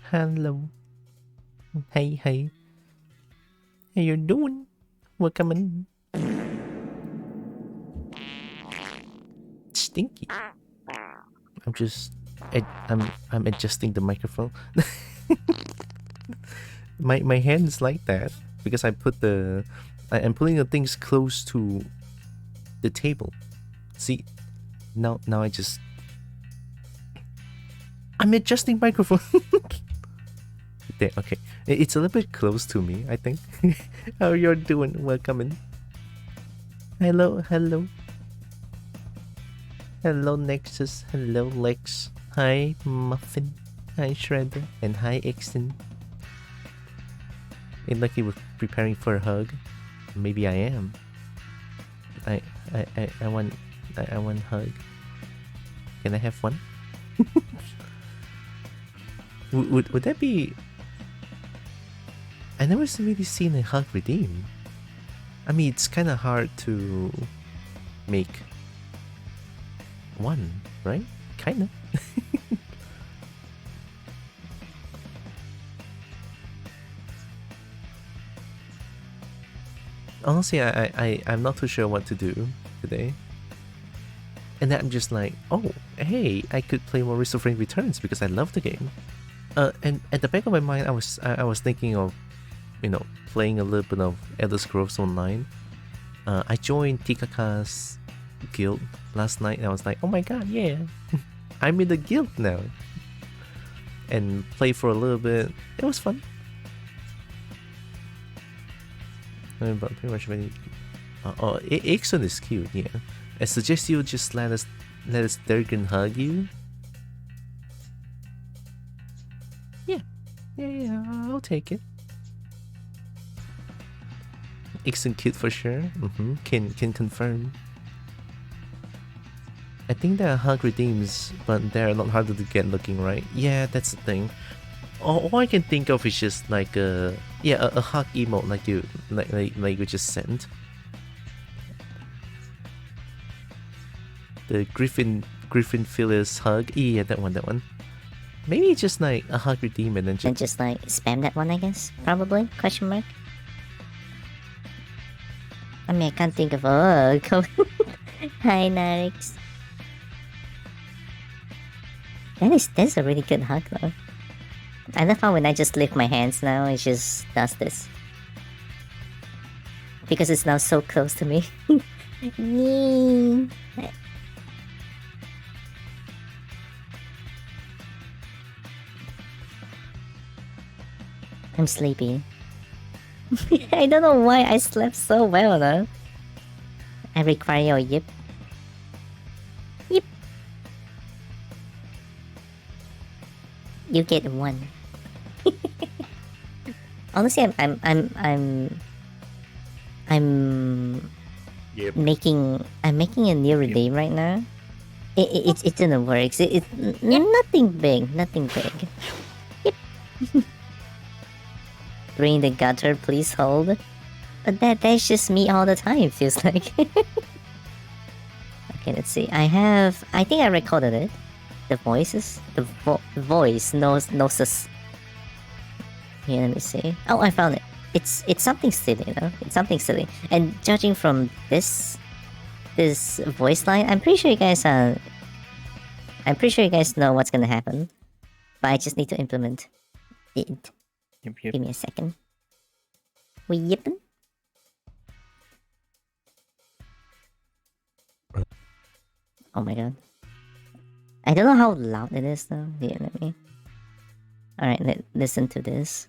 Hello. Hey, hey. How you doing? Welcome in. Stinky. I'm just... I'm adjusting the microphone. my hand is like that because I put the... I'm putting the things close to the table. See? Now I just... I'm adjusting microphone. There, okay. It's a little bit close to me, I think. How you're doing? Welcome in. Hello, hello. Hello, Nexus. Hello, Lex. Hi, Muffin. Hi, Shredder. And hi, Exton. Ain't like he was preparing for a hug. Maybe I am. I want I want a hug. Can I have one? Would that be... I never really seen a hug redeem. I mean, it's kind of hard to make one, right? Kind of. Honestly, I'm not too sure what to do today. And then I'm just like, oh, hey, I could play more Risk of Rain Returns because I love the game. And at the back of my mind, I was thinking of, you know, playing a little bit of Elder Scrolls Online. I joined Tikaka's guild last night, and I was like, oh my god, yeah, I'm in the guild now. And play for a little bit. It was fun. But pretty much ready. Ixon is cute, yeah. I suggest you just let us Durgan hug you. Yeah, I'll take it. Ixon cute for sure. Can confirm. I think there are hug redeems, but they're a lot harder to get looking, right? Yeah, that's the thing. All I can think of is just like a hug emote like you just sent. The Griffin Phyllis hug. Yeah, that one. Maybe just like a hug redeem and then just like spam that one, I guess. Probably? Question mark. I mean, I can't think of... Oh, come... Hi, Narix. That's a really good hug, though. I love how when I just lift my hands now, it just does this. Because it's now so close to me. I'm sleepy. I don't know why I slept so well, though. I require your yip. Yip. You get one. Honestly, I'm yep. making a new redeem right now. It didn't work. It's nothing big. Yep. Bring the gutter, please hold. But that's just me all the time, feels like. Okay, let's see. I think I recorded it. The voices? The voice knows us. Here, let me see. Oh, I found it. It's something silly, though. It's something silly. And judging from this voice line, I'm pretty sure you guys know what's gonna happen. But I just need to implement it. Yep. Give me a second. We yippin'? Oh my god. I don't know how loud it is though. Here, let me... Alright, listen to this.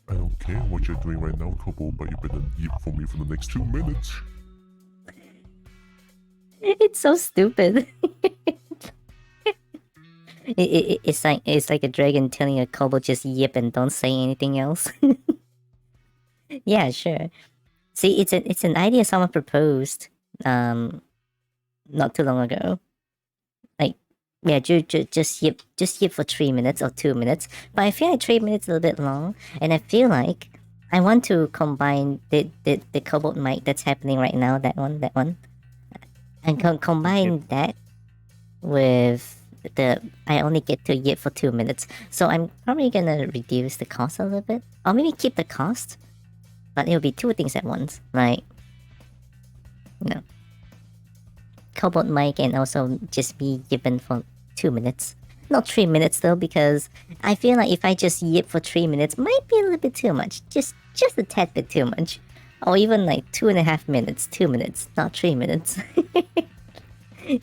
I don't care what you're doing right now, Kobo, but you better yip for me for the next 2 minutes. It's so stupid. It's like a dragon telling a kobold just yip and don't say anything else. Yeah, sure. See, it's an idea someone proposed not too long ago. Like, yeah, just yip for 3 minutes or 2 minutes. But I feel like 3 minutes is a little bit long, and I feel like I want to combine the kobold mic that's happening right now, that one, and combine that with I only get to yip for 2 minutes. So I'm probably gonna reduce the cost a little bit. Or maybe keep the cost, but it'll be 2 things at once, right? No. Cobalt mic and also just be yipping for 2 minutes. Not 3 minutes though, because I feel like if I just yip for 3 minutes, might be a little bit too much. Just a tad bit too much. Or even like 2.5 minutes, 2 minutes, not 3 minutes.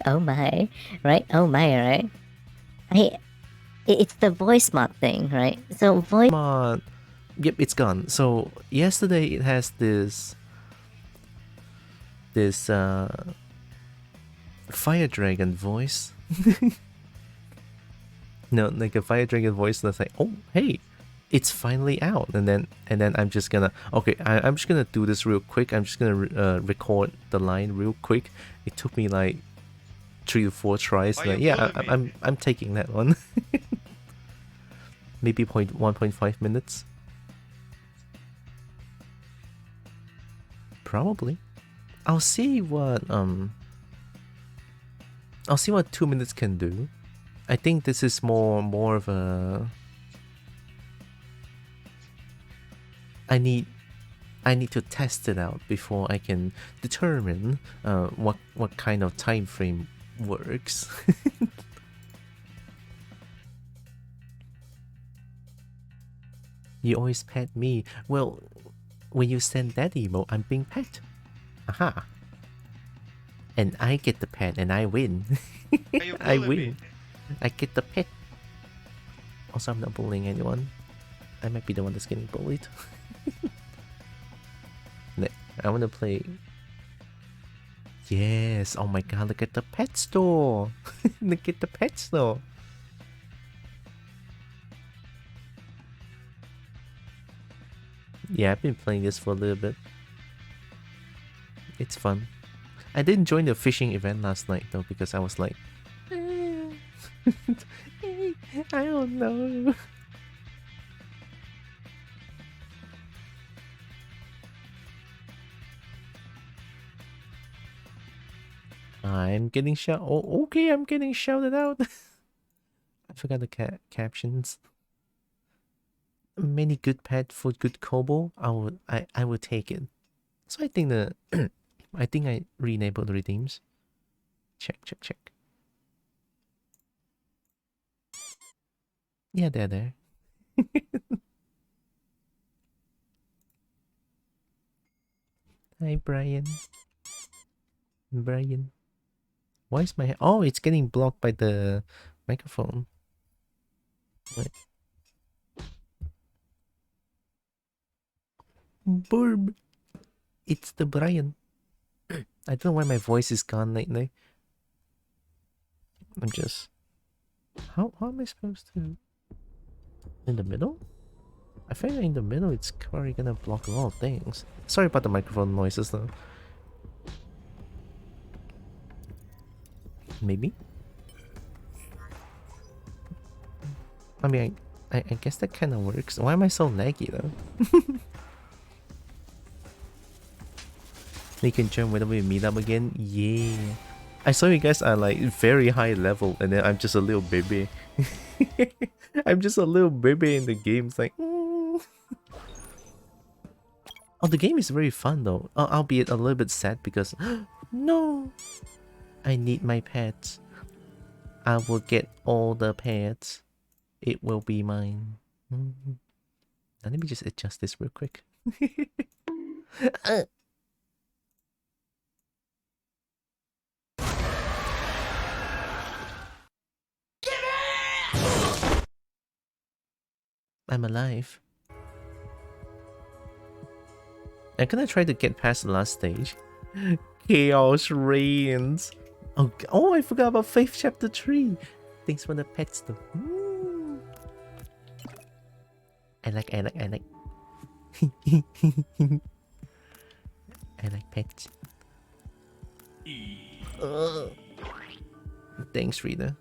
Oh my, right? Oh my, right? It's the voice mod thing, right? So voice mod, yep, it's gone. So yesterday it has this fire dragon voice. No, like a fire dragon voice that's like, oh hey, it's finally out. And then I'm just gonna, okay, I'm just gonna do this real quick. I'm just gonna record the line real quick. It took me like 3 to 4 tries. Like, yeah, I'm taking that one. Maybe 1.5 minutes. Probably. I'll see what 2 minutes can do. I think this is more of a, I need to test it out before I can determine what kind of time frame works. You always pet me. Well, when you send that emote, I'm being pet. Aha. And I get the pet and I win. I win. Me? I get the pet. Also, I'm not bullying anyone. I might be the one that's getting bullied. I want to play. Yes. Oh my god, look at the pet store. Look at the pet store. Yeah, I've been playing this for a little bit. It's fun. I didn't join the fishing event last night though because I was like, I don't know. I'm getting shout. Oh, okay, I'm getting shouted out. I forgot the captions. Many good pet for good kobo. I will take it. So I think the I think I re-enabled the redeems. Check. Yeah, they're there. Hi, Brian. Why is my... Oh, it's getting blocked by the microphone. Wait. Burb. It's the Brian. I don't know why my voice is gone lately. I'm just... How am I supposed to... In the middle? I feel in the middle it's probably gonna block a lot of things. Sorry about the microphone noises though. Maybe? I mean, I guess that kind of works. Why am I so laggy though? You can join whenever we meet up again. Yeah. I saw you guys are like very high level and then I'm just a little baby. I'm just a little baby in the game. It's like... Oh, the game is very fun though. Albeit a little bit sad because... No! I need my pets. I will get all the pets. It will be mine. Now let me just adjust this real quick. I'm alive. I'm gonna try to get past the last stage. Chaos reigns. Oh, I forgot about Faith Chapter 3. Thanks for the pets though. I like. I like pets. Thanks, Rita.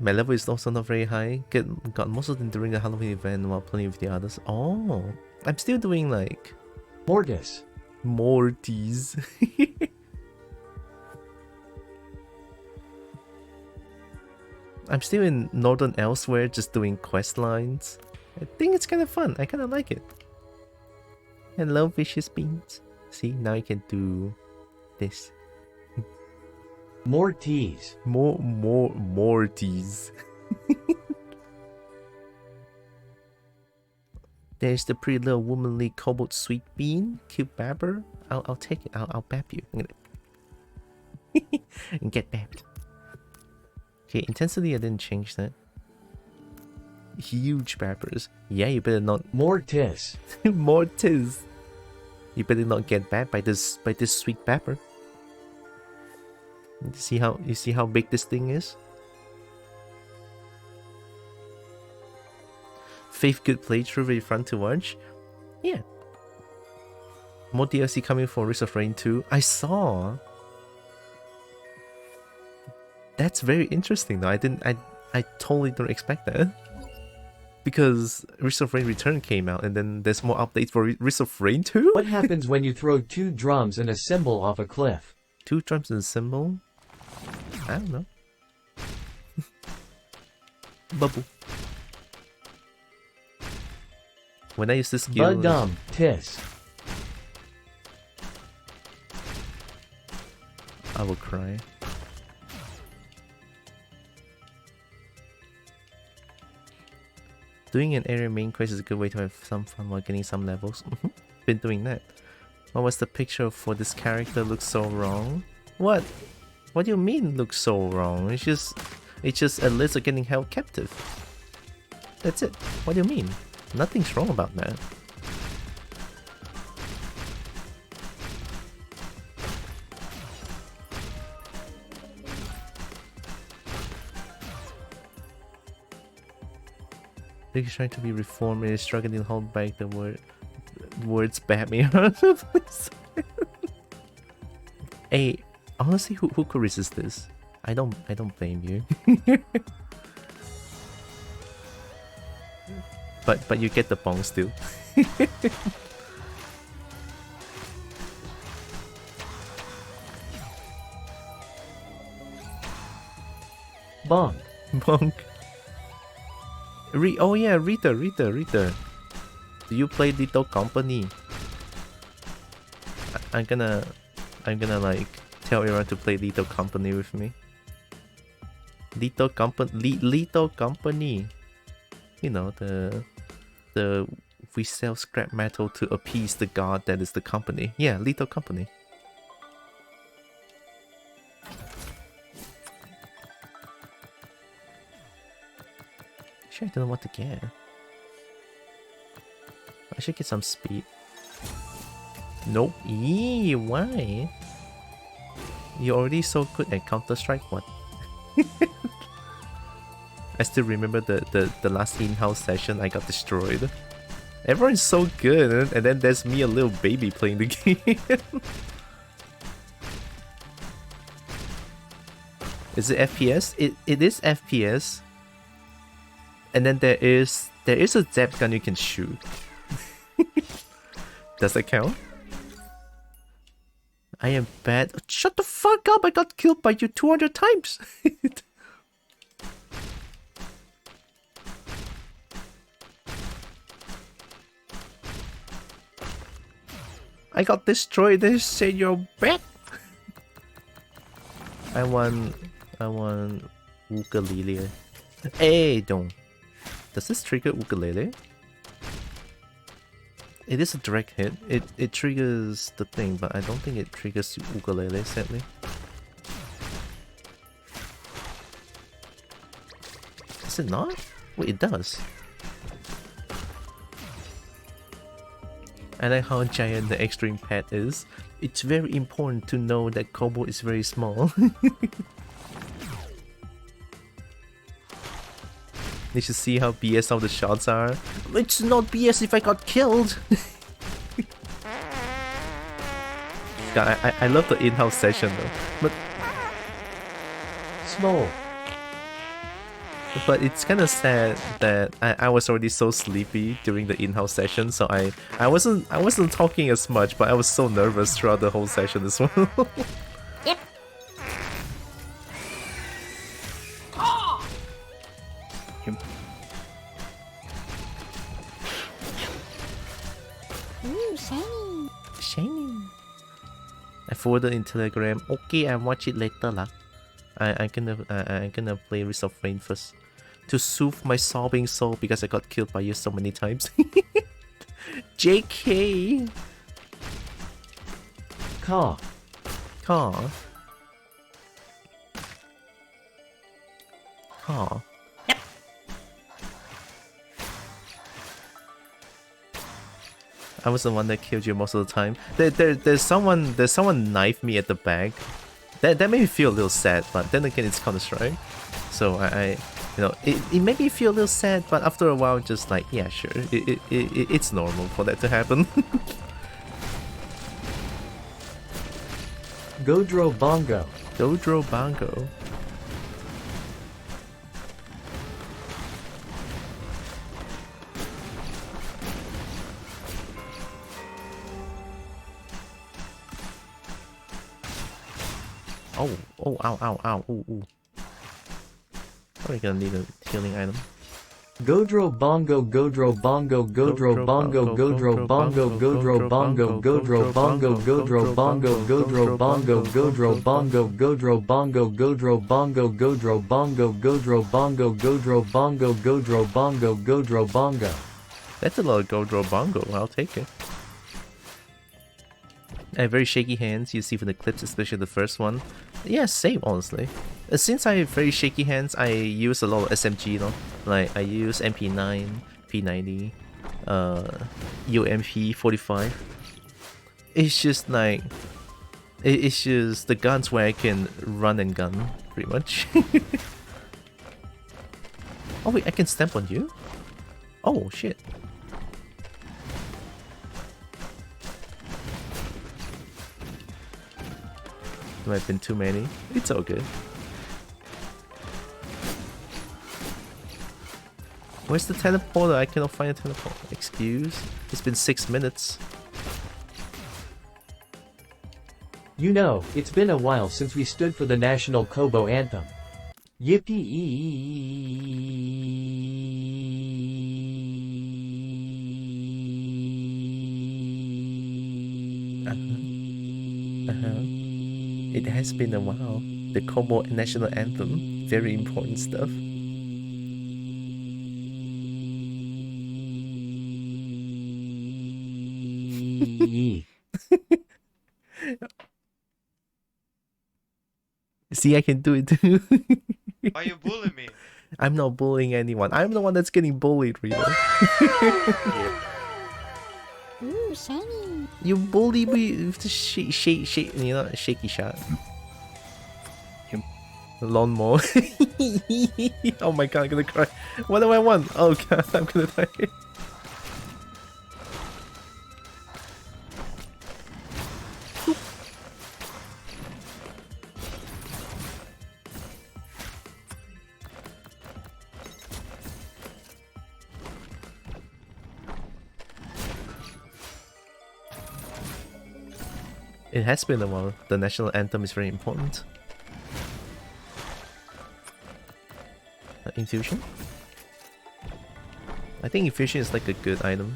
My level is also not very high. Got most of them during the Halloween event while playing with the others. Oh, I'm still doing like... Mortis. I'm still in Northern Elsewhere, just doing quest lines. I think it's kind of fun. I kind of like it. Hello, vicious beans. See, now I can do this. More teas. More teas. There's the pretty little womanly cobalt sweet bean, cute babber. I'll take it. I'll bap you. I'm gonna and get bapped. Okay, intensity I didn't change that. Huge bappers. Yeah, you better not. More tis. More tis. You better not get bapped by this sweet bapper. You see how big this thing is? Faith good playthrough, very fun to watch. Yeah. More DLC coming for Risk of Rain 2. I saw. That's very interesting though. I totally don't expect that. Because Risk of Rain Return came out and then there's more updates for Risk of Rain 2? What happens when you throw 2 drums and a cymbal off a cliff? 2 drums and a cymbal? I don't know. Bubble. When I use this skill... Badum tis. I will cry. Doing an area main quest is a good way to have some fun while getting some levels. Been doing that. What was the picture for this character looks so wrong? What? What do you mean looks so wrong? It's just a lizard getting held captive. That's it. What do you mean? Nothing's wrong about that. He's trying to be reformed and is struggling to hold back the words bat me around the place. Hey, honestly, who could resist this? I don't blame you. but you get the bong still. Bonk. Bonk. Oh yeah, Rita. Do you play Little Company? I'm gonna like tell everyone to play Little Company with me. Little Company. You know, the we sell scrap metal to appease the god that is the company. Yeah, Little Company. I don't know what to get. I should get some speed. Nope. Eee, why? You're already so good at Counter-Strike, what? I still remember the last in-house session I got destroyed. Everyone's so good, and then there's me, a little baby, playing the game. Is it FPS? It is FPS. And then there is a zap gun you can shoot. Does that count? I am bad. Shut the fuck up! I got killed by you 200 times! I got destroyed. They say you're bad. I want ukulele. Hey, don't. Does this trigger ukulele? It is a direct hit. It triggers the thing, but I don't think it triggers ukulele, sadly. Is it not? Wait, it does. I like how giant the extreme pet is. It's very important to know that Kobo is very small. You should see how BS some of the shots are. It's not BS if I got killed! God, I love the in-house session though. But Small. But it's kind of sad that I was already so sleepy during the in-house session, so I wasn't talking as much, but I was so nervous throughout the whole session as well. Yep. shiny. Shiny. I forwarded in Telegram. Okay, I watch it later lah. I'm gonna play Risk of Rain first to soothe my sobbing soul because I got killed by you so many times. JK. Caw. Caw. Caw. I was the one that killed you most of the time. There's someone knifed me at the back. That made me feel a little sad, but then again it's Counter-Strike. So I you know, it made me feel a little sad, but after a while just like, yeah, sure. It's normal for that to happen. Godro Bongo. Godro Bongo. Oh, ow, ooh. Probably gonna need a healing item. Godro Bongo, Godro Bongo, Godro Bongo, Godro Bongo, Godro Bongo, Godro Bongo, Godro Bongo, Godro Bongo, Godro Bongo, Godro Bongo, Godro Bongo, Godro Bongo, Godro Bongo, Godro Bongo, Godro Bongo, Godro Bongo. That's a lot of Godro Bongo, I'll take it. I have very shaky hands, you see from the clips, especially the first one. Yeah, same, honestly. Since I have very shaky hands, I use a lot of SMG, you know? Like, I use MP9, P90, UMP 45. It's just like... It's just the guns where I can run and gun, pretty much. Oh wait, I can stamp on you? Oh, shit. There might have been too many. It's all good. Where's the teleporter? I cannot find a teleporter. Excuse? It's been 6 minutes. You know, it's been a while since we stood for the national Kobo anthem. Yippee! It has been a while. The Kobo national anthem. Very important stuff. See, I can do it too. Why you bullying me? I'm not bullying anyone. I'm the one that's getting bullied, Rito. Ooh, shiny. You bully me with the shaky shot. Lawnmower. Oh my god, I'm gonna cry. What do I want? Oh god, I'm gonna die. It has been a while. The national anthem is very important. Infusion? I think infusion is like a good item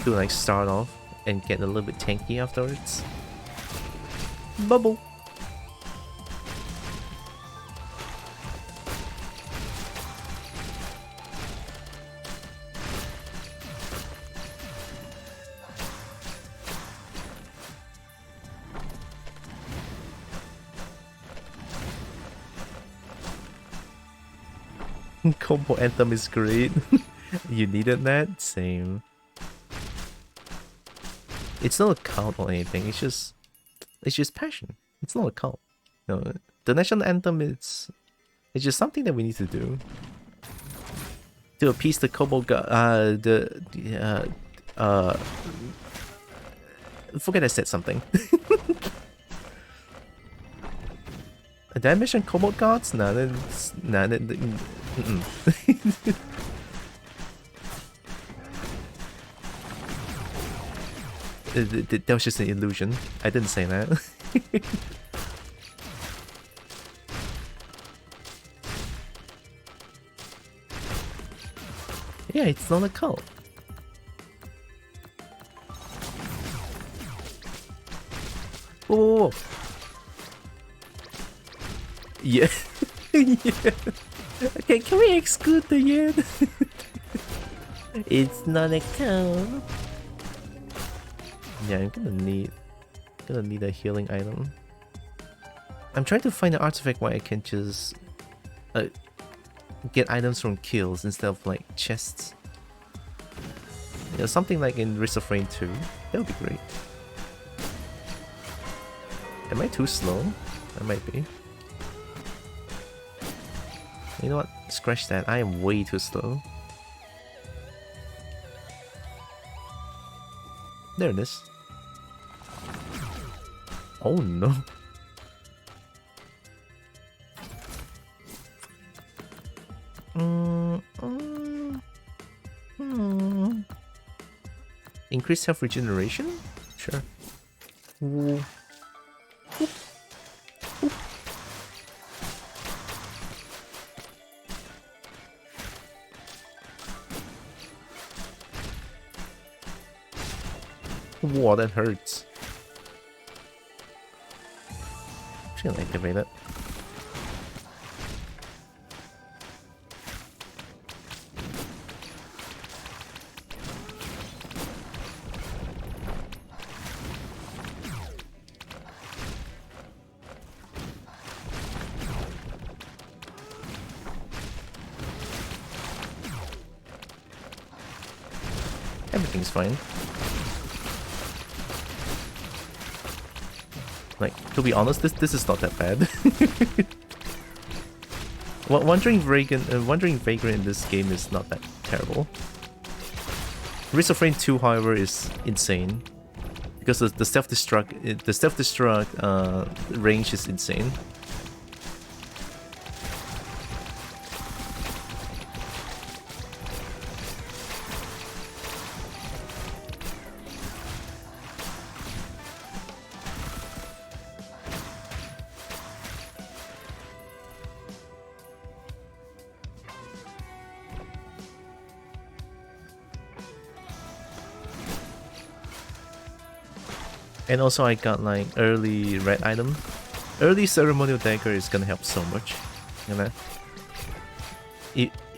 to like start off and get a little bit tanky afterwards. Bubble! Combo anthem is great. You needed that? Same. It's not a cult or anything, it's just passion. It's not a cult. No, the national anthem it's just something that we need to do. To appease the Kobo god forget I said something. Did I mention Kobold gods? Nah, that's... Nah, that... That was just an illusion. I didn't say that. Yeah, it's not a cult. Oh. Yeah. Yeah. Okay, can we exclude the yen? It's not a cone. Yeah, I'm gonna need a healing item. I'm trying to find an artifact where I can just get items from kills instead of like chests. You know, something like in Risk of Rain 2. That would be great. Am I too slow? I might be. You know what? Scratch that. I am way too slow. There it is. Oh no. Increased health regeneration? Sure. Ooh. Whoa, that hurts. Should I activate it? Everything's fine. Like, to be honest, this is not that bad. Wandering Vagrant in this game is not that terrible. Risk of Rain 2, however, is insane because the self-destruct range is insane. And also I got like early red item. Early ceremonial dagger is gonna help so much. You know?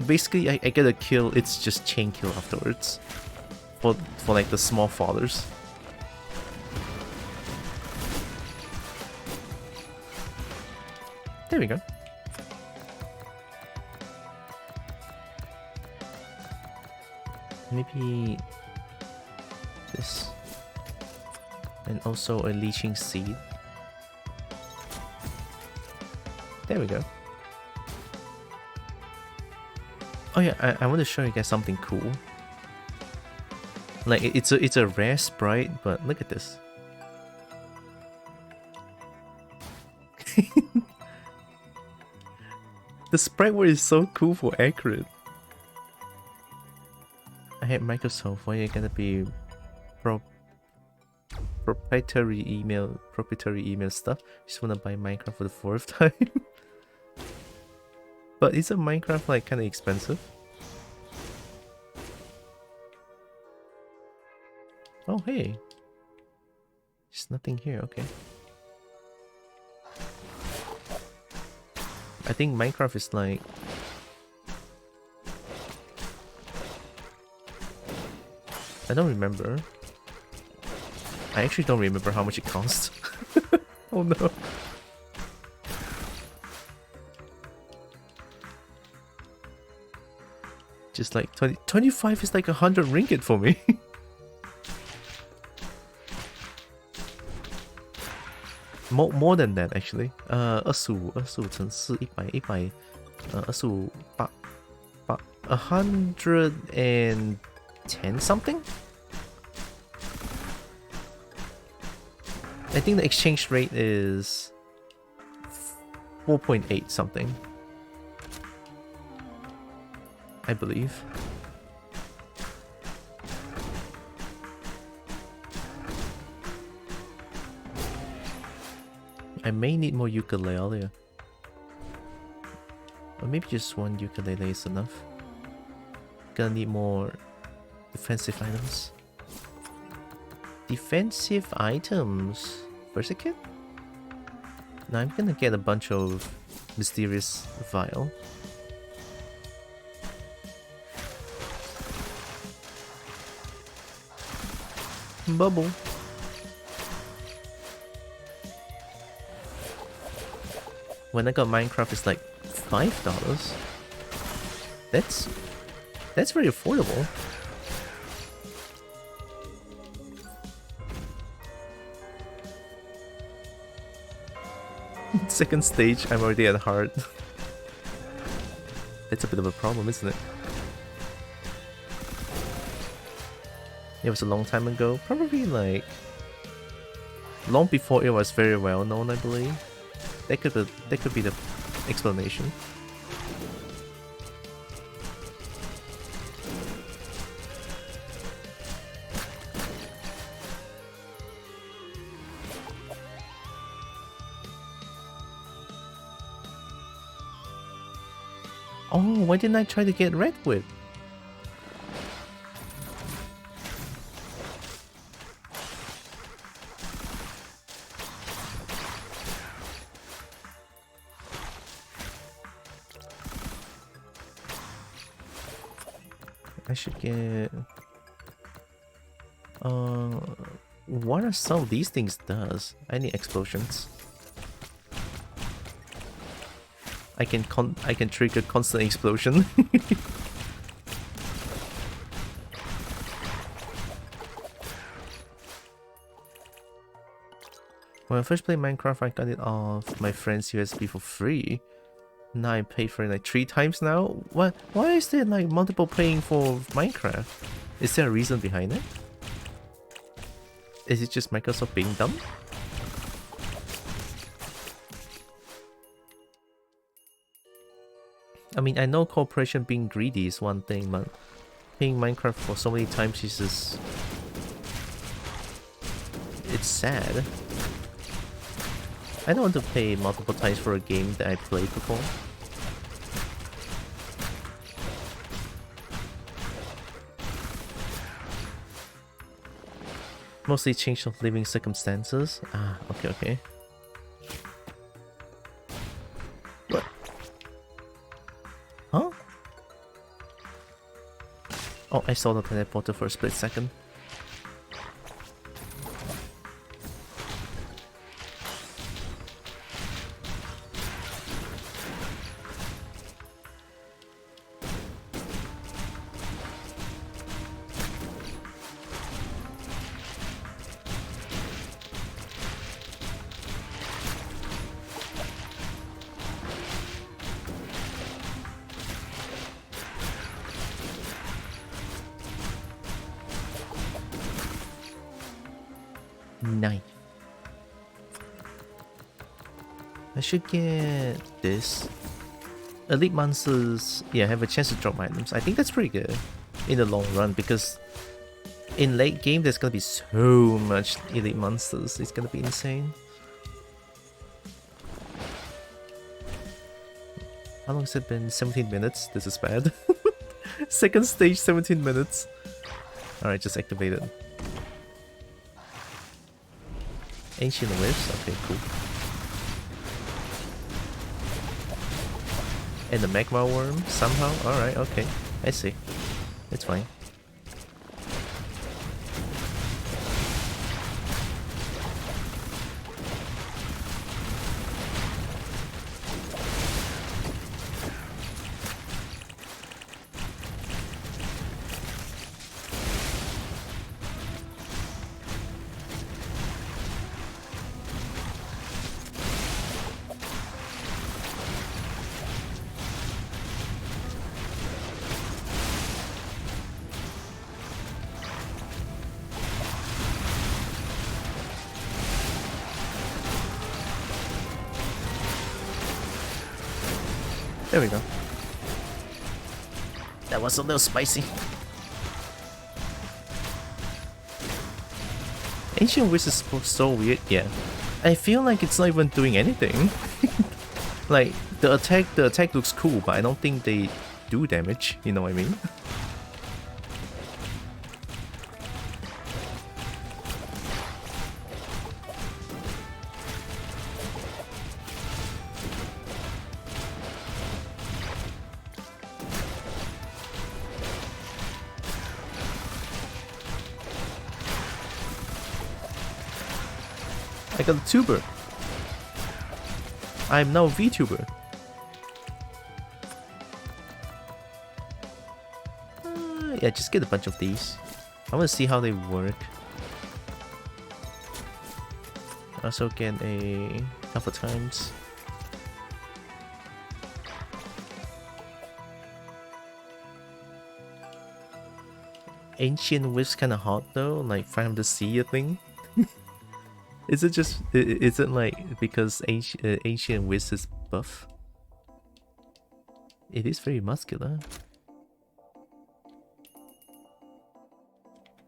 Basically I get a kill, it's just chain kill afterwards. For like the small fathers. There we go. Maybe this. And also a leeching seed. There we go. Oh yeah, I want to show you guys something cool. Like it's a rare sprite, but look at this. The sprite word is so cool for accurate. I hate Microsoft. Why you gotta be proprietary email stuff? Just wanna buy Minecraft for the 4th time. But isn't Minecraft like kinda expensive? Oh hey. There's nothing here, okay. I think Minecraft is like I don't remember. I actually don't remember how much it costs. Oh no. Just like 25 is like 100 ringgit for me. more than that actually. 25乘4 100 125 110 something. I think the exchange rate is 4.8 something. I believe. I may need more ukulele. Or maybe just one ukulele is enough. Gonna need more defensive items. Defensive items. Where's the kid? Now I'm gonna get a bunch of mysterious vial. Bubble. When I got Minecraft, it's like $5. That's very affordable. Second stage, I'm already at heart. That's a bit of a problem, isn't it? It was a long time ago, probably like long before it was very well known, I believe. That could be the explanation. Oh, why didn't I try to get Redwood? I should get... what are some of these things does? I need explosions. I can trigger constant explosion. When I first played Minecraft, I got it off my friend's USB for free. Now I pay for it like 3 times now? What? Why is there like multiple paying for Minecraft? Is there a reason behind it? Is it just Microsoft being dumb? I mean, I know corporation being greedy is one thing, but paying Minecraft for so many times is just... it's sad. I don't want to pay multiple times for a game that I played before. Mostly change of living circumstances. Ah, okay. What? Huh? Oh, I saw the teleporter for a split second. Nice. I should get this. Elite monsters, yeah, have a chance to drop items. I think that's pretty good in the long run because in late game there's gonna be so much elite monsters. It's gonna be insane. How long has it been? 17 minutes? This is bad. Second stage, 17 minutes. Alright, just activate it. Ancient Waves? Okay, cool. And the magma worm somehow? Alright, okay. I see. It's fine. There we go. That was a little spicy. Ancient Wish is so weird, yeah. I feel like it's not even doing anything. Like, the attack looks cool, but I don't think they do damage, you know what I mean? I got a tuber. I'm now a VTuber. Yeah, just get a bunch of these. I want to see how they work. Also get a couple times. Ancient Wisp kind of hot though, like Phantom the Sea thing. Is it just? Is it like because Ancient Wisp is buff? It is very muscular.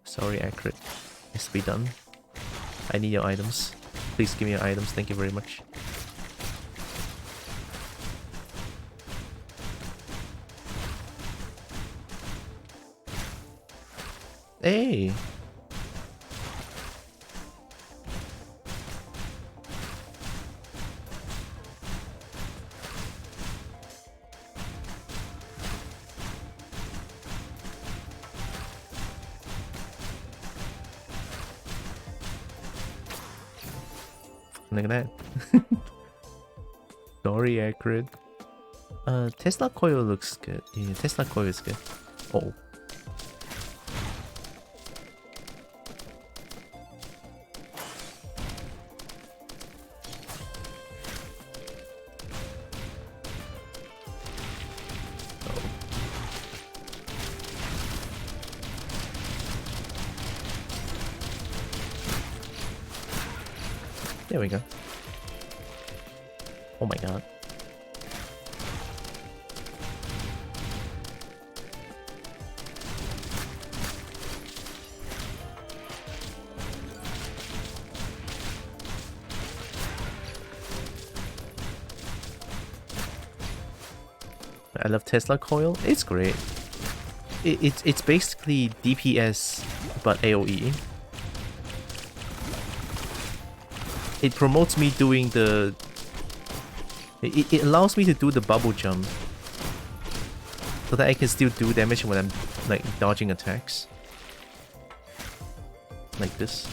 Sorry, accurate. Has to be done. I need your items. Please give me your items. Thank you very much. Hey. Look at that. Sorry, accurate. Tesla coil looks good. Yeah, Tesla coil is good. Oh. There we go. Oh my god. I love Tesla coil. It's great. It's basically DPS but AoE. It promotes me doing the... It allows me to do the bubble jump. So that I can still do damage when I'm like dodging attacks. Like this.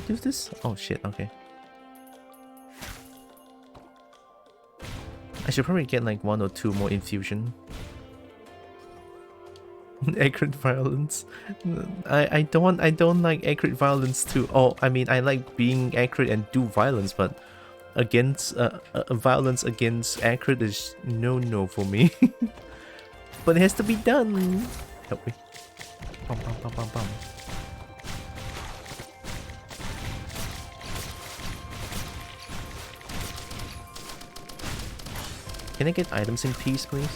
Do this? Oh shit, okay. I should probably get like 1 or 2 more infusion. Accurate violence. I don't like accurate violence too. Oh, I mean I like being accurate and do violence, but against violence against accurate is no for me. But it has to be done. Help me. Bum, bum, bum, bum, bum. Can I get items in peace, please?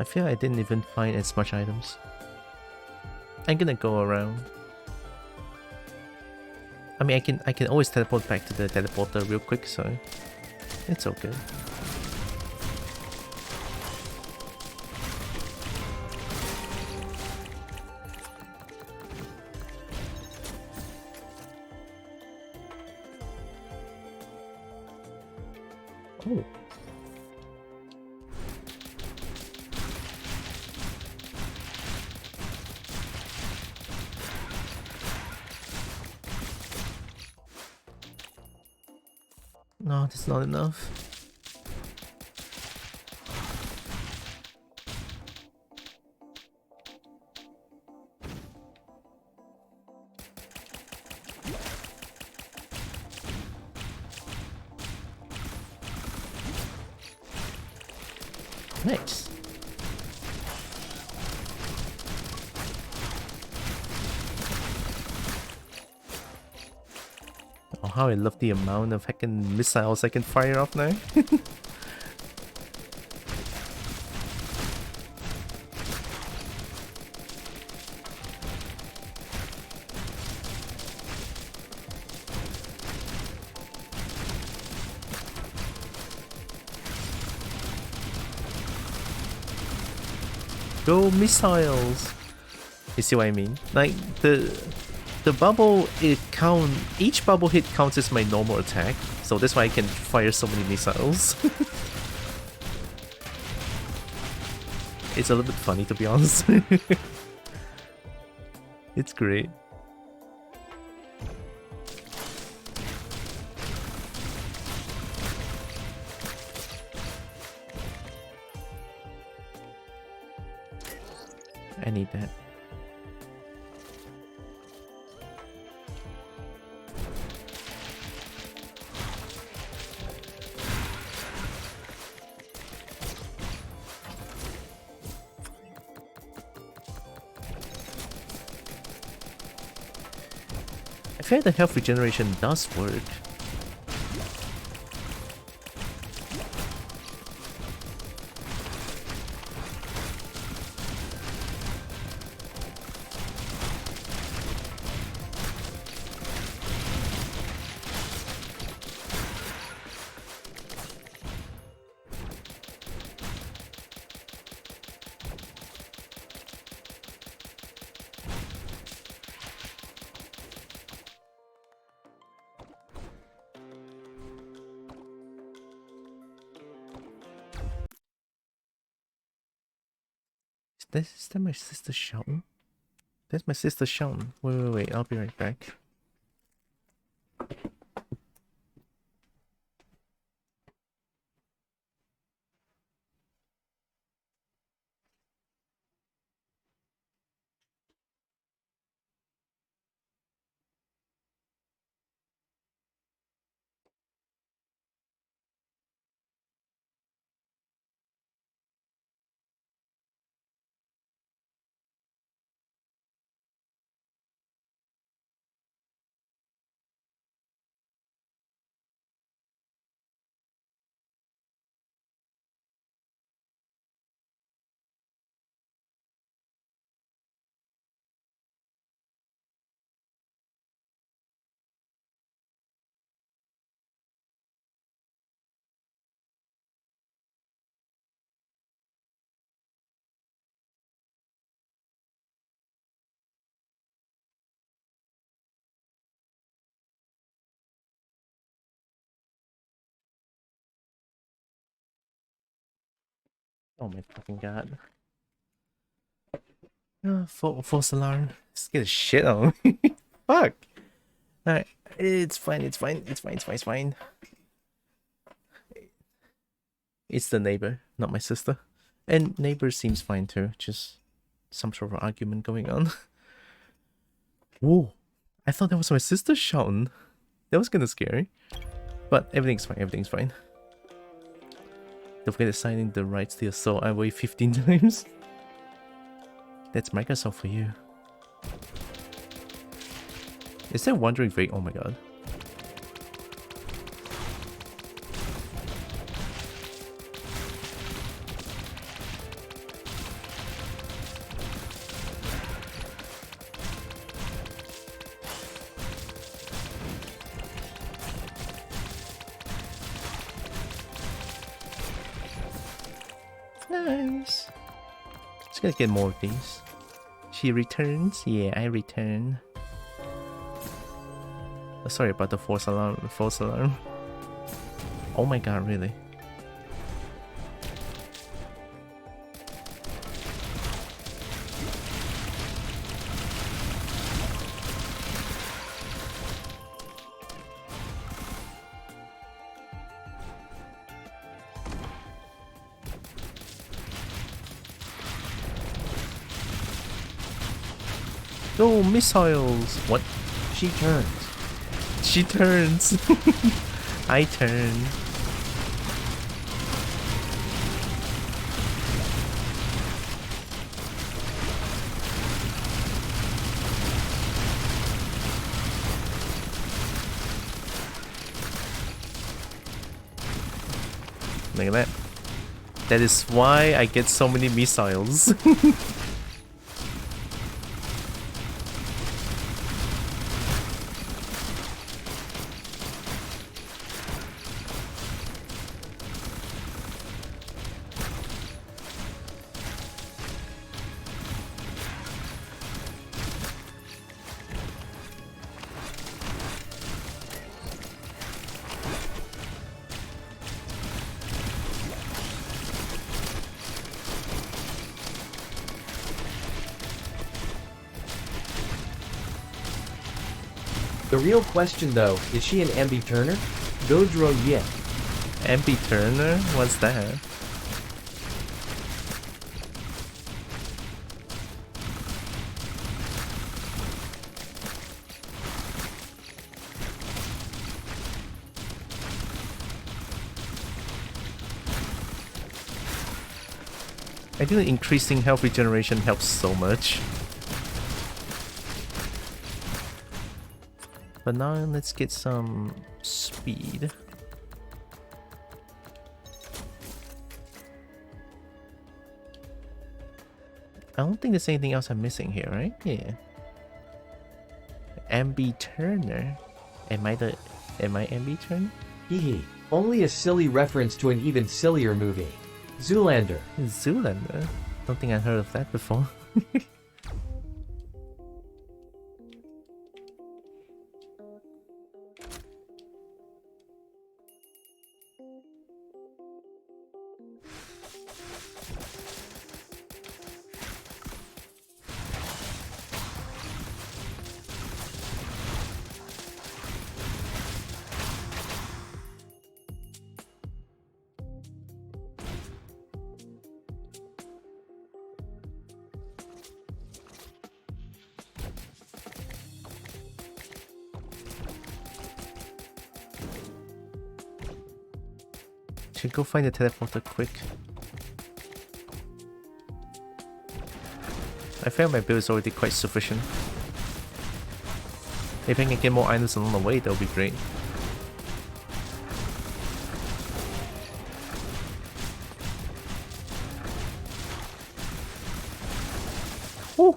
I feel I didn't even find as much items. I'm gonna go around. I mean, I can always teleport back to the teleporter real quick, so it's okay. Oh. No, that's not enough. Nice. Oh, how I love the amount of heckin' missiles I can fire off now. Go missiles! You see what I mean? Like the bubble, each bubble hit counts as my normal attack, so that's why I can fire so many missiles. It's a little bit funny, to be honest. It's great. I need that. I feel the health regeneration does work. Is that my sister shouting? That's my sister shouting. Wait, I'll be right back. Oh my fucking god. False alarm. Scared the shit out of me. Fuck. Alright. It's fine. It's fine. It's the neighbor, not my sister. And neighbor seems fine too. Just some sort of argument going on. Whoa. I thought that was my sister shouting. That was kinda scary. But everything's fine. Don't forget assigning the rights to your soul. I weigh 15 times. That's Microsoft for you. Is that wandering vague? Oh my god. Nice. Just gonna get more of these. She returns? Yeah, I return. Oh, sorry about the false alarm. Oh my god, really? No missiles! What? She turns. She turns. I turn. Look at that. That is why I get so many missiles. The real question though, is she an Ambi Turner? Godro yeah. MP Turner? What's that? I think increasing health regeneration helps so much. But now let's get some speed. I don't think there's anything else I'm missing here, right? Yeah. MB Turner. Am I MB Turner? Hehe. Only a silly reference to an even sillier movie. Zoolander. Zoolander? Don't think I've heard of that before. Should go find the teleporter quick. I feel my build is already quite sufficient. If I can get more items along the way, that would be great. Woo!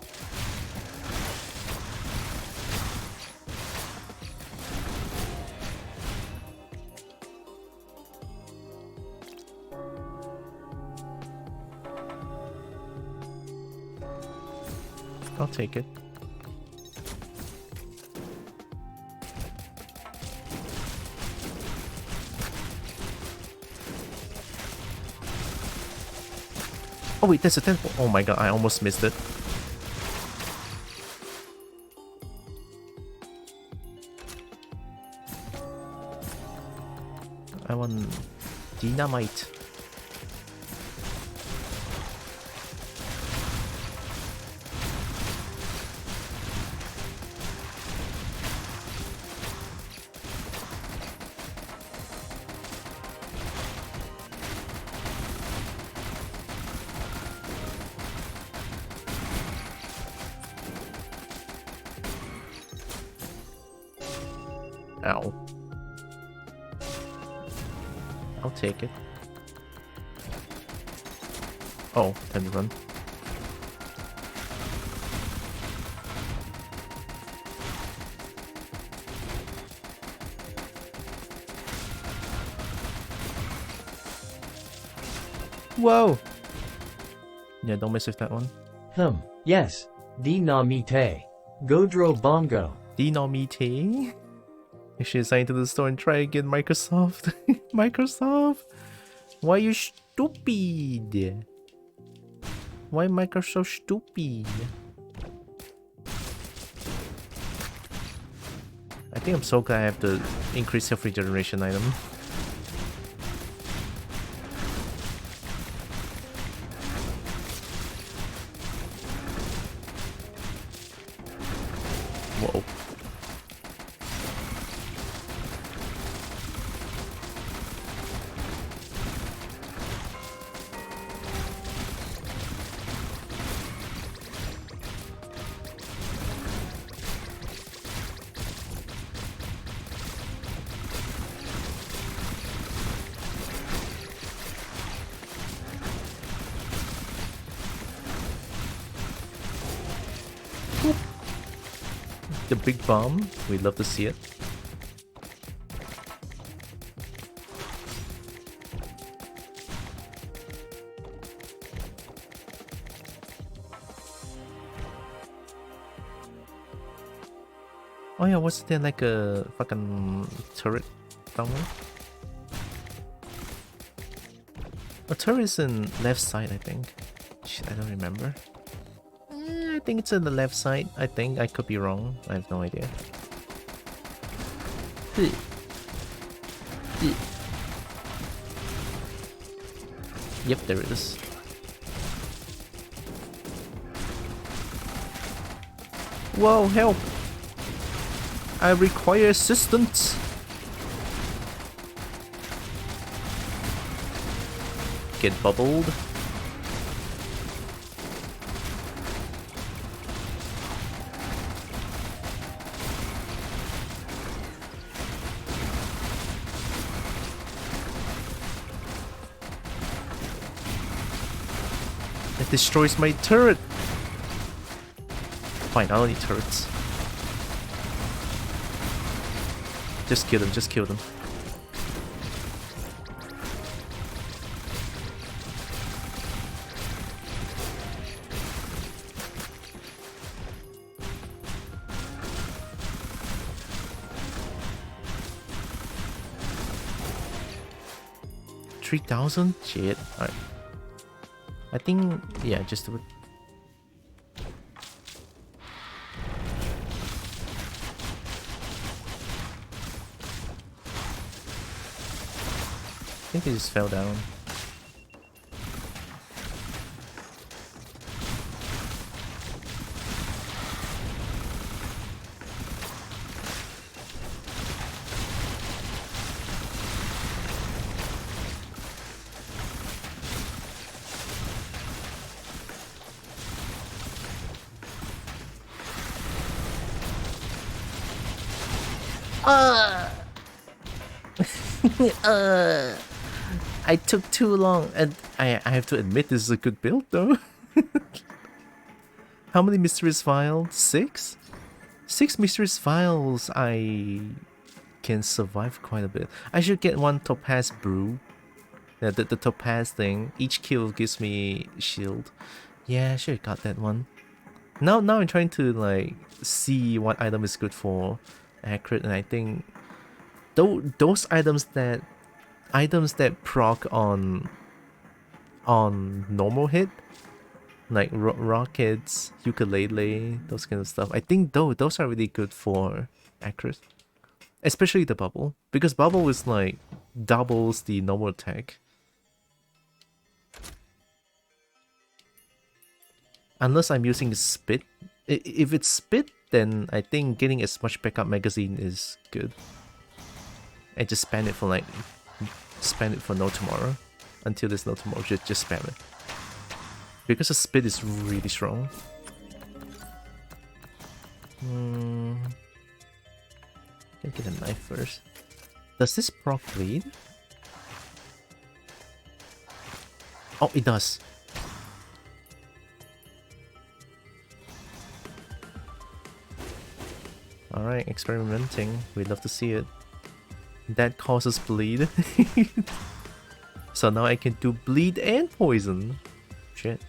I'll take it. Oh wait, that's a temple. Oh my god, I almost missed it. I want dynamite. Ow. I'll take it. Oh, time to run. Whoa! Yeah, don't mess with that one. Yes. Dynamite. Godro bongo. Dynamite? You should sign to the store and try again, Microsoft. Microsoft! Why you stupid? Why Microsoft stupid? I think I'm so glad I have the increased health regeneration item. Whoa. the big bomb. We'd love to see it. Oh yeah, wasn't there like a fucking turret somewhere? A turret is in left side, I think. Shit, I don't remember. I think it's in the left side. I think I could be wrong. I have no idea. Yep, there it is. Whoa, help! I require assistance! Get bubbled. It destroys my turret! Fine, I don't need turrets. Just kill them, just kill them. $3,000? Shit. Alright. I think, yeah, just do it. I think they just fell down. I took too long, and I have to admit this is a good build though. How many mysterious vials? 6? 6 mysterious vials. I can survive quite a bit. I should get one topaz brew. The topaz thing. Each kill gives me shield. Yeah, I should have got that one. Now I'm trying to like see what item is good for accurate, and I think those items that proc on normal hit, like rockets, ukulele, those kind of stuff. I think those are really good for accurate, especially the bubble, because bubble is like doubles the normal attack. Unless I'm using spit. If it's spit, then I think getting as much backup magazine is good. And just spam it for no tomorrow. Until there's no tomorrow, just spam it. Because the spit is really strong. Let's get a knife first. Does this proc bleed? Oh, it does. Alright, experimenting. We'd love to see it. That causes bleed. So now I can do bleed and poison. Shit.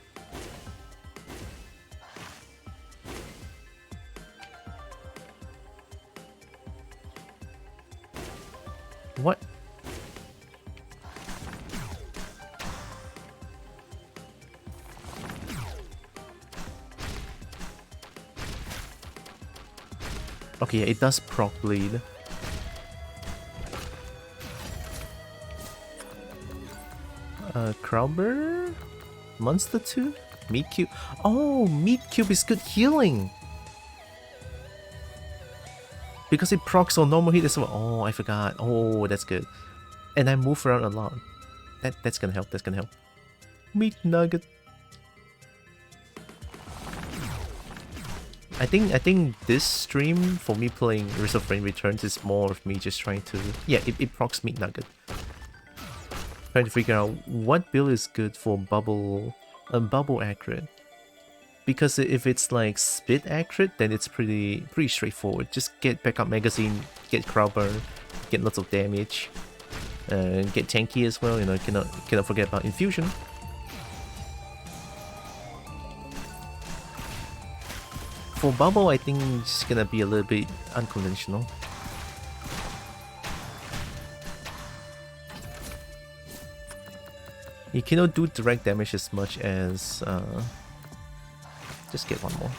What? Okay, yeah, it does proc bleed. Crowber? Monster 2? Meat Cube? Oh, Meat Cube is good healing! Because it procs on normal hit as well. Oh, I forgot. Oh, that's good. And I move around a lot. That's gonna help, that's gonna help. Meat Nugget. I think this stream for me playing Rise of Rain Returns is more of me just trying to... Yeah, it procs Meat Nugget. Trying to figure out what build is good for bubble accurate. Because if it's like spit accurate, then it's pretty straightforward. Just get backup magazine, get crowd burn, get lots of damage, get tanky as well. You know, cannot forget about infusion. For bubble, I think it's gonna be a little bit unconventional. You cannot do direct damage as much as just get one more.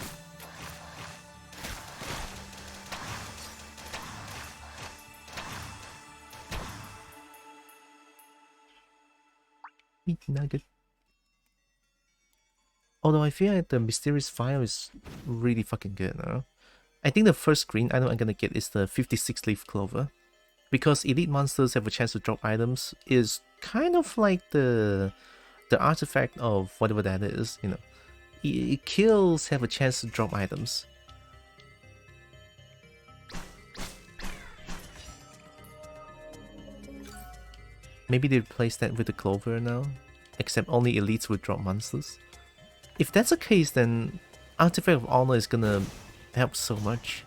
Meat nugget. Although I feel like the mysterious file is really fucking good now. I think the first green item I'm gonna get is the 56 leaf clover. Because elite monsters have a chance to drop items is kind of like the artifact of whatever that is, you know. Kills have a chance to drop items. Maybe they replace that with the clover now, except only elites would drop monsters. If that's the case, then Artifact of Honor is gonna help so much.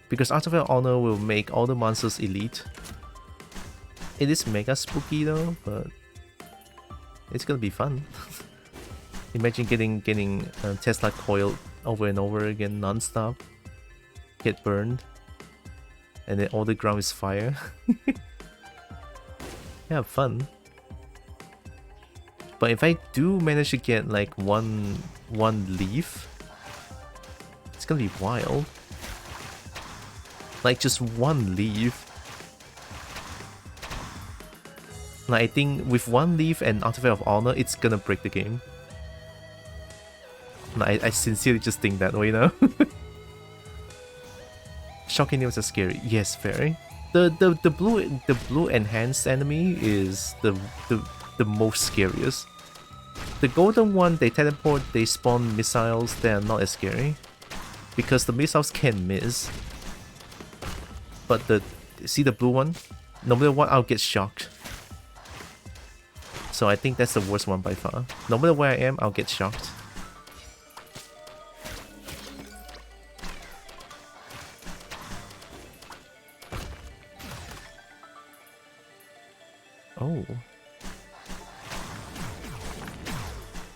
Because Artifact of Honor will make all the monsters elite. It is mega spooky though, but it's gonna be fun. Imagine getting Tesla coiled over and over again non-stop, get burned, and then all the ground is fire. Yeah, fun. But if I do manage to get like one leaf, it's gonna be wild. Like just one leaf. Like I think with one leaf and Artifact of Honor, it's gonna break the game. I sincerely just think that way now. Shocking names are scary. Yes, very. The blue enhanced enemy is the most scariest. The golden one, they teleport, they spawn missiles, they are not as scary. Because the missiles can miss. But see the blue one? No matter what, I'll get shocked. So I think that's the worst one by far. No matter where I am, I'll get shocked. Oh.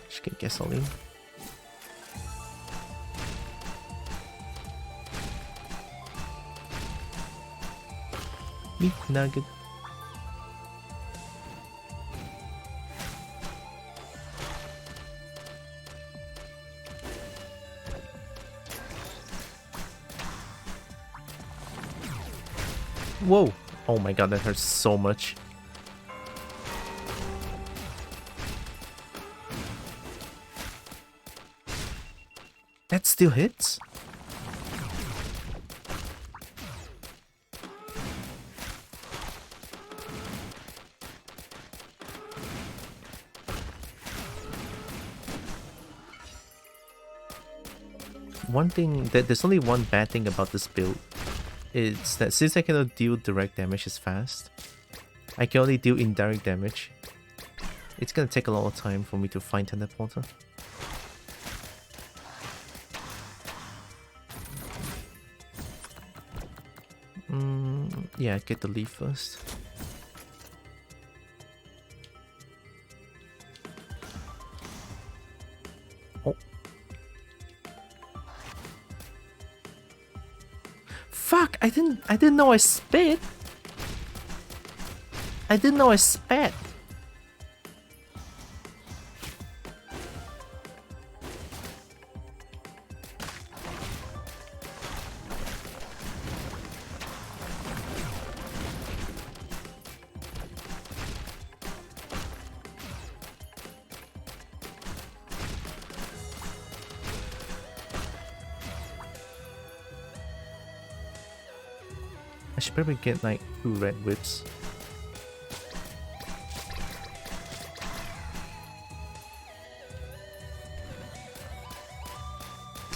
Just get gasoline. Meat nugget. Whoa! Oh my god, that hurts so much. That still hits? One thing, there's only one bad thing about this build. It's that since I cannot deal direct damage as fast, I can only deal indirect damage. It's gonna take a lot of time for me to find teleporter. Yeah, get the leaf first. Oh. Fuck! I didn't know I spit. I didn't know I spat. I should probably get like 2 red whips.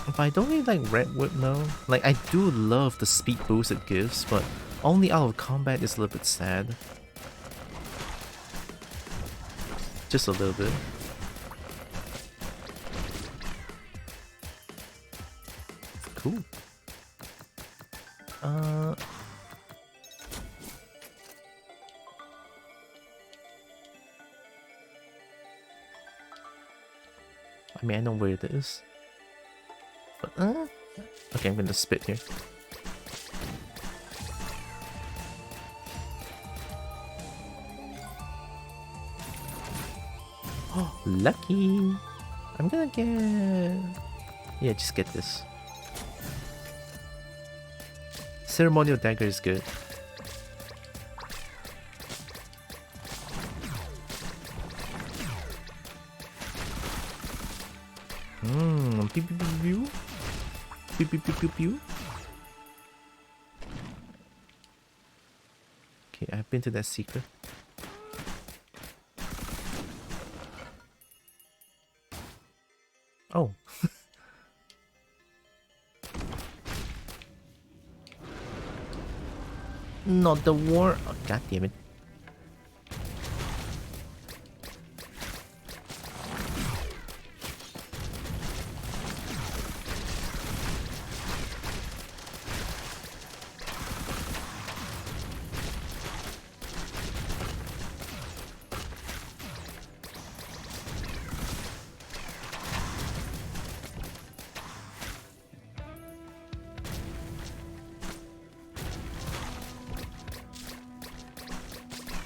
But I don't really like red whip now. Like I do love the speed boost it gives, but only out of combat is a little bit sad. Just a little bit. cool. I mean, I know where it is. But, okay, I'm gonna spit here. Oh, lucky! I'm gonna get... Yeah, just get this. Ceremonial dagger is good. Pew pew pew pew. Pew pew pew pew pew. Okay, I've been to that secret. Oh. Not the war. Oh, God damn it.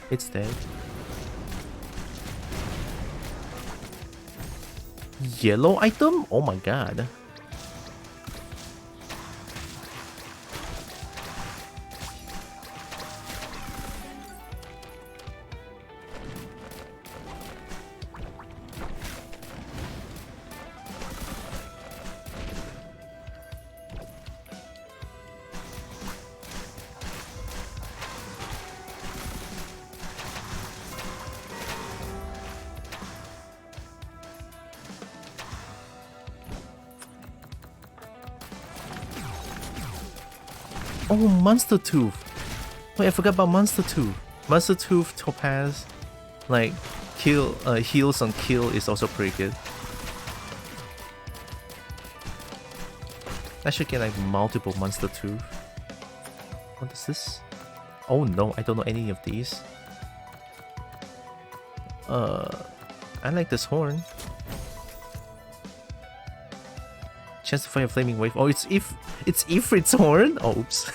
It's dead. Yellow item? Oh my god. Oh, Monster Tooth. Wait, I forgot about Monster Tooth. Monster Tooth Topaz, like kill, heals on kill is also pretty good. I should get like multiple Monster Tooth. What is this? Oh no, I don't know any of these. I like this horn. Chance to fire flaming wave. Oh, it's Ifrit's horn. Oh, oops.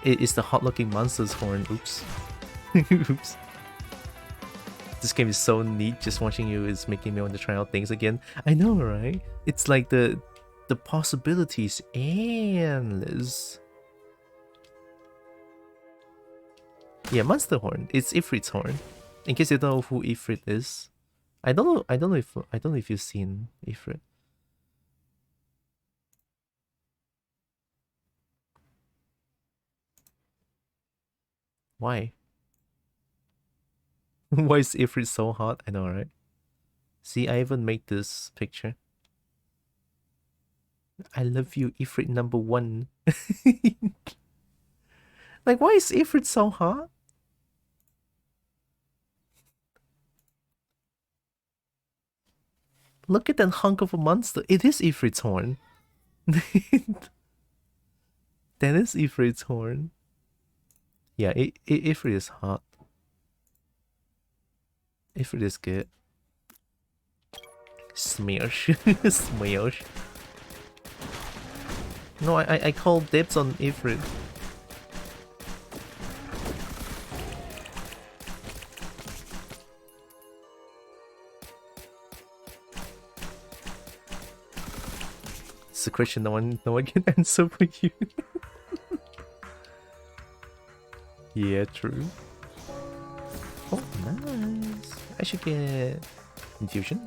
It is the hot-looking monster's horn. Oops. Oops. This game is so neat. Just watching you is making me want to try out things again. I know, right? It's like the possibilities endless. Yeah, monster horn. It's Ifrit's horn. In case you don't know who Ifrit is, I don't know if you've seen Ifrit. Why? Why is Ifrit so hot? I know, right? See, I even made this picture. I love you, Ifrit number 1. Like, why is Ifrit so hot? Look at that hunk of a monster. It is Ifrit's horn. That is Ifrit's horn. Yeah, Ifrit is hot. Ifrit is good. Smash. Smash. No, I call dibs on Ifrit. It's a question no one can answer for you. Yeah, true. Oh, nice. I should get infusion.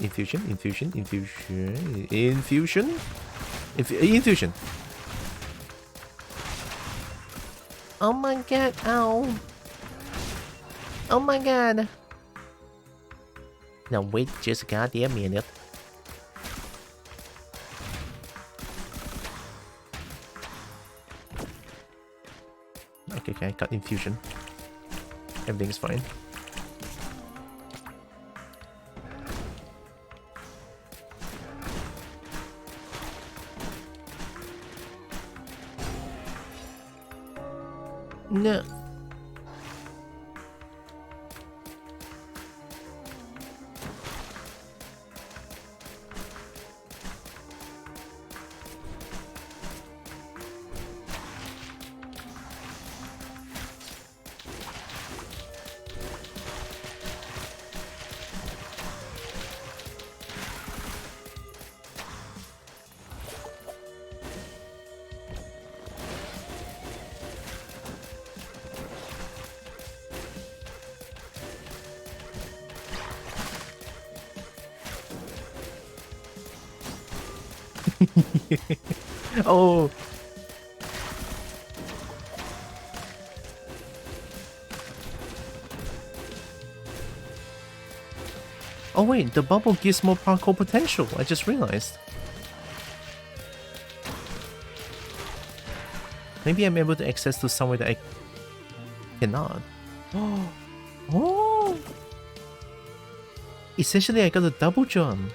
Oh my god, ow. Oh my god. Now wait just a goddamn minute. Okay, I got infusion. Everything's fine. No. Oh. Oh wait, the bubble gives more parkour potential. I just realized. Maybe I'm able to access to somewhere that I cannot. Oh! Essentially, I got a double jump.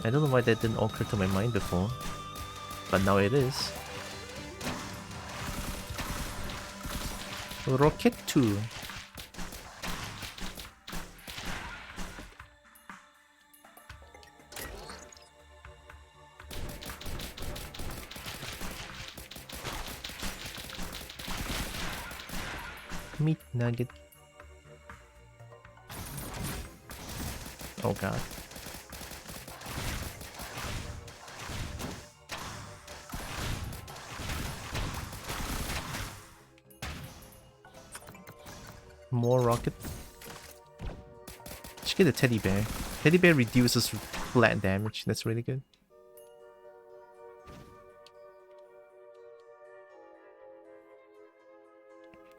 I don't know why that didn't occur to my mind before, but now it is. Rocket 2. Meat nugget. Oh god. More rocket. Should get a teddy bear. Teddy bear reduces flat damage. That's really good.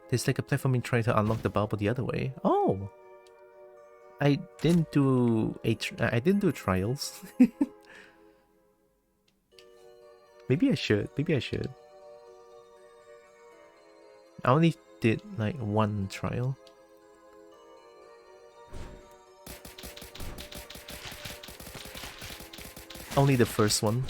There's like a platforming trying to unlock the bubble the other way. Oh, I didn't do I didn't do trials. Maybe I should. Maybe I should. I only did like one trial. Only the first one.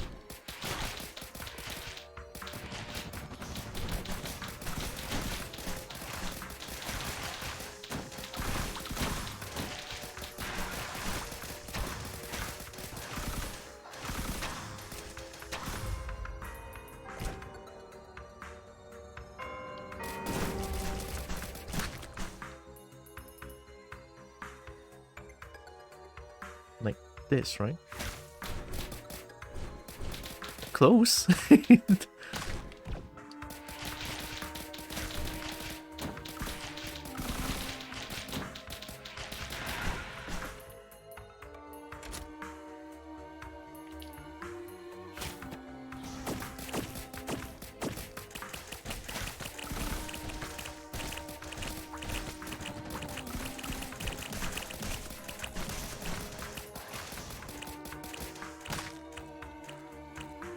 Like this, right? Close.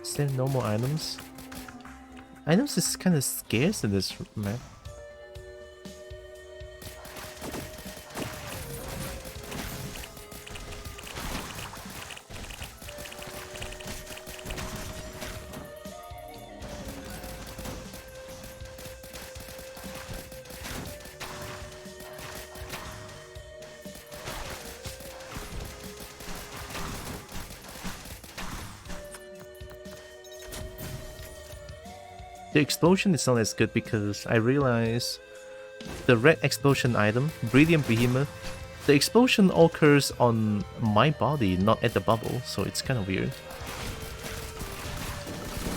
Is there no more items? Items is kind of scarce in this map. The explosion is not as good because I realize the red explosion item, Brilliant Behemoth, the explosion occurs on my body, not at the bubble, so it's kind of weird.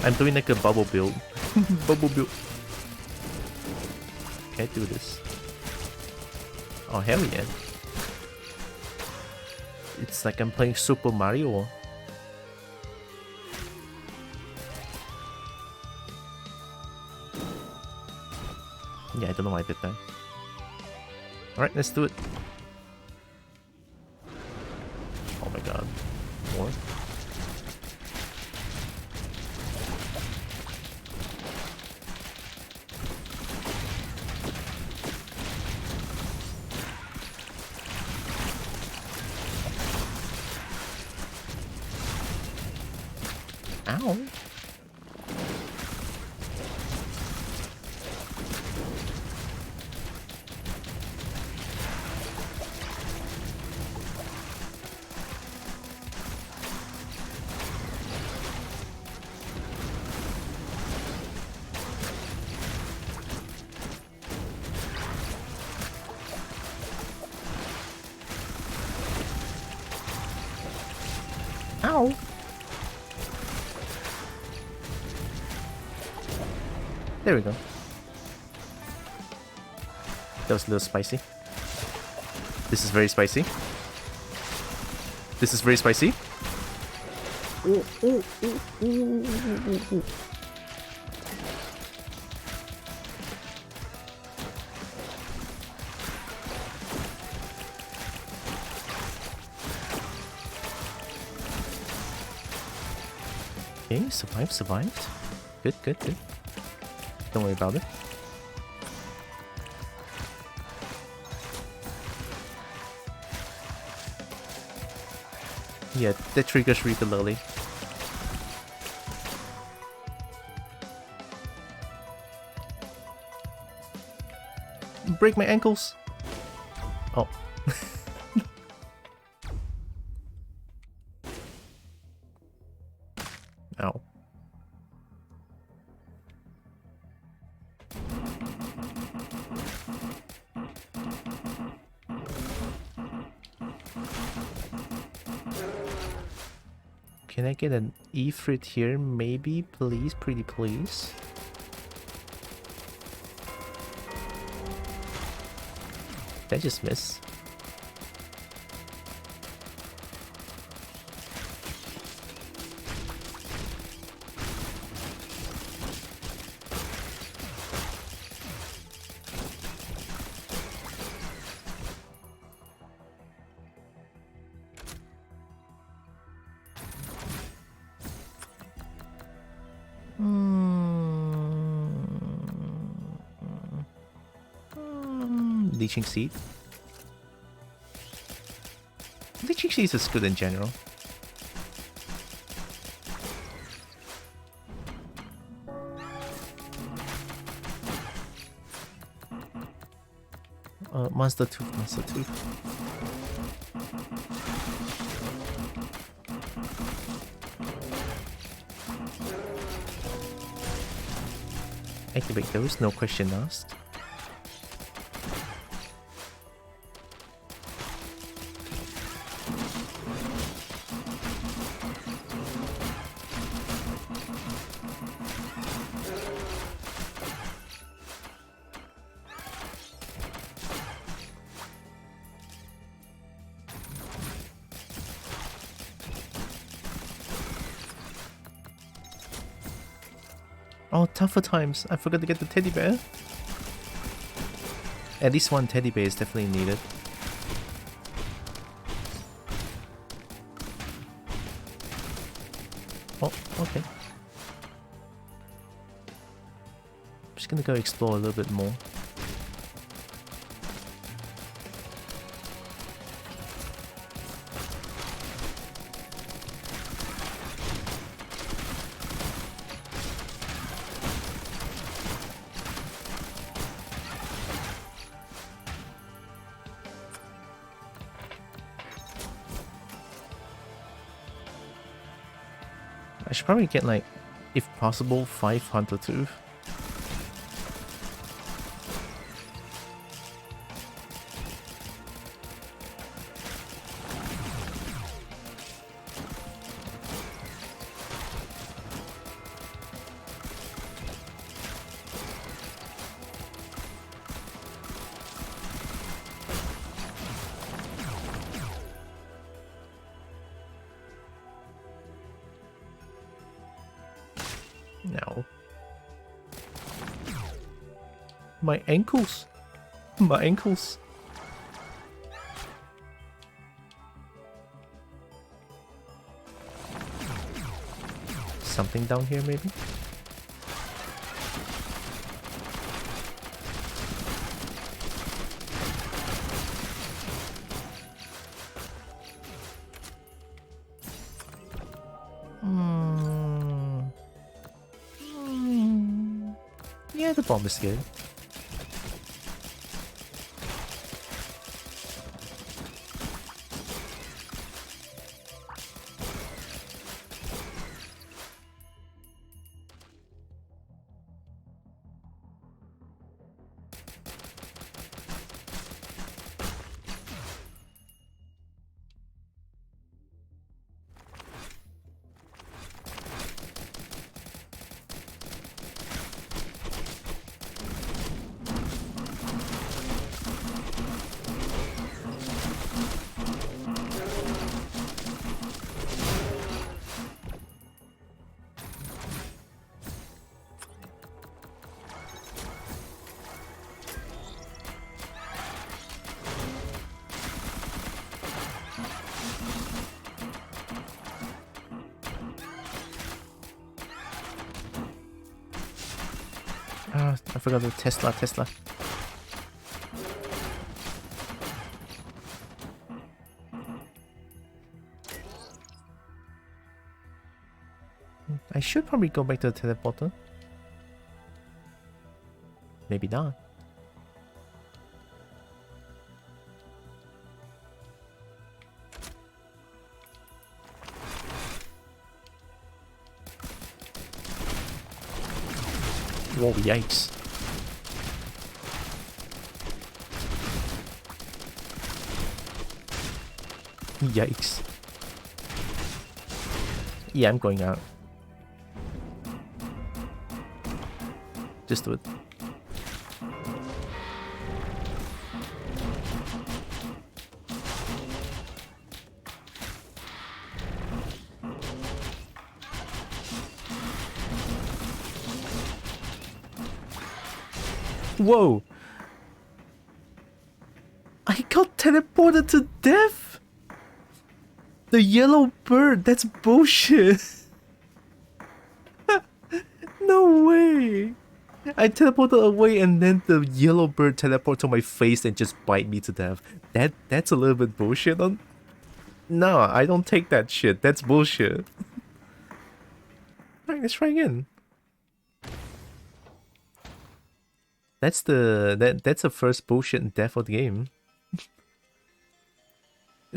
I'm doing like a bubble build. Bubble build. Can't do this. Oh hell yeah. It's like I'm playing Super Mario. Yeah, I don't know why I did that. Alright, let's do it. Oh my god. More? Ow. Ow. There we go. That was a little spicy. This is very spicy. This is very spicy. Okay, survived. Good. Don't worry about it. Yeah, that triggers regularly. Break my ankles! Oh. Ow. Can I get an Ifrit here? Maybe? Please? Pretty please? Did I just miss? Leeching Seed. Leeching Seed is good in general. Monster Tooth. Activate those, no question asked. Oh, tougher times. I forgot to get the teddy bear. At least one teddy bear is definitely needed. Oh, okay. I'm just gonna go explore a little bit more. I should probably get, like, if possible, 5 Hunter Tooth. No. My ankles. My ankles. Something down here, maybe? Yeah, the bomb is good. Ah, I forgot the Tesla. I should probably go back to the teleporter. Maybe not. Whoa, yikes. Yikes. Yeah, I'm going out. Just do it. Whoa! I got teleported to death! The yellow bird, that's bullshit! No way! I teleported away and then the yellow bird teleported to my face and just bite me to death. That's a little bit bullshit. No, I don't take that shit. That's bullshit. Alright, let's try again. That's the first bullshit death of the game.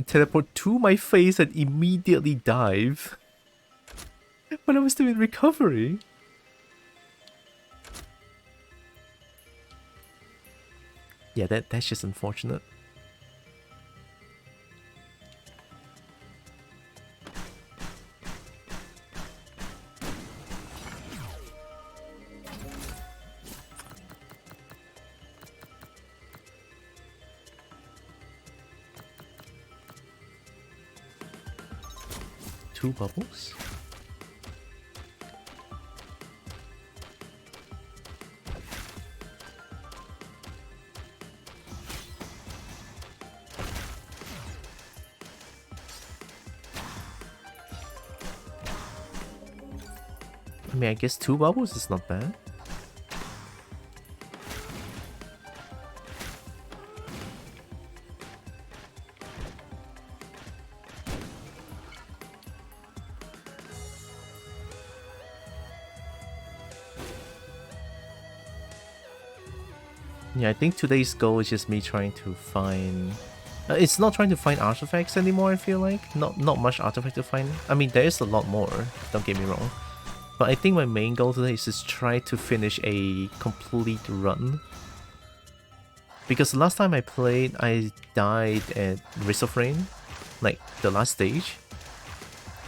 Teleport to my face and immediately dive. But I was still in recovery. Yeah, that's just unfortunate. Two bubbles? I mean, I guess two bubbles is not bad. Yeah, I think today's goal is just me trying to find... it's not trying to find artifacts anymore, I feel like. Not much artifact to find. I mean, there is a lot more, don't get me wrong. But I think my main goal today is just try to finish a complete run. Because the last time I played, I died at Risk of Rain, like the last stage.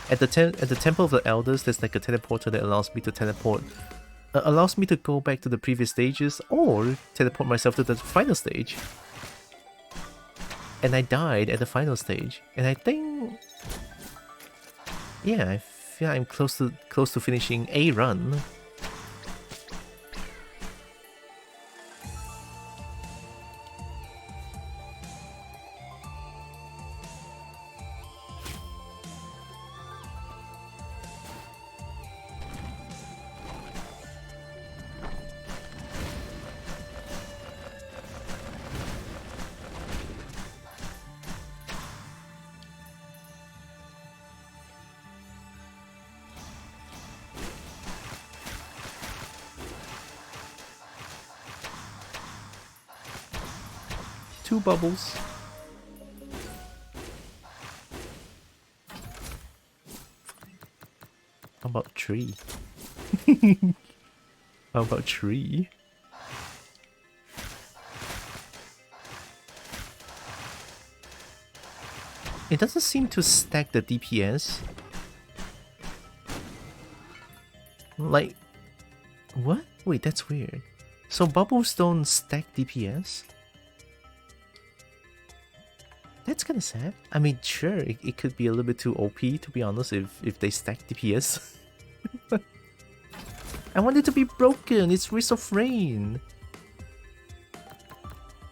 At the Temple of the Elders, there's like a teleporter that allows me to teleport, allows me to go back to the previous stages or teleport myself to the final stage. And I died at the final stage, and I think, yeah, I feel I'm close to finishing a run. 2 bubbles. How about 3? How about 3? It doesn't seem to stack the DPS. Like, what? Wait, that's weird. So bubbles don't stack DPS? That's kinda sad. I mean, sure, it could be a little bit too OP, to be honest, if they stack DPS. I want it to be broken. It's Wrist of Rain.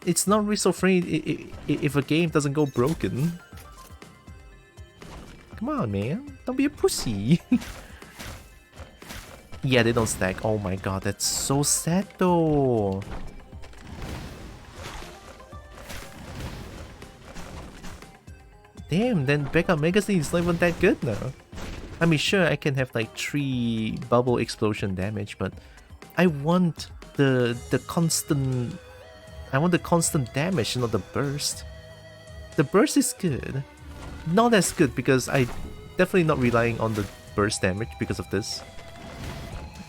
It's not Wrist of Rain if a game doesn't go broken. Come on, man. Don't be a pussy. Yeah, they don't stack. Oh my god, that's so sad though. Damn, then backup magazine is not even that good now. I mean, sure, I can have like 3 bubble explosion damage, but I want the constant... I want the constant damage, not the burst. The burst is good. Not as good because I definitely not relying on the burst damage because of this.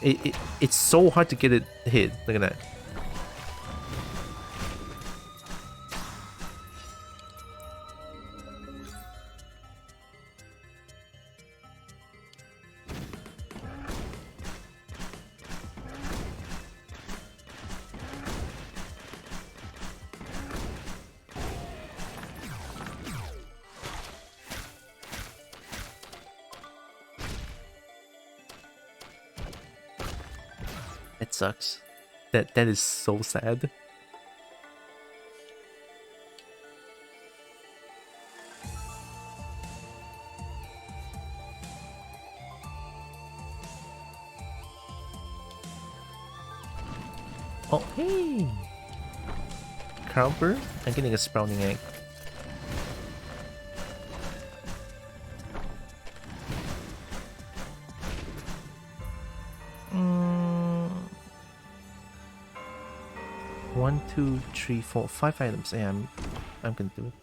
It's so hard to get it hit. Look at that. That sucks. That is so sad. Oh, hey! Crowber? I'm getting a sprouting egg. One, two, three, four, 5 items. Yeah, I'm gonna do it.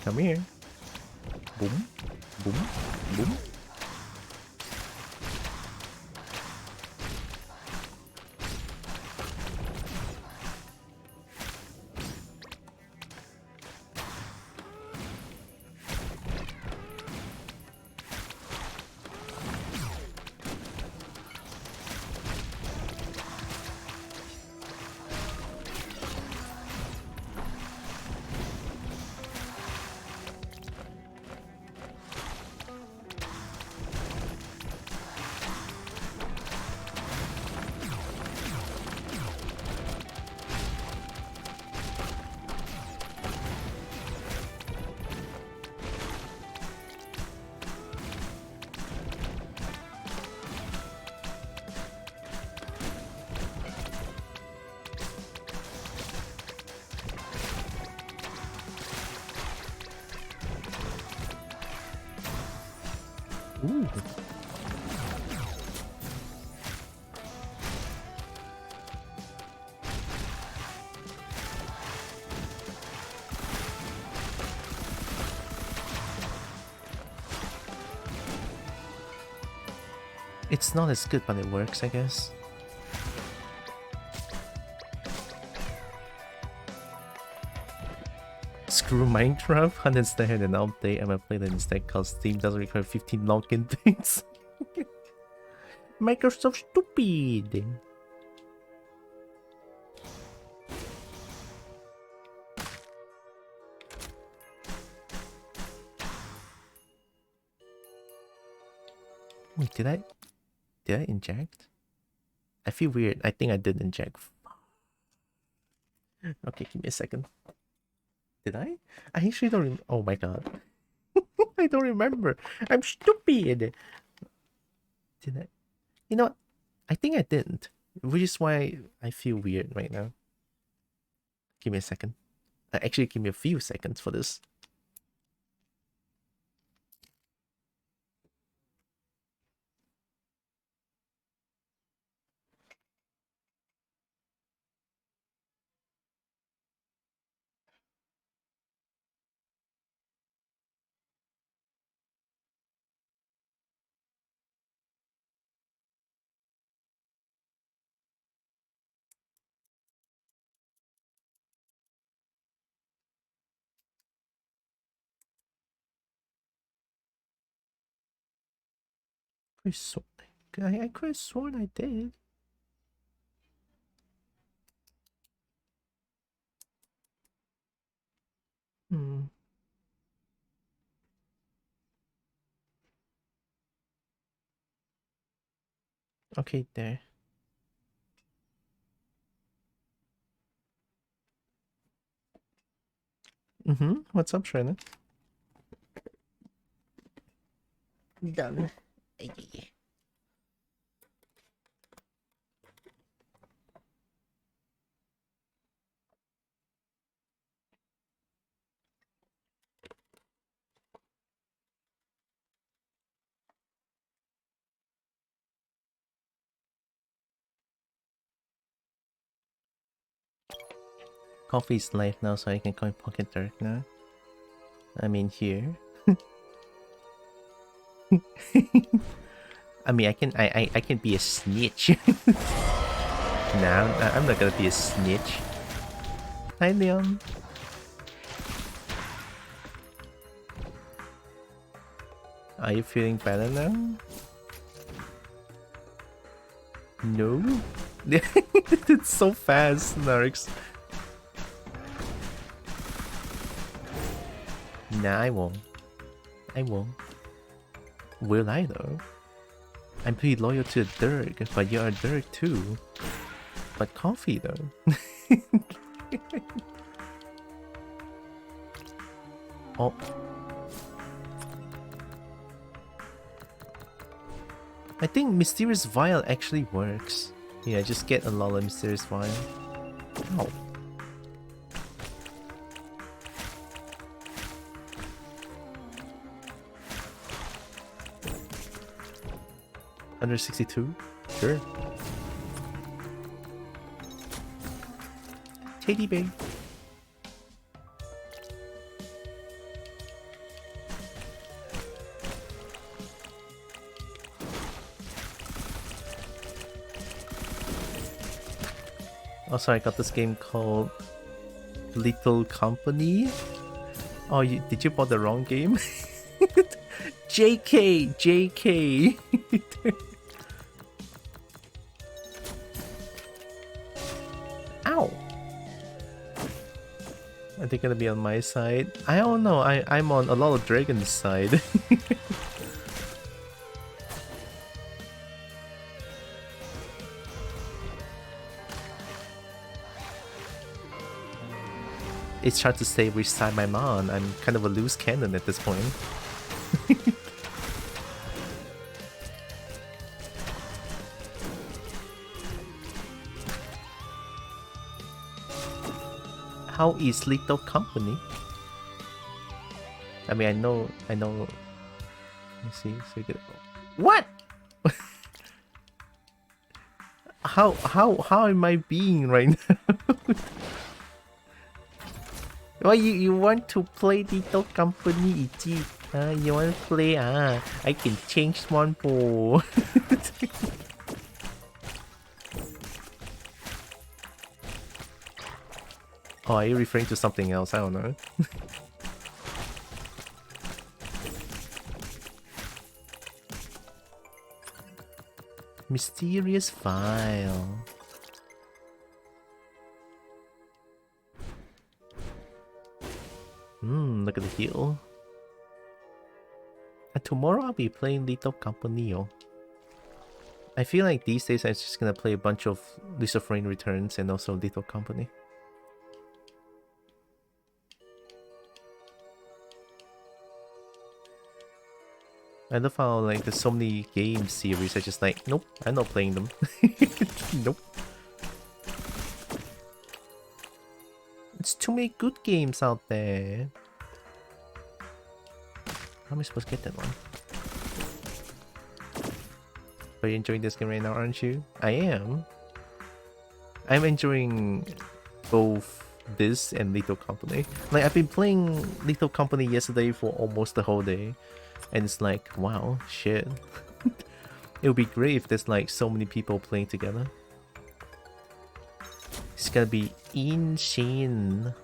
Come here. Boom, boom, boom. Ooh. It's not as good, but it works, I guess. Screw Minecraft, uninstall and an update. I'm gonna play that instead because Steam doesn't require 15 login things. Microsoft stupid. Wait, did I inject? I feel weird. I think I did inject. Okay, give me a second. Did I? I actually don't oh my god. I don't remember. I'm stupid. Did I? You know what? I think I didn't. Which is why I feel weird right now. Give me a second. Actually, give me a few seconds for this. I could have sworn I did. Hmm. Okay, there. What's up, Shannon? Done. Coffee's life now, so I can call Pocket Dark now. I mean here. I mean, I can be a snitch. Nah, I'm not gonna be a snitch. Hi, Leon. Are you feeling better now? No? It's so fast, Narix. Nah, I won't. I won't. Will I though? I'm pretty loyal to Dirk, but you are Dirk too. But coffee though. Oh. I think Mysterious Vial actually works. Yeah, just get a lot of Mysterious Vial. Oh. Under 62? Sure. Teddy Bay. Also, I got this game called Little Company. Oh, did you bought the wrong game? JK! JK! Ow! Are they gonna be on my side? I don't know, I'm on a lot of Dragon's side. It's hard to say which side I'm on. I'm kind of a loose cannon at this point. How is Little Company? I mean, I know. Let me see. So you get what? How am I being right now? Why you want to play Little Company, Ichi? You want to play? I can change one for. Oh, are you referring to something else? I don't know. Mysterious File. Look at the heal. And tomorrow I'll be playing Little Company. I feel like these days I'm just gonna play a bunch of Luciferine Returns and also Little Company. I love how like there's so many game series I just like, nope, I'm not playing them. Nope. It's too many good games out there. How am I supposed to get that one? Are you enjoying this game right now, aren't you? I am. I'm enjoying both this and Little Company. Like, I've been playing Little Company yesterday for almost the whole day. And it's like, wow, shit. It would be great if there's like so many people playing together. It's gonna be insane.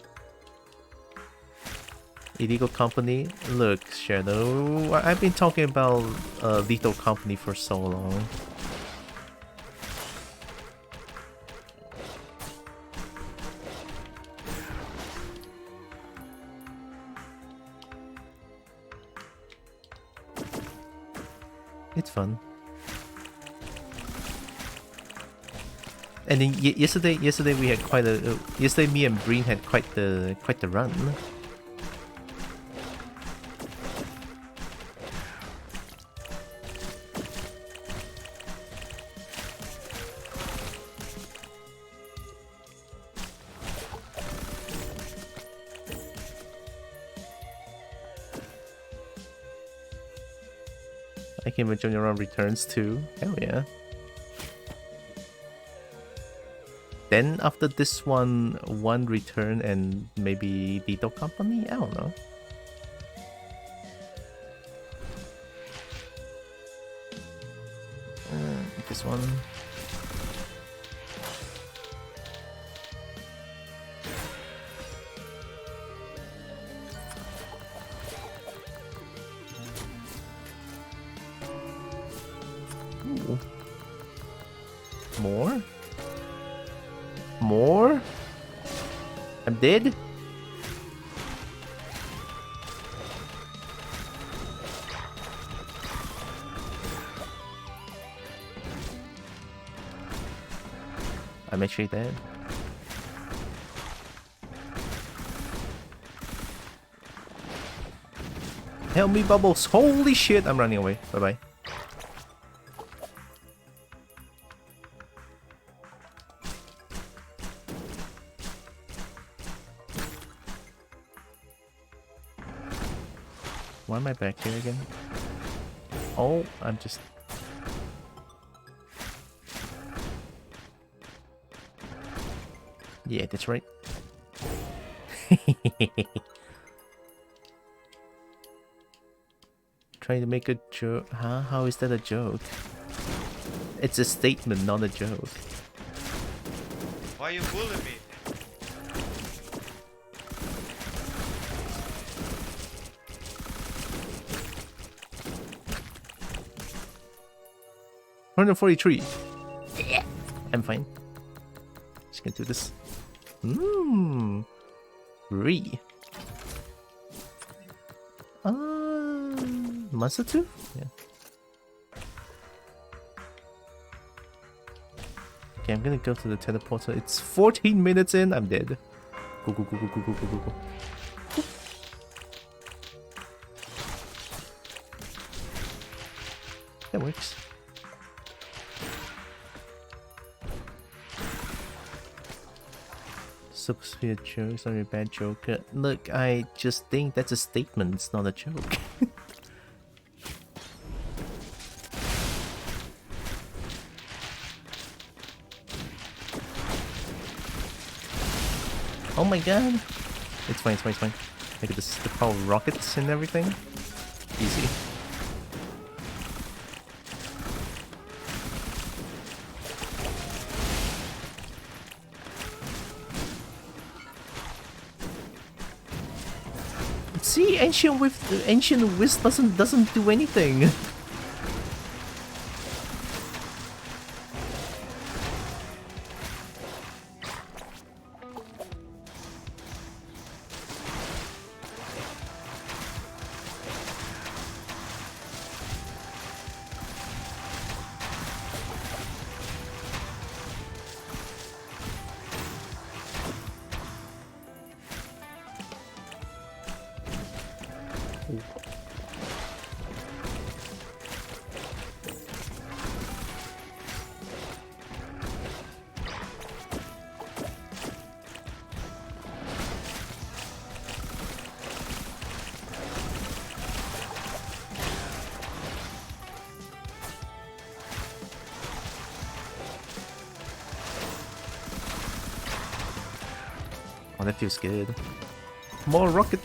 Illegal Company. Look, Shadow, I've been talking about Lethal Company for so long. It's fun. And then yesterday we had quite a yesterday me and Breen had quite the run. I can imagine your own returns too. Hell yeah. Then after this one return and maybe Lethal Company? I don't know. This one. Ooh. More? More? I'm dead? I'm actually dead. Help me, Bubbles! Holy shit! I'm running away. Bye bye. Why am I back here again? Oh, I'm just... Yeah, that's right. Trying to make a joke. Huh? How is that a joke? It's a statement, not a joke. Why you bullying me? $143. Yeah, I'm fine. Just gonna do this. Re. Monster 2? Yeah. Okay, I'm gonna go to the teleporter. It's 14 minutes in. I'm dead. Go, go, go, go, go, go, go, go, go. That works. Supposed to be a joke, it's not a bad joke. Look, I just think that's a statement, it's not a joke. Oh my god! It's fine, it's fine, it's fine. Look at this, the power of rockets and everything. Easy. See, Ancient Wisp doesn't do anything. Oh, that feels good. More rocket.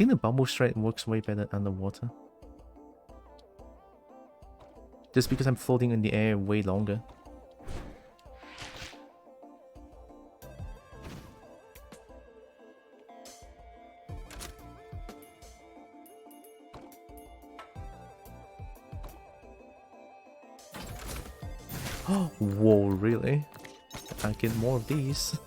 think the bubble strike works way better underwater. Just because I'm floating in the air way longer. Whoa, really? I get more of these.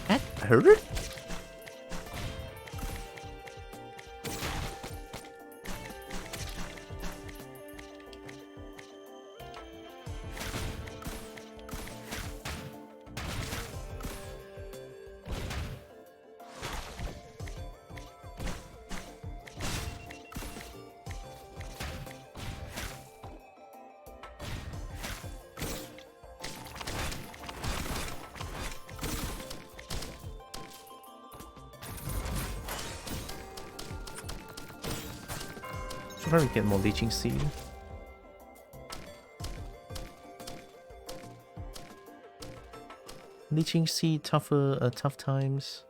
That hurt? Should probably get more leeching seed. Leeching seed, tough times.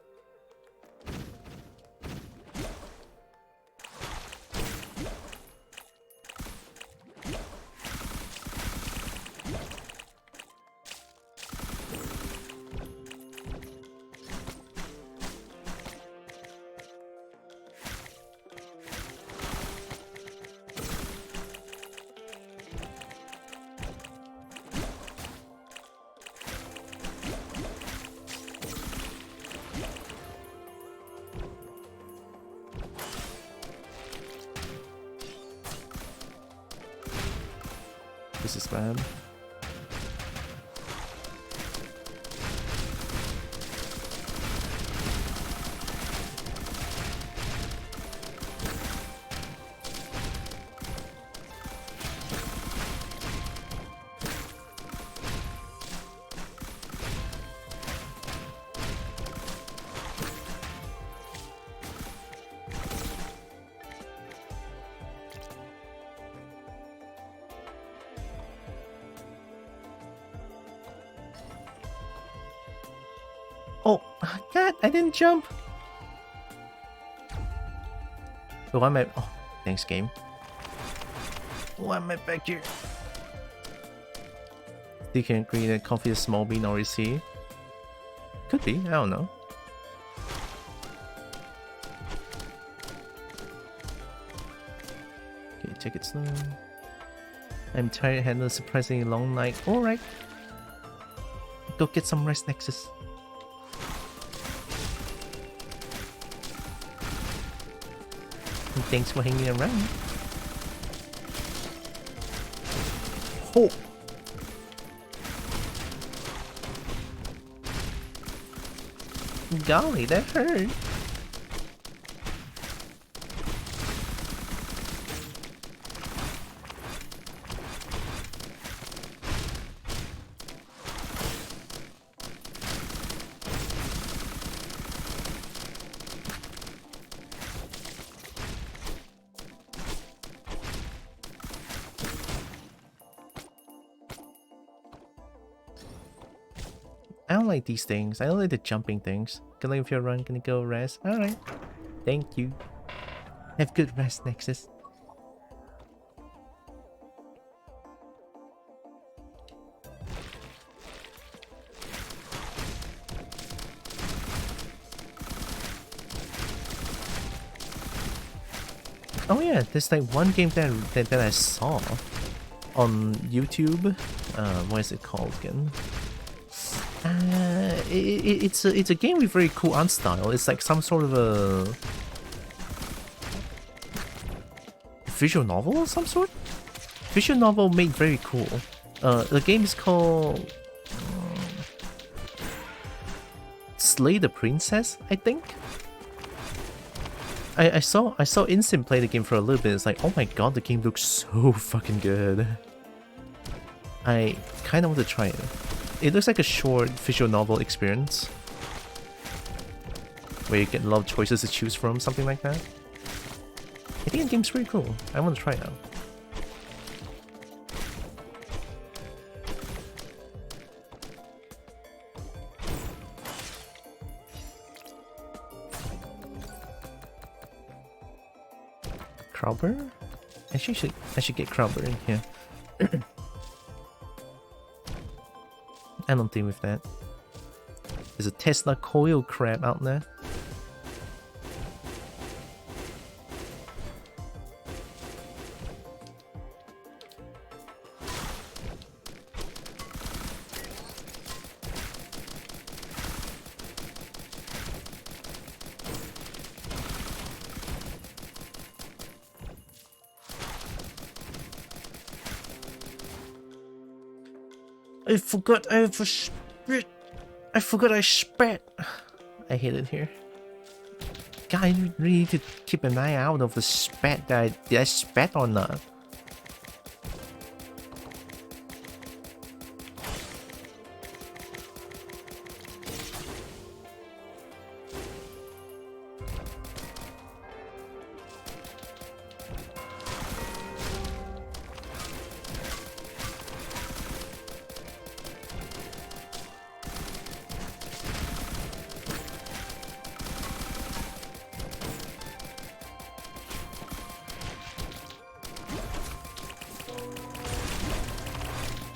This is bad. Oh, God, I didn't jump. Oh, I'm at... Oh, thanks, game. Why am I back here? You can create a coffee a small bean, or is he? Could be, I don't know. Okay, take it slow. I'm tired, had a surprisingly long night. Alright. Go get some rest, Nexus. And thanks for hanging around. Oh! Golly, that hurt. I don't like these things. I don't like the jumping things. Gonna leave your run, gonna go rest. Alright. Thank you. Have good rest, Nexus. Oh yeah, there's like one game that I saw on YouTube. What is it called again? It's a game with very cool art style. It's like some sort of a visual novel of some sort. Visual novel made very cool. The game is called Slay the Princess, I think. I saw Instant play the game for a little bit. It's like, oh my god, the game looks so fucking good. I kind of want to try it. It looks like a short visual novel experience where you get a lot of choices to choose from, something like that. I think the game's pretty cool. I want to try it out. Crowber? Actually, I should get Crowber in here. I don't deal with that. There's a Tesla coil crab out there. I forgot I have a spit. I forgot I spat. I hate it here. God, I really need to keep an eye out of the spat that did I spat or not?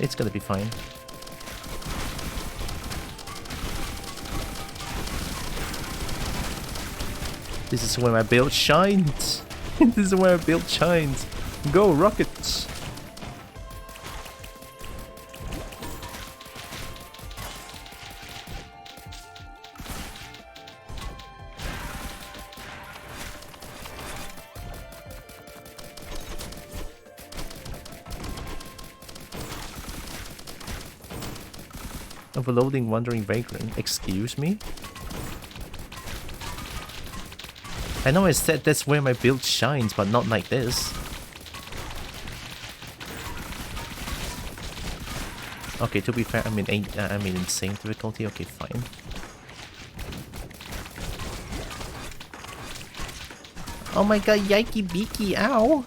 It's gonna be fine. This is where my build shines. This is where my build shines. Go rockets! Overloading wandering vagrant. Excuse me? I know I said that's where my build shines, but not like this. Okay, to be fair, I mean insane difficulty. Okay, fine. Oh my god, yikey beaky, ow!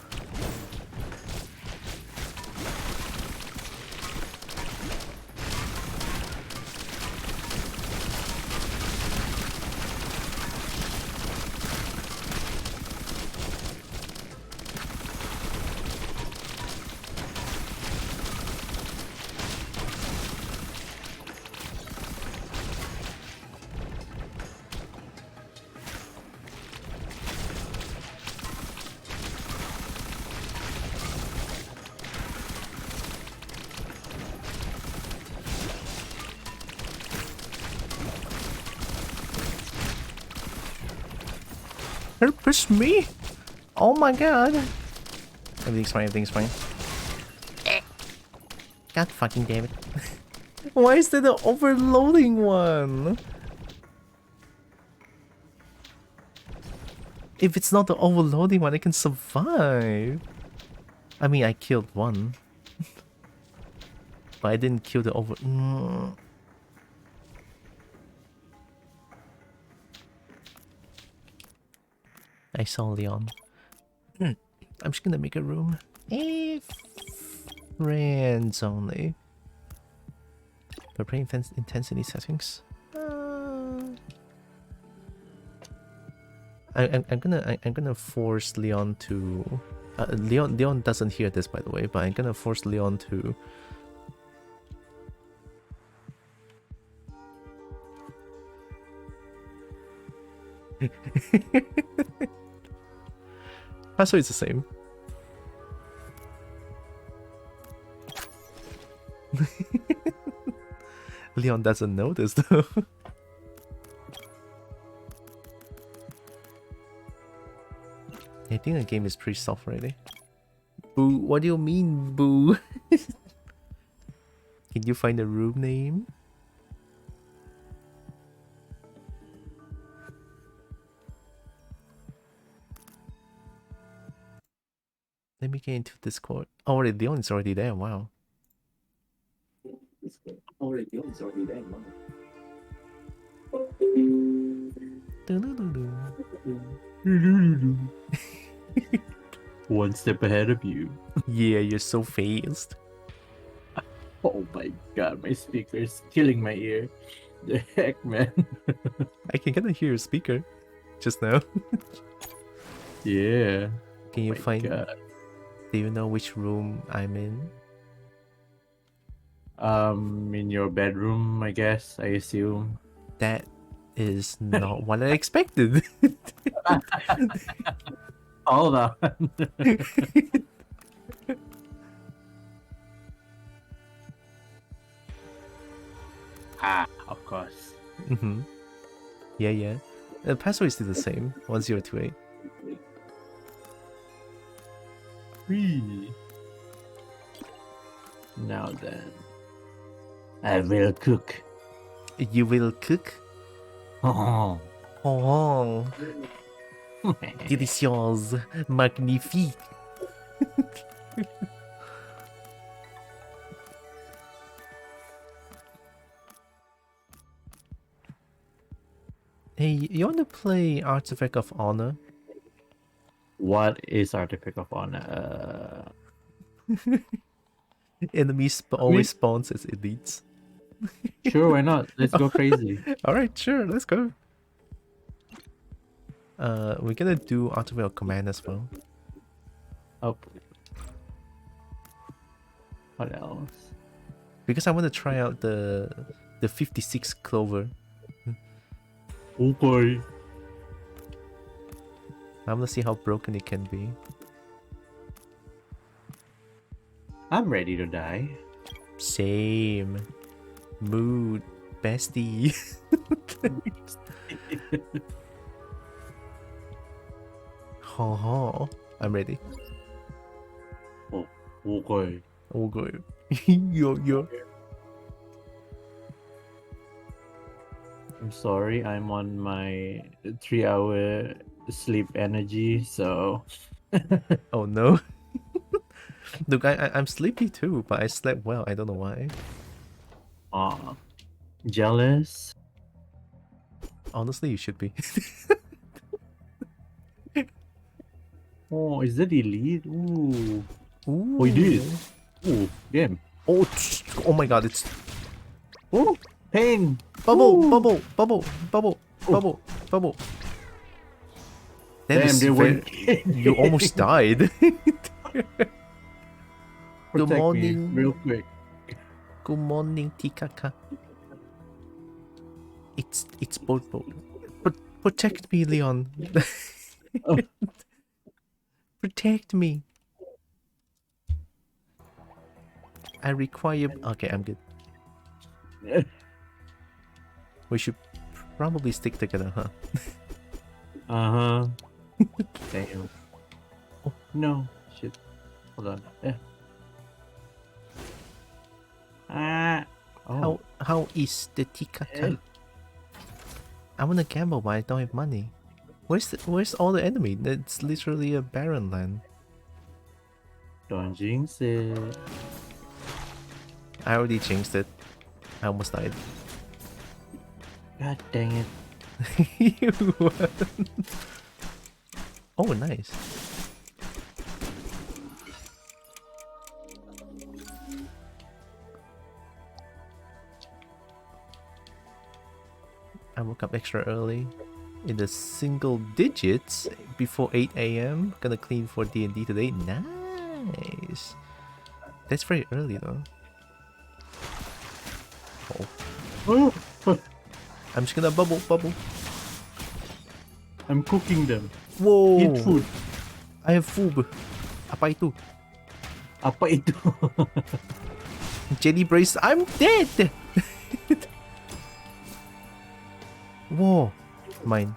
Push me? Oh my god. Everything's fine, everything's fine. God fucking damn it. Why is there the overloading one? If it's not the overloading one, I can survive. I mean, I killed one. But I didn't kill the over... I saw Leon. I'm just gonna make a room. Friends only. But play intensity settings. I'm gonna force Leon to. Leon doesn't hear this, by the way, but I'm gonna force Leon to. Password is the same. Leon doesn't know this though. I think the game is pretty soft already. Boo, what do you mean, boo? Can you find a room name? Let me get into Discord. Oh, Leon is already there. Wow. One step ahead of you. Yeah, you're so fast. Oh my god, my speaker is killing my ear. The heck, man. I can kind of hear your speaker just now. Yeah. Can you My find? God. Do you know which room I'm in? In your bedroom, I guess. I assume. That is not what I expected. Hold on. Of course. Mm-hmm. Yeah. The password is still the same. 1028. Whee. Now then, I will cook. You will cook? Oh. Oh, delicious, magnifique. Hey, you want to play Artifact of Honor? What is Artifact of Honor? Enemies always spawns as elites. Sure, why not? Let's go crazy. Alright, sure, let's go. We're gonna do Artifact of Command as well. Oh. What else? Because I want to try out the 56 Clover. Okay. I want to see how broken it can be. I'm ready to die. Same. Mood. Bestie. Ho ho. I'm ready. Oh, okay. Okay. Yo. I'm sorry, I'm on my 3-hour sleep energy, so Oh no. Look, I'm sleepy too, but I slept well. I don't know why. jealous. Honestly, you should be. Oh, is that elite? Ooh. Ooh. Oh, you did. Ooh, damn. Oh, oh my god, it's Oh, pain. bubble, Ooh. bubble. That Damn, is they very... went. You almost died. Good Protect morning. me real quick. Good morning, Tikaka. It's Bobo. Protect me, Leon. Oh. Protect me. I require... Okay, I'm good. We should probably stick together, huh? Uh-huh. Damn. Oh, no. Shit. Hold on. Yeah. Oh. How is the Tikaka? I wanna gamble, but I don't have money. Where's all the enemy? It's literally a barren land. Don't jinx it. I already jinxed it. I almost died. God dang it. You won. Oh, nice. I woke up extra early in the single digits before 8 a.m. Gonna clean for D&D today. Nice. That's very early though. Oh. I'm just gonna bubble. I'm cooking them. Whoa. Eat food. I have food. Apa itu? Apa itu? Jelly brace. I'm dead. Whoa. Mine.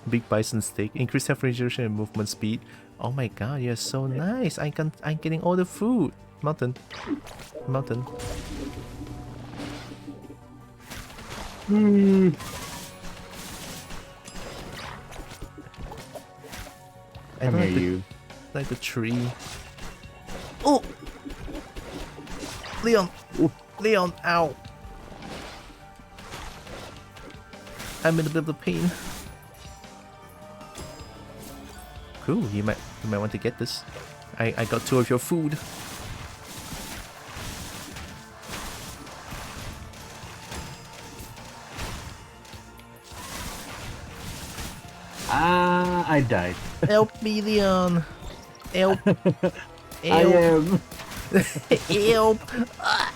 Big bison steak. Increase refrigeration and movement speed. Oh my god, you're so nice. I'm getting all the food. Mountain. Come here, you. like the tree. Oh! Leon! Leon, ow! I'm in a bit of pain. Cool, you might want to get this. I got 2 of your food. I died. Help me, Leon! Help! I Help! am. Help! Ah,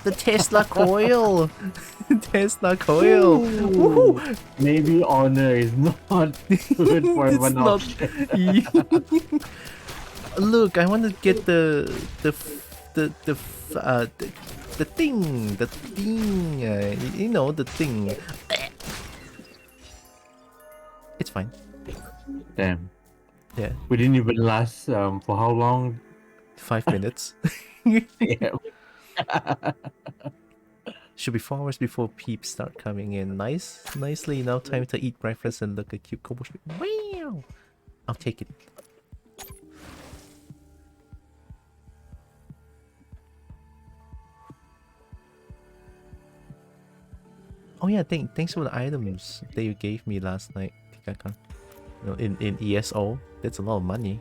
the Tesla coil! Tesla coil! Woohoo! Maybe honor is not good for It's one not. option. Look, I want to get the thing, you know, the thing. It's fine. Damn. Yeah, We didn't even last for how long? 5 minutes. Damn. Should be 4 hours before peeps start coming in. Nicely now time to eat breakfast and look at cute kobold. Wow! I'll take it. Oh yeah, thanks for the items that you gave me last night, Tikakan. You know, in ESO, that's a lot of money.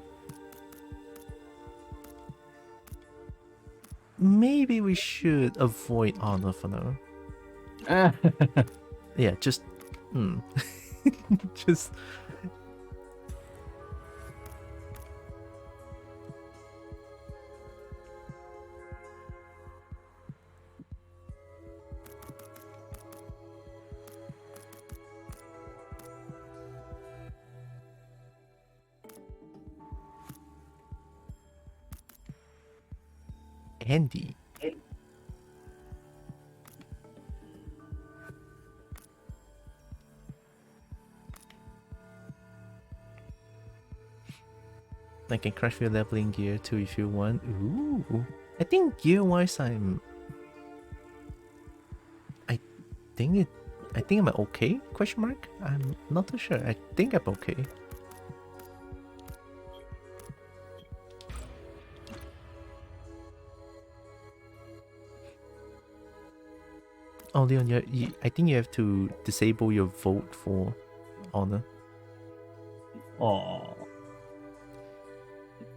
Maybe we should avoid honor for now. Yeah, just just Andy. I can craft your leveling gear too if you want. Ooh. I think gear wise I think I'm okay? Question mark? I'm not too sure. I think I'm okay. Oh, Leon, I think you have to disable your vote for honor. Oh.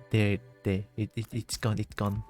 There. It's gone. It's gone.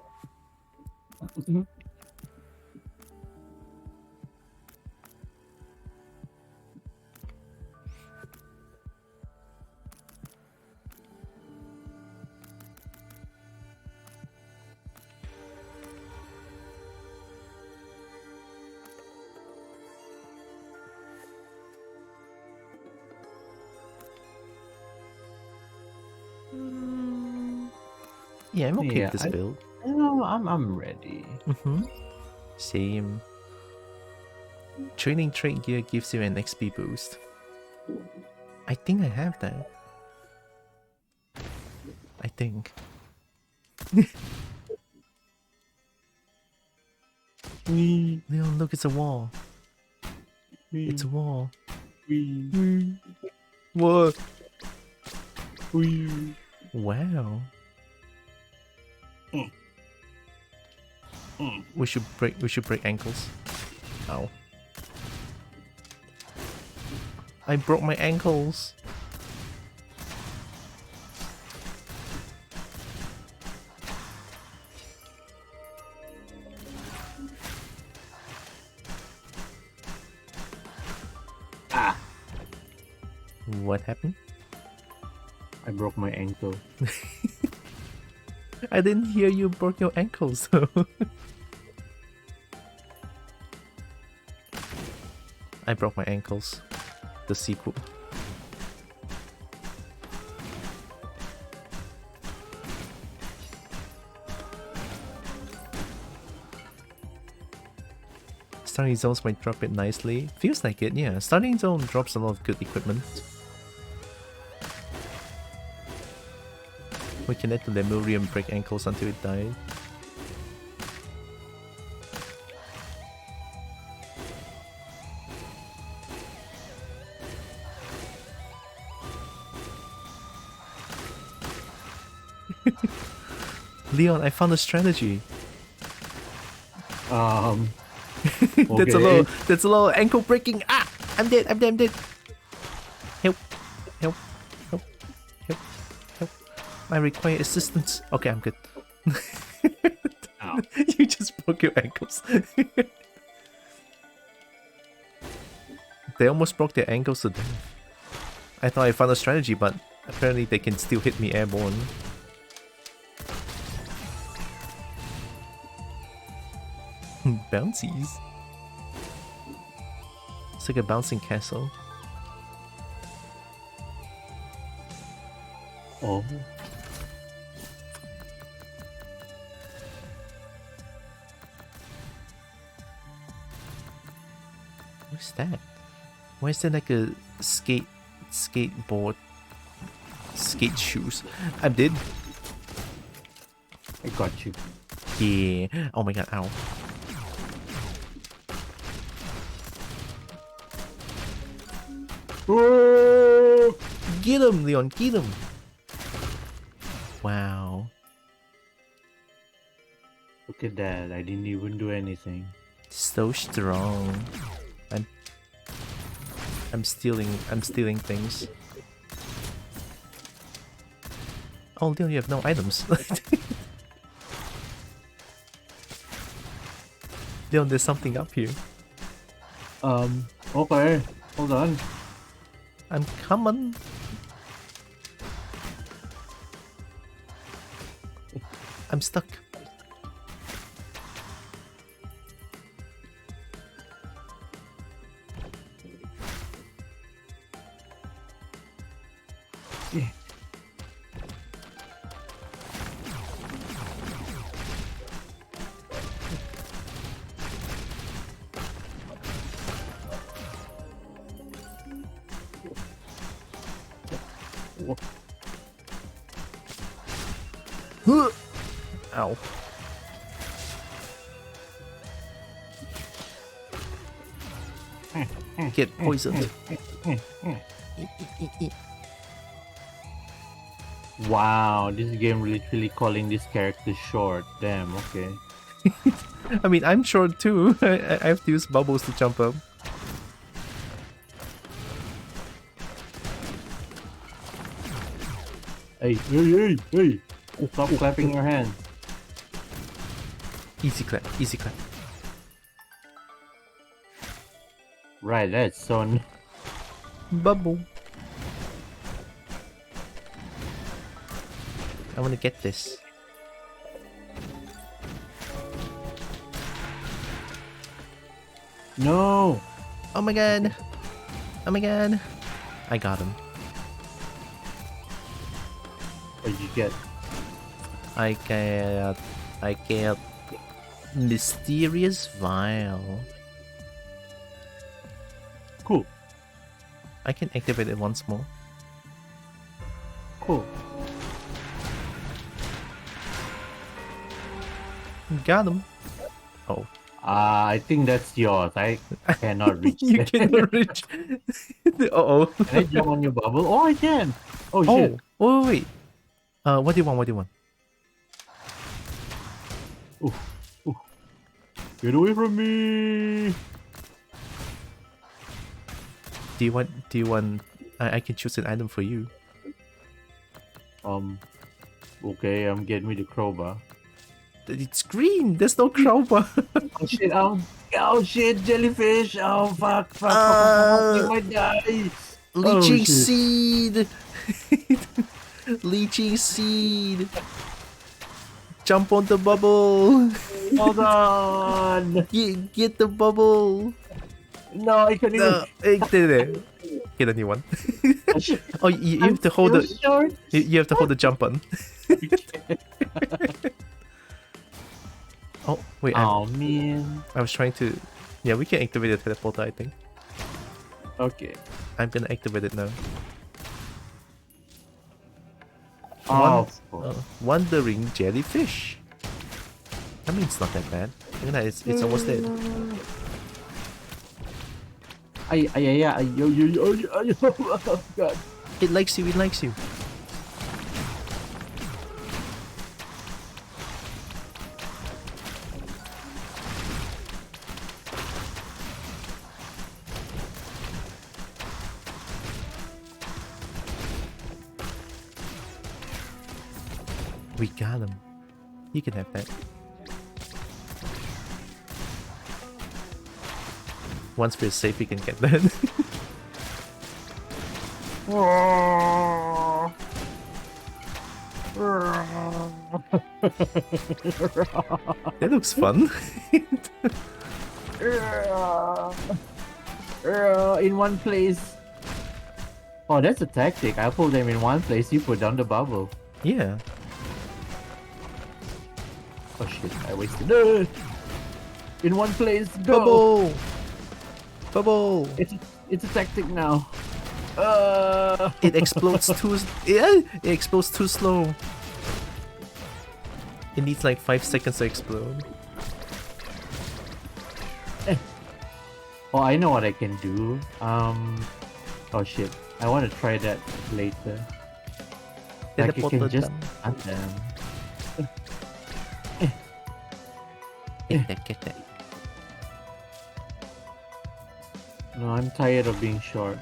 Yeah, I'm okay with this build. I'm ready. Same. Training trait gear gives you an XP boost. I think I have that. I think. Leon, look, it's a wall. It's a wall. What? Wow. We should break ankles. Ow. I broke my ankles. Ah. What happened? I broke my ankle. I didn't hear you broke your ankles though. I broke my ankles. The sequel. Starting zones might drop it nicely. Feels like it, yeah. Starting zone drops a lot of good equipment. We can let the Lemurian break ankles until it dies. Leon, I found a strategy. Okay. That's a little ankle breaking. Ah! I'm dead. Help. Help. Help. Help. Help. I require assistance. Okay, I'm good. Ow. You just broke your ankles. They almost broke their ankles to death. I thought I found a strategy, but apparently they can still hit me airborne. Bouncies. It's like a bouncing castle. Oh. What's that? Why is there like a skateboard skate shoes? I'm dead. I got you. Yeah. Oh my god, ow. Oh! Get him, Leon, get him. Wow. Look at that. I didn't even do anything. So strong. I'm stealing things. Oh, Leon, you have no items. Leon, there's something up here. Okay. Hold on. I'm coming. I'm stuck. Yeah. Ow. Get poisoned. Wow, this game literally calling this character short. Damn, okay. I mean, I'm short too. I have to use bubbles to jump up. Hey! Stop clapping your hands. Easy clap, easy clap. Right, that's so... Bubble. I want to get this. No! Oh my god. Oh my god. I got him. What did you get? I get mysterious vial. Cool. I can activate it once more. Cool. Got him. Oh. I think that's yours. I cannot reach You that. cannot reach. Uh-oh. Can I jump on your bubble? Oh, I can! Oh, Oh, shit. wait. What do you want? What do you want? Get away from me! Do you want I can choose an item for you. Okay, getting me the crowbar. It's green. There's no crowbar. Oh shit, jellyfish! Oh fuck, you might die! Leeching shit. seed. Leeching seed. Jump on the bubble. Hold on! Get the bubble. No, I can't even... No, get a new one. Oh, you have to hold the you have to hold the jump button. Oh wait, Oh man. I was trying to. Yeah, we can activate the teleporter. I think Okay. I'm gonna activate it now. Oh, Wandering jellyfish. I mean, it's not that bad. Look at that, it's almost dead. Oh god. It likes you. It likes you. We got him. You can have that. Once we're safe, we can get that. That looks fun. In one place. Oh, that's a tactic. I pull them in one place, you put down the bubble. Yeah. Oh shit, I wasted it. In one place, go! Bubble! Bubble! It's a tactic now. It explodes too... Yeah, it explodes too slow. It needs like 5 seconds to explode. Oh, I know what I can do. Oh shit. I want to try that later. Like you can just hunt them. Get that. No, I'm tired of being short.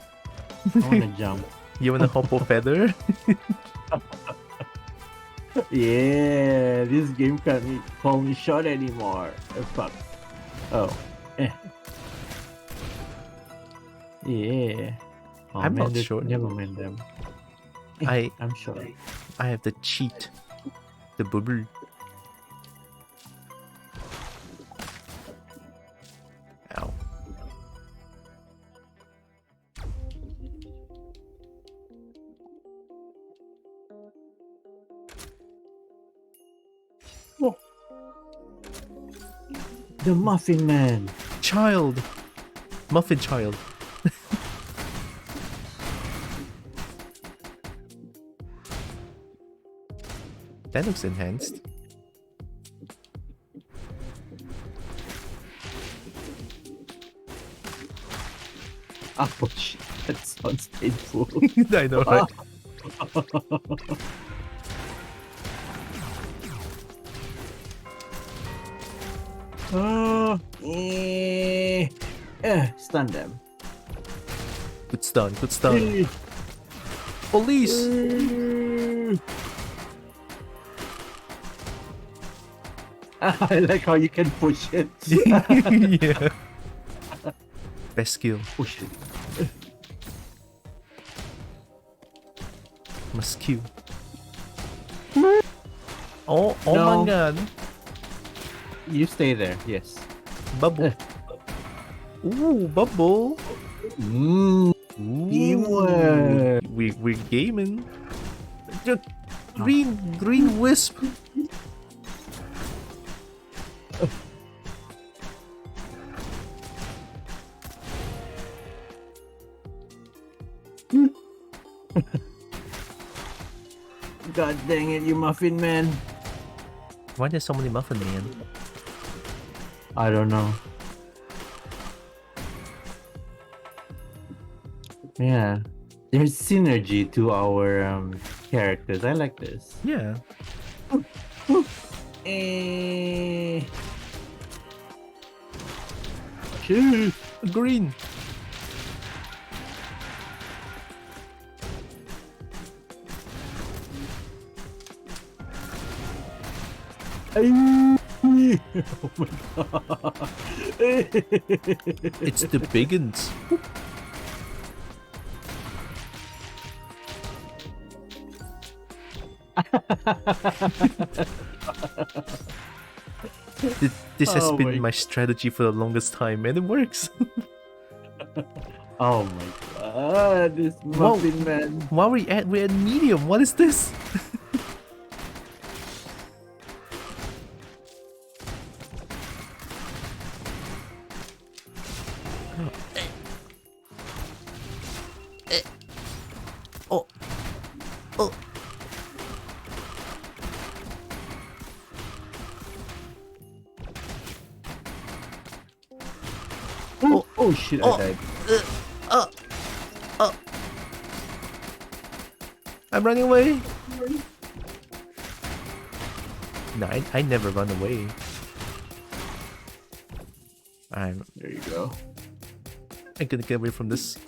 I want to jump. You wanna hop or feather? Yeah, this game can't call me short anymore. Fuck. Oh. Yeah. Oh, I'm man, not short. Never mind them. I'm short. I have the cheat. The bubble. Ow. The Muffin Man. Child! Muffin child. That looks enhanced. Ouch. That sounds painful. I know, right? Stun them. Good stun, good stun. Police! I like how you can push it. Yeah. Best skill. Push it. Must Q. Oh No. my god. You stay there, yes. Bubble. Ooh, bubble. Mmm. Ooh. Teamwork. We're gaming. Green wisp. God dang it, you Muffin Man. Why there's so many muffin man? I don't know. Yeah. There's synergy to our characters. I like this. Yeah. Shoot. Green. Oh my god. It's the biggins. This has Oh been my my strategy for the longest time, and it works. Oh my god, this Muffin Man. While we're at medium. What is this? Oh. Oh. Oh shit, I died. I'm running away. No, I never run away. I'm There you go. gonna get away from this.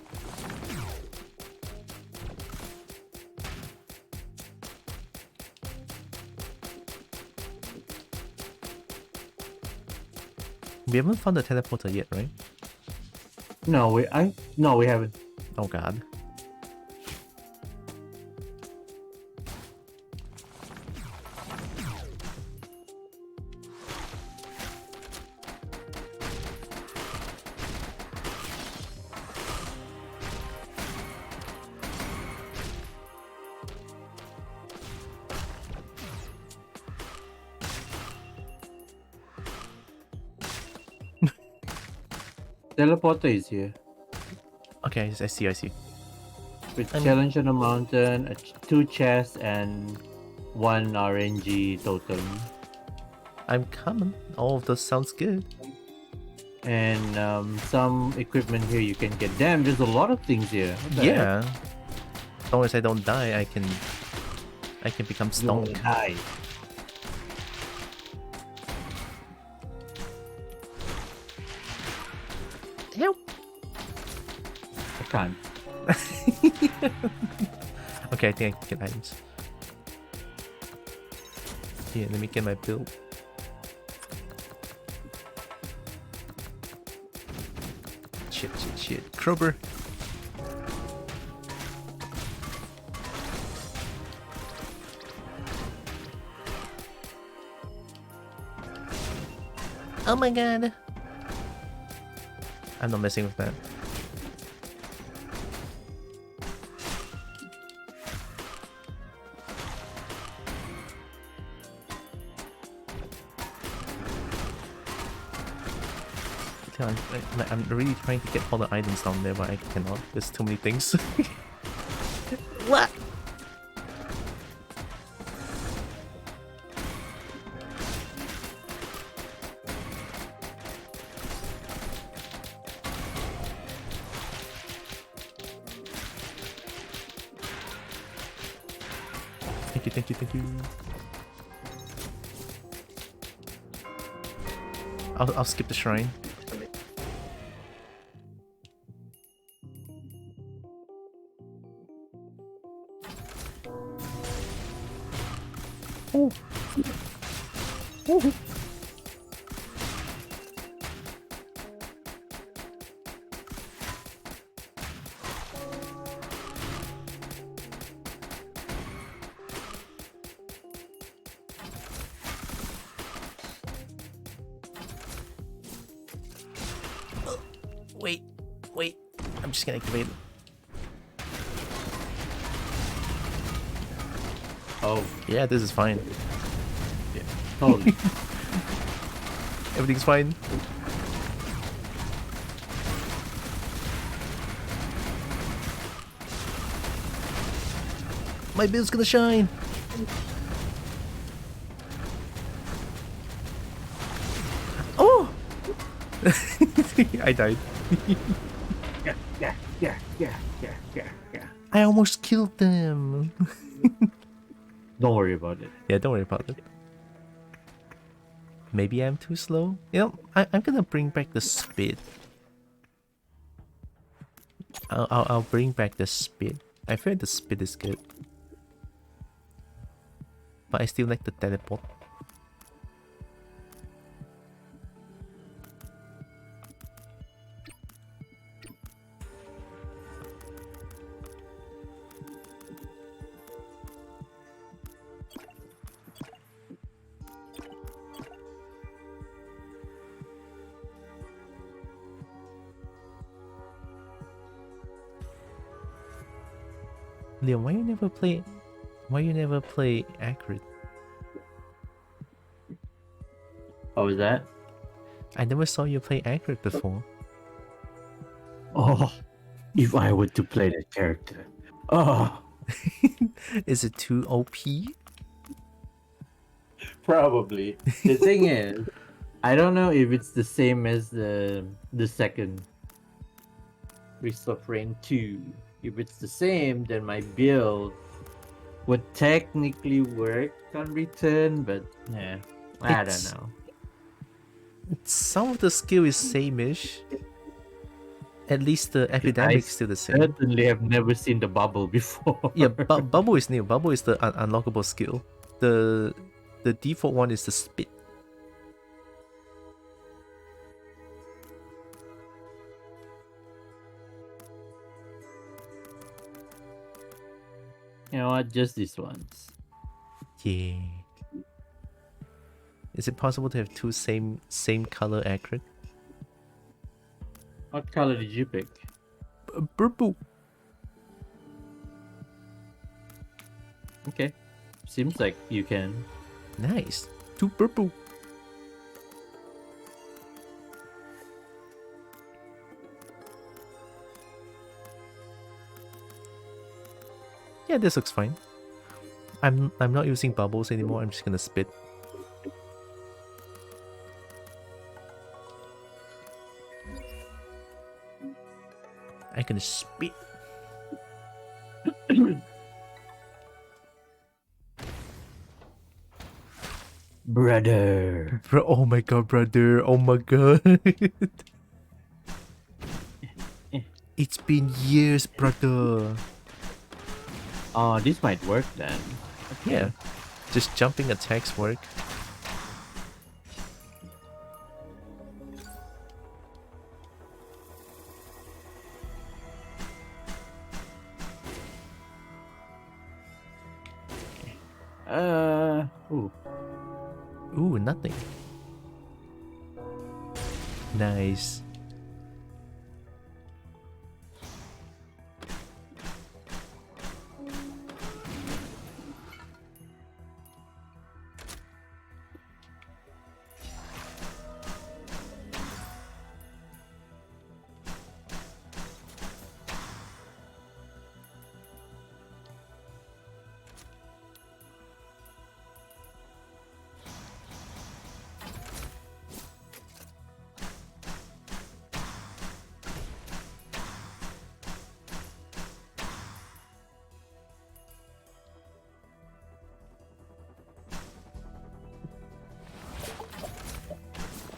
We haven't found the teleporter yet, right? No, we haven't. Oh god. Teleporter is here. Okay, I see. With I'm- challenge on the mountain, 2 chests, and 1 RNG totem. I'm coming. All of those sounds good. And some equipment here you can get. Damn, there's a lot of things here. What the heck? Yeah. As long as I don't die, I can become You wanna stoned. die. Help. I can't. Okay, I think I can get items. Here, let me get my build. Shit. Krober. Oh my god. I'm not messing with that. I'm really trying to get all the items down there, but I cannot. There's too many things. What? Thank you. I'll skip the shrine. Oh. Wait. I'm just gonna activate it. Oh, Yeah, this is fine. holy. Everything's fine. My build's gonna shine. Oh! I died. Yeah. I almost killed them. Don't worry about it. Yeah, don't worry about it. Maybe I'm too slow. You know, I'm gonna bring back the speed. I'll bring back the speed. I feel the speed is good, but I still like the teleport. Leon, why you never play accurate? What was that? I never saw you play accurate before. Oh, if I were to play that character. Oh, Is it too OP? probably. The thing is, I don't know if it's the same as the second Risk of Rain 2. If it's the same, then my build would technically work on return, but yeah, I It's- don't know. Some of the skill is same-ish. At least the epidemic's still the same. Certainly have never seen the bubble before. Yeah, bubble is new. Bubble is the unlockable skill. The default one is the spit. You know what? Just these ones. Yeah. Is it possible to have two same color accurate? What color did you pick? Purple. Okay. Seems like you can. Nice. Two purple. Yeah, this looks fine. I'm not using bubbles anymore. I'm just gonna spit. I can spit. Brother. Bro, oh my god, brother. Oh my god. It's been years, brother. Oh, this might work then. Yeah. Just jumping attacks work. Ooh. Ooh, nothing. Nice.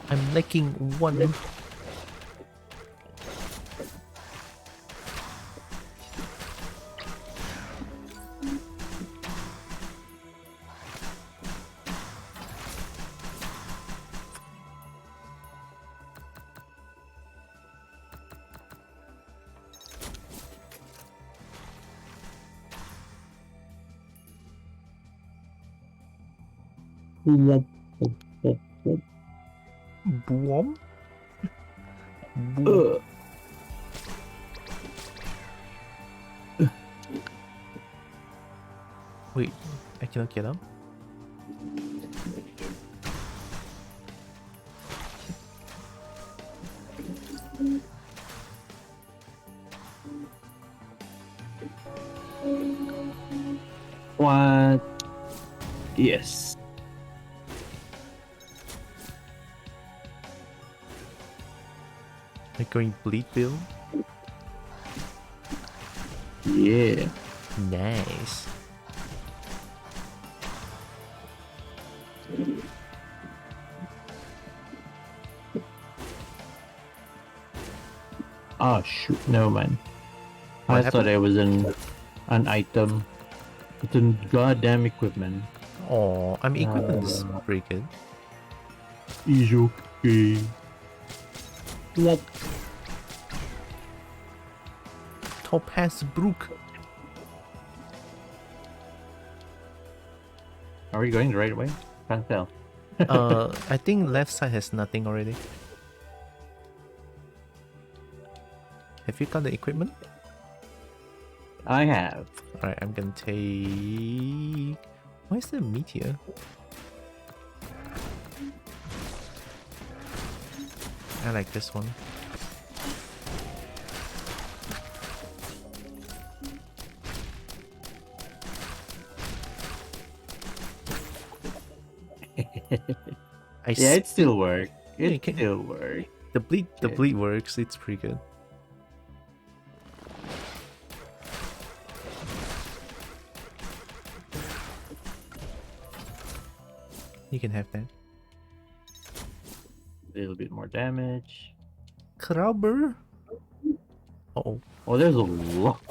I'm lacking one. Boom. Boom. Wait, I cannot get up? What? Yes. Like going bleed bill? Yeah. Nice. Oh shoot, no man. What I happened? thought it was an item. It's a goddamn equipment. Oh, I mean, equipment is pretty good. Is okay. What? Topaz Brook. Are we going the right way? Can't tell. I think left side has nothing already. Have you got the equipment? I have. Alright, I'm gonna take... Why is there a meteor? I like this one. Yeah, it still works. Yeah, It you can- still works. The bleed Okay. works. It's pretty good. You can have that. A little bit more damage. Crabber. Uh-oh. Oh, there's a lot.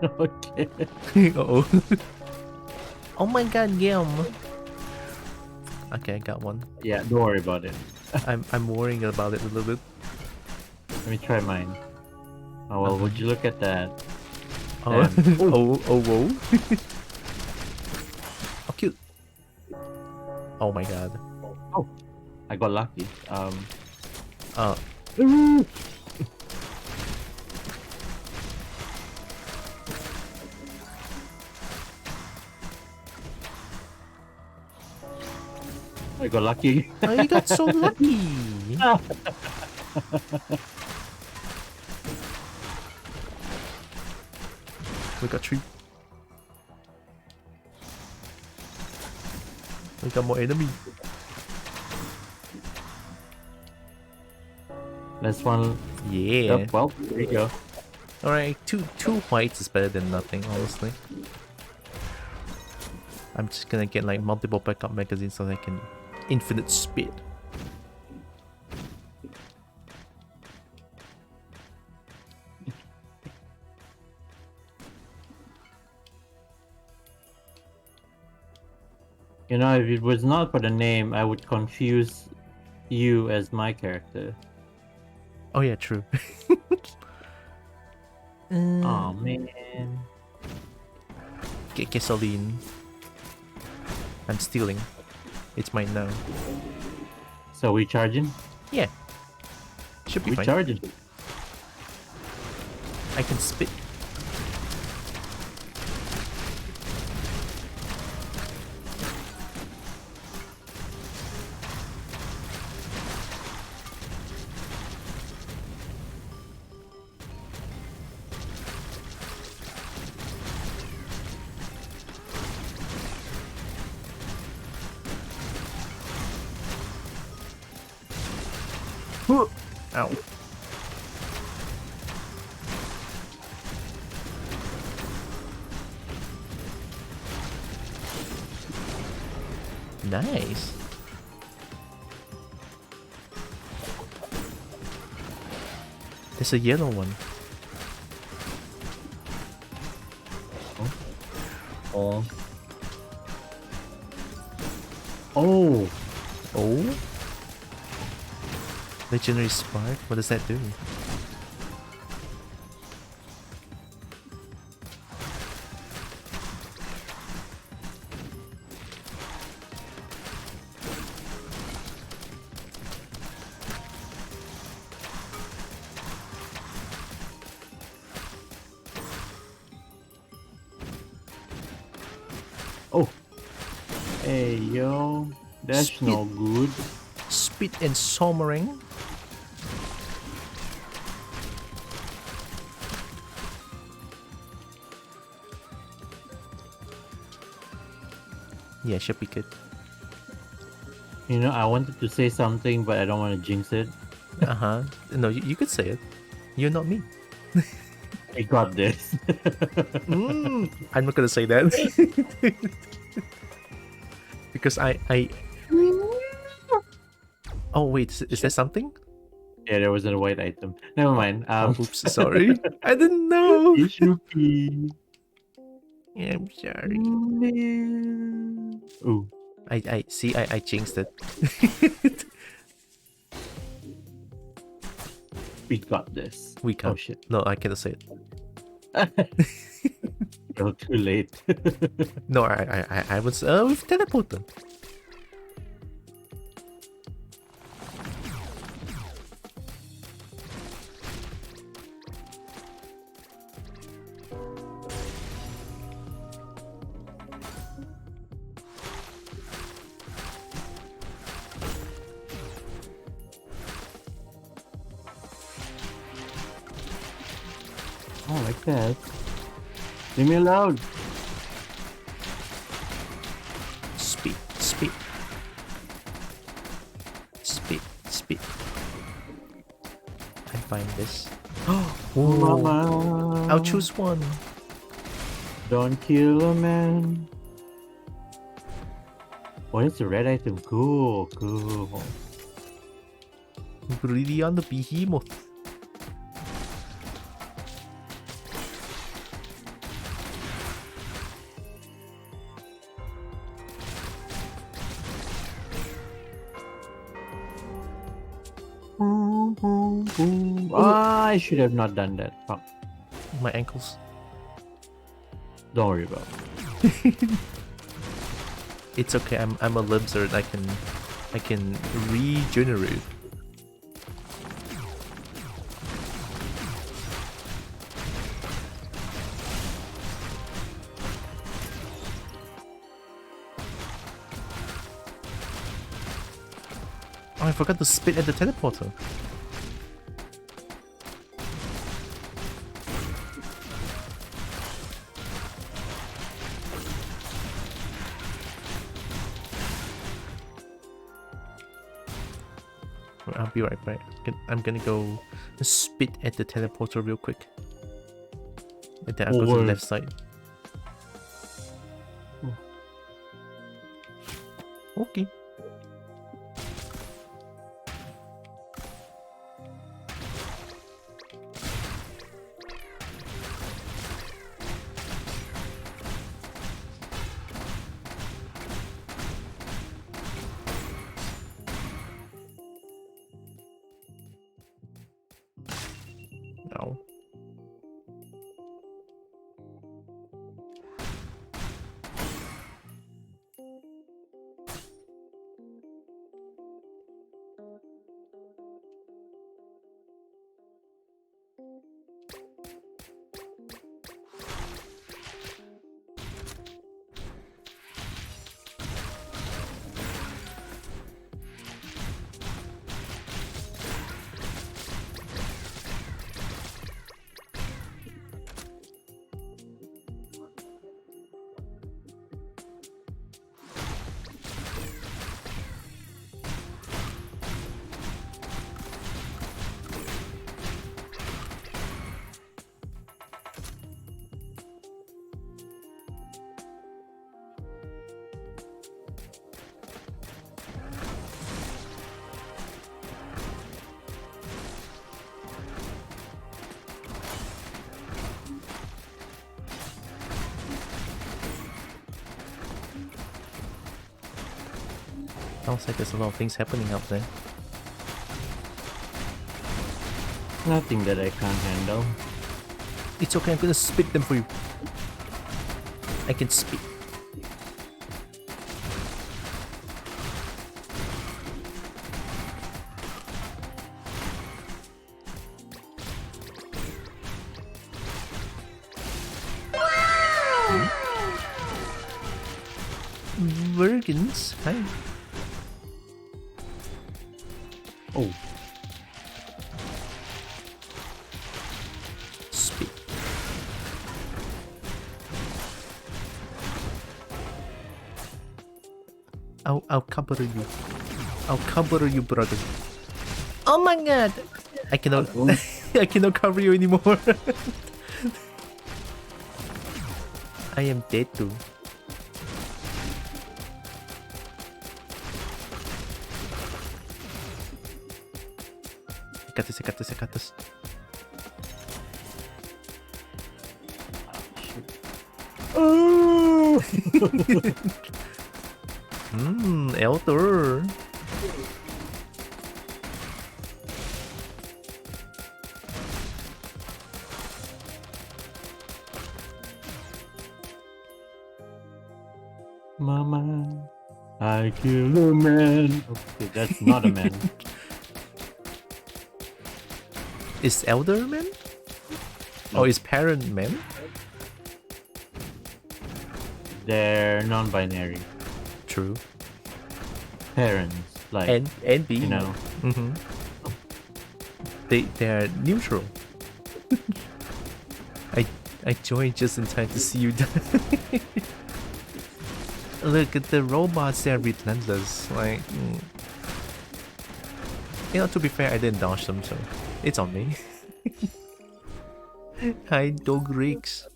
Okay. Uh-oh. Oh my god, gaem. Okay, I got one. Yeah, don't worry about it. I'm worrying about it a little bit. Let me try mine. Oh well, would you look at that? Oh, Damn. oh, whoa. Oh my god. I got lucky. Uh, I got lucky. I got so lucky. We got 3. We got more enemy. Last one. Yeah. Yep, well, there you go. Alright, two whites is better than nothing, honestly. I'm just gonna get like multiple backup magazines so I can infinite speed. You know, if it was not for the name, I would confuse you as my character. Oh yeah, true. Oh man. Get gasoline. I'm stealing. It's mine now. So we charging? Yeah. Should be We fine. charging. I can spit. Ow. Nice. There's a yellow one. Oh. Oh. Oh? Legendary Spark? What does that do? Oh. Hey yo. That's Spit. no good. Speed and sommering. Yeah, should be good. You know, I wanted to say something, but I don't want to jinx it. Uh-huh. No, you could say it. You're not me. I got this. I'm not gonna say that. Because I... Oh wait, is there something? Yeah, there was a white item. Never mind. Oops, sorry. I didn't know. Ishuki. Yeah, I'm sorry. Ooh. I see, I jinxed it. We got this. We can't. Oh shit. No, I cannot say it. You're too late. No, I was with teleporter. Oh, like that. Leave me alone. Speed, speed. Speed, speed. I find this. Oh, Mama. I'll choose one. Don't kill a man. Oh, it's a red item. Cool, cool. Greedy on the behemoth. Ah, I should have not done that. Fuck. My ankles. Don't worry about it. It's okay. I'm a lizard. I can regenerate. Oh, I forgot to spit at the teleporter. I'll be right back. I'm gonna go spit at the teleporter real quick. And then I'll go to the left side. Okay. No. Sounds like there's a lot of things happening up there. Nothing that I can't handle. It's okay, I'm gonna spit them for you. I can spit. Virgins, hi. Oh. Spit. I'll cover you. I'll cover you, brother. Oh my god! I cannot I cannot cover you anymore. I am dead too. I got this. Oh! Elder. Mama, I kill a man. Okay, that's not a man. Is elder man? Oh, is parent man? They're non-binary. True. Parents, like, And B. you know. They are neutral. I joined just in time to see you die. Look at the robots, they're relentless. Like, you know, to be fair, I didn't dodge them, so it's on me. Hi, dog rigs.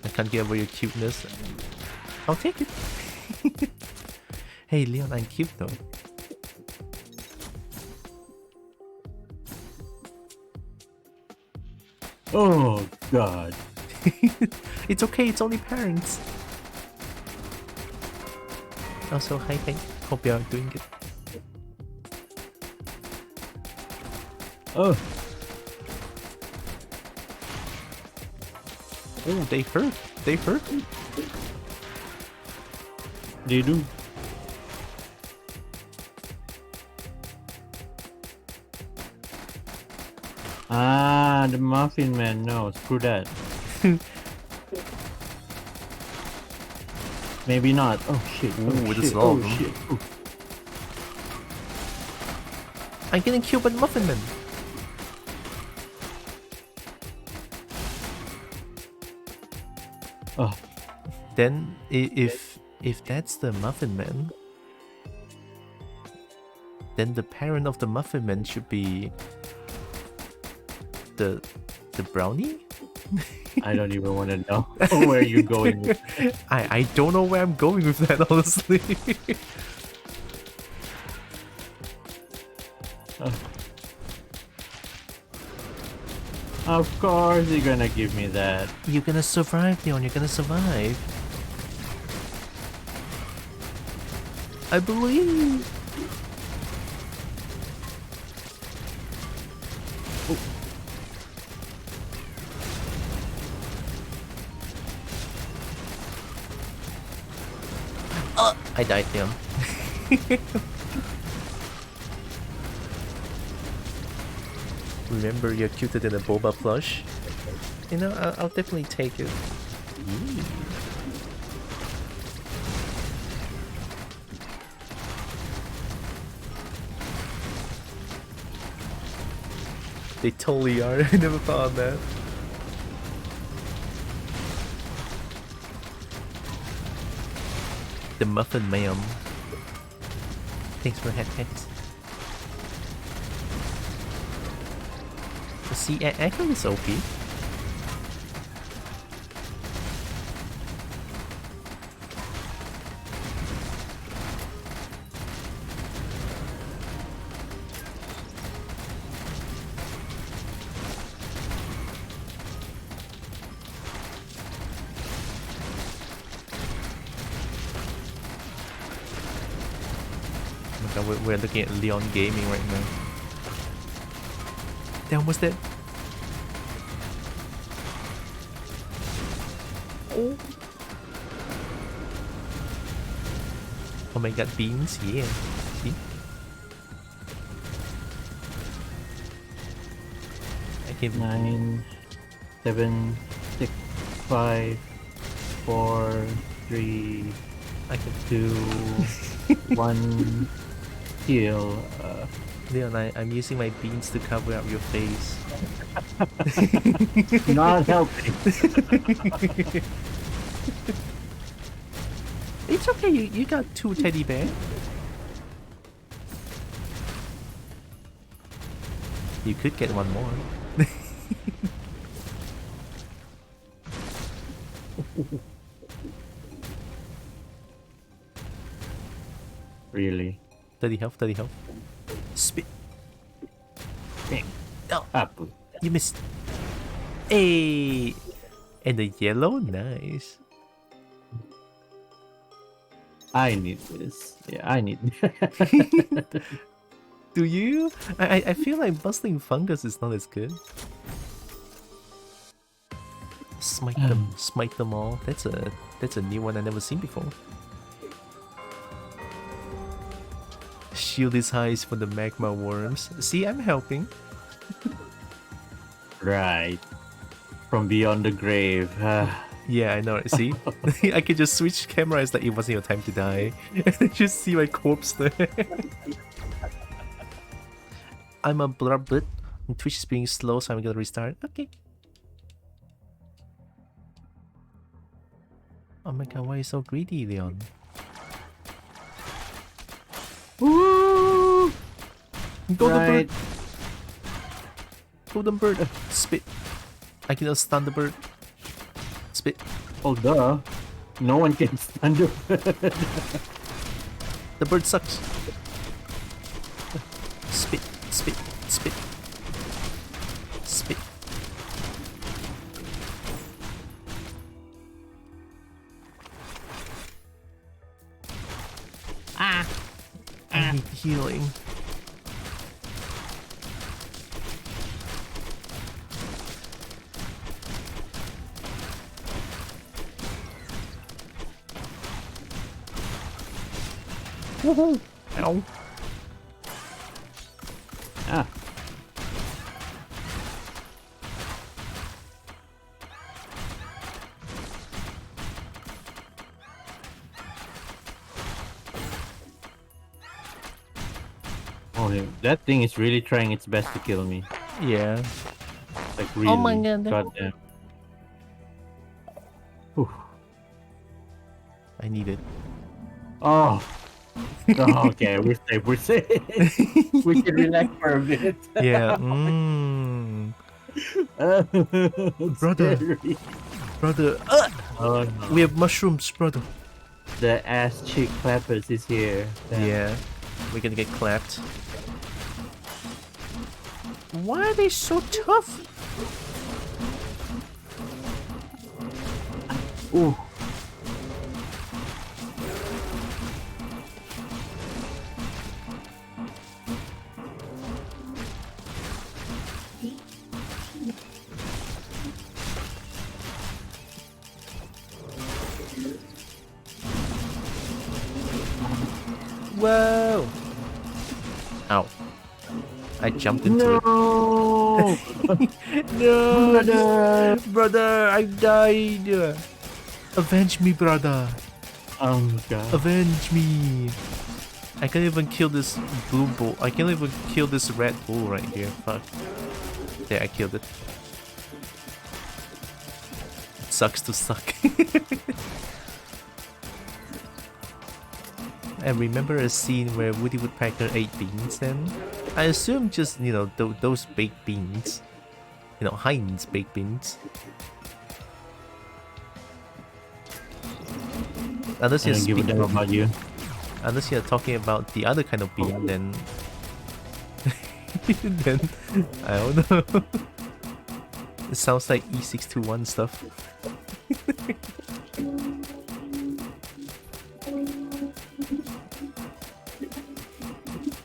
I can't get over your cuteness. I'll take it. Hey, Leon, I'm cute though. Oh, God. It's okay, it's only parents. Also, hi, hope you're doing good. Oh. Oh, they hurt. They hurt? They do. Ah, the Muffin Man. No, screw that. Maybe not. Oh shit. Oh, Ooh, shit. this is all Oh of them. shit. Ooh. I'm getting killed by the Muffin Man. Oh, Then, if that's the Muffin Man, then the parent of the Muffin Man should be the brownie. I don't even want to know where you're going with. I don't know where I'm going with that, honestly. Of course you're gonna give me that. You're gonna survive, Leon. You're gonna survive. I believe. I died, Leon. Remember, you're cuter than a boba plush. You know, I'll definitely take it. Ooh. They totally are. I never thought of that. The Muffin Man. Thanks for head hacks. See, Echo is OP. Oh my god, we're looking at Leon Gaming right now. Damn, what's that? Oh my god, beans, yeah. See? I can 9, 7, 6, 5, 4, 3, I can 2, 1. Heal. Leon, I'm using my beans to cover up your face. Not helping. It's okay, you got 2 teddy bear. You could get one more. Really? 30 health, 30 health. Spit. Bang. Oh, Apple. you missed. Hey! And the yellow? Nice. I need this. Yeah, I need. Do you? I feel like bustling fungus is not as good. Smite them all. That's a new one I never seen before. Shield his eyes for the magma worms. See, I'm helping. Right. From beyond the grave. Yeah, I know. Right? See, I could just switch cameras like it wasn't your time to die, and then just see my corpse there. I'm a bit. Twitch is being slow, so I'm gonna restart. Okay. Oh my god, why are you so greedy, Leon? Woo! Golden Right. bird! Golden bird! Spit! I can stun the bird. Spit! Oh, duh. No one can stand the The bird sucks! Spit! Spit! Spit! Spit! I need healing. Woohoo! Ow. Ah. Oh, that thing is really trying its best to kill me. Yeah. Like really. Oh my god. Goddamn. Whew. I need it. Oh. Oh, okay, we're safe. We're safe. We can relax for a bit. Yeah. Mmm. Brother. Scary. Brother. Oh no. We have mushrooms, brother. The ass cheek clappers is here. Damn. Yeah. We're gonna get clapped. Why are they so tough? Ooh. Whoa! Ow. I jumped into it. No. No! Brother. Brother, I died! Avenge me, brother! Oh my god. Avenge me! I can't even kill this blue bull. I can't even kill this red bull right here. Fuck. There, I killed it. It sucks to suck. I remember a scene where Woody Woodpecker ate beans, and I assume just, you know, those baked beans. You know, Heinz baked beans. Unless I you're don't give a damn about you. Unless you're talking about the other kind of bean, then... then... I don't know. It sounds like E621 stuff.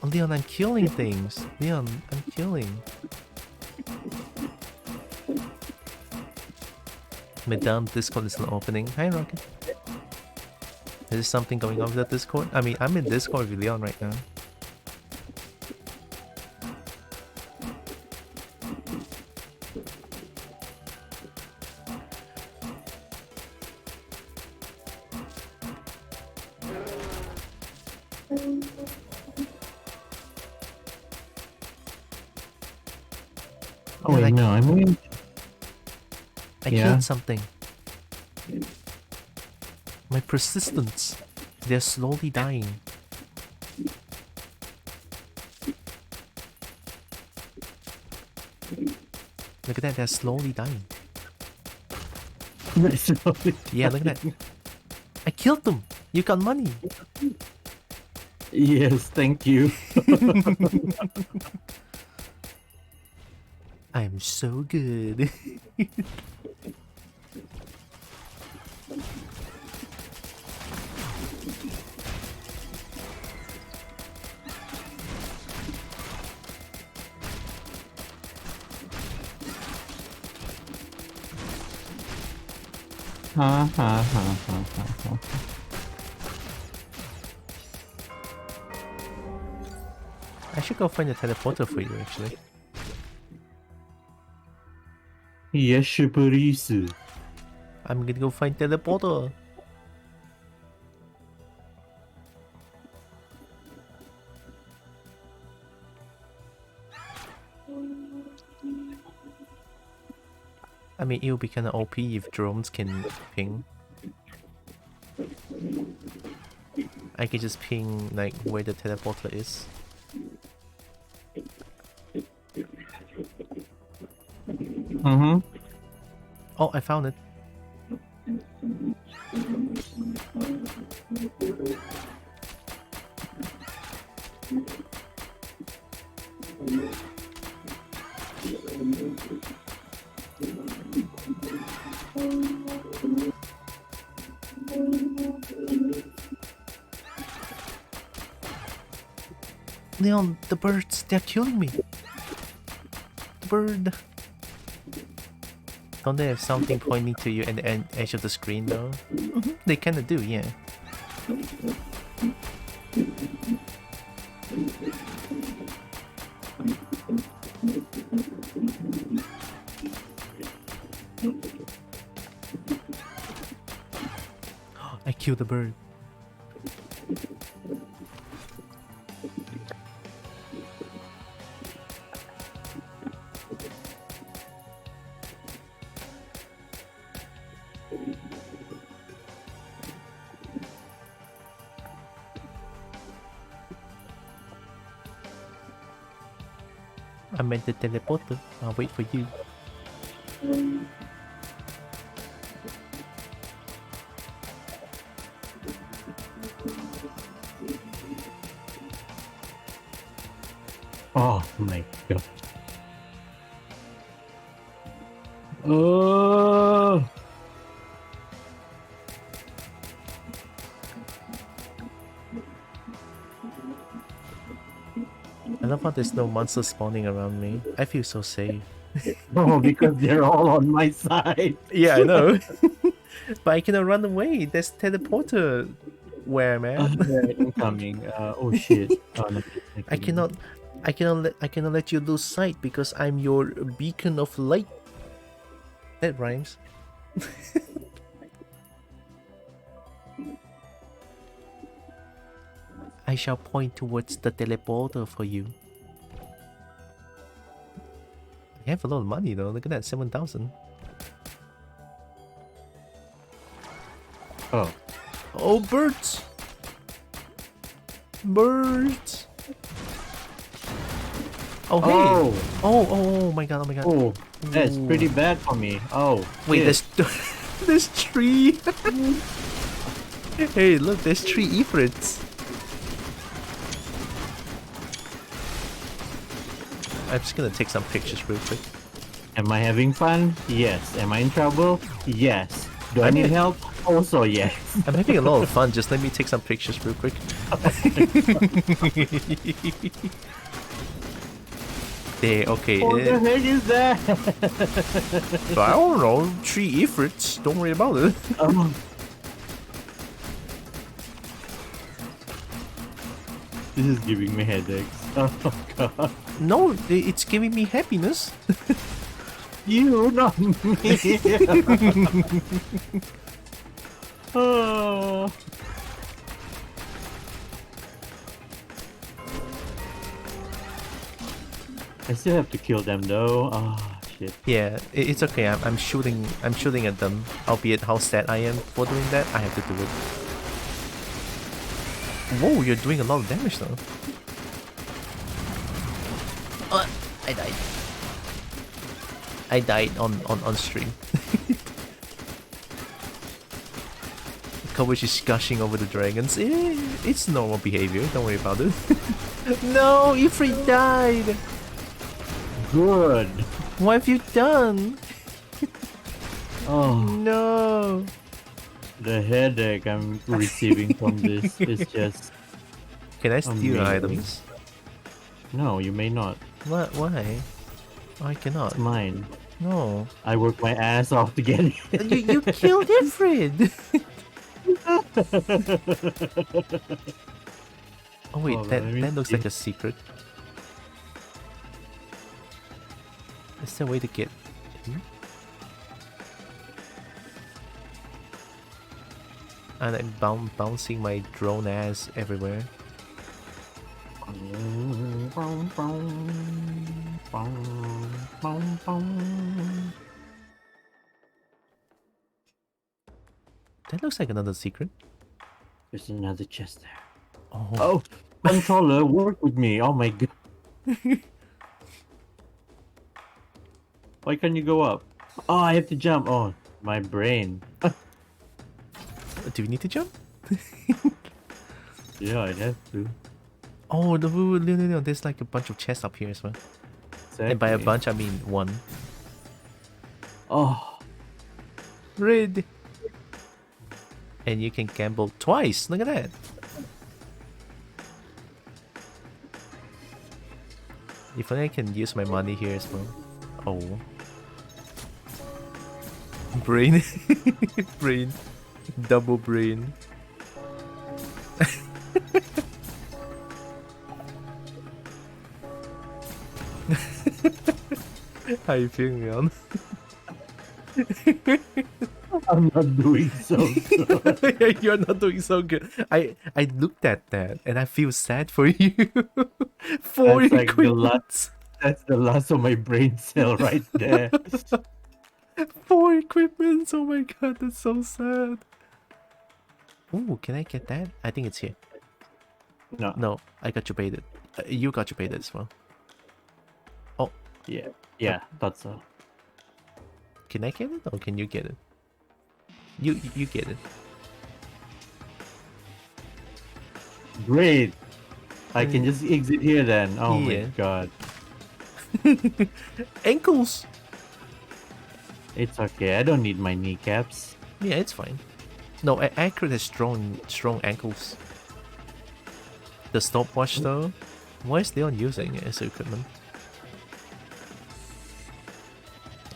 Oh, Leon, I'm killing things. Leon, I'm killing. Madame Discord is not opening. Hi, Rocket. Is there something going on with the Discord? I mean, I'm in Discord with Leon right now. Oh wait, no, I mean... I Yeah. killed something. My persistence. They're slowly dying. Look at that, they're slowly dying. Yeah, look at that. I killed them! You got money! Yes, thank you. I'm so good. Ha ha ha ha ha ha. I should go find a teleporter for you, actually. Yes, please. I'm gonna go find teleporter. I mean, it would be kinda OP if drones can ping. I can just ping, like, where the teleporter is. Mm-hmm. Oh, I found it. Leon, the birds, they're killing me. The bird. Don't they have something pointing to you at the edge of the screen though? They kinda do, yeah. I killed the bird. I meant the teleporter. I'll wait for you. Oh my god. Oh. I love how there's no monsters spawning around me. I feel so safe. Oh, because they're all on my side. Yeah, I know. But I cannot run away. There's teleporter. Where, man? Alright, I'm coming. Oh shit. Oh, no, I cannot let you lose sight because I'm your beacon of light. That rhymes. I shall point towards the teleporter for you. I have a lot of money though. Look at that, 7,000. Oh. Oh, birds! Birds! Oh, hey! Oh. Oh my god, oh my god. Oh, that's pretty bad for me. Oh. Wait, shit. there's there's three. Hey, look, there's three Ifrits. I'm just gonna take some pictures real quick. Am I having fun? Yes. Am I in trouble? Yes. Do I I'm need in- help? Also, yes. I'm having a lot of fun. Just let me take some pictures real quick. There, okay. What the heck is that? I don't know. Three Ifrits. Don't worry about it. Oh. This is giving me headaches. Oh god. No, it's giving me happiness. You, not me. Oh. I still have to kill them though. Oh shit. Yeah, it's okay. I'm shooting at them. Albeit how sad I am for doing that, I have to do it. Whoa, you're doing a lot of damage though. I died. I died on stream. Coverage is gushing over the dragons. It's normal behavior. Don't worry about it. No, Ifrit died. Good. What have you done? Oh, No. the headache I'm receiving from this is just. Can I steal your Amazing. items? No, you may not. What? Why? I cannot. It's mine. No. I worked my ass off to get it. You killed Ifrit. Oh wait, Hold on, let me that looks see. like a secret. Is there a way to get in? And I'm bouncing my drone ass everywhere. That looks like another secret. There's another chest there. Oh, Oh, controller, work with me. Oh my god. Why can't you go up? Oh, I have to jump. Oh, my brain. do we need to jump? Yeah, I have to. Oh, no, there's like a bunch of chests up here as well. And by a Exactly. bunch, I mean one. Oh, Red. And you can gamble twice. Look at that. If only I can use my money here as well. Oh. Brain. Brain. Double brain. How you feeling, Leon? I'm not doing so good. You're not doing so good. I looked at that and I feel sad for you. Four That's like the equipments. That's the last of my brain cell right there. Four equipments. Oh my god, that's so sad. Ooh, can I get that? I think it's here. No. No, I got you baited. You got you baited as well. Oh, Yeah, thought so. can I get it or can you get it? You get it. Great. I can just exit here then. Oh my Yeah. god. Ankles. It's okay. I don't need my kneecaps. Yeah, it's fine. No, Accurate has strong ankles. The stopwatch though, why is Leon using it as equipment?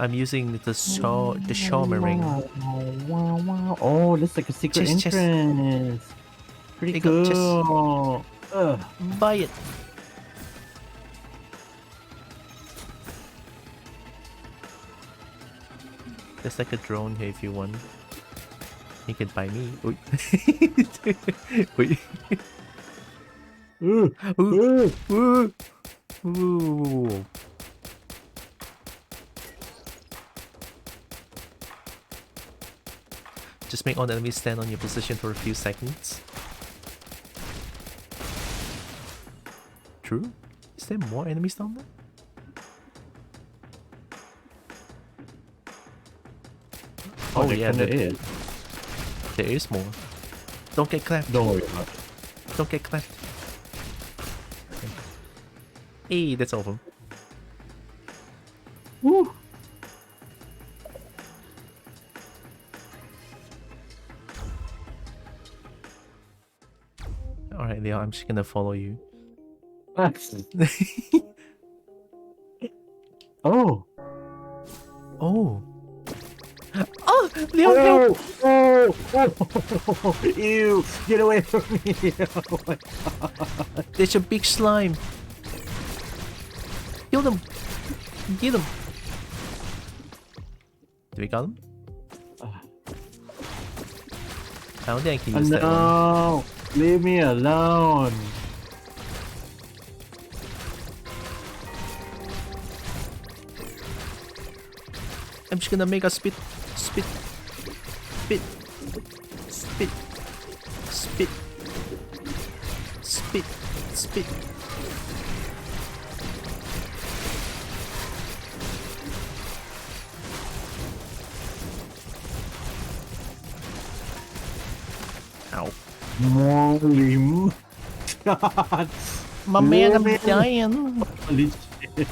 I'm using the Shaman ring. Wow. Oh, that's like a secret Chest. entrance. Pretty They got chest. cool. Ugh. Buy it. There's like a drone here if you want. You can buy me. Oi. Wait. Ooh. Ooh. Ooh. Ooh. Ooh. Just make all the enemies stand on your position for a few seconds. True? Is there more enemies down there? Oh, yeah, there there is. is more. Don't get clapped. Don't worry about it. Don't get clapped. Hey, that's all of them. Woo. Alright, Leo, I'm just gonna follow you. Oh. Oh! Oh! Leo, Leo! Oh. Ew. Get away from me. Oh my god. There's a big slime! Kill them! Get them! Do we got them? I don't think I can use that one. No. Leave me alone. I'm just gonna make a spit, spit, spit, spit, spit, spit, spit. Ow. Holy God. My man, I'm Man. dying. Holy shit.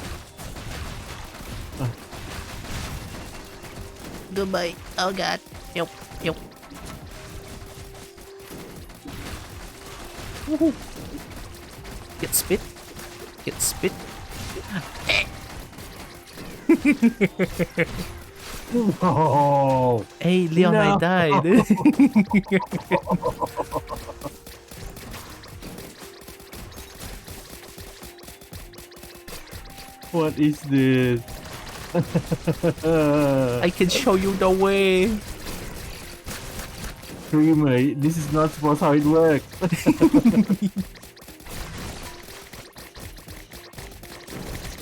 Goodbye. Oh god. Yep, yep. Woohoo. Get spit. Get spit. Oh. Hey, Leon, I No. died. What is this? I can show you the way. Dreamer, this is not supposed how it works.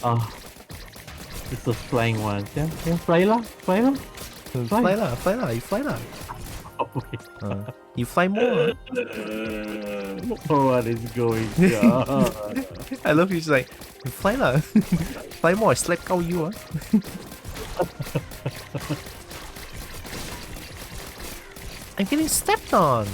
Ah, it's those flying ones. Yeah, fly lah, fly lah. Fly lah, fly lah, you fly lah. Oh, wait. You fly more. What is going on? I love you, just like, you fly lah. Fly more, slap cow you. I'm getting stepped on.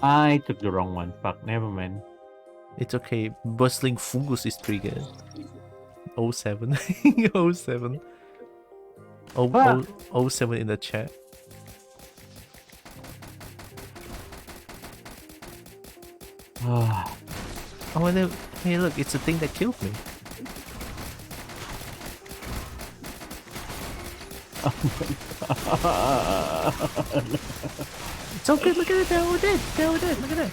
I took the wrong one. Fuck, never mind. It's okay. Bustling fungus is triggered. 07. 07. Ah. 07 in the chat. Ah, Oh, and then, hey, look, it's the thing that killed me. It's so good. Look at it. They're all dead. They're all dead. Look at that.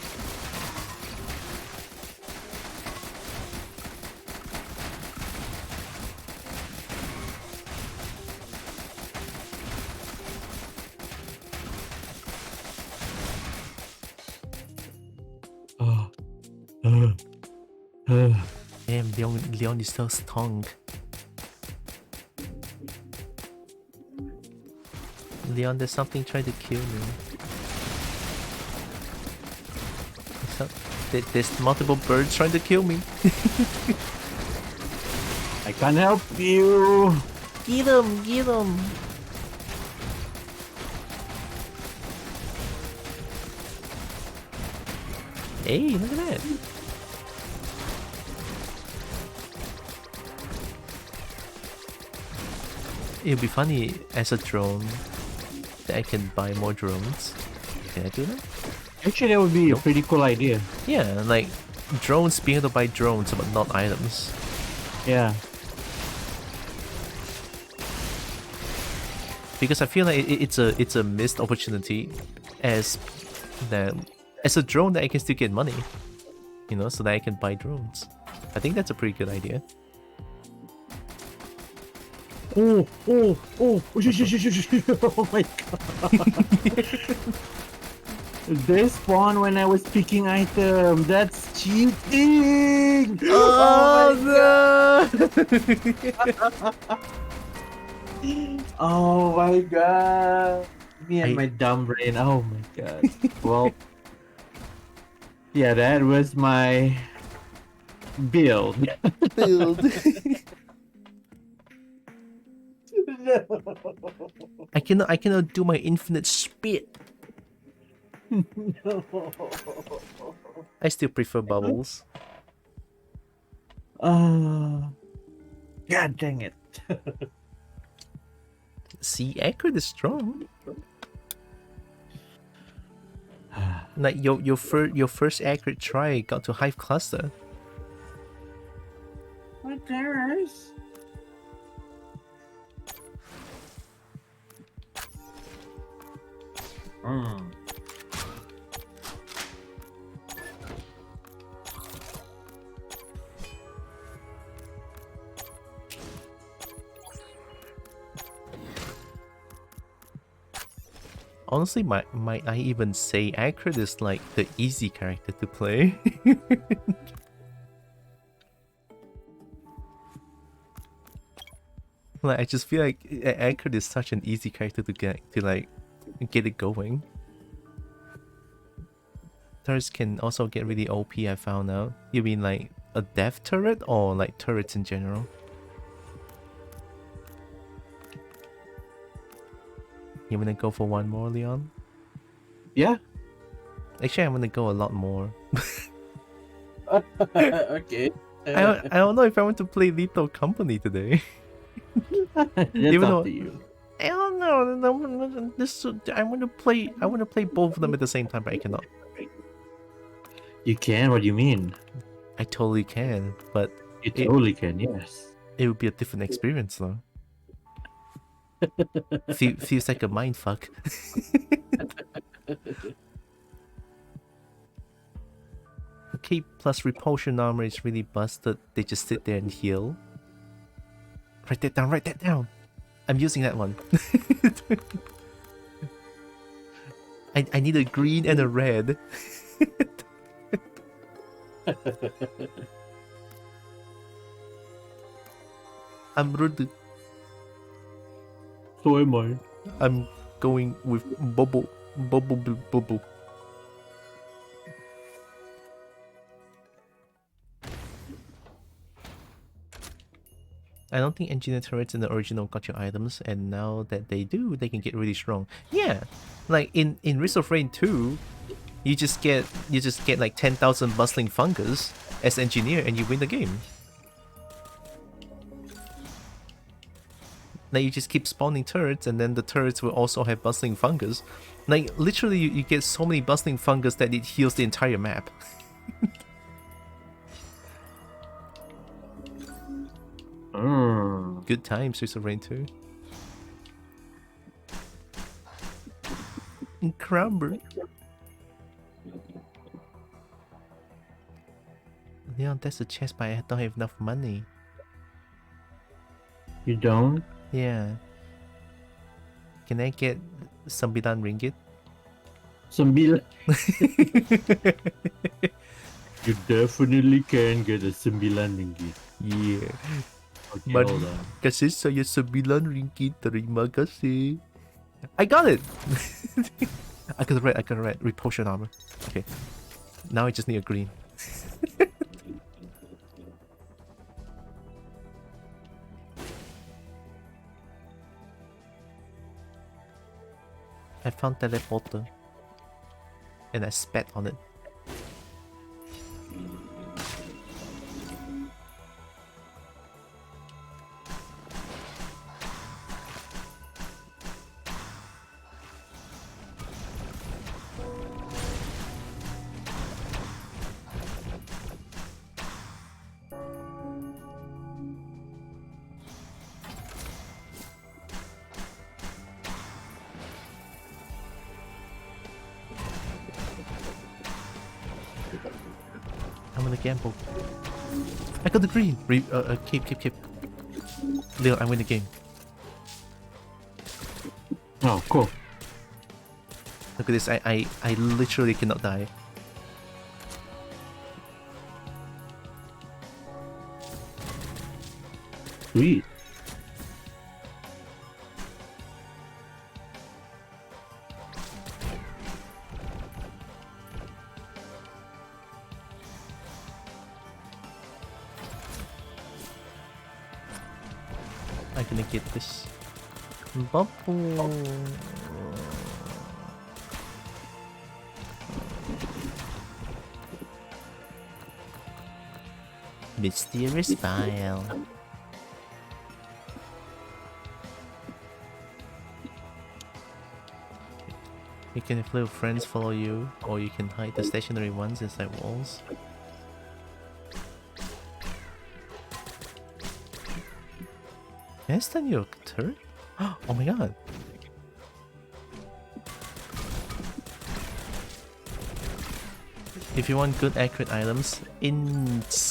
Damn, Leon is so strong. Leon, there's something trying to kill me. There's multiple birds trying to kill me. I can't help you. Get him! Get him! Hey, look at that! It'd be funny as a drone that I can buy more drones. Can I do that? Actually, that would be a pretty cool idea. Yeah, like drones being able to buy drones but not items. Yeah. Because I feel like it's a missed opportunity as a drone that I can still get money. You know, so that I can buy drones. I think that's a pretty good idea. Oh my god. They spawned when I was picking item. That's cheating. Oh no! Oh my god. Me and my dumb brain. Oh my god. Well, yeah, that was my build. Build. I cannot do my infinite spit. No. I still prefer bubbles. God dang it. See, accurate is strong. Like your first accurate try got to hive cluster. What there is? Honestly, might I even say accurate is like the easy character to play. Like I just feel like accurate is such an easy character to get it going. Turrets can also get really OP. I found out. You mean like a death turret or like turrets in general? You wanna go for one more, Leon? Yeah. Actually, I'm gonna go a lot more. Okay. I don't know if I want to play Lethal Company today. That's Even up though- to you. I don't know. I want to play both of them at the same time, but I cannot. You can? What do you mean? I totally can, but You totally can, yes. it would be a different experience though. Feels like a mind fuck. Okay, plus repulsion armor is really busted. They just sit there and heal. Write that down, write that down. I'm using that one. I need a green and a red. I'm rude. So am I. I'm going with bubble. Bubble. I don't think engineer turrets in the original got your items, and now that they do, they can get really strong. Yeah, like in Risk of Rain 2, you just get like 10,000 bustling fungus as engineer, and you win the game. Like you just keep spawning turrets, and then the turrets will also have bustling fungus. Like literally, you get so many bustling fungus that it heals the entire map. Good times, Risk of Rain 2. Crumber. Leon, that's a chest, but I don't have enough money. You don't? Yeah. Can I get Sambilan ringgit? Sembilan. You definitely can get a 9 ringgit. Yeah. Okay, Money. hold on. Kasi saya 9 ringgit. Terima kasih. I got it! I got it right. Repulsion armor. Okay. Now I just need a green. I found teleporter. And I spat on it. I'm gonna gamble. I got the green! Keep. Leon, I win the game. Oh, cool. Look at this, I literally cannot die. Sweet. I'm gonna get this. Bubble. Mysterious file. You can have little friends follow you, or you can hide the stationary ones inside walls. Can I stun your turret? Oh my god! If you want good accurate items, insecticide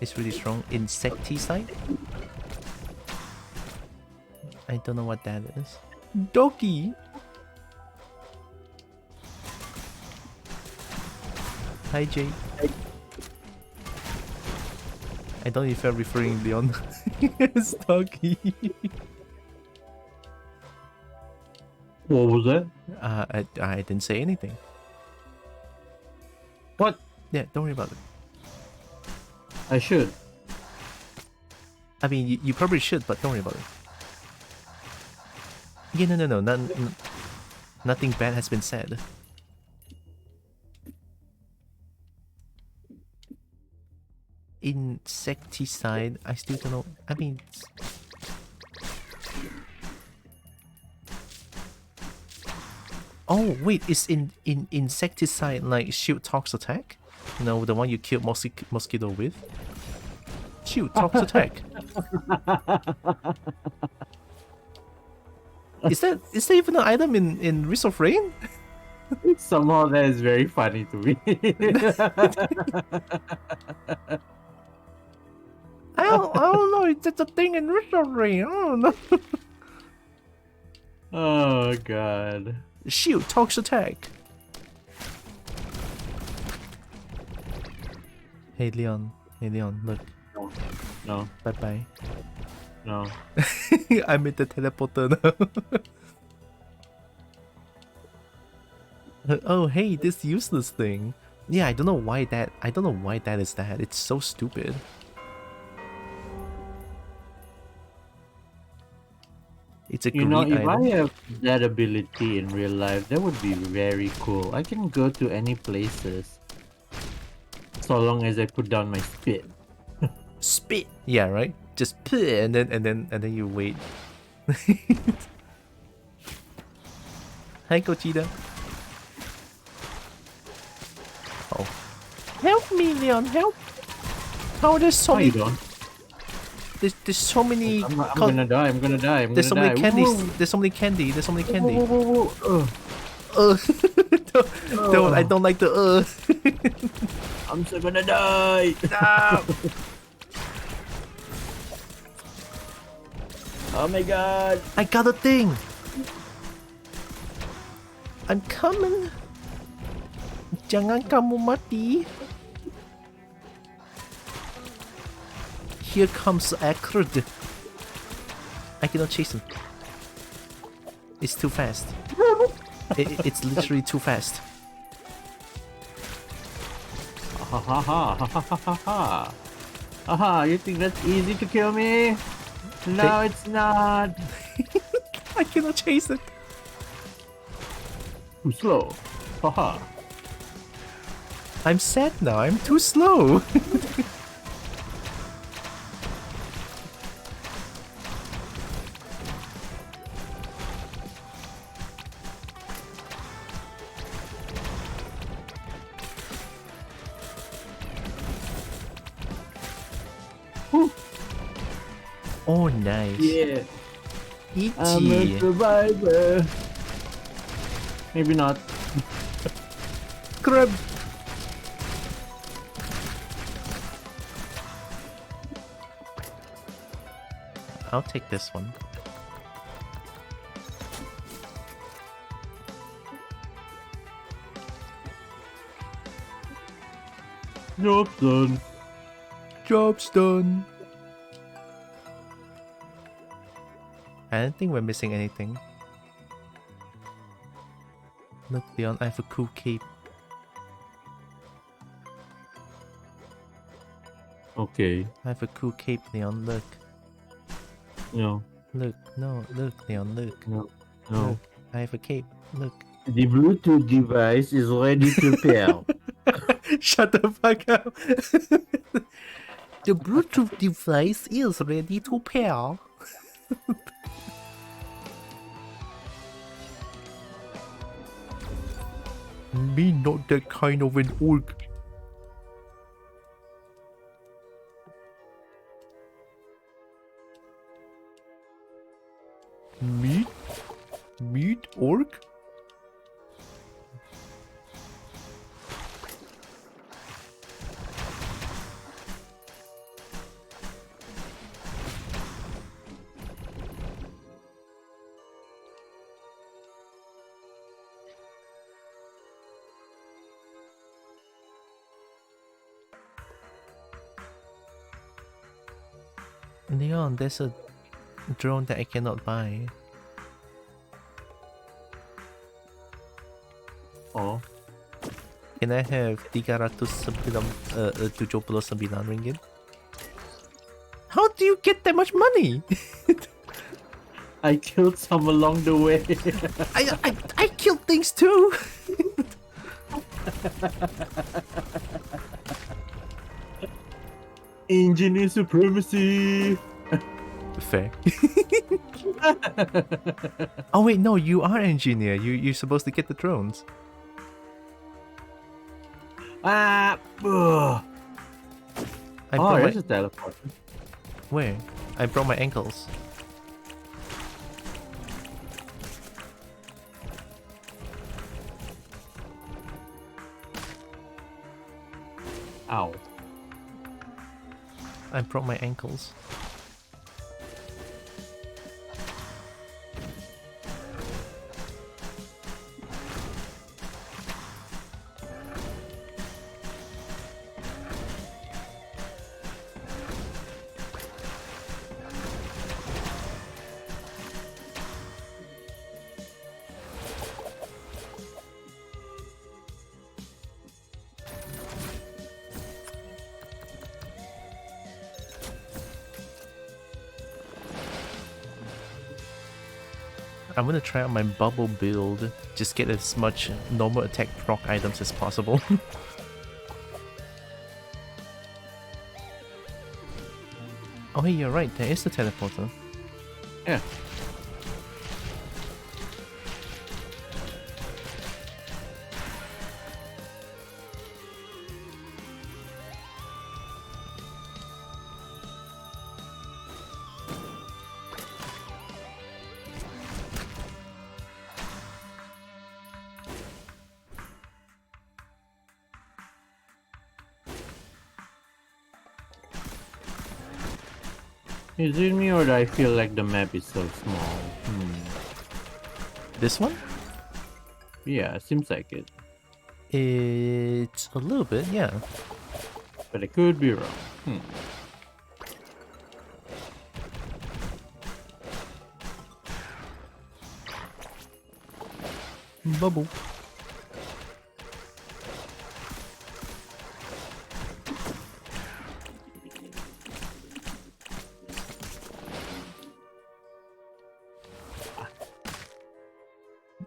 is really strong. Insecticide? I don't know what that is. Doggy! Hi Jay. I don't know if you're referring Leon as Doggy. What was that? I didn't say anything. What? Yeah, don't worry about it. I should. I mean, you probably should, but don't worry about it. Yeah, no. Nothing bad has been said. Insecticide, I still don't know. I mean... Oh, wait, is in insecticide like shield tox attack? You know, the one you kill mosquito with? Shield tox attack. Is that even an item in Wrist of Rain? Somehow that is very funny to me. I don't know, it's a thing in Wrist of Rain. I don't know. Oh god. Shield tox attack. Hey Leon, look. No. Bye bye. No. I'm in the teleporter now. Oh hey, this useless thing. Yeah, I don't know why that is that. It's so stupid. It's a You know, great if item. I have that ability in real life, that would be very cool. I can go to any places. So long as I put down my spit. Spit. Yeah, right. Just and then you wait. Hi, Gogeta. Oh, help me, Leon! Help! How there's so No, you many. don't. There's so many. I'm gonna die. I'm gonna die. I'm There's so gonna many die. candies. Woo! There's so many candy. There's so many candy. Whoa, whoa, whoa, whoa. Don't, I don't like the I'm so gonna die. No. Oh my god. I got a thing. I'm coming. Jangan kamu mati. Here comes Acrid. I cannot chase him. It's too fast. It's literally too fast. Ha ha ha ha ha ha ha. Aha, you think that's easy to kill me? No, it's not. I cannot chase it. Too slow. Haha. I'm sad now. I'm too slow. Oh, nice. Yeah. I'm a Itchy. survivor. Maybe not. Grab. I'll take this one. Job's done. Job's done. I don't think we're missing anything. Look, Leon, I have a cool cape. Okay. I have a cool cape, Leon. Look. No. Look. No, look, Leon. Look. No. No. Look. I have a cape. Look. The Bluetooth device is ready to pair. Shut the fuck up. The Bluetooth device is ready to pair. Me not that kind of an orc. Meat? Meat orc? Leon, there's a drone that I cannot buy. Oh. Can I have 379 ringgit? How do you get that much money? I killed some along the way. I killed things too. Engineer supremacy. Fair. Oh wait, no, you are engineer. You're supposed to get the drones. Ah. Ugh. I Oh, broke there's my, a teleport. where? I broke my ankles. Ow. I broke my ankles. I'm gonna try out my bubble build. Just get as much normal attack proc items as possible. Oh hey, you're right, there is the teleporter. Yeah. Is it me or do I feel like the map is so small? This one? Yeah, seems like it. It's a little bit, yeah. But I could be wrong. Bubble.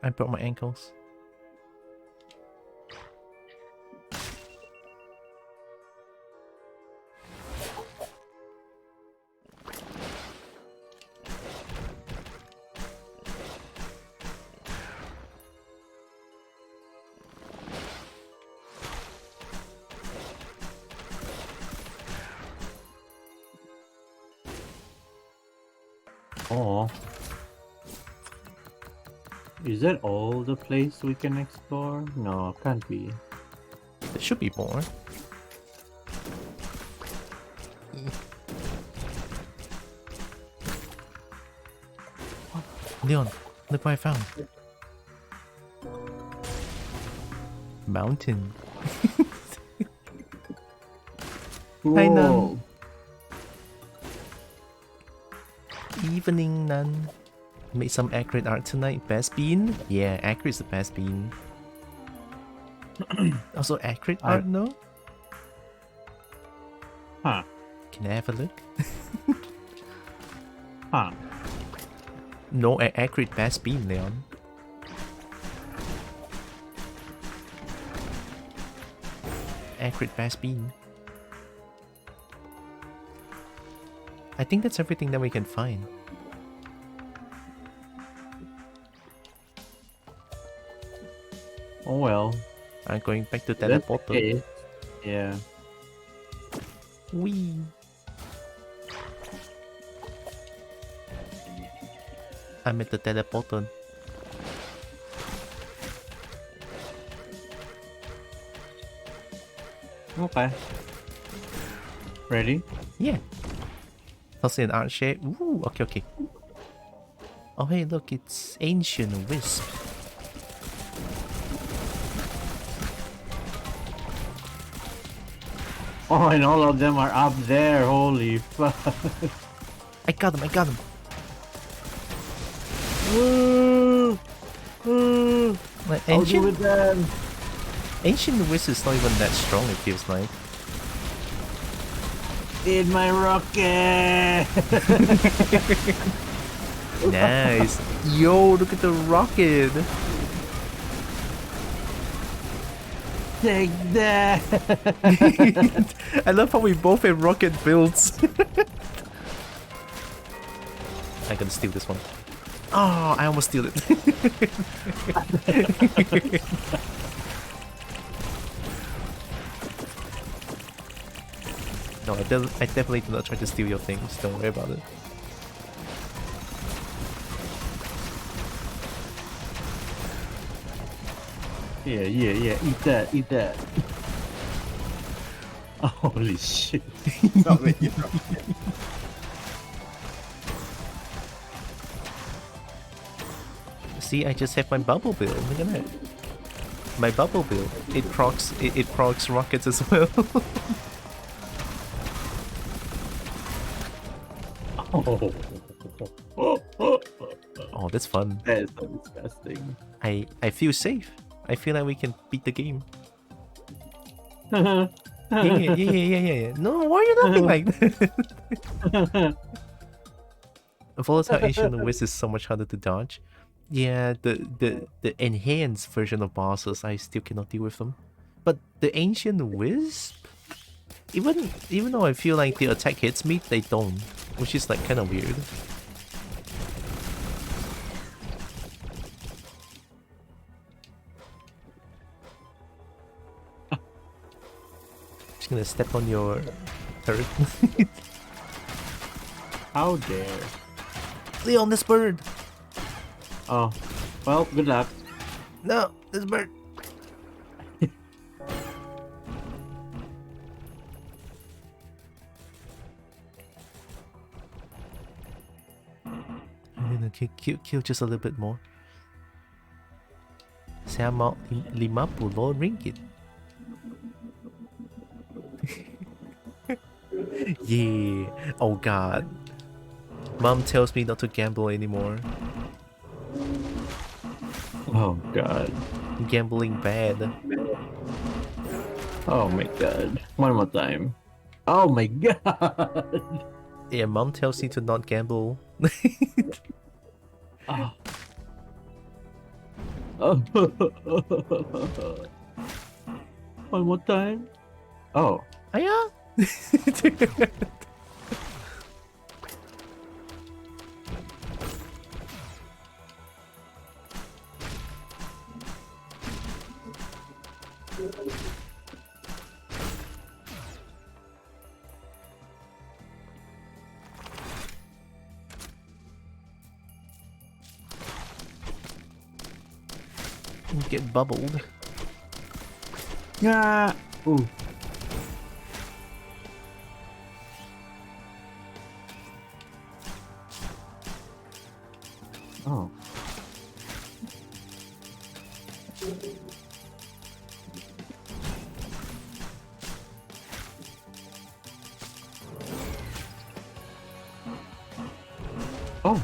I broke my ankles. Oh. Is that all the place we can explore? No, can't be. There should be more. Leon, look what I found. Mountain. Hi, Nan. Evening, Nan. Made some accurate art tonight. Best bean? Yeah, accurate is the best bean. Also, accurate art, no? Huh. Can I have a look? Huh. No, accurate best bean, Leon. Accurate best bean. I think that's everything that we can find. Oh well. I'm going back to That's teleporter. okay. Yeah. Wee. I'm at the teleporter. Okay. Ready? Yeah. I'll see an art share. Ooh, okay, okay. Oh, hey, look, it's Ancient Wisp. Oh, and all of them are up there. Holy fuck. I got him, I got him. Like, I'll do it then. Ancient Wisp is not even that strong, it feels like. In my rocket. Nice. Yo, look at the rocket. Take that. I love how we both have rocket builds. I gotta steal this one. Oh, I almost steal it. No, I definitely do not try to steal your things. Don't worry about it. Yeah, yeah, yeah. Eat that, eat that. Holy shit. Not really rocket. See, I just have my bubble build. Look at that. My bubble build. It procs rockets as well. Oh, that's fun. That is so disgusting. I feel safe. I feel like we can beat the game. Yeah. No, why are you laughing like that? Volatile Ancient Wisp is so much harder to dodge. Yeah, the enhanced version of bosses, I still cannot deal with them. But the Ancient Wisp, even though I feel like the attack hits me, they don't, which is like kind of weird. Just gonna step on your turret. How dare. Leon, this bird! Oh, well, good luck. No, this bird! Kill just a little bit more. Saya mau 50 ringgit. Yeah. Oh god. Mom tells me not to gamble anymore. Oh god. Gambling bad. Oh my god. One more time. Oh my god. Yeah, mom tells me to not gamble. Oh. Oh. One more time. Oh. Aya. Get bubbled. Yeah. Ooh. Oh. Oh.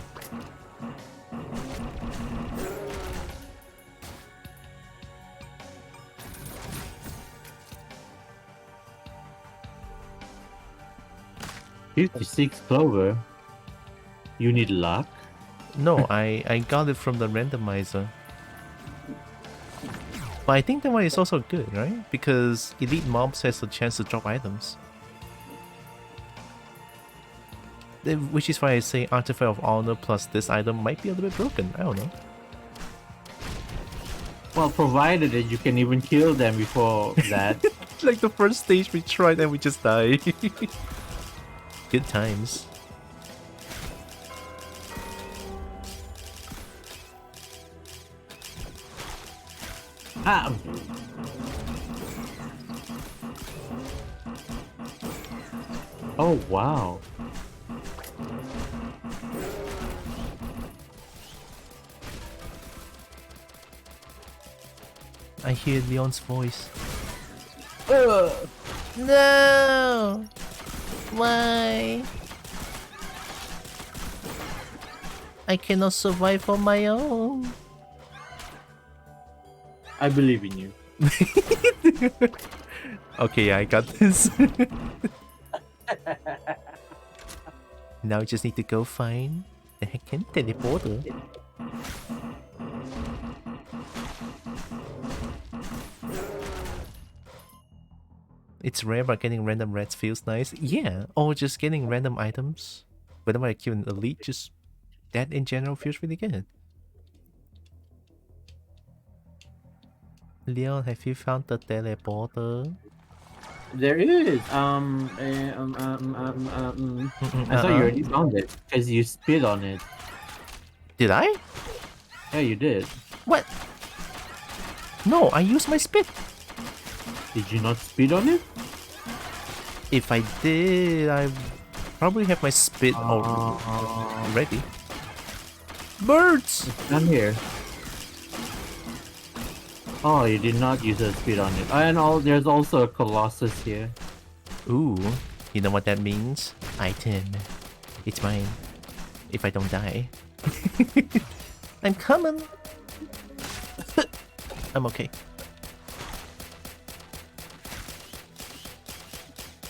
$56 clover. You need luck? No, I got it from the randomizer. But I think that one is also good, right? Because elite mobs has a chance to drop items. Which is why I say Artifact of Honor plus this item might be a little bit broken. I don't know. Well, provided that you can even kill them before that. Like the first stage we tried and we just died. Good times. Ah. Oh wow. I hear Leon's voice. Ugh. No! Why? I cannot survive on my own. I believe in you. Okay, I got this. Now we just need to go find the heckin' teleporter. It's rare, but getting random rats feels nice. Yeah, or just getting random items. Whenever I kill an elite, just that in general feels really good. Leon, have you found the teleporter? There is. I thought you already found it because you spit on it. Did I? Yeah, you did. What? No, I used my spit. Did you not spit on it? If I did, I probably have my spit already. Birds! Down here. Oh, you did not use a spit on it. And there's also a Colossus here. Ooh, you know what that means? Item. It's mine. If I don't die. I'm coming! I'm okay.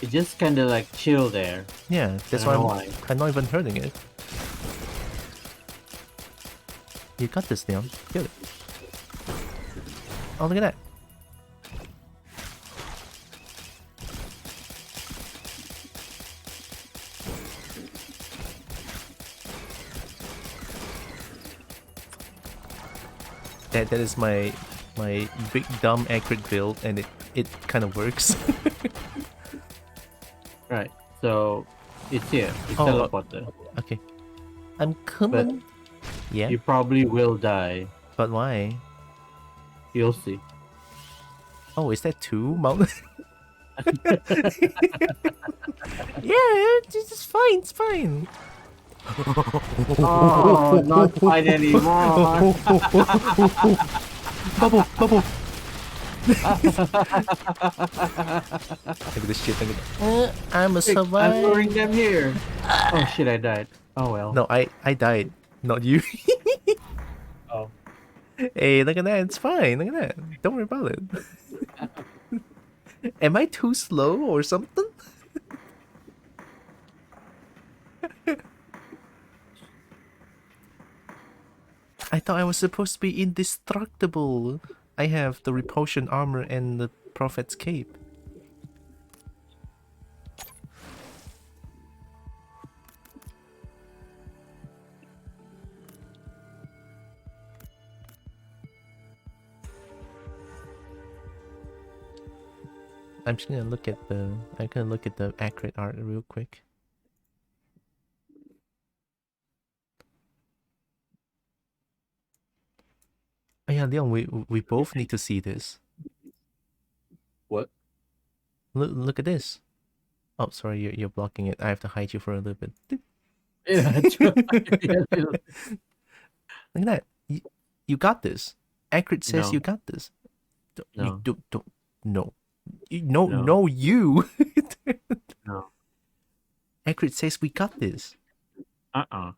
It just kind of like chill there. Yeah, that's I why don't know why. I'm not even hurting it. You got this, Leon. Kill it. Oh, look at that. That is my big dumb accurate build, and it kind of works. Right. So it's here. It's Oh, teleporter. Okay. I'm coming. Yeah, You probably will die. but why? You'll see. Oh, is that two mountains? Yeah, it's fine. It's fine. Oh, not fine anymore. Bubble, bubble. Look at this shit. Look at I'm a Quick, I'm luring survivor. them here. Oh shit, I died. Oh well. No, I died, not you. Oh. Hey, look at that. It's fine. Look at that. Don't worry about it. Am I too slow or something? I thought I was supposed to be indestructible. I have the repulsion armor and the prophet's cape. I'm just gonna look at the accurate art real quick. Oh yeah, Leon, we both need to see this. What? Look at this. Oh, sorry, you're blocking it. I have to hide you for a little bit. Yeah, Look at that. You got this. Accurate says No. you got this. No. You don't. No. No. No, you. No. Accurate says we got this. Uh-uh.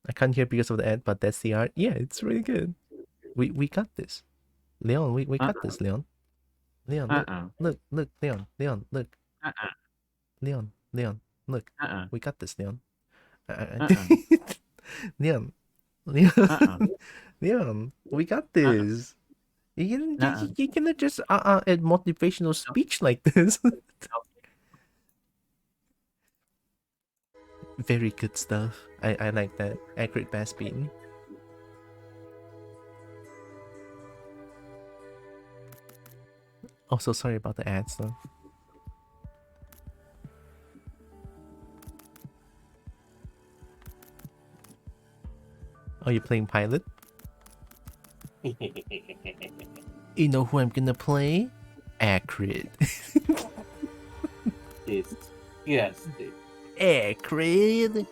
I can't hear because of the ad, but that's the art. Yeah, it's really good. We got this. Leon, we got this, Leon. Leon, look, Leon, look. Leon, look. We got this, Leon. Leon, Leon, we got this. You cannot just add motivational speech like this. Very good stuff. I like that. Accurate bass beaten. Also, sorry about the ads though. Oh, you're playing pilot? You know who I'm gonna play? Accurate. Yes. Accurate.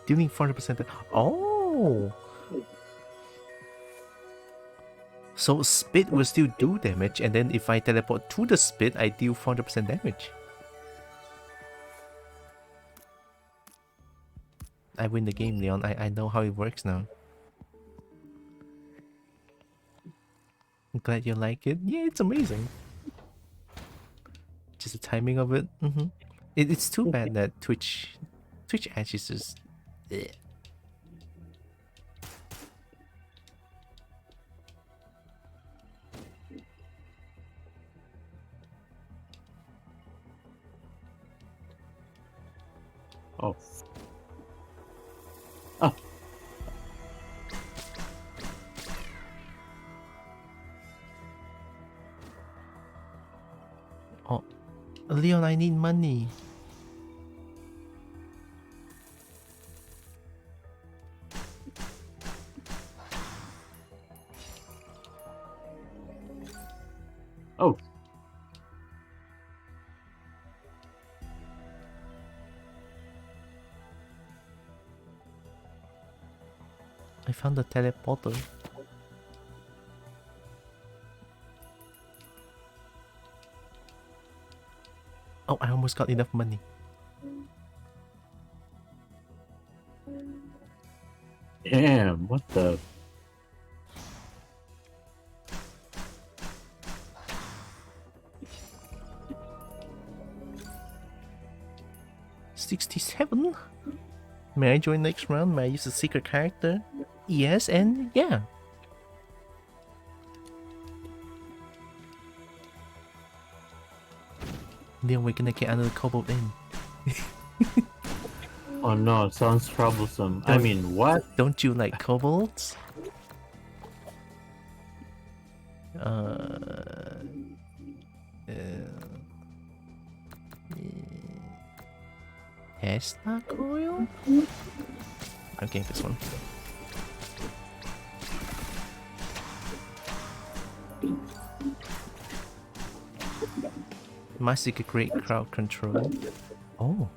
Dealing 40%. Oh! So spit will still do damage, and then if I teleport to the spit, I deal 400% damage. I win the game, Leon. I know how it works now. I'm glad you like it. Yeah, it's amazing. Just the timing of it. It's too bad that Twitch Edge is just... Ugh. Oh. Oh, Leon, I need money. Oh. I found the teleporter. Oh, I almost got enough money. Damn, what the... $67? May I join next round? May I use a secret character? Yes, and yeah. Then we're gonna get another cobalt in. Oh no, it sounds troublesome. I mean, what? Don't you like kobolds? Tesla coil? Okay, this one. My secret great crowd control. Oh.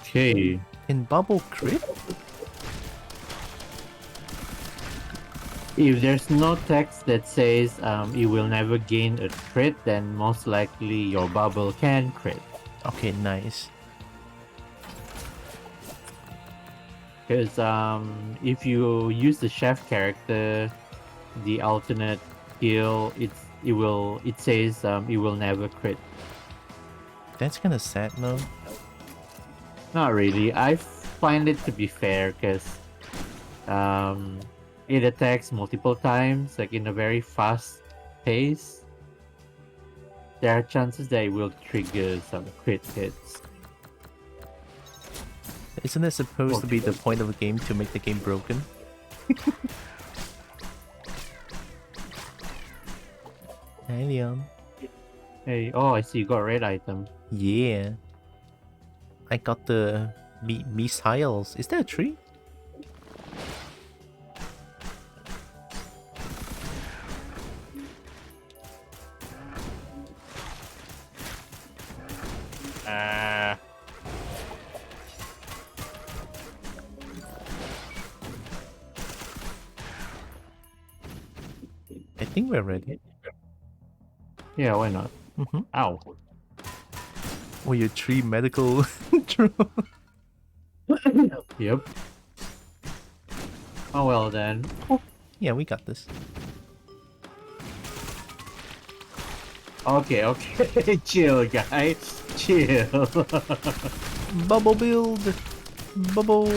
Okay. Can bubble crit? If there's no text that says you will never gain a crit, then most likely your bubble can crit. Okay, nice. Because if you use the chef character, the alternate skill, it says it will never crit. That's kind of sad, no? Not really. I find it to be fair because it attacks multiple times, like in a very fast pace. There are chances that it will trigger some crit hits. Isn't it supposed to be the point of the game to make the game broken? Hey, Leon. Hey, oh, I see you got a red item. Yeah. I got the missiles. Is that a tree? I think we're ready. Yeah, why not? Mm-hmm. Ow. Oh, your tree medical drone. Yep. Oh well then. Yeah, we got this. Okay, okay. Chill, guys. Chill. Bubble build. Bubble.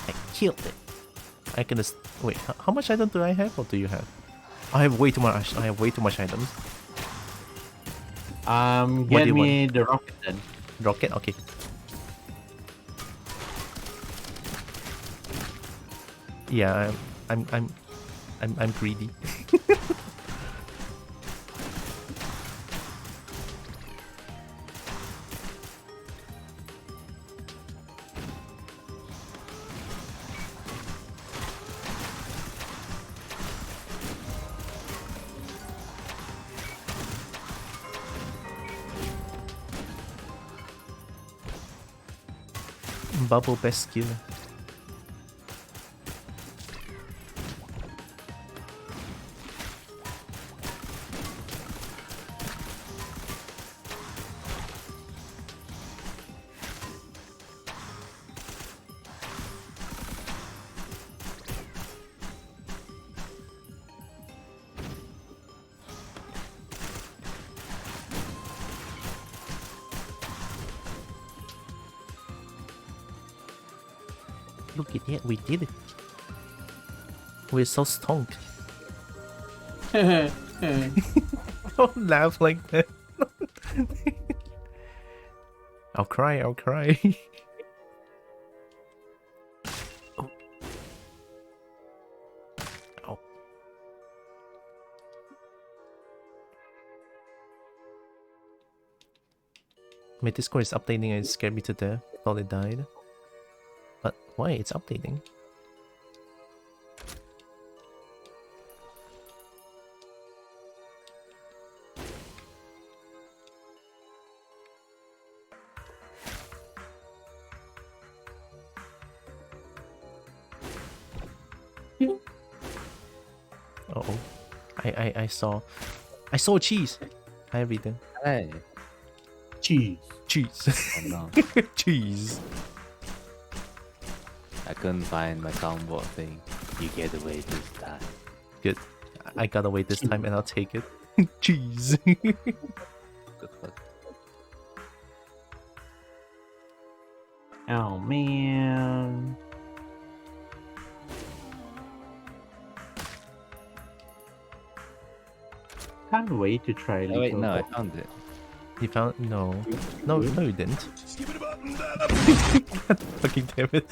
I killed it. I can just wait. How much item do I have? Or do you have? I have way too much. I have way too much items. What do Get you me the rocket then. Rocket. Okay. Yeah, I'm greedy. Bubble best skill. Look at that, we did it. We're so stoned. Don't laugh like that. I'll cry, I'll cry. Oh. Oh. My Discord is updating and it scared me to death. Thought it died. But why? It's updating. Uh-oh. I saw cheese. Hi, everything. Hey. Cheese. Cheese. Oh no. Cheese. I couldn't find my soundboard thing. You get away this time. Good. I got away this time and I'll take it. Cheese. Good fuck. Oh man. Can't wait to try Oh wait, Lethal no, I Company. found it. You found no, you didn't. Fucking damn it!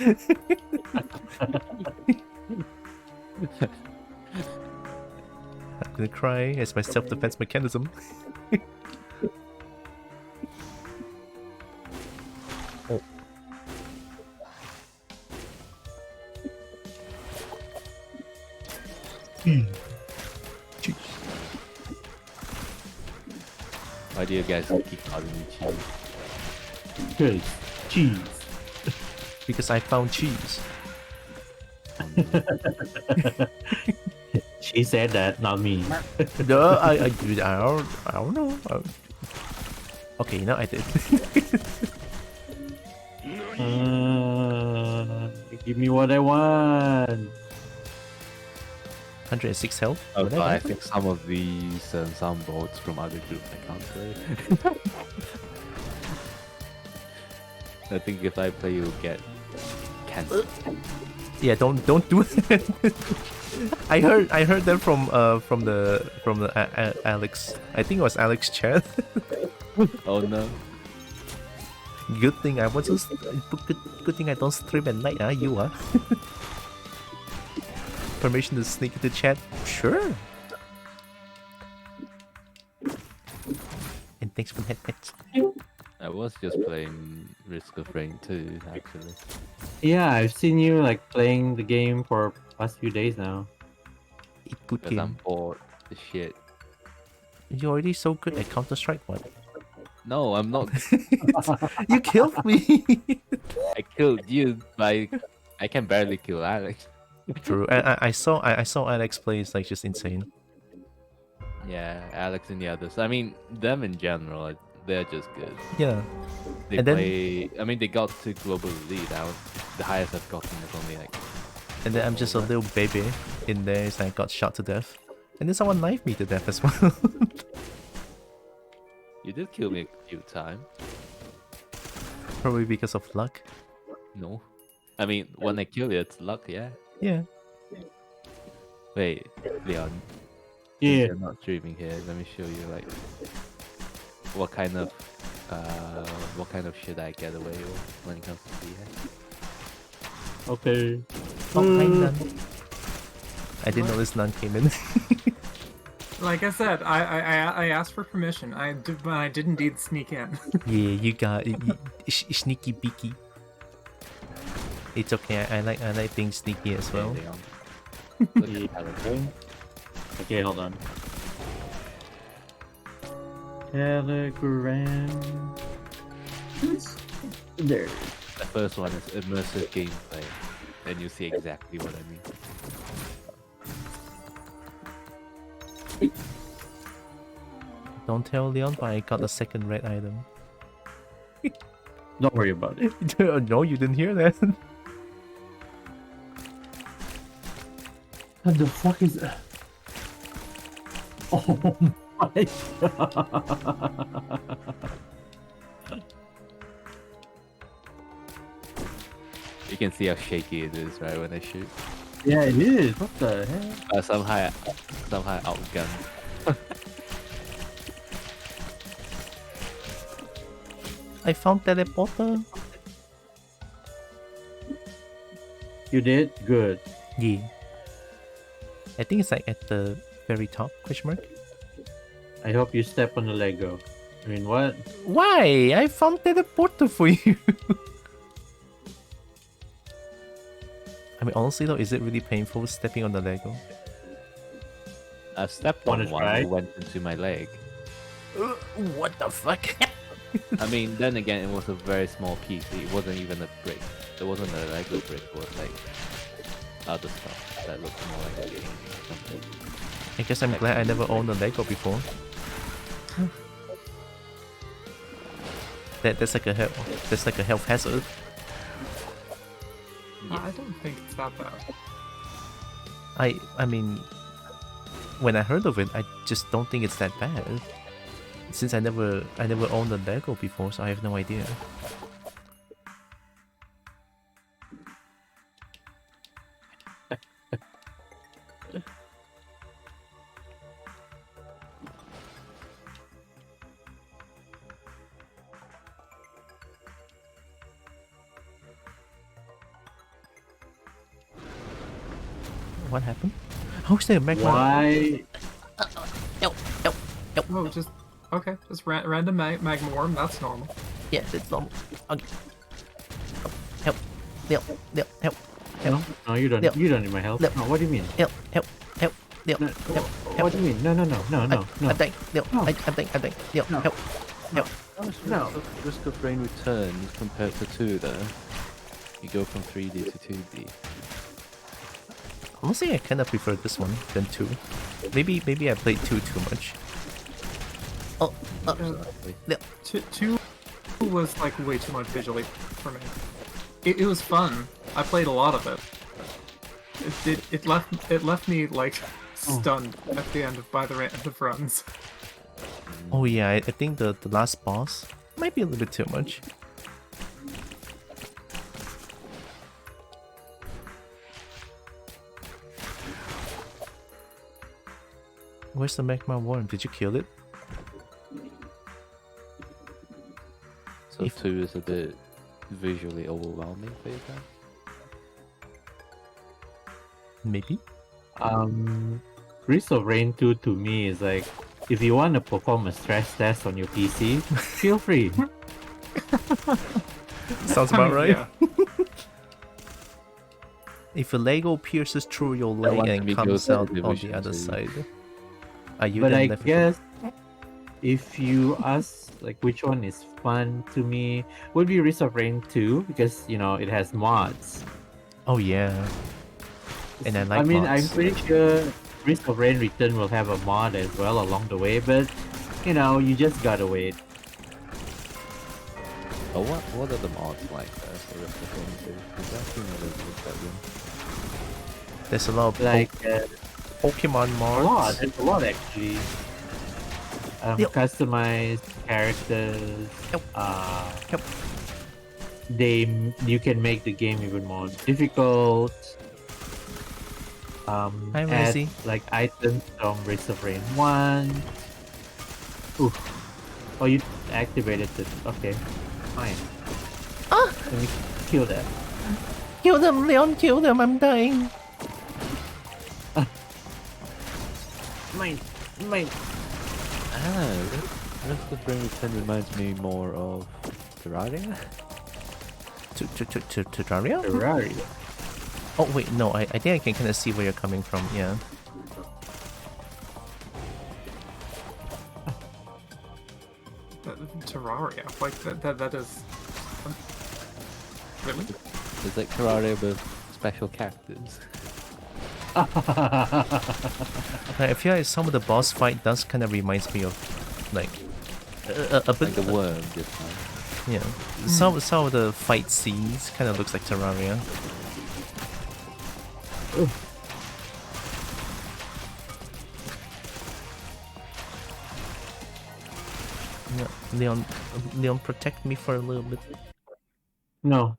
I'm gonna cry as my self-defense mechanism. Oh. Jeez. Why do you guys keep calling me cheese? Good. Cheese. Because I found cheese. She said that, not me. No, I don't know. Okay, no, I did. Give me what I want. 106 health. Oh, What so I I got? think some of these and some bots from other groups I can't play. I think if I play, you'll get cancelled. Yeah, don't do it. I heard that from the Alex. I think it was Alex chat. Oh no. Good thing I wasn't. Good thing I don't stream at night. You are. Permission to sneak into chat? Sure. And thanks for that pet. I was just playing Risk of Rain 2, actually. Yeah, I've seen you like playing the game for past few days now. Good Because I'm game. bored as shit. You're already so good at Counter Strike. What? No, I'm not. You killed me. I killed you by... I can barely kill Alex. True. I saw Alex play. It's like just insane. Yeah, Alex and the others. I mean, them in general, they're just good. Yeah. They And then- play... I mean, they got to global elite. The highest I've gotten is only like... And then I'm just a little baby in there. So I got shot to death. And then someone knifed me to death as well. You did kill me a few times. Probably because of luck. No. I mean, when I kill you, it's luck, yeah. Yeah. Wait, Leon. Yeah. You're not streaming here. Let me show you like what kind of shit I get away with when it comes to CS. Okay. Oh, hi, none. I didn't notice none came in. Like I said, I asked for permission. I did indeed sneak in. Yeah, you got sneaky beaky. It's okay. I like being sneaky as well. Okay, Leon. Look at Alex. Okay, hold on. Telegram. There. The first one is immersive gameplay. Then you see exactly what I mean. Don't tell Leon, but I got the second red item. Don't worry about it. No, you didn't hear that. What the fuck is that? Oh my god. You can see how shaky it is, right, when I shoot. Yeah, it is. What the hell? Somehow I outgunned. I found teleporter. You did? Good. Yeah. I think it's like at the very top, question mark. I hope you step on the Lego. I mean, what? Why? I found teleporter for you. I mean, honestly though, is it really painful stepping on the Lego? I stepped Wanna on one try? and went into my leg. What the fuck? I mean, then again, it was a very small piece. It wasn't even a brick. It wasn't a Lego brick. It was like other stuff that looked more like a game or something. I guess I'm glad I never owned a Lego before. That's like a health hazard. I don't think it's that bad. I mean, when I heard of it, I just don't think it's that bad. Since I never owned a Lego before, so I have no idea. What happened? How's there a magma? Why? Oh, just okay. Just random magma worm. That's normal. Yeah, it's normal. Okay. Help. Help. Help. Help. No, no, you don't. Yep. You don't need my help. Yep. No, what do you mean? Help. Help. Help. Help. No, Help. what do you mean? No. I'm No. dying. Help. No. I'm dying. Help. No. Help. Help. How much No. risk of rain returns compared to 2 though? You go from 3D to 2D. Honestly, I kind of prefer this one than 2. Maybe I played 2 too much. Oh, Two was like way too much visually for me. It was fun. I played a lot of it. It left me like stunned at the end of by the end of runs. oh yeah, I think the last boss might be a little bit too much. Where's the magma worm? Did you kill it? So If- 2 is a bit visually overwhelming for you guys. Maybe. Risk of Rain 2 to me is like, if you want to perform a stress test on your PC, feel free. Sounds I about mean, right. yeah. If a Lego pierces through your That leg one and can comes go to out on the division other 2. side, are you But then I left with guess if you ask like which one is fun to me, would be Risk of Rain 2 because you know it has mods. Oh yeah. And I like I mean, mods. I'm pretty sure Risk of Rain Return will have a mod as well along the way, but you know, you just gotta wait. Oh, what are the mods like for Risk of Rain 2? Because I've seen others with that one. There's a lot of Like Pokemon a mods. lot, there's a lot actually. Yep. Customized characters. Yep. Yep. You can make the game even more difficult. Hi, Add Rosie. like items from Risk of Rain 1. Oof. Oh, you activated it. Okay, fine. Ah! Let me kill that. Kill them, Leon, kill them, I'm dying. Mine. Ah, Risk of Rain Return reminds me more of Terraria? Terraria? Ferrari. Oh wait, no, I think I can kind of see where you're coming from, yeah. Terraria, like that is. Really? It's like Terraria with special characters. I feel like some of the boss fight does kind of reminds me of like a bit Like the worm this time. yeah. Some of the fight scenes kind of looks like Terraria. Yeah, Leon, protect me for a little bit. No.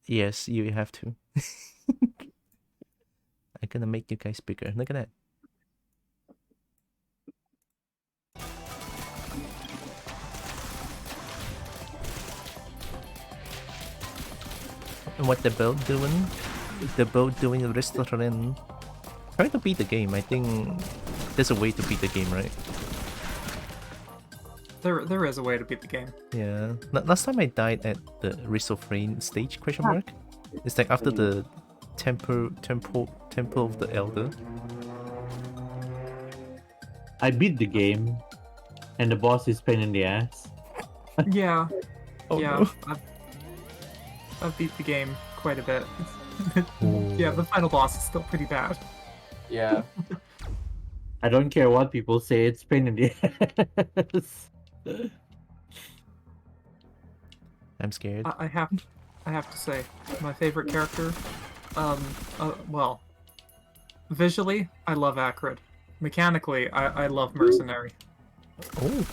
Yes, you have to. I'm gonna make you guys bigger. Look at that. And what the build doing? The build doing a restaurant. Trying to beat the game. I think there's a way to beat the game, right? There is a way to beat the game. Yeah. Last time I died at the Risk of Rain stage? Question mark. It's like after the temple of the Elder. I beat the game, and the boss is pain in the ass. Yeah, Oh, yeah. no. I've beat the game quite a bit. Ooh. Yeah, the final boss is still pretty bad. Yeah. I don't care what people say, it's pain in the ass. I'm scared. I have to say, my favorite character, well, visually, I love Acrid. Mechanically, I love Mercenary. Oh.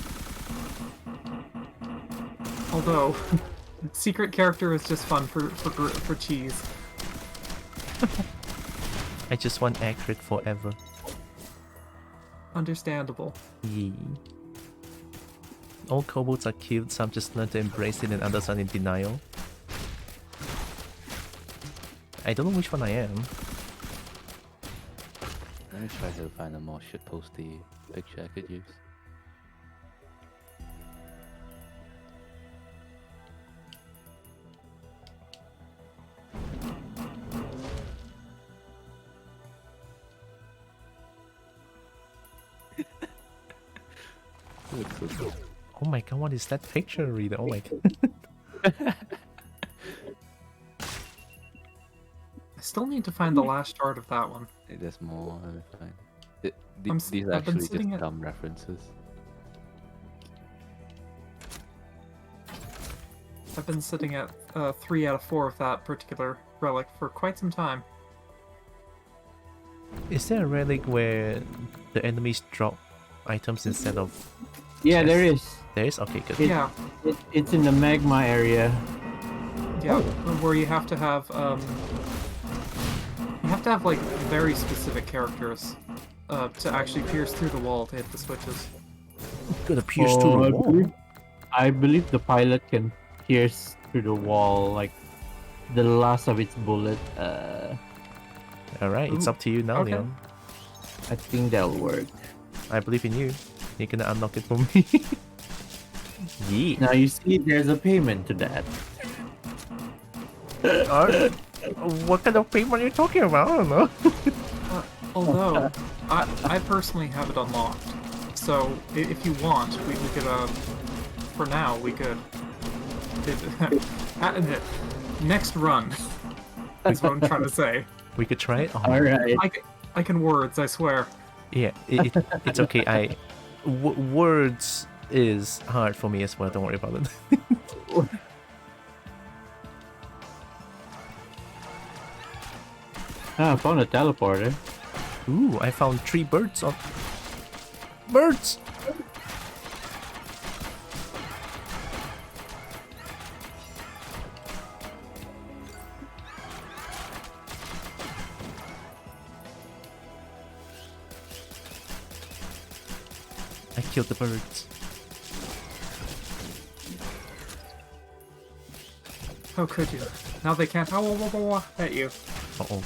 Although, secret character is just fun for cheese. I just want accurate forever. Understandable. Yee. All kobolds are cute, some just learn to embrace it and others are in denial. I don't know which one I am. Let me try to find a more shitposty picture I could use. Looks so cool. Oh my god, what is that picture reader? Oh my god. I still need to find the last art of that one. There's more. Let me find. These are I've been actually sitting just at- dumb references. I've been sitting at 3 out of 4 of that particular relic for quite some time. Is there a relic where the enemies drop items instead of... Yeah, there is. There is? Okay, good. It- Yeah, It's in the magma area. yeah, where you have to have like very specific characters to actually pierce through the wall to hit the switches. Gonna pierce through the wall. I believe the pilot can pierce through the wall, like the last of its bullet. Alright, it's Ooh, up to you now, okay. Leon. I think that'll work. I believe in you. You're gonna unlock it for me. Yeah. Now you see, there's a payment to that. What kind of payment are you talking about? I don't know. Although, I personally have it unlocked, so if you want, we could, for now, we could... Next run, is what I'm trying to say. We could try it. Oh, All right. I can words, I swear. yeah, it's okay. Words is hard for me as well. Don't worry about it. Ah, I found a teleporter. Ooh, I found 3 birds on... Birds! I killed the birds. How could you? Now they can't at you. Uh-oh.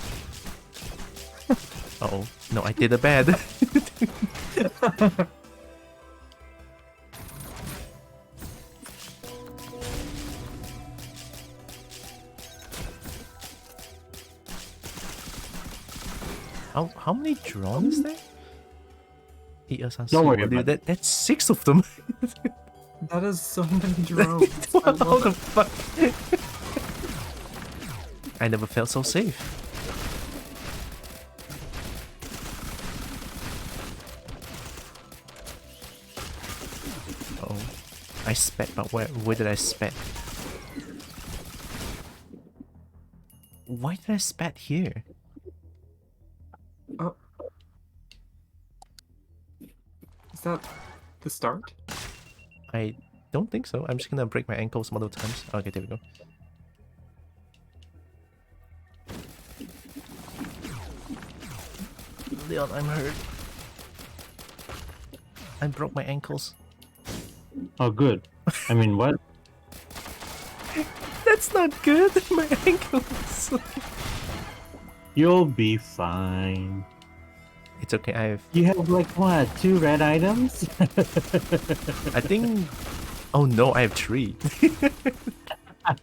Uh-oh. No, I did a bad. How many drones is there? Don't worry dude, about that's 6 of them. That is so many drones. I How love the it. fuck? I never felt so safe. Oh, I spat, but where did I spat? Why did I spat here? Oh. Is that the start? I don't think so. I'm just gonna break my ankle some other times. Okay, there we go. Leon, I'm hurt. I broke my ankles. Oh, good. I mean, what? That's not good. My ankles. You'll be fine. It's okay. You have like what? 2 red items? I think. Oh no, I have 3.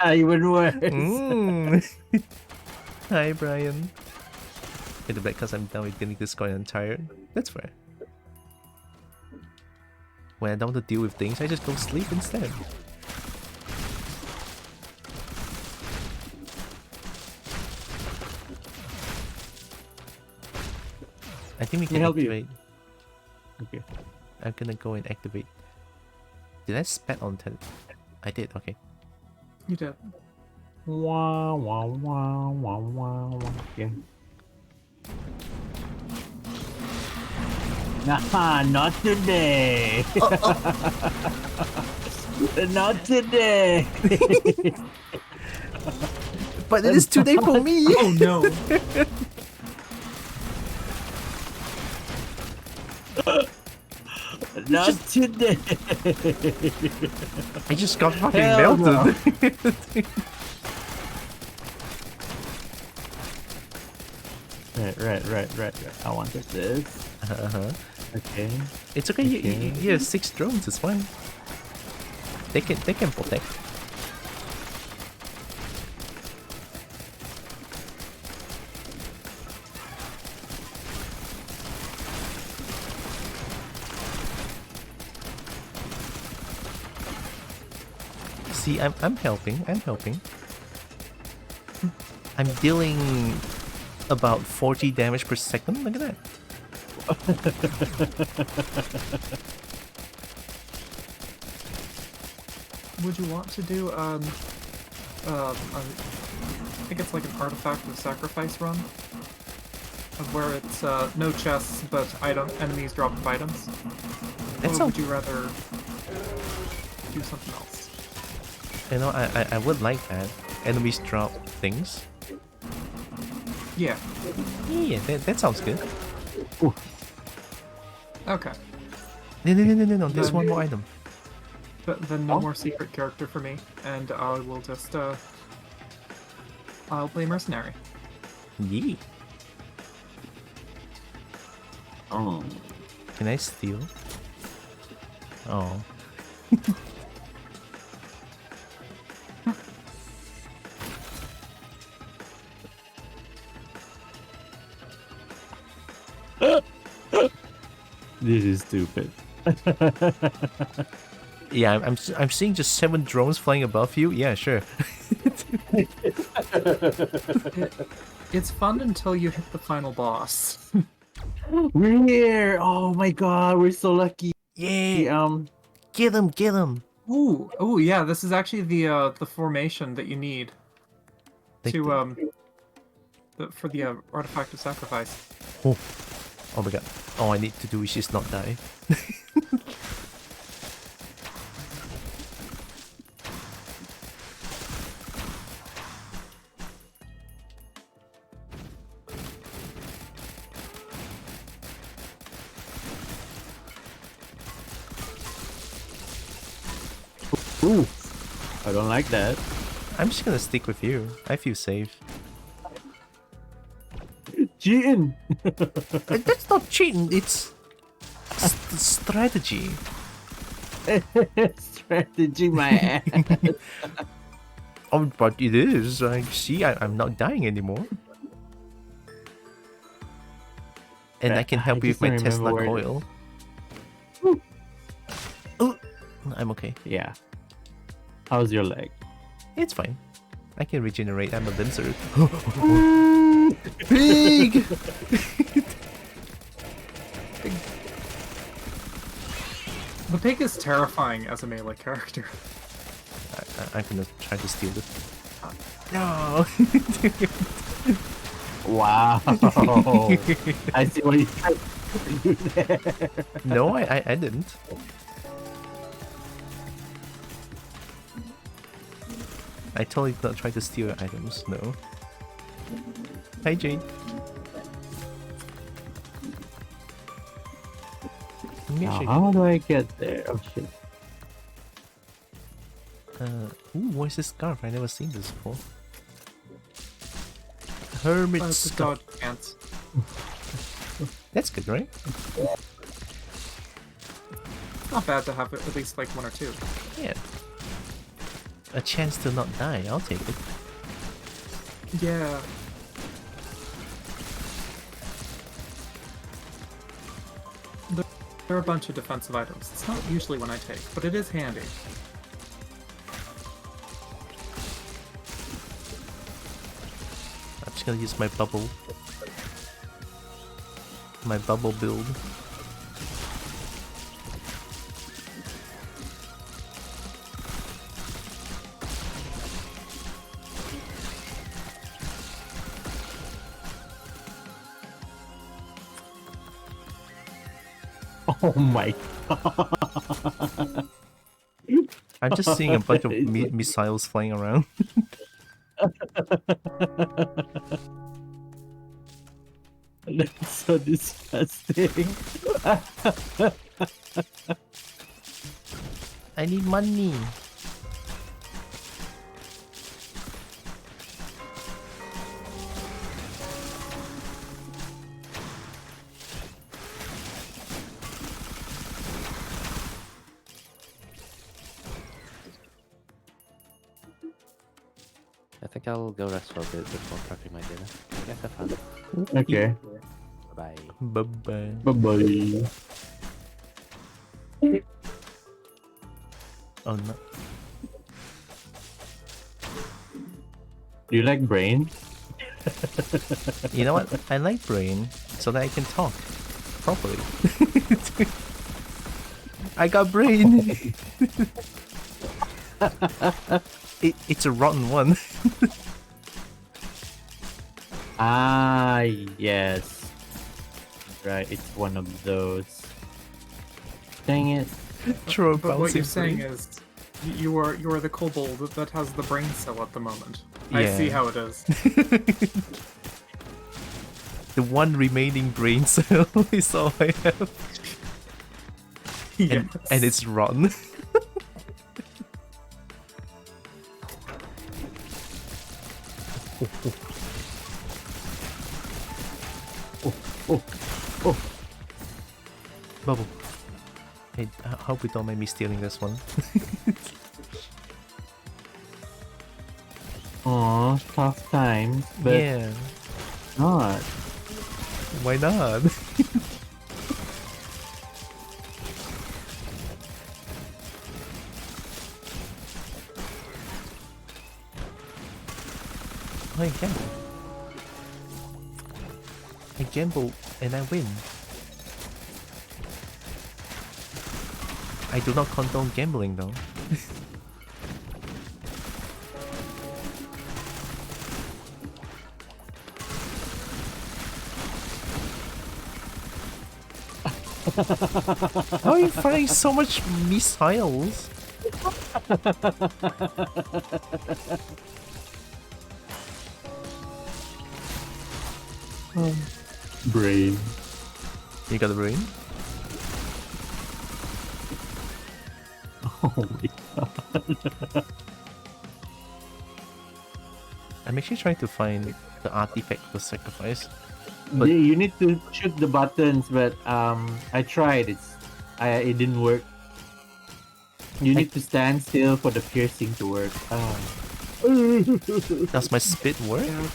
Even worse. Hi, Brian. It's because I'm done with getting this guy and tired. That's fair. When I don't want to deal with things, I just go sleep instead. I think we can help you? activate. Okay. I'm gonna go and activate. Did I spat on ten? I did, okay. You did. Wah, wah, wah, wah, wah, wah. Yeah. Nah, not today. Not today. But it is today for me! Oh no! Not today. I just got fucking Hell melted. Right. I wanted this. Uh-huh. Okay. It's okay, you have 6 drones, it's fine. They can protect. See, I'm helping. I'm dealing about 40 damage per second. Look at that. Would you want to do I think it's like an artifact of sacrifice run, of where it's no chests but enemies drop items, That or sounds. would you rather do something else? You know, I would like that. Enemies drop things. Yeah. Yeah, that sounds good. Okay. No. There's one more item. Then no more secret character for me, and I will just I'll play mercenary. Yeah. Oh. Can I steal? Oh. This is stupid. Yeah, I'm seeing just 7 drones flying above you. Yeah, sure. It's fun until you hit the final boss. We're here! Oh my god, we're so lucky. Yeah. Get him. Ooh, yeah. This is actually the formation that you need to for the artifact of sacrifice. Oh my god. All I need to do is just not die. Ooh, I don't like that. I'm just gonna stick with you. I feel safe. Cheating! That's not cheating. It's strategy. Strategy, my ass. Oh, but it is. I see. I'm not dying anymore. And I can help you with just my don't Tesla remember where coil. I'm okay. Yeah. How's your leg? It's fine. I can regenerate. I'm a Linzer. Big! The pig is terrifying as a melee character. I'm gonna try to steal it. No! Wow. I see what you tried to do there. No, I didn't. I totally did not try to steal your items, no. Hi, Jade. Now, how do I get there? Oh shit. Ooh, what is this scarf? I never seen this before. Hermit It's a scarf. dog pants. That's good, right? Not bad to have at least like 1 or 2. Yeah. A chance to not die, I'll take it. Yeah. There are a bunch of defensive items. It's not usually one I take, but it is handy. I'm just gonna use my bubble. My bubble build. Oh my god. I'm just seeing a bunch of missiles flying around. That's so disgusting. I need money. I think I'll go rest for a bit before prepping my dinner. You guys have fun. Okay. Bye. Bye bye. Bye bye. Oh no. Do you like brain? You know what? I like brain so that I can talk properly. I got brain. It's a rotten one. Ah, yes. Right, it's one of those. Dang it. Throw a But what you're bouncing saying brain. is, you are the kobold that has the brain cell at the moment. I see Yeah. how it is. The one remaining brain cell is all I have. Yes. And it's rotten. Oh, oh. Bubble. Hey, I hope you don't mind me stealing this one. Aw, tough times, but Yeah. not. Why not? I gamble. I gamble and I win. I do not condone gambling though. How are you firing so much missiles? Brain. You got the brain? Oh my god. I'm actually trying to find the artifact to sacrifice. But- Yeah, you need to shoot the buttons, but I tried. It didn't work. You need to stand still for the piercing to work. Ah. Does my spit work? Yeah,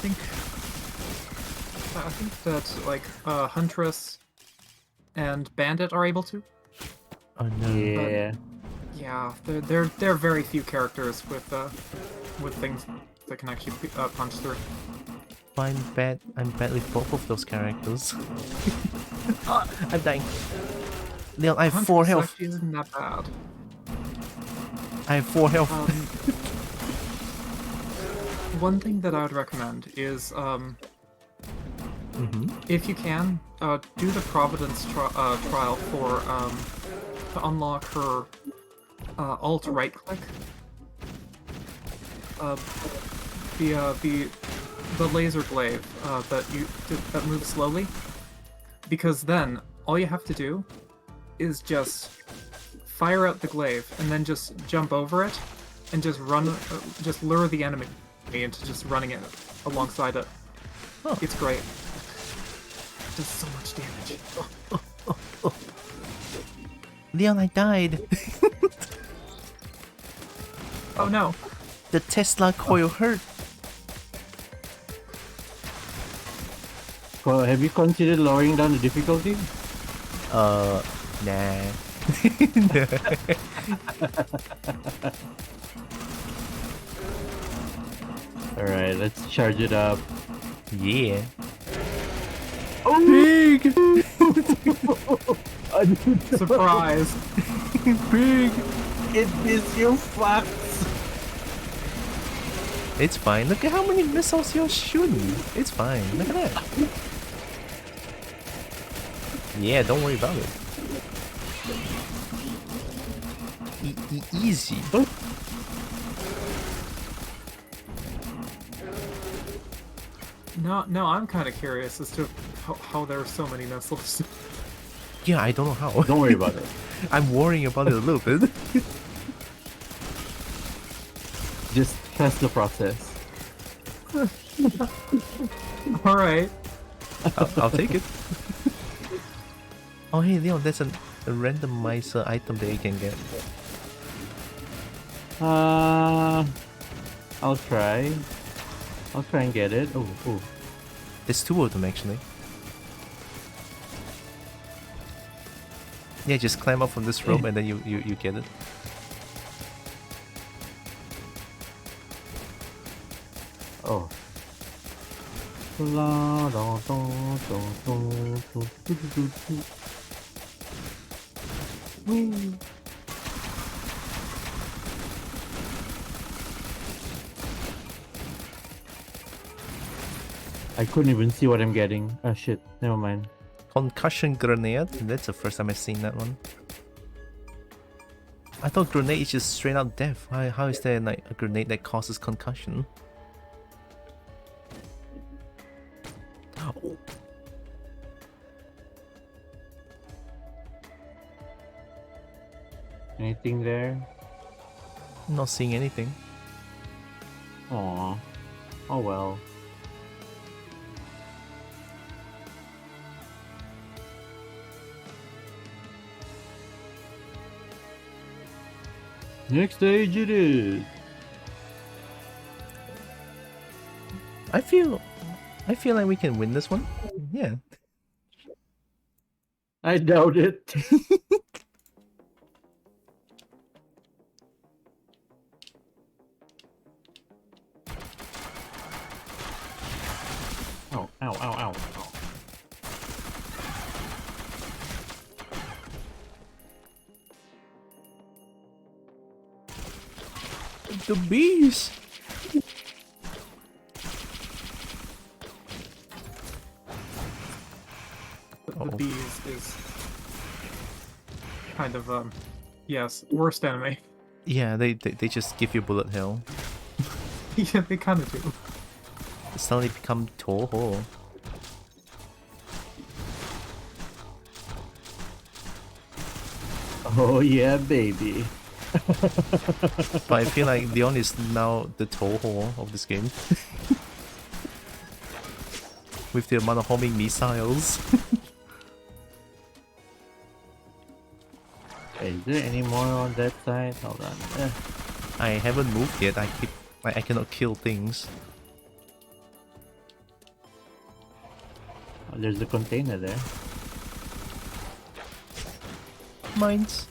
I think that like Huntress and Bandit are able to. Oh no. Yeah. Yeah, there are very few characters with things that can actually punch through. I'm bad with both of those characters. Ah, I'm dying. Leon, I have 4 Huntress health. actually isn't that bad. I have 4 health. One thing that I would recommend is if you can, do the Providence trial for to unlock her alt right click. The laser glaive that moves slowly, because then all you have to do is just fire out the glaive and then just jump over it and just run, just lure the enemy into just running it alongside it. Oh. It's great. Does so much damage. Leon, I died. Oh no. The Tesla coil hurt. Well, have you considered lowering down the difficulty? Nah. Alright, let's charge it up. Yeah. Big! Surprise. Big. It is your fucks! It's fine. Look at how many missiles you're shooting. It's fine. Look at that. Yeah, don't worry about it. Easy. No, I'm kind of curious as to how there are so many missiles. Yeah, I don't know how. Don't worry about it. I'm worrying about it a little bit. Just trust the process. All right. I'll take it. Oh, hey, Leon, there's a randomizer item that you can get. I'll try. I'll try and get it. Oh, oh. There's two of them actually. Yeah, just climb up from this rope and then you get it. Oh. I couldn't even see what I'm getting. Oh shit, never mind. Concussion grenade? That's the first time I've seen that one. I thought grenade is just straight out death. How is there like a grenade that causes concussion? Oh. Anything there? Not seeing anything. Aw. Oh well. Next stage it is. I feel like we can win this one. Yeah. I doubt it. Ow, ow, ow, ow. The bees. The bees is kind of yes, worst enemy. Yeah, they just give you bullet hell. Yeah, they kind of do. They suddenly become Toho. Oh yeah, baby. But I feel like Leon is now the Toho of this game. With the amount of homing missiles. Is there any more on that side? Hold on. I haven't moved yet. I cannot kill things. Oh, there's a container there. Mines.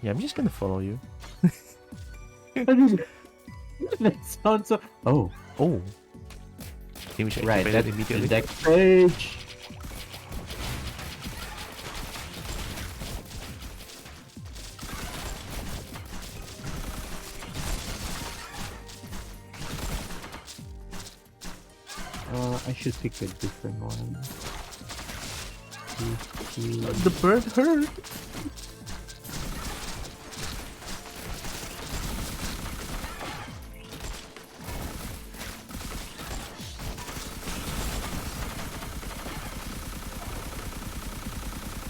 Yeah, I'm just gonna follow you. That sounds so. Oh, Oh. Think we should right. activate That's it immediately. the next page. I should pick a different one. The bird hurt.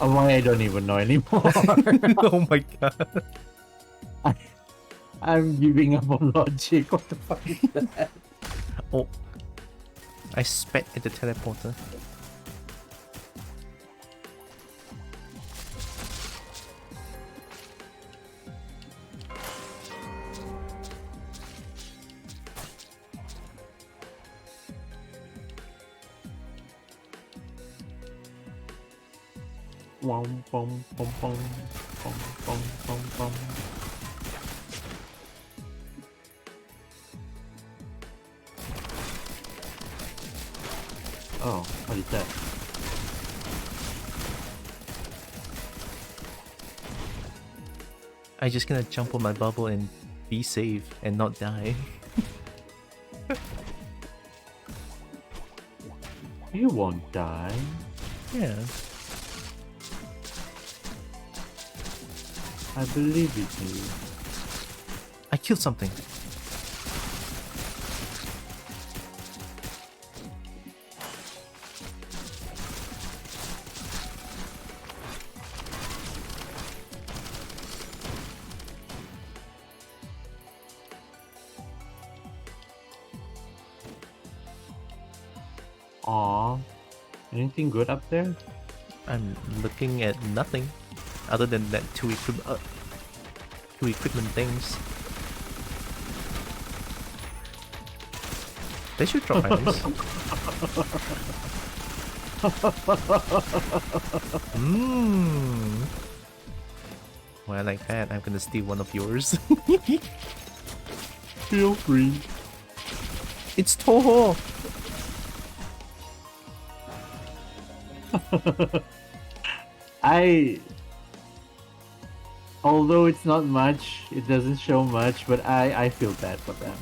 Oh my, I don't even know anymore. Oh my god. I'm giving up on logic. What the fuck is that? Oh. I spat at the teleporter. Bum, bum, bum, bum, bum, bum, bum, bum. Oh, what is that? I just gonna jump on my bubble and be safe and not die. You won't die. Yeah. I believe in you. I killed something. Aw. Anything good up there? I'm looking at nothing. other than that two equipment things. They should drop items. Mmm. Well, I like that. I'm gonna steal one of yours. Feel free. It's Toho! Although it's not much, it doesn't show much, but I feel bad for them.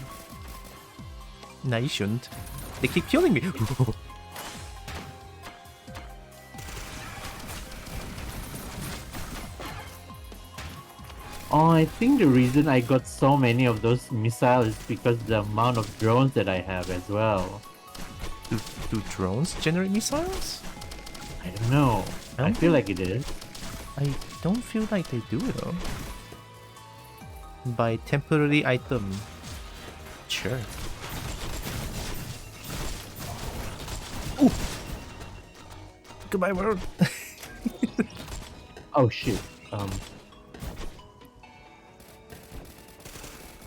Nah, you shouldn't. They keep killing me. Oh, I think the reason I got so many of those missiles is because the amount of drones that I have as well. Do drones generate missiles? I don't know. I feel like it is. I don't feel like they do though. By temporary item. Sure. Ooh! Goodbye world! Oh shit.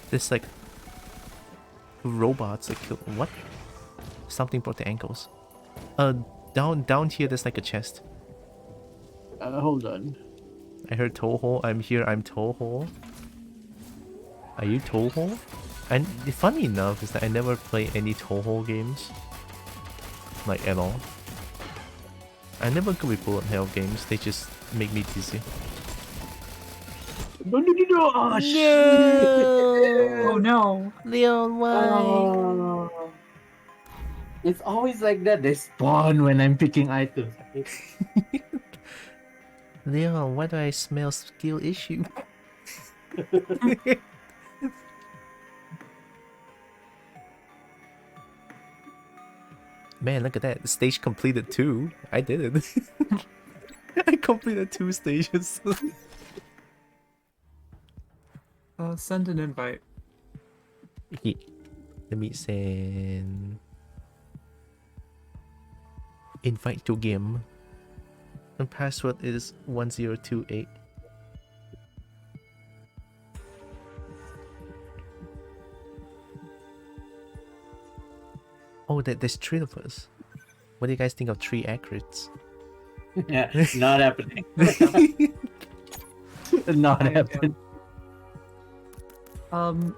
There's like robots that kill what? Something broke the ankles. Down here there's like a chest. Hold on. I heard Toho. I'm here. I'm Toho. Are you Toho? And funny enough is that I never play any Toho games. Like at all. I never go with bullet hell games. They just make me dizzy. No! Oh, Oh no! Leon, why? Oh. It's always like that. They spawn when I'm picking items. Leon, why do I smell skill issue? Man, look at that. Stage completed 2. I did it. I completed 2 stages. Send an invite. Yeah. Let me send... invite to game. And password is 1028. Oh, there's 3 of us. What do you guys think of 3 accurates? Yeah, not happening. Not happening. I'm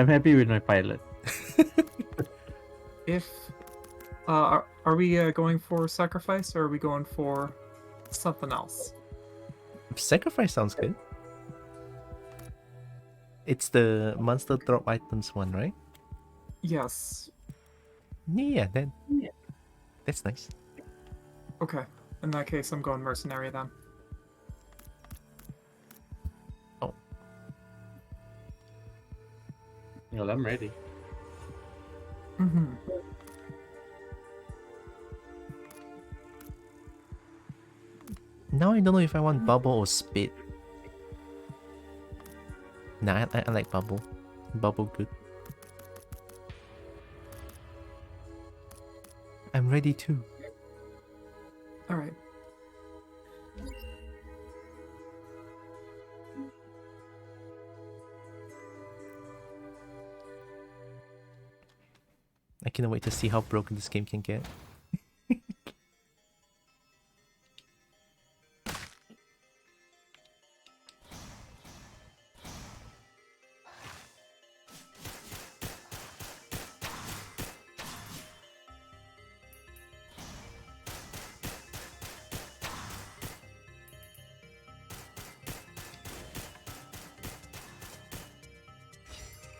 happy with my pilot. If are we going for sacrifice or are we going for something else? Sacrifice sounds good. It's the monster drop items one, right? Yes. Yeah, that's nice. Okay. In that case, I'm going mercenary then. Oh. Well, I'm ready. Mm-hmm. Now I don't know if I want bubble or spit. Nah, I like bubble. Bubble good. I'm ready too. Alright. I cannot wait to see how broken this game can get.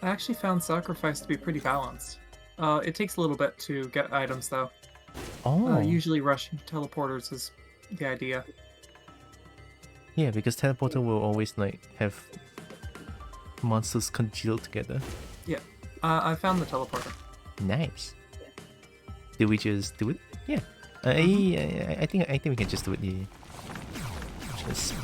I actually found sacrifice to be pretty balanced. It takes a little bit to get items though. Oh. Usually rushing teleporters is the idea. Yeah, because teleporter will always like have monsters congealed together. Yeah. I found the teleporter. Nice. Did we just do it? Yeah. I think we can just do it. Yeah. Just...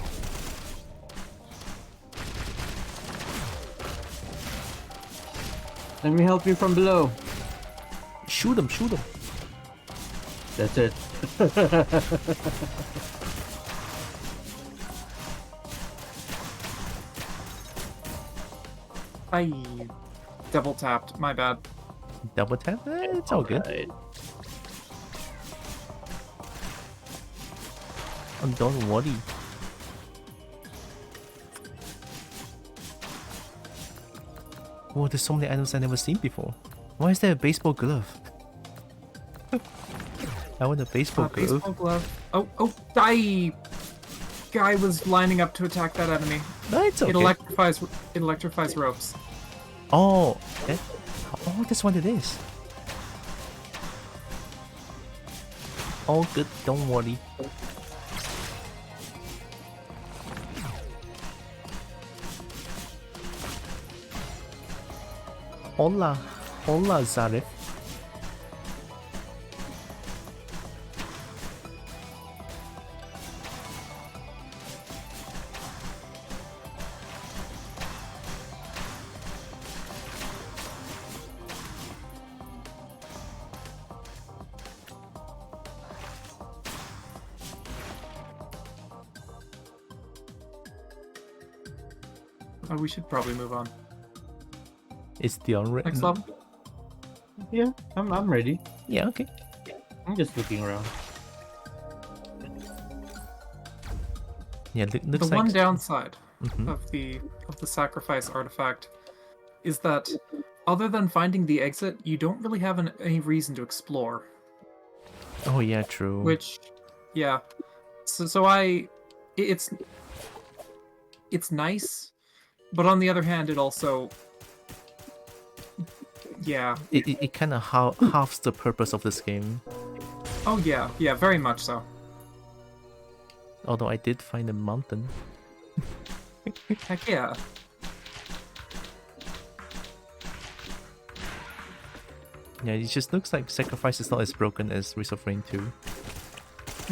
Let me help you from below. Shoot him! Shoot him! That's it. I double tapped. My bad. Double tap? It's all good. Alright. Oh, don't worry. Oh, there's so many items I've never seen before. Why is there a baseball glove? I want a baseball glove. Baseball glove. Oh, die! Guy was lining up to attack that enemy. No, it's okay. It electrifies ropes. Oh, that's what it is. All good, don't worry. Hola, Zarif. Oh, we should probably move on. It's the unwritten. Next level. Yeah, I'm ready. Yeah, okay. I'm just looking around. Yeah, looks The like. one downside Mhm. of the sacrifice artifact is that other than finding the exit, you don't really have any reason to explore. Oh yeah, true. Which, yeah. It's nice, but on the other hand, it also, yeah. It kind of halves the purpose of this game. Oh yeah, very much so. Although I did find a mountain. Heck yeah. Yeah, it just looks like Sacrifice is not as broken as Risk of Rain 2.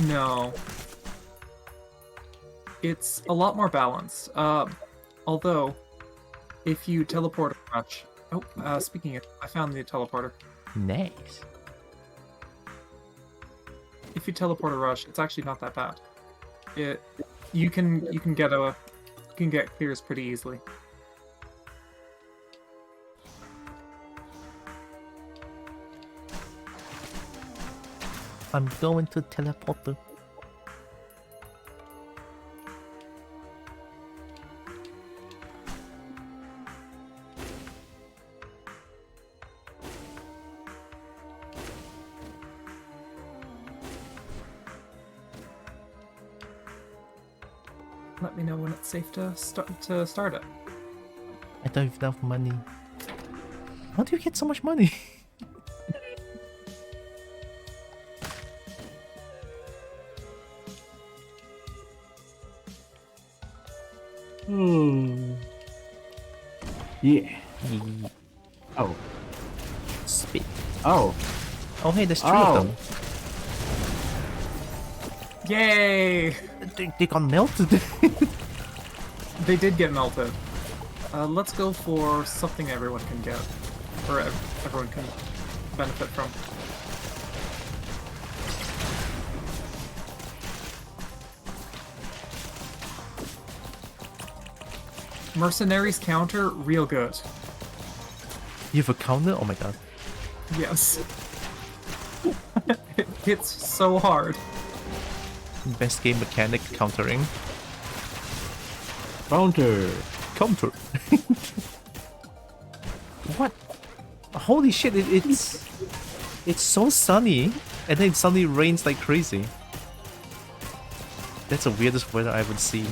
No. It's a lot more balanced. Although, if you teleport a rush... Oh, speaking of, I found the teleporter. Nice. If you teleport a rush, it's actually not that bad. You can get clears pretty easily. I'm going to teleport to... Let me know when it's safe to start it. I don't have enough money. How do you get so much money? Yeah. Oh. Spit. Oh. Oh hey, there's three of them. Yay! They got melted. They did get melted. Let's go for something everyone can get. Or everyone can benefit from. Mercenaries counter, real good. You have a counter? Oh my god. Yes. It hits so hard. Best game mechanic, countering. Counter. Counter. What? Holy shit, it's so sunny, and then it suddenly rains like crazy. That's the weirdest weather I've ever seen.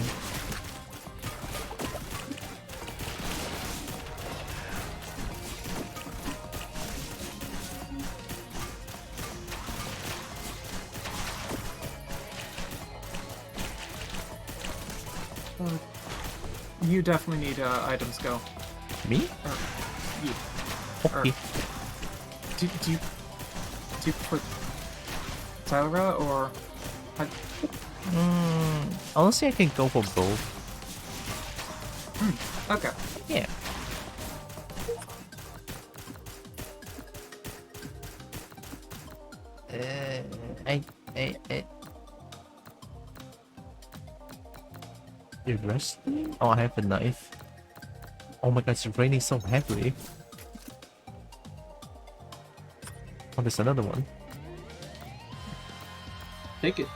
You definitely need items go. Me? Or, you. Okay. Do you prefer Tylra or? Honestly, I can go for both. Okay. Yeah. You're resting? Oh, I have a knife. Oh my god, it's raining so heavily. Oh, there's another one. Take it.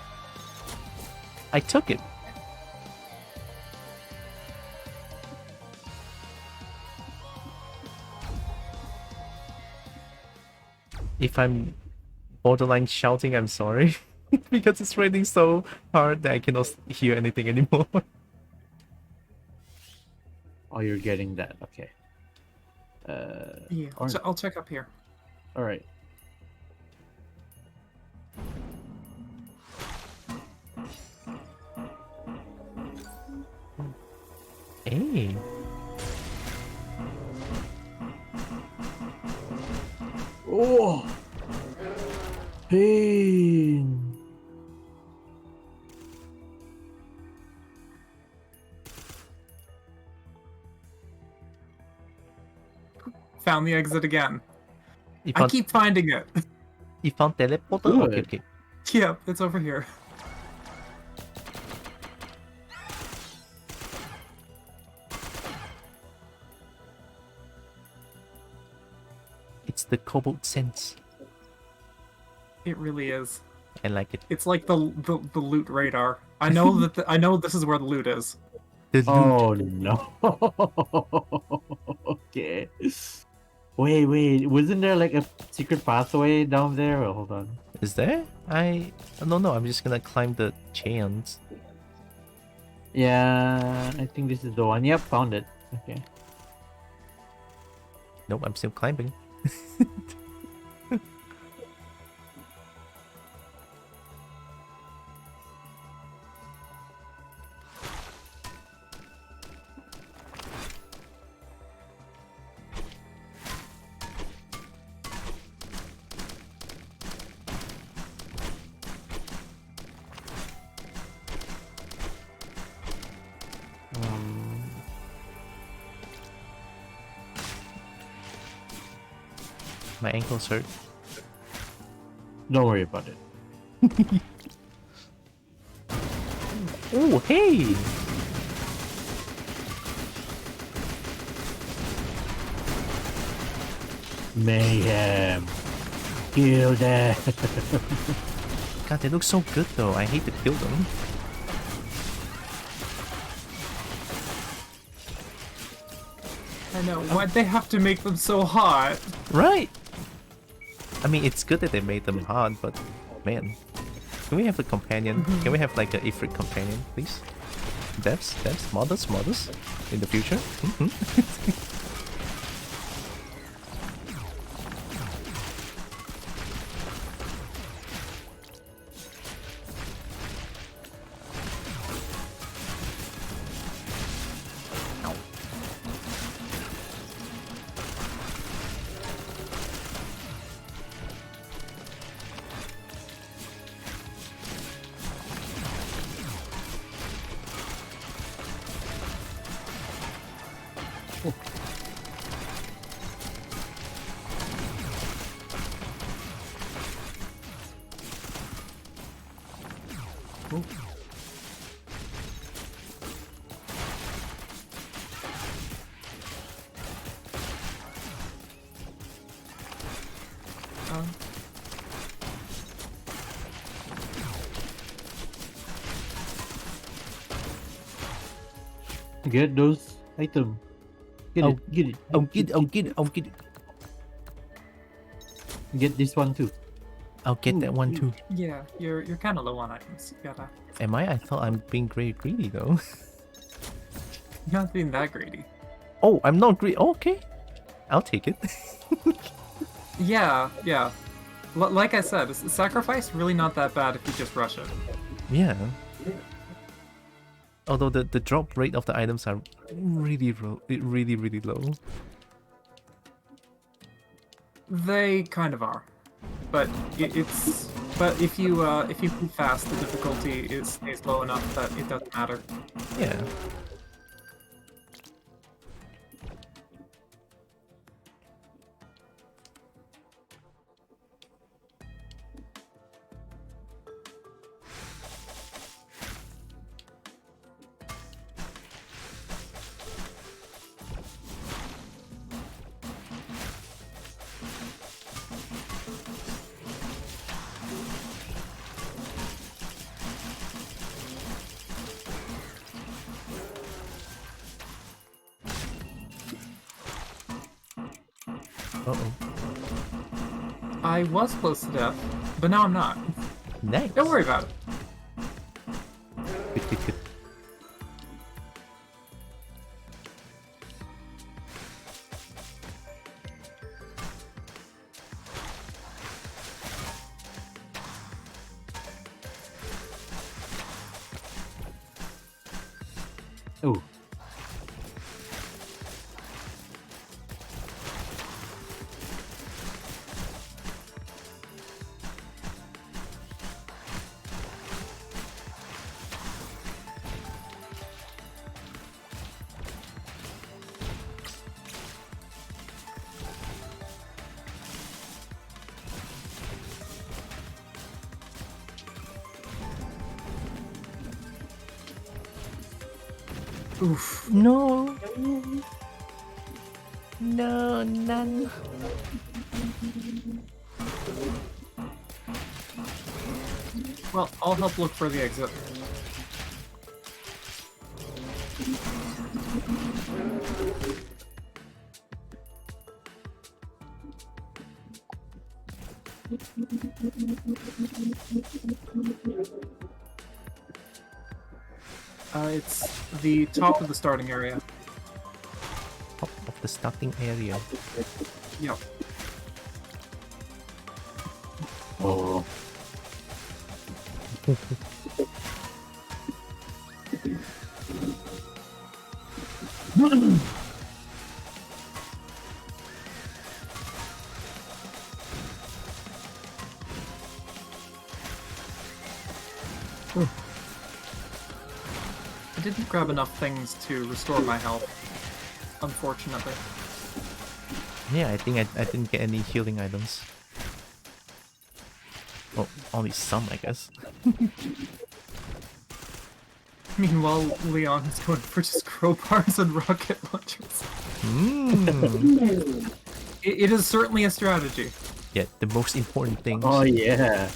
I took it. If I'm borderline shouting, I'm sorry. Because it's raining so hard that I cannot hear anything anymore. Oh, you're getting that. Okay. Yeah, Alright. I'll check up here. All right. Hey. Oh, pain. Found the exit again. You I found, keep finding it. you found teleporter? Good. Okay, okay. Yep, it's over here. It's the cobalt sense. It really is. I like it. It's like the loot radar. I know that I know this is where the loot is. The loot. Oh no. Okay. Wait. Wasn't there like a secret pathway down there? Oh, hold on. Is there? I don't know. I'm just gonna climb the chains. Yeah, I think this is the one. Yep, found it. Okay. Nope, I'm still climbing. My ankles hurt. Don't worry about it. Oh, hey! Mayhem. Kill them. God, they look so good though. I hate to kill them. I know. Why'd they have to make them so hot? Right! I mean, it's good that they made them hard, but man. Can we have a companion? Can we have like a Ifrit companion, please? Devs, modders, in the future? Get those items. Get Oh, it. Get it. Oh, get it. Get this one too. I'll get that one too. Yeah, you're kind of low on items. You gotta. Am I? I thought I'm being very greedy though. You're not being that greedy. Oh, I'm not greedy. Okay. I'll take it. Yeah. Like I said, sacrifice really not that bad if you just rush it. Yeah. Although the drop rate of the items are really low. They kind of are, but it's. But if you move fast, the difficulty stays low enough that it doesn't matter. Yeah. Uh-oh. I was close to death, but now I'm not. Nice. Don't worry about it. Good, good, good. Ooh. Oof. No. No, none. Well, I'll help look for the exit. It's the top of the starting area. Top of the starting area. Yep. Oh. I didn't grab enough things to restore my health, unfortunately. Yeah, I think I didn't get any healing items. Well, only some, I guess. Meanwhile, Leon is going for just crowbars and rocket launchers. Mmm. It is certainly a strategy. Yeah, the most important things. Oh yeah.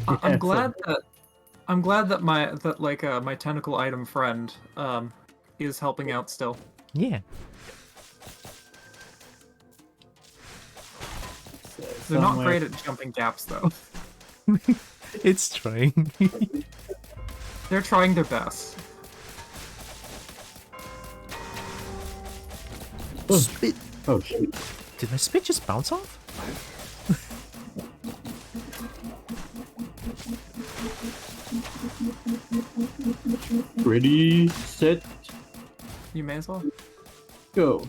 I'm glad that my tentacle item friend is helping out still. Yeah. They're not great at jumping gaps though. It's trying. They're trying their best. Spit. Oh shoot. Did my spit just bounce off? Ready, set, You may as well. go.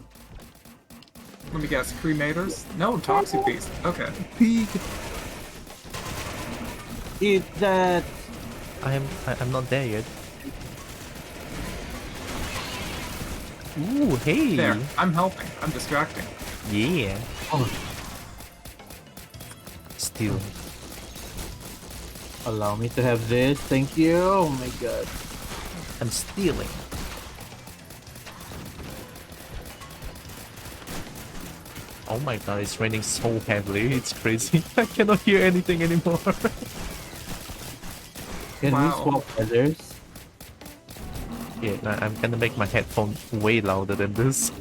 Let me guess, cremators? No, toxic beast. Okay. Peek. Eat that. I'm not there yet. Ooh, hey. There. I'm helping. I'm distracting. Yeah. Oh. Still. Allow me to have this. Thank you. Oh my god. I'm stealing. Oh my god, it's raining so heavily. It's crazy. I cannot hear anything anymore. Can Wow. we swap feathers? Yeah, I'm gonna make my headphone way louder than this.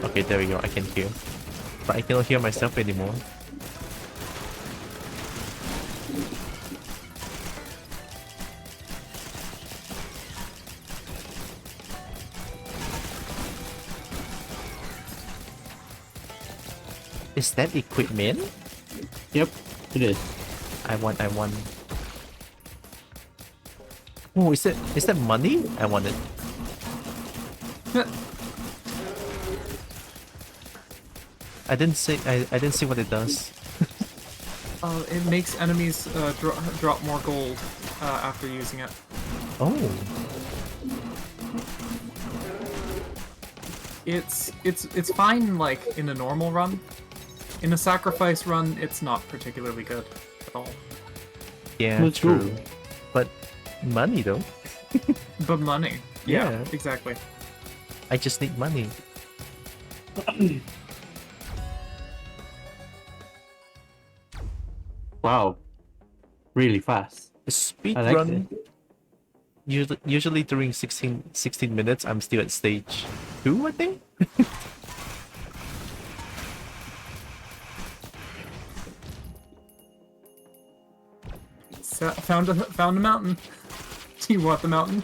Okay, there we go. I can hear. But I cannot hear myself anymore. Is that equipment? Yep, it is. I want. Oh, is that money? I want it. I didn't see what it does. It makes enemies drop more gold after using it. Oh. It's fine like in a normal run. In a sacrifice run, it's not particularly good at all. Yeah, That's true. cool. But money though. But money. Yeah, Yeah. exactly. I just need money. Wow. Really fast. A speed I like run. it. Usually during 16 minutes, I'm still at stage 2, I think. Found a mountain. Do you want the mountain?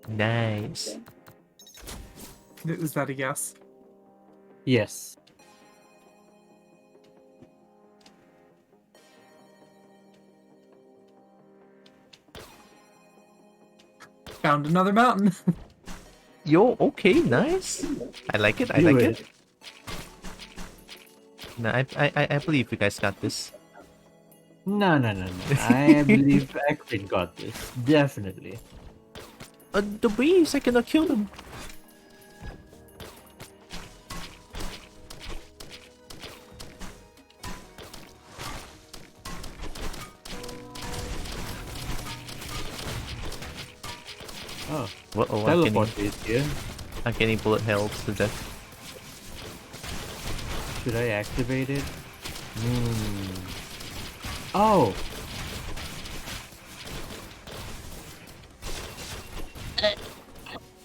Nice. Is that a yes? Yes. Found another mountain. Yo, okay, nice. I like it. I Do like it. it. No, I believe you guys got this. No. I believe Akrin got this. Definitely. The bees, I cannot kill them. Oh, Uh-oh, teleport is here. I'm getting bullet held to death. Should I activate it? Oh!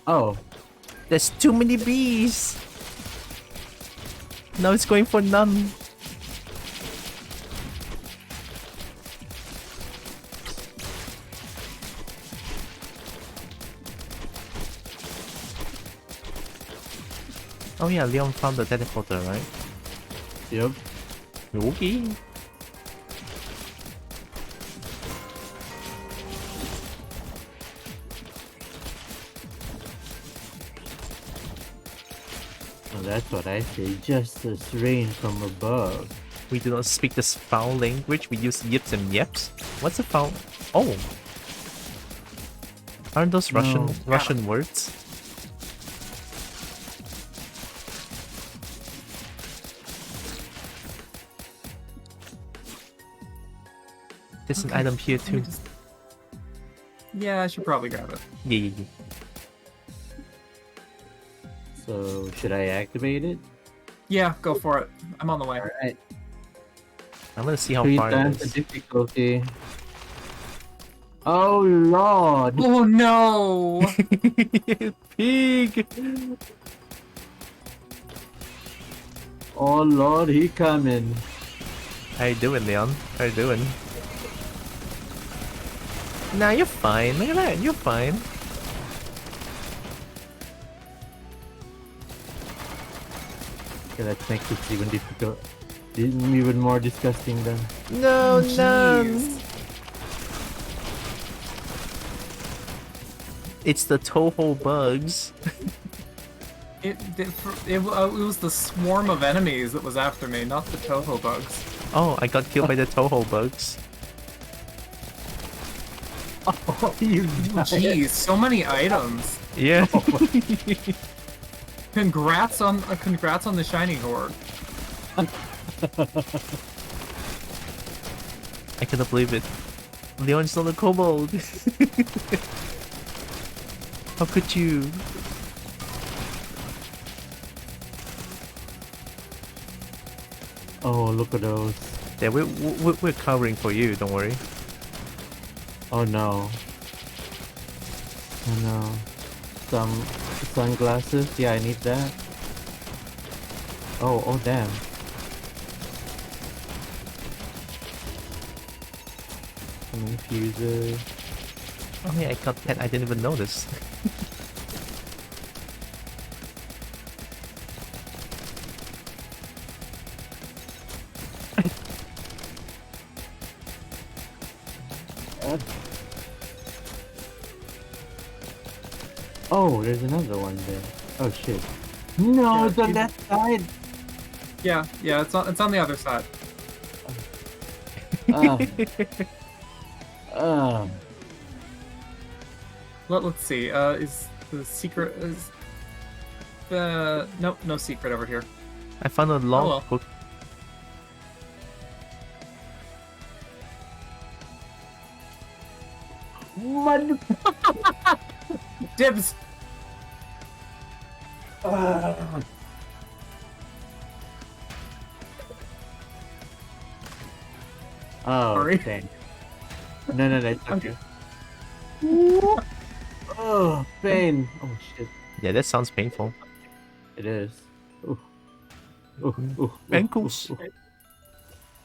Oh. There's too many bees. Now it's going for none. Oh yeah, Leon found the teleporter, right? Yep. Okay. Oh, that's what I say. Justice rain from above. We do not speak this foul language. We use yips and yeps. What's a foul? Oh, aren't those No. Russian words? There's an Okay, item here let me too. just- Yeah, I should probably grab it. Yeah. So, should I activate it? Yeah, go for it. I'm on the way. Alright. I'm gonna see how 3 far it times the is. difficulty. Oh lord! Oh no! Pig! Oh lord, he coming. How you doing, Leon? How you doing? Nah, you're fine. Look at that. You're fine. Okay, that makes it even difficult. Even more disgusting than. No, no. Jeez. It's the Toho bugs. It was the swarm of enemies that was after me, not the Toho bugs. Oh, I got killed by the Toho bugs. Oh, you Jeez, so many items. Yeah. Congrats on the shiny horde. I cannot believe it. Leon's not a kobold. How could you? Oh, look at those. Yeah, we're covering for you. Don't worry. Oh no. Oh no. Some sunglasses? Yeah, I need that. Oh damn. Some infusers. Oh yeah, I got that. I didn't even notice. Oh, there's another one there. Oh shit. No, Yeah, it's on you- that side. Yeah, it's on the other side. Uh, Let's see. Is the secret is nope, no secret over here. I found a long well. book. Mother- Dibs. Oh, Sorry. thanks. No, it's okay. Oh, pain. Oh shit. Yeah, that sounds painful. It is. Ooh. Ooh, ooh, ooh, Ankles. ooh, ooh.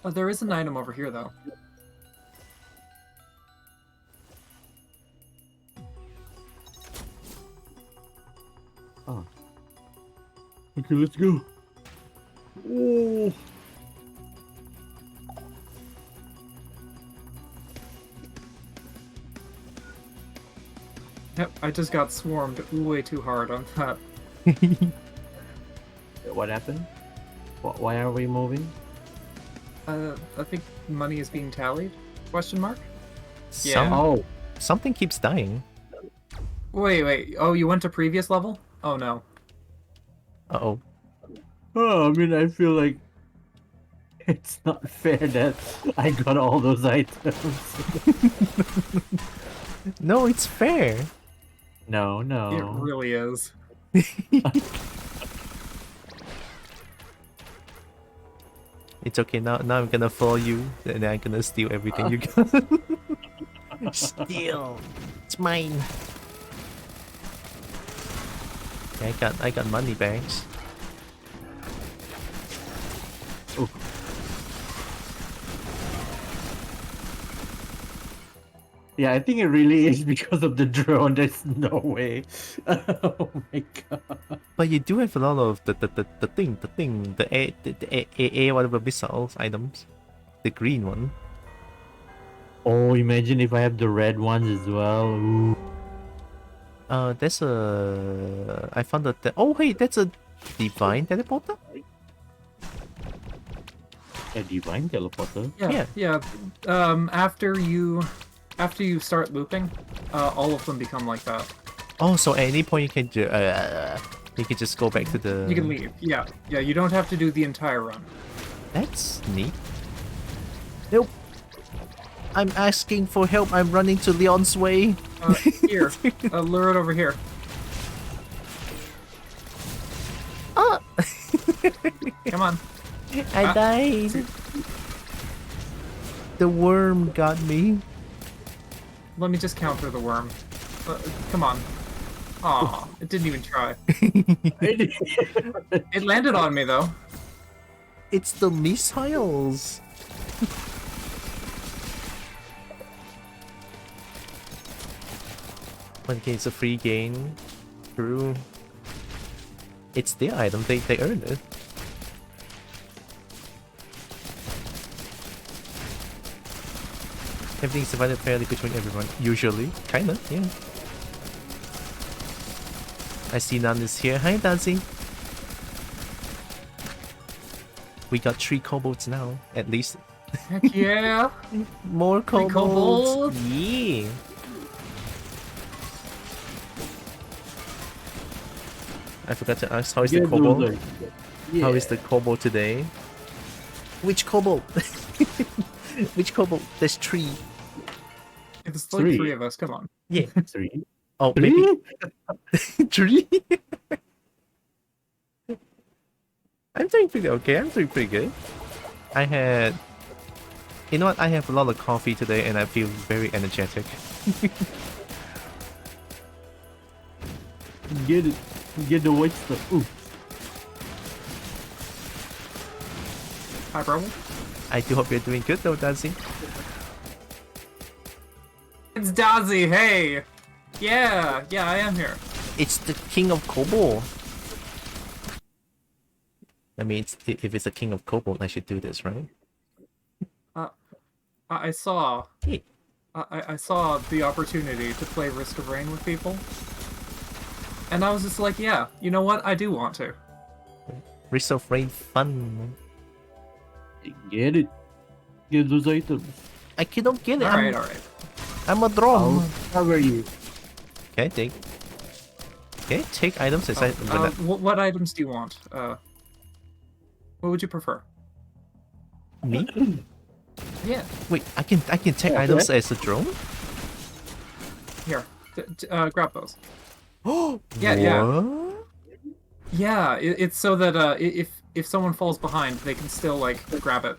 Oh, there is an item over here though. Oh. Okay, let's go. Oh. Yep, I just got swarmed way too hard on that. What happened? Why are we moving? I think money is being tallied? Question mark? Some, Yeah. Oh, something keeps dying. Wait. Oh, you went to previous level? Oh no. Uh-oh. I mean, I feel like it's not fair that I got all those items. No, it's fair. No, It no. really is. It's okay, now I'm gonna follow you, and then I'm gonna steal everything you got. Steal! It's mine! Yeah, I got money bags. Oh. Yeah, I think it really is because of the drone. There's no way. Oh my god. But you do have a lot of the AA whatever missiles items. The green one. Oh, imagine if I have the red ones as well. Ooh. There's a... I found that... Oh, hey, that's a divine teleporter? A divine teleporter? Yeah. After you start looping, all of them become like that. Oh, so at any point you can just go back to the... You can leave. Yeah. You don't have to do the entire run. That's neat. Nope. I'm asking for help. I'm running to Leon's way. Here, lure it over here. Oh! Come on. I died. The worm got me. Let me just counter the worm. Come on. Aw, it didn't even try. It landed on me though. It's the missiles. Okay, it's a free game. True. It's their item, they earned it. Everything's divided fairly between everyone. Usually. Kinda, yeah. I see Nan is here. Hi, Daisy. We got 3 kobolds now, at least. Heck yeah. More 3 kobolds. kobolds. Yeah. I forgot to ask, how is the kobold? How is the kobold today? Which kobold? Which kobold? There's 3. It's like 3 of us. Come on. Yeah. 3? Oh, 3? maybe 3? I'm doing pretty okay. I'm doing pretty good. I had... You know what? I have a lot of coffee today and I feel very energetic. Get it. Get the white stuff. Ooh. Hi, bro. I do hope you're doing good though, Daisy. It's Dazzy. Hey. Yeah, I am here. It's the king of kobold. I mean, if it's the king of kobold, I should do this, right? I saw. Yeah. I saw the opportunity to play Risk of Rain with people. And I was just like, yeah, you know what? I do want to. Risk of Rain fun. Get it. Get those items. I cannot get it. Alright. I'm a drum. I'll cover you. Okay, take items as What items do you want? What would you prefer? Me? Yeah. Wait, I can take items as a drone? Here. Grab those. Oh, Yeah. what? Yeah, it's so that if someone falls behind, they can still like grab it.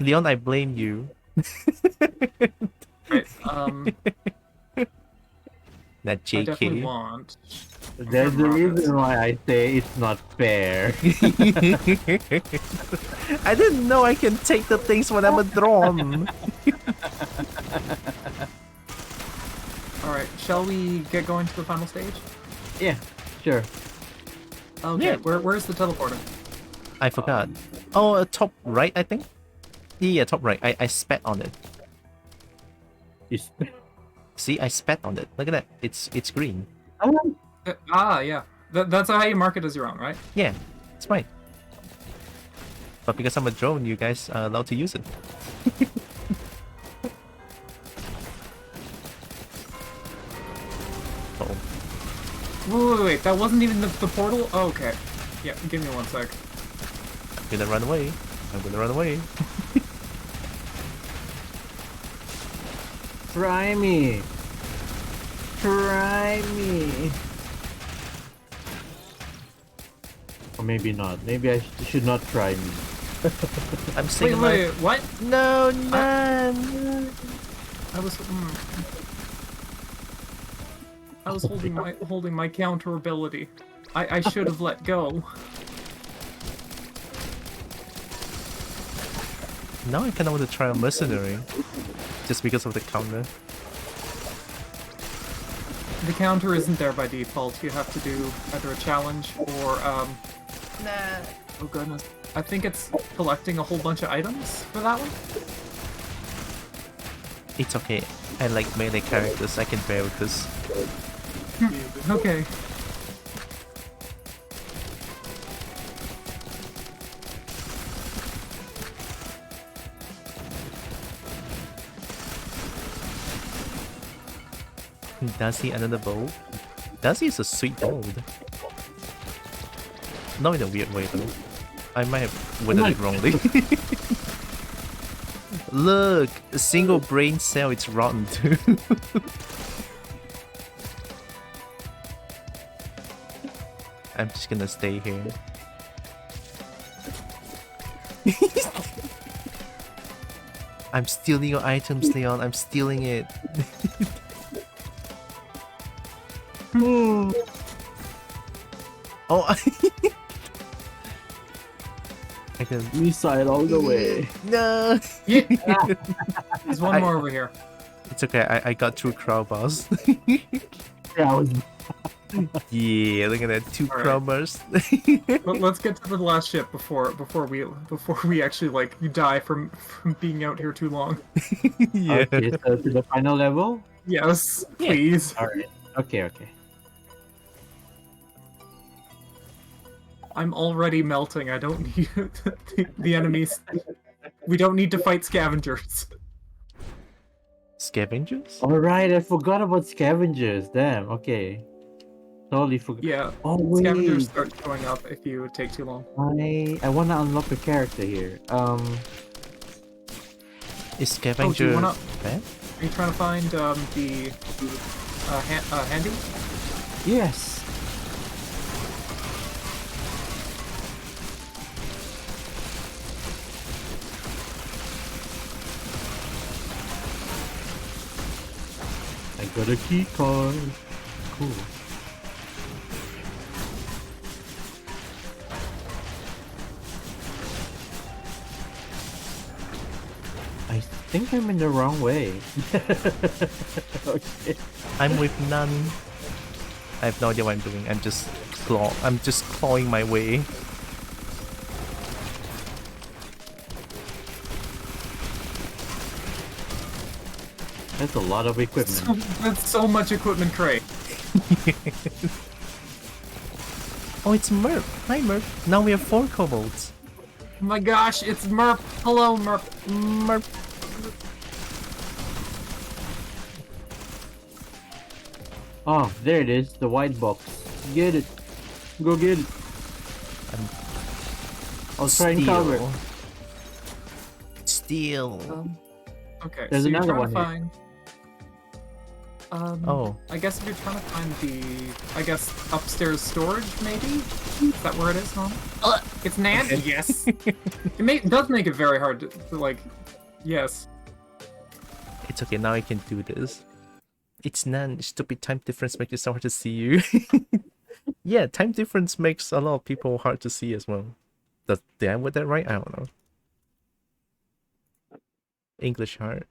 Leon, I blame you. Right. That I definitely JK. want. There's a reason why I say it's not fair. I didn't know I can take the things when I'm a drone. Alright, shall we get going to the final stage? Yeah, sure. Okay, Yeah. where's the teleporter? I forgot. Oh, top right, I think. Yeah, top right. I spat on it. It's- See, I spat on it. Look at that. It's green. Yeah. That's how you mark it as your own, right? Yeah, it's fine. But because I'm a drone, you guys are allowed to use it. Oh, Wait, that wasn't even the portal? Oh, okay. Yeah, give me 1 sec. I'm gonna run away. I'm gonna run away. Try me. Try me. Or maybe not. Maybe I should not try me. I'm Wait, singing what? No, no. I was holding my counter ability. I should have let go. Now I kinda want to try a mercenary. Just because of the counter. The counter isn't there by default. You have to do either a challenge or Nah. oh goodness. I think it's collecting a whole bunch of items for that one. It's okay. I like melee characters. I can bear with this. Okay. Does he another bow? Does he is a sweet bow. Not in a weird way though. I might have worded it wrongly. Look! A single brain cell, it's rotten too. I'm just gonna stay here. I'm stealing your items, Leon. I'm stealing it. Oh, I can. Missile all the way. No. Yeah. There's one more over here. It's okay. I got 2 crowbars. Yeah, I was Yeah, look at that, 2 All right. crowbars. Let's get to the last ship before we actually like die from being out here too long. Yeah. Okay, so to the final level? Yes, Yeah. please. Alright. Okay. I'm already melting. I don't need the enemies. We don't need to fight scavengers. Scavengers? Alright, I forgot about scavengers. Damn, okay. Totally forgot. Yeah, Oh, wait. scavengers start showing up if you take too long. I want to unlock a character here. Is scavenger wanna- bad? Are you trying to find the handy? Yes. I got a key card. Cool. I think I'm in the wrong way. Okay. I'm with none. I have no idea what I'm doing. I'm just clawing my way. That's a lot of equipment. That's so much equipment crate. Oh, it's Merp. Hi, Merp. Now we have 4 kobolds. Oh my gosh, it's Merp. Hello, Merp. Merp. Oh, there it is, the white box. Get it. Go get it. I'll try and cover. Steal. Okay, There's so you're another trying to one find. Oh. I guess if you're trying to find the, upstairs storage, maybe? Is that where it is, huh? It's Nancy, yes! It does make it very hard to, like, yes. It's okay, now I can do this. It's none. Stupid time difference makes it so hard to see you. Yeah, time difference makes a lot of people hard to see as well. Did I word that right? I don't know. English hard.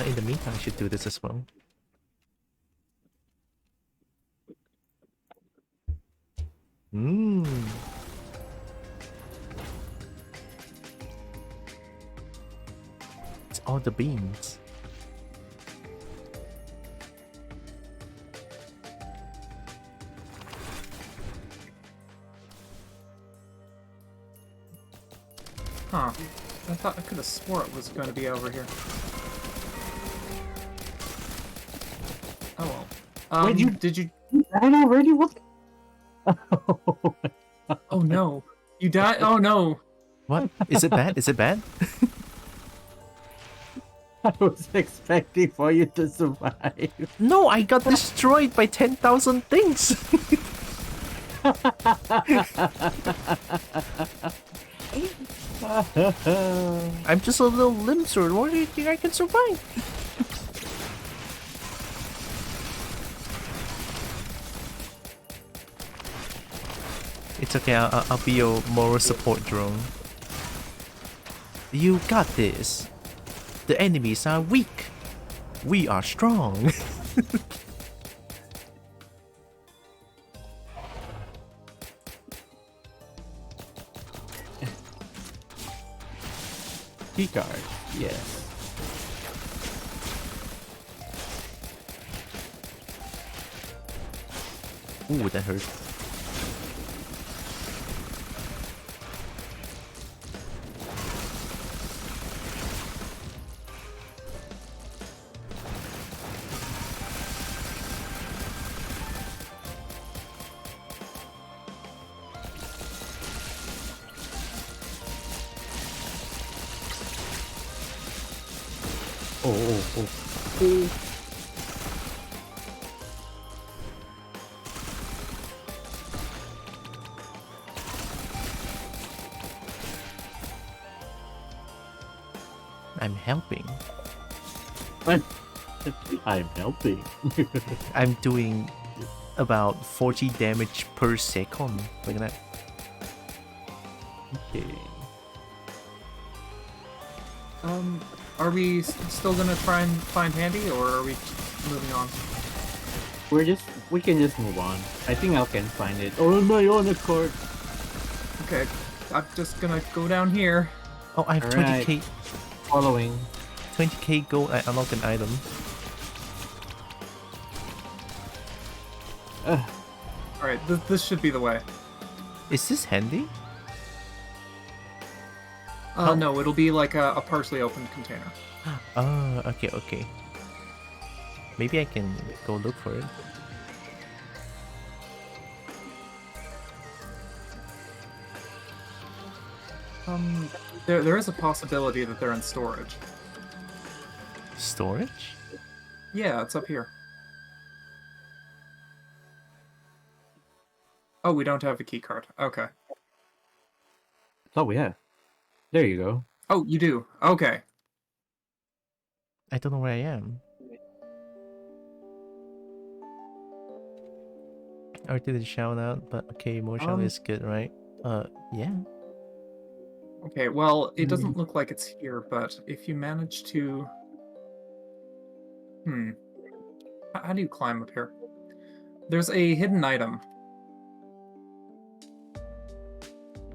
In the meantime, I should do this as well. Mmm. It's all the beans. Huh. I thought I could have swore it was going to be over here. Oh well. Did you? I know, already. What? Oh no! You died. Oh no! What? Is it bad? Is it bad? I was expecting for you to survive. No, I got destroyed by 10,000 things. I'm just a little limb sword. What do you think I can survive? It's okay, I'll be your moral support drone. You got this. The enemies are weak. We are strong. Keycard, yes. Ooh, that hurt. Oh. I'm helping. I'm helping. I'm doing about 40 damage per second. Look at that. Okay. Are we still gonna try and find Handy, or are we moving on? We can just move on. I think I can find it. Oh, my own accord. Okay, I'm just gonna go down here. Oh, I have Alright. 20k. Following. 20k gold. I unlock an item. Alright, this should be the way. Is this handy? No, it'll be like a partially opened container. Oh, okay. Maybe I can go look for it. There is a possibility that they're in storage. Storage? Yeah, it's up here. Oh, we don't have a key card. Okay. Oh, we have. There you go. Oh, you do. Okay. I don't know where I am. I already did a shout out, but okay, emotional is good, right? Yeah. Okay, well, it doesn't look like it's here, but if you manage to... How do you climb up here? There's a hidden item.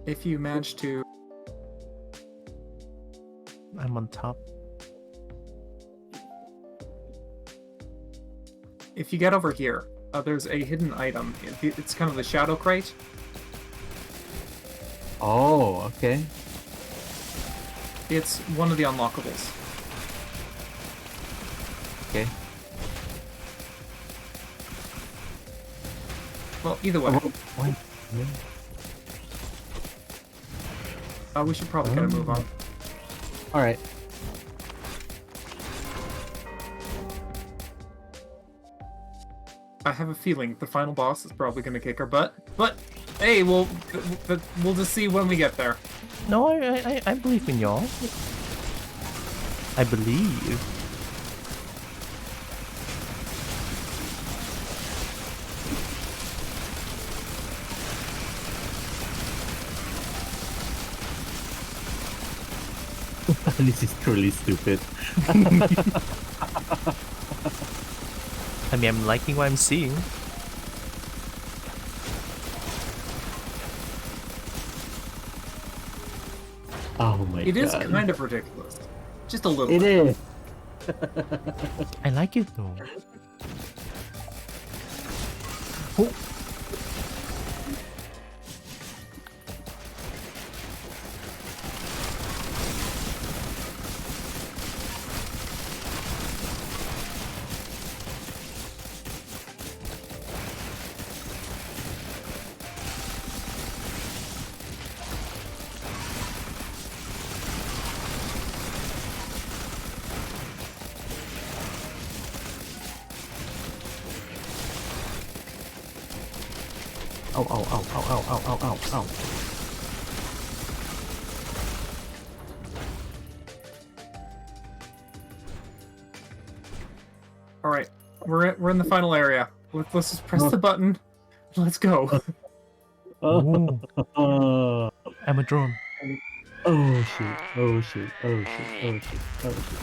If you manage to... I'm on top. If you get over here, there's a hidden item. It's kind of the shadow crate. Oh, okay. It's one of the unlockables. Okay. Well, either way. What? We should probably get a move on. Alright. I have a feeling the final boss is probably going to kick our butt, but Hey, we'll just see when we get there. No, I believe in y'all. I believe. This is truly stupid. I mean, I'm liking what I'm seeing. Oh my god. It is kind of ridiculous. Just a little It bit. is. I like it though. Oh. Ow, ow, ow, ow, ow, ow, ow, ow, ow. All right, we're in the final area. Let's just press the button. Let's go. Ooh, Oh, I'm a drone. oh shit, oh shit, oh shit, oh shit, oh shit.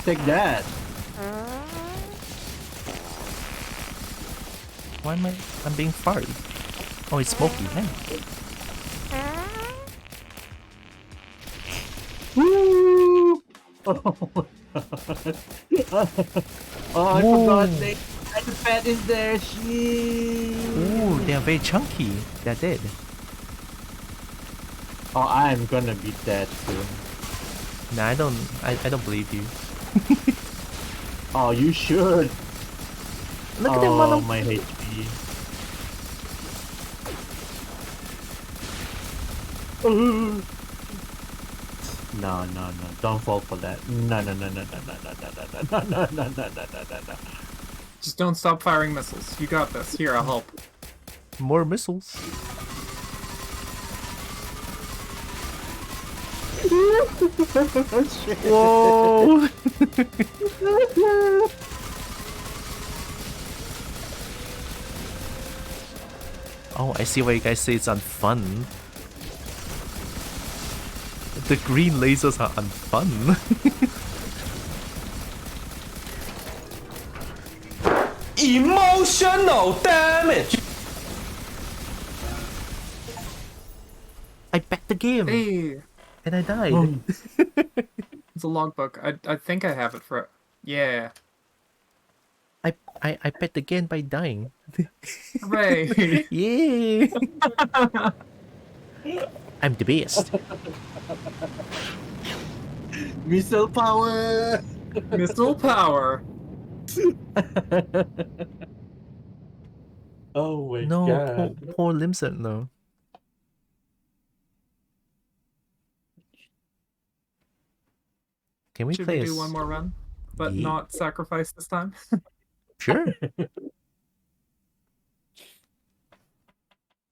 Take that. Why am I'm being fired? Oh, it's smoky. Hey. Woo! Oh my god. Oh, I Whoa. forgot the pet is there. Shit. Ooh, they are very chunky. They're dead. Oh, I'm gonna beat that soon. Nah, I don't believe you. Oh, you should. Look at them, Oh, mother. my HP. Ooh. No, no, no. Don't fall for that. No, no, no, no, no, no, no, no, no, no, no, no, no, no, no. Just don't stop firing missiles. You got this. Here, I'll help. More missiles. Whoa! Oh, I see why you guys say it's unfun. The green lasers are unfun. Emotional damage. I bet the game Hey, and I died. it's a logbook. I think I have it for. Yeah. I bet the game by dying. Hooray! Yeah. I'm the best. Missile power! Missile power. Oh my No, god. poor Limson, no. Can we Should play we do as... one more run, but Ye- not sacrifice this time? Sure.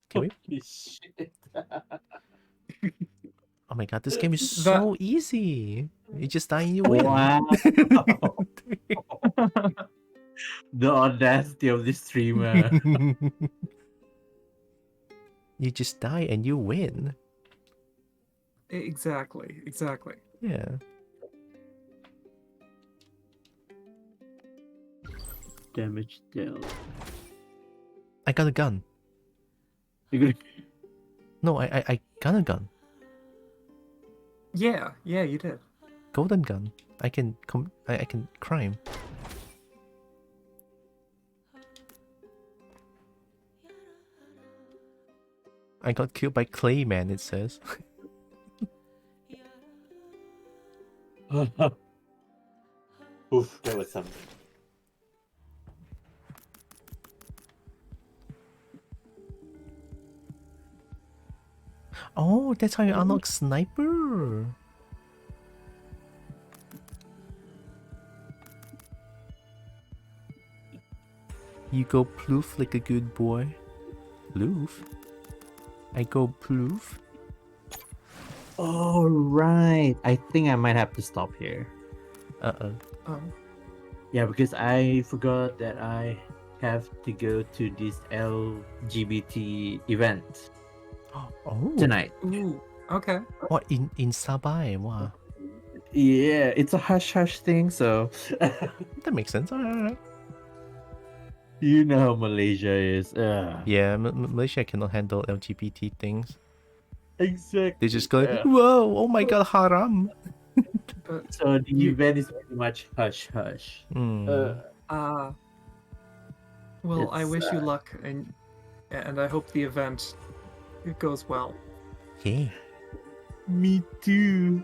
Can we? Holy shit. Oh my god, this game is so easy. You just die and you win. Wow. The audacity of this streamer. You just die and you win. Exactly. Exactly. Yeah. Damage dealt. I got a gun. You're gonna... No, I got a gun. Yeah. Yeah, you did. Golden gun. I can crime. I got killed by Clayman, it says. Oof, that was something. Oh, that's how you unlock sniper. You go ploof like a good boy. Ploof? I go ploof? Oh, right. I think I might have to stop here. Uh-oh. Oh. Yeah, because I forgot that I have to go to this LGBT event Oh. tonight. Ooh. Okay. What, in Sabah? Wow. Yeah, it's a hush hush thing, so That makes sense. Alright. you know how Malaysia is. Yeah, Malaysia cannot handle LGBT things. Exactly. They just go, whoa, oh my god, haram. But So the event is pretty much hush hush. Hmm. well, I It's, wish you luck, and I hope the event it goes well. Yeah. Me too.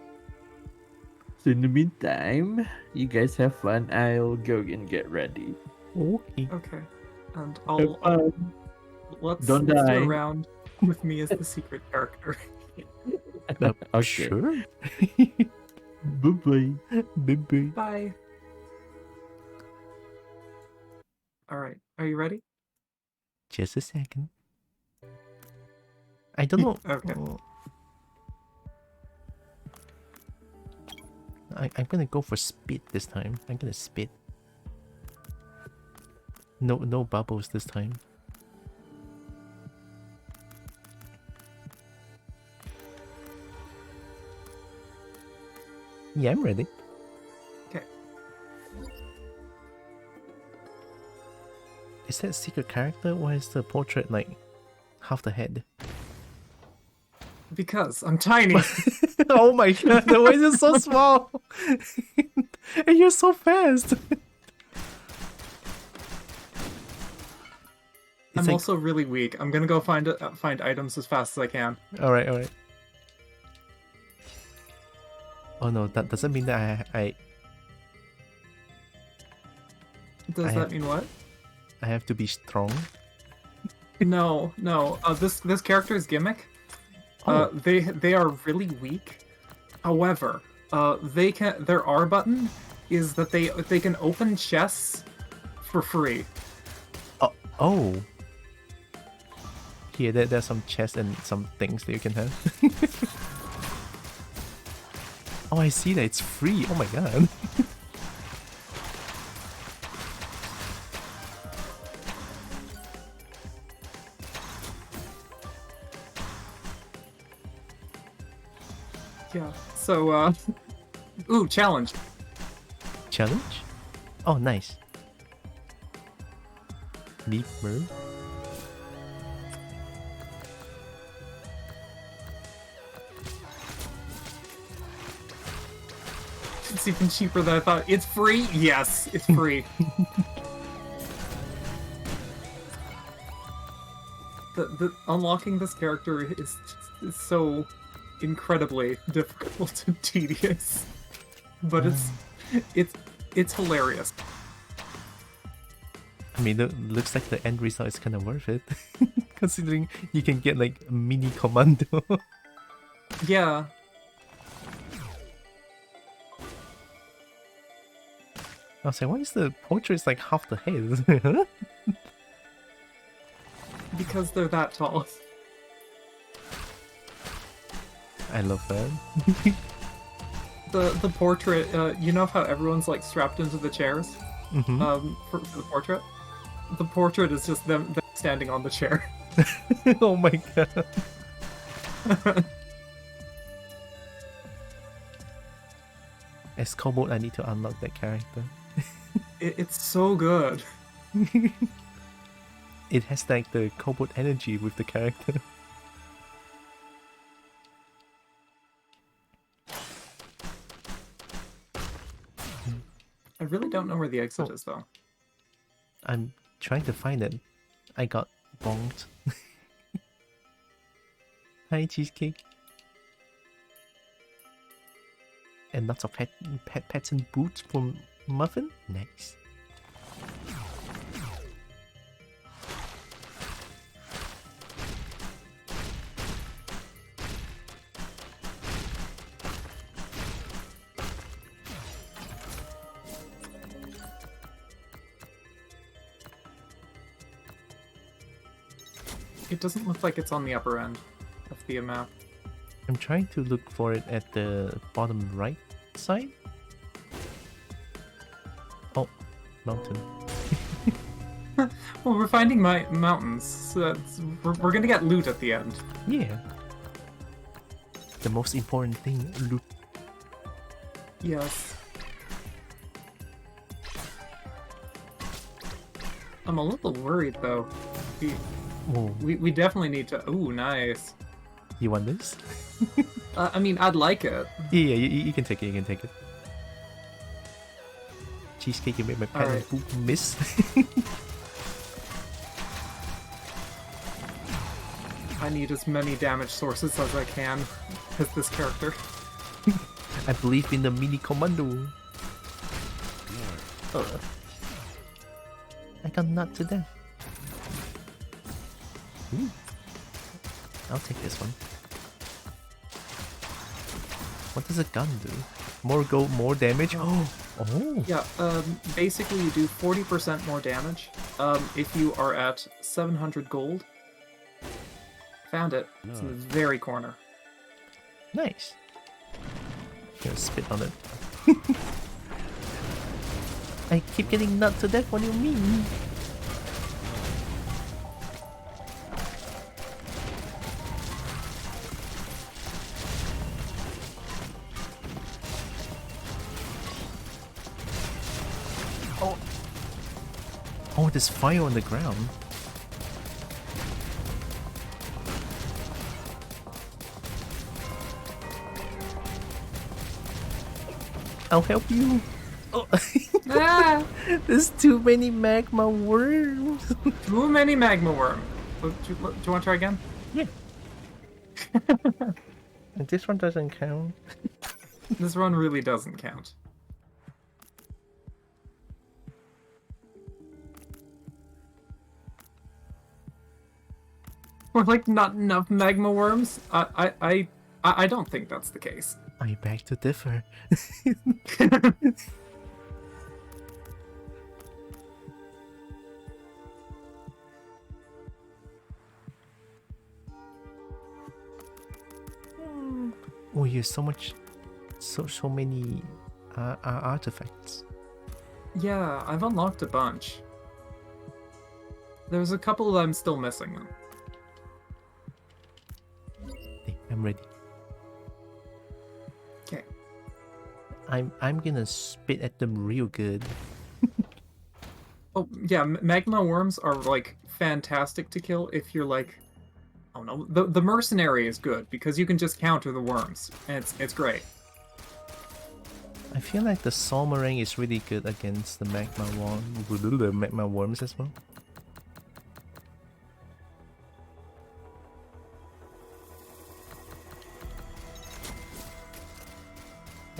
So in the meantime, you guys have fun. I'll go and get ready. Okay. Okay. And Have I'll fun. let's Don't do die. a round with me as the secret character. Okay. Sure. Bye bye. Bye-bye. Bye. All right. Are you ready? Just a second. I don't know. Okay. I'm gonna go for spit this time. I'm gonna spit. No bubbles this time. Yeah, I'm ready. Okay. Is that a secret character? Why is the portrait like half the head? Because I'm tiny. Oh my god, the voice is so small! And you're so fast! I'm like... also really weak. I'm gonna go find items as fast as I can. Alright, alright. Oh no, that doesn't mean that Does that mean what? I have to be strong. No. This character's gimmick. Oh. They are really weak. However, their R button is that they can open chests for free. Oh. Here, there's some chests and some things that you can have. Oh, I see that it's free. Oh my god. Yeah. So, ooh, challenge. Challenge? Oh, nice. Leap move. It's even cheaper than I thought. It's free? Yes, it's free. the unlocking this character is so incredibly difficult and tedious, but it's hilarious. I mean, it looks like the end result is kind of worth it, considering you can get like a mini commando. Yeah. I was like, why is the portrait like half the head? Because they're that tall. I love that. The portrait, you know how everyone's like strapped into the chairs? Mm-hmm. For the portrait? The portrait is just them standing on the chair. Oh my god. As Kobold, I need to unlock that character. It's so good. It has like the Kobold energy with the character. I really don't know where the exit is, though. I'm trying to find it. I got bonked. Hi, cheesecake. And lots of pattern boots from Muffin. Nice. It doesn't look like it's on the upper end of the map. I'm trying to look for it at the bottom right side. Oh, mountain. Well, we're finding my mountains, so we're gonna get loot at the end. Yeah. The most important thing, loot. Yes. I'm a little worried though. Oh, We definitely need to. Ooh, nice. you want this? I mean, I'd like it. Yeah, you can take it. You can take it. Cheesecake, you made my pen Alright. poop miss. I need as many damage sources as I can as this character. I believe in the mini commando. I got knocked to death. Ooh. I'll take this one. What does a gun do? More gold, more damage? Oh! Yeah, basically you do 40% more damage if you are at 700 gold. Found it. It's in the very corner. Nice. Gonna spit on it. I keep getting knocked to death, what do you mean? Oh, there's fire on the ground. I'll help you. Oh. Ah! There's too many magma worms. Too many magma worm. Do you want to try again? Yeah. This one doesn't count. This run really doesn't count. Or like not enough magma worms? I don't think that's the case. I beg to differ. Oh, here's so many artifacts. Yeah, I've unlocked a bunch. There's a couple that I'm still missing though. Hey, I'm ready. Okay. I'm gonna spit at them real good. Oh yeah, magma worms are like fantastic to kill if you're like, I don't know, the mercenary is good because you can just counter the worms and it's great. I feel like the Solmarang is really good against the magma worms as well.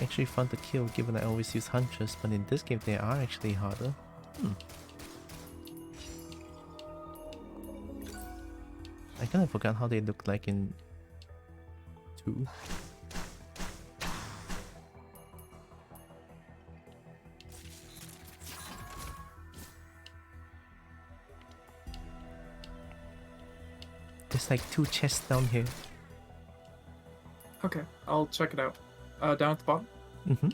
Actually fun to kill given I always use hunters, but in this game they are actually harder. I kind of forgot how they look like in 2. There's like 2 chests down here. Okay, I'll check it out. Down at the bottom. Mm-hmm.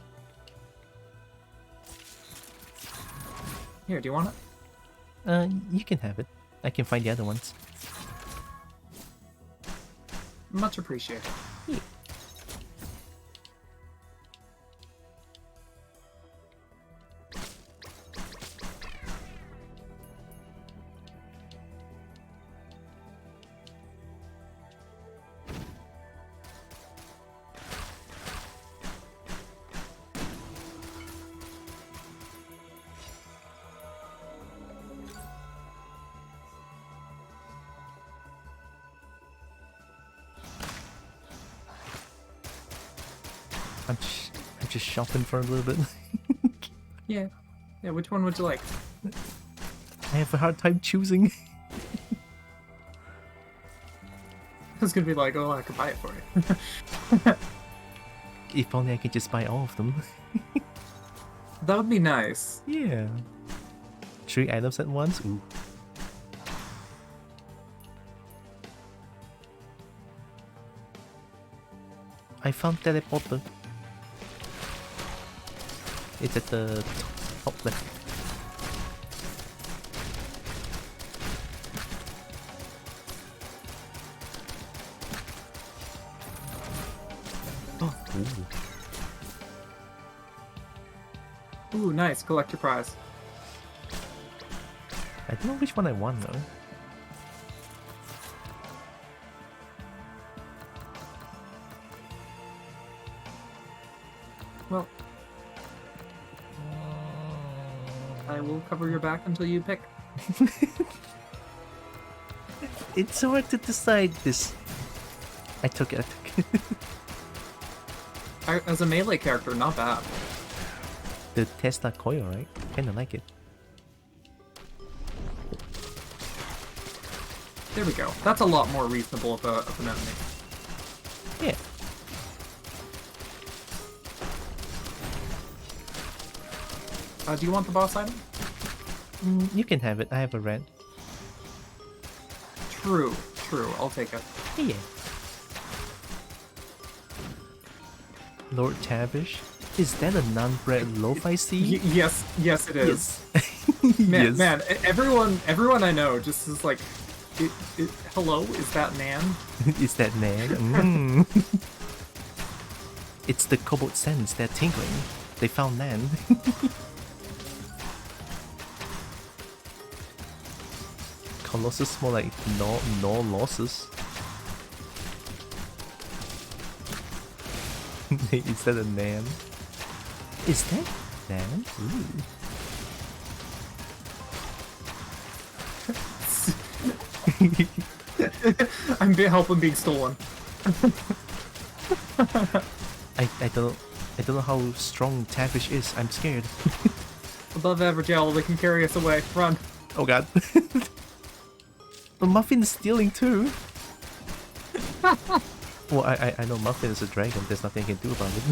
Here, do you want it? You can have it. I can find the other ones. Much appreciated. Yeah. I'm just shopping for a little bit. Yeah. Yeah, which one would you like? I have a hard time choosing. I was gonna be like, oh, I could buy it for you. If only I could just buy all of them. That would be nice. Yeah. 3 items at once? Ooh. I found teleporter. It's at the top left. Oh, Ooh, nice. Collect your prize. I don't know which one I want though. Well, I will cover your back until you pick. It's so hard to decide this. I took it. As a melee character, not bad. The Tesla coil, right? Kinda like it. There we go. That's a lot more reasonable of an enemy. Yeah. Do you want the boss item? You can have it. I have a red. True. I'll take it. Yeah. Lord Tavish? Is that a non-bred loaf I see? Yes, it is. Yes. Man, Yes. everyone I know just is like, hello, is that Nan? Is that Nan? It's the cobalt sense. They're tingling. They found Nan. Colossus more like no losses. Is that a Nan? Is that Nan? Ooh. I'm helping being stolen. I don't know how strong Tavish is. I'm scared. Above average owl, they can carry us away. Run. Oh god. But Muffin's stealing too. Well, I know Muffin is a dragon. There's nothing I can do about it.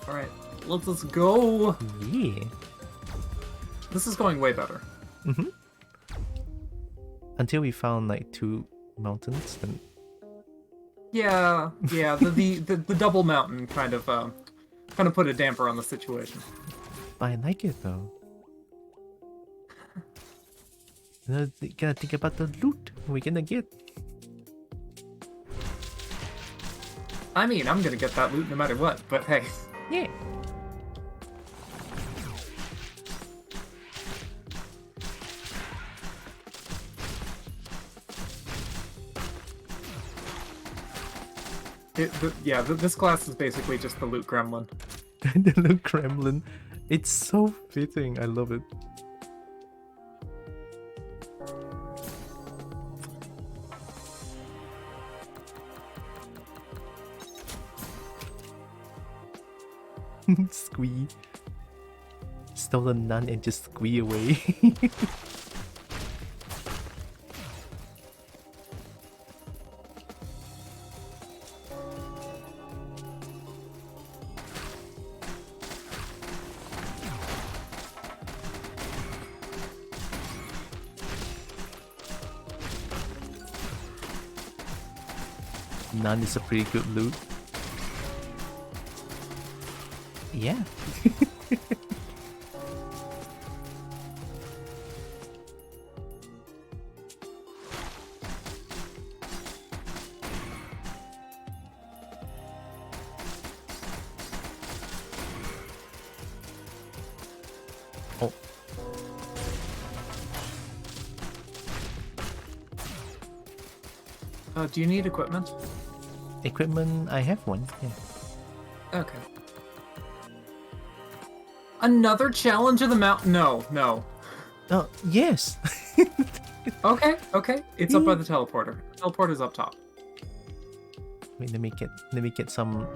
Alright, let's go. Yeah. This is going way better. Mm-hmm. Until we found like 2 mountains, then Yeah, the double mountain kind of put a damper on the situation. I like it though. You know, you gotta think about the loot we're gonna get. I mean, I'm gonna get that loot no matter what, but hey. Yeah. This class is basically just the loot gremlin. The loot gremlin. It's so fitting. I love it. Squee. Stolen none and just squee away. None is a pretty good loot. Yeah. Oh. Do you need equipment? Equipment, I have one. Yeah. Okay. Another challenge of the mountain? No. Oh, yes. Okay. It's up by the teleporter. Teleporter's up top. Wait, let me get some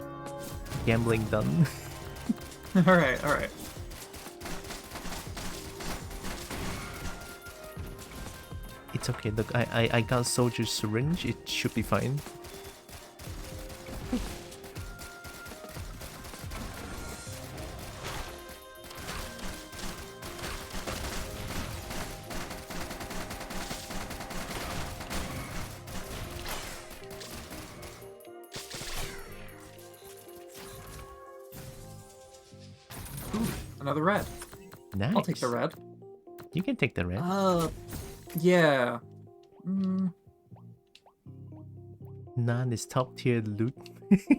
gambling done. All right. It's okay. Look, I got soldier's syringe. It should be fine. Another red. Nice. I'll take the red. You can take the red. Yeah. None is top tier loot,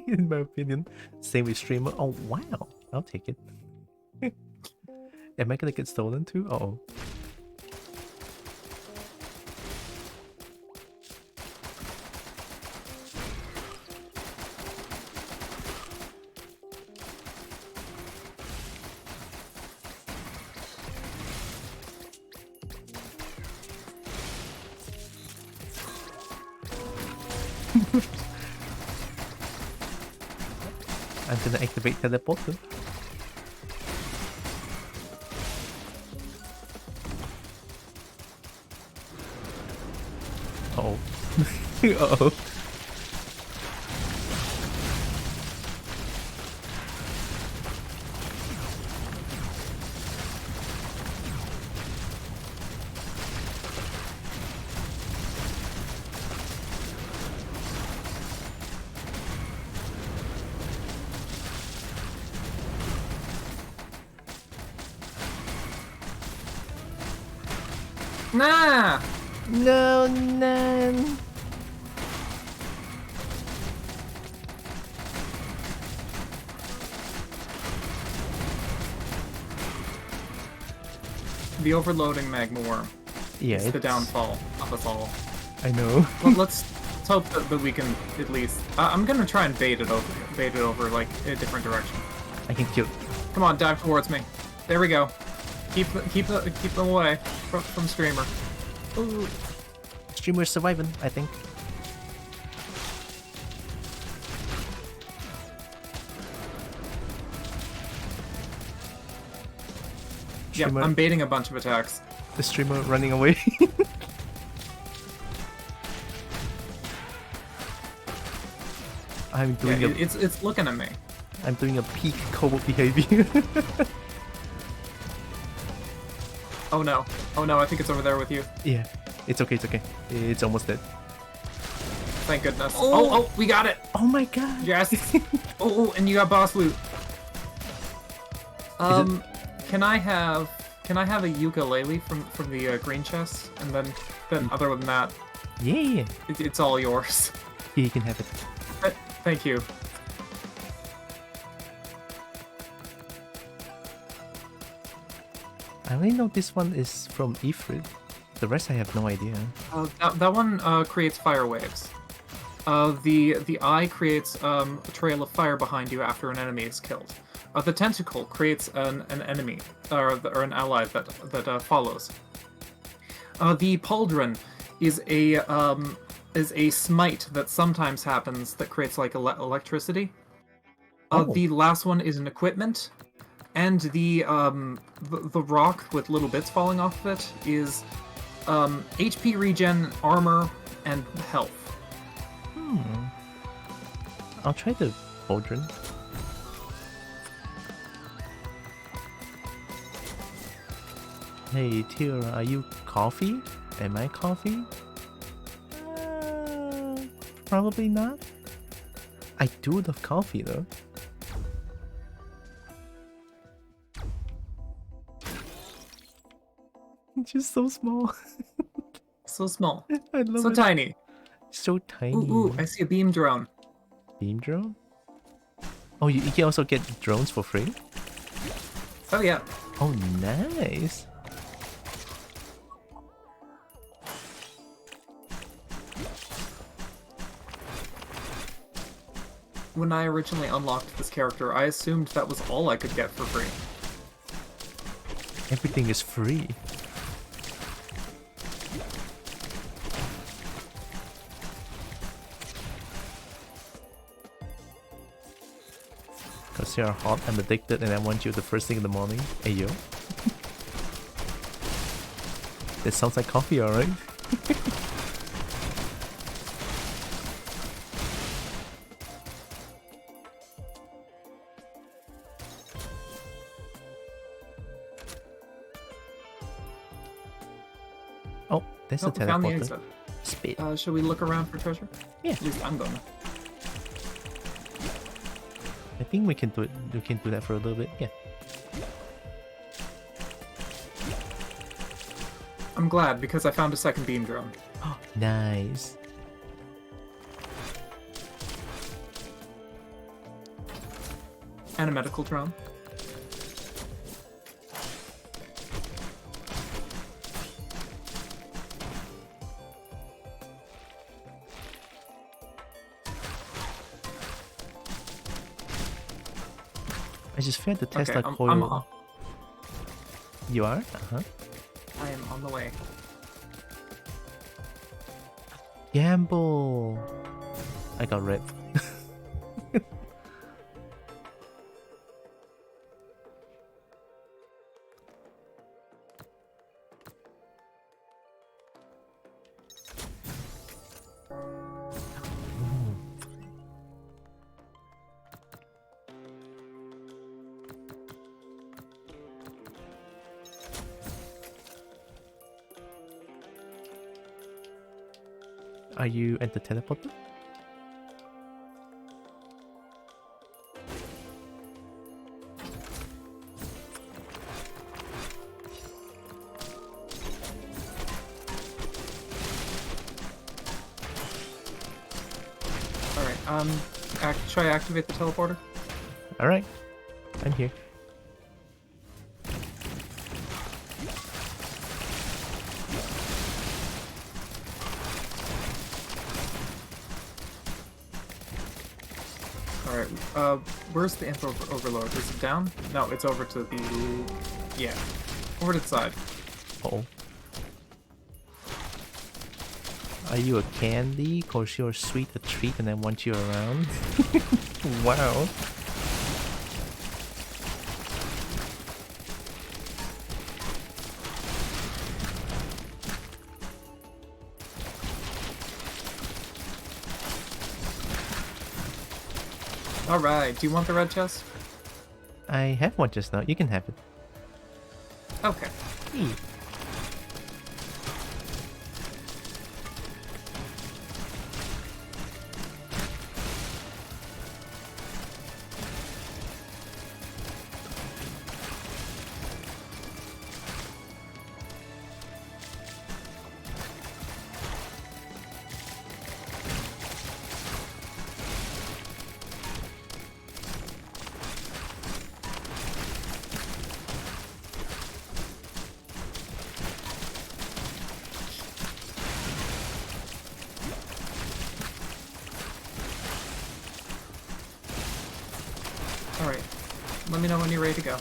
in my opinion. Same with streamer. Oh wow, I'll take it. Am I gonna get stolen too? Uh oh. I'm gonna activate teleporter. Uh-oh. Uh-oh. Nah! No, none. The overloading magma worm. Yeah, It's the downfall of us all. I know. Well, let's hope that we can at least. I'm gonna try and bait it over like in a different direction. I can kill. Come on, dive towards me. There we go. Keep them away from streamer. Ooh. Streamer surviving, I think. Yeah, Streamer, I'm baiting a bunch of attacks. the streamer running away. I'm Yeah, doing it's looking at me. I'm doing a peak cobalt behavior. Oh no. Oh no, I think it's over there with you. Yeah, it's okay, it's okay. It's almost dead. Thank goodness. Oh, we got it. Oh my god. Yes. Oh, and you got boss loot. Can I have a ukulele from the green chest, and then other than that, Yeah, it's all yours. yeah, you can have it. Thank you. I only know this one is from Ifrit. The rest I have no idea. That one creates fire waves. The eye creates a trail of fire behind you after an enemy is killed. The tentacle creates an enemy or an ally that follows. The pauldron is a smite that sometimes happens that creates like electricity. The last one is an equipment, and the rock with little bits falling off of it is HP regen, armor, and health. I'll try the Pauldron. Hey Tylra, are you coffee? Am I coffee? Probably not. I do love coffee though. It's just so small. So small. I love So it. tiny. So tiny. Ooh, I see a beam drone. Beam drone? Oh, you can also get drones for free? Oh yeah. Oh, nice. When I originally unlocked this character, I assumed that was all I could get for free. Everything is free. Cause you're hot and addicted and I want you the first thing in the morning. Hey yo. That sounds like coffee, alright? Oh, there's a Oh, we found the teleporter. exit. Spit. Shall we look around for treasure? Yeah. At least I'm going. I think we can do it. We can do that for a little bit. Yeah. I'm glad because I found a second beam drone. Nice. And a medical drone. I just failed the Tesla Okay, coil. You are? Uh-huh. I am on the way. Gamble! I got ripped. Are you at the teleporter? Alright, should I activate the teleporter? Alright. I'm here. Alright, where's the info overload? Is it down? No, it's over to the... yeah. Over to the side. Uh-oh. Are you a candy? Cause you're sweet a treat and I want you around? Wow. Alright, do you want the red chest? I have one just now. You can have it. Okay. Hey. Alright. Let me know when you're ready to go.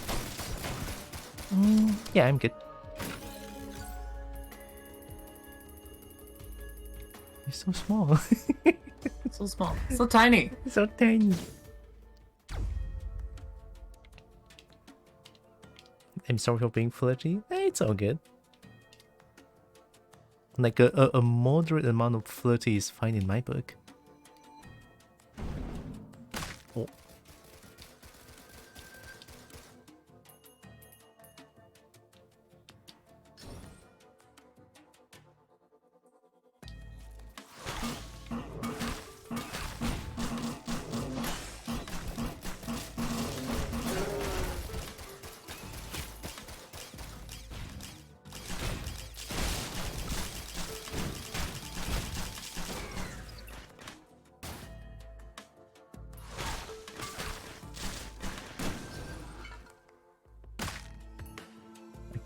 Yeah, I'm good. You're so small. So small. So tiny. So tiny. I'm sorry for being flirty. It's all good. Like a moderate amount of flirty is fine in my book. Oh.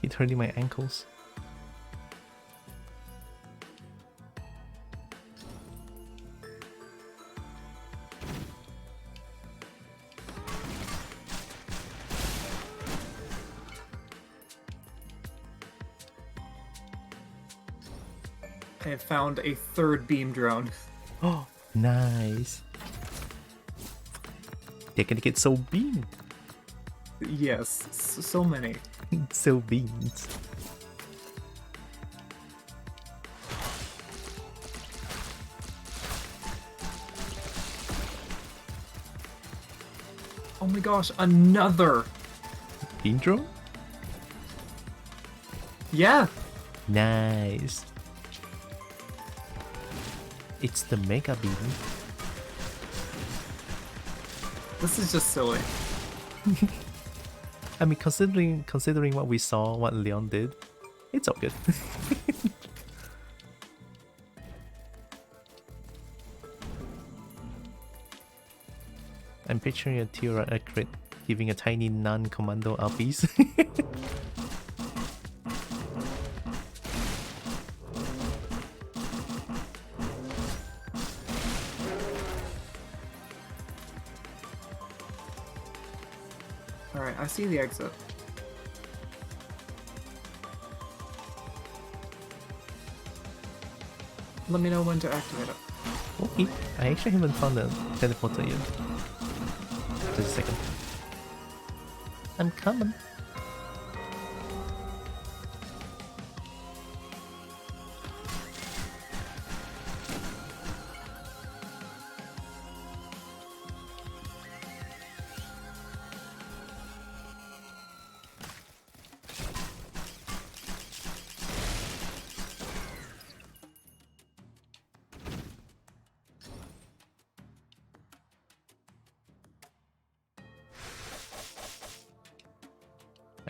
It's hurting my ankles. I have found a third beam drone. Oh, nice. They're gonna get so beamed. Yes, so many. So beamed. Oh my gosh, another! Beam drone? Yeah! Nice. It's the mega beam. This is just silly. I mean, considering what we saw, what Leon did, It's all good. I'm picturing a Tylra a crit giving a tiny non-commando RPs. Alright, I see the exit. Let me know when to activate it. Okay, I actually haven't found the teleporter yet. Just a second. I'm coming.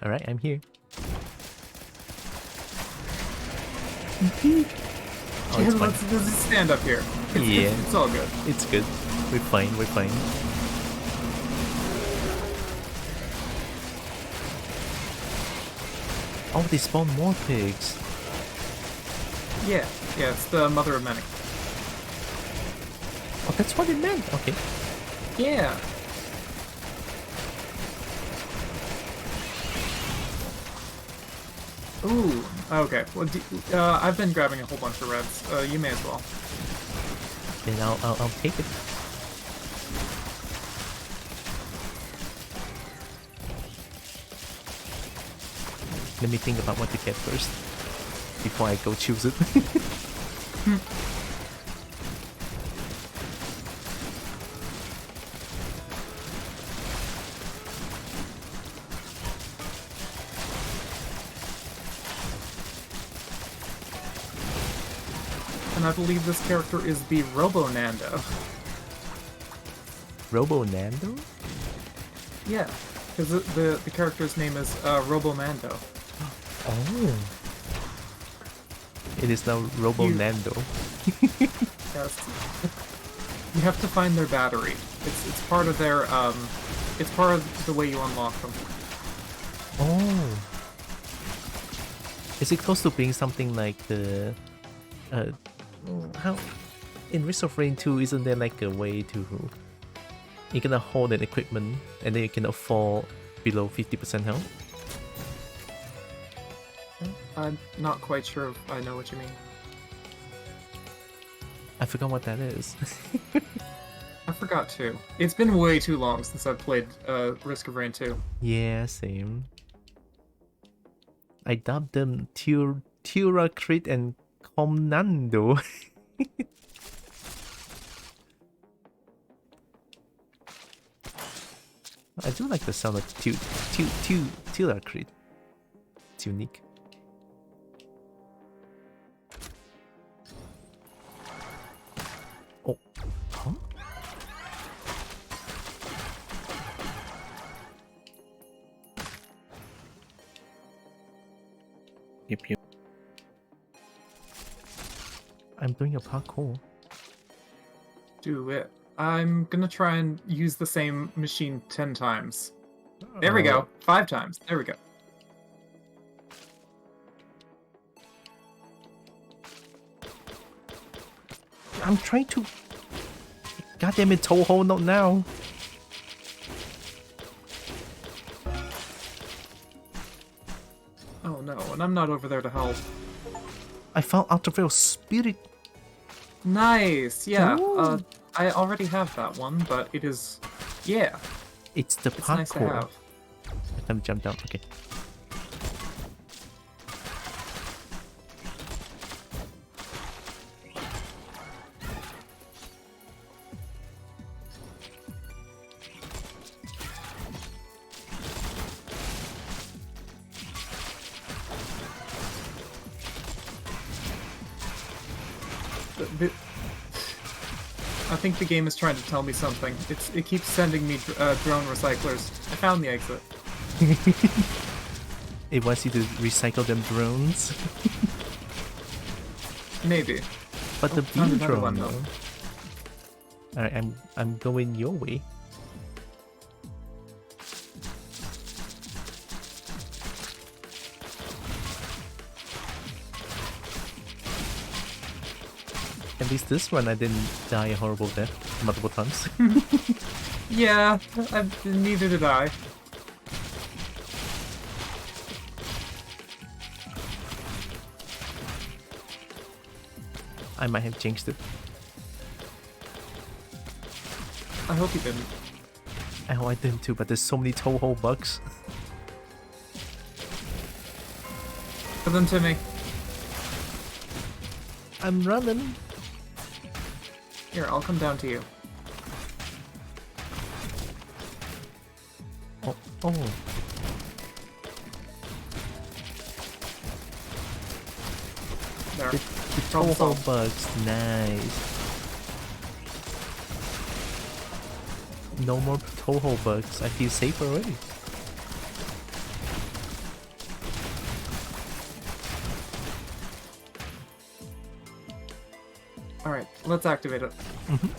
Alright, I'm here. Yeah, it's fine. let's stand up here. Yeah. It's all good. It's good. We're fine, we're fine. Oh, they spawn more pigs. Yeah, it's the mother of many. Oh, that's what it meant. Okay. Yeah. Ooh, okay. Well, I've been grabbing a whole bunch of reds. You may as well. Then I'll take it. Let me think about what to get first before I go choose it. And I believe this character is the Robo Nando. Robo Nando? Yeah, because the character's name is Robo Mando. Oh. It is now Robo Nando. Yes. You have to find their battery. It's part of their it's part of the way you unlock them. Oh. Is it close to being something like the how in Risk of Rain 2 isn't there like a way to you cannot hold an equipment and then you cannot fall below 50% health? I'm not quite sure if I know what you mean. I forgot what that is. I forgot too. It's been way too long since I've played Risk of Rain 2. Yeah, same. I dubbed them Tylra Crit and Comnando. I do like the sound of Tylra Crit. It's unique. Oh, huh? Yep. I'm doing a parkour. Do it. I'm gonna try and use the same machine 10 times. There we go. 5 times. There we go. I'm trying to... God damn it, Toho, not now. Oh no, and I'm not over there to help. I found Ultraveil Spirit. Nice! Yeah, Ooh. I already have that one, but it is... Yeah, It's the it's parkour. nice to have. Let me jump down, okay. I think the game is trying to tell me something. It keeps sending me drone recyclers. I found the exit. It wants you to recycle them drones. Maybe. But the found beam another drone one, though. Alright, I'm going your way. At least this one I didn't die a horrible death multiple times. Yeah, neither did I. I might have jinxed it. I hope you didn't. Oh, I didn't too, but there's so many toe hole bugs. Give them to me. I'm running. Here, I'll come down to you. Oh, oh. There. The toe Problem hole solved. bugs, nice. No more toe hole bugs. I feel safe already. Alright, let's activate it. Mhm.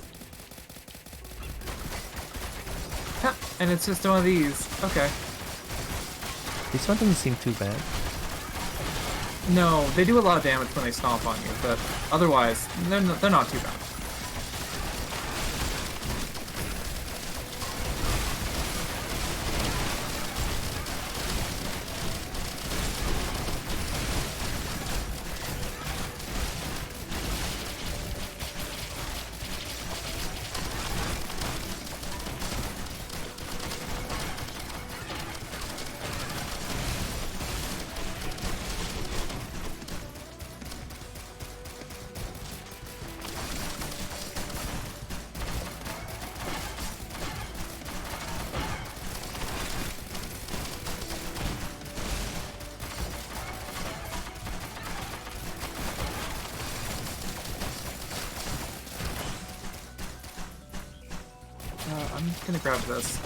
Ha, and it's just one of these. Okay. This one doesn't seem too bad. No, they do a lot of damage when they stomp on you, but otherwise, they're not too bad. I'm just gonna grab this.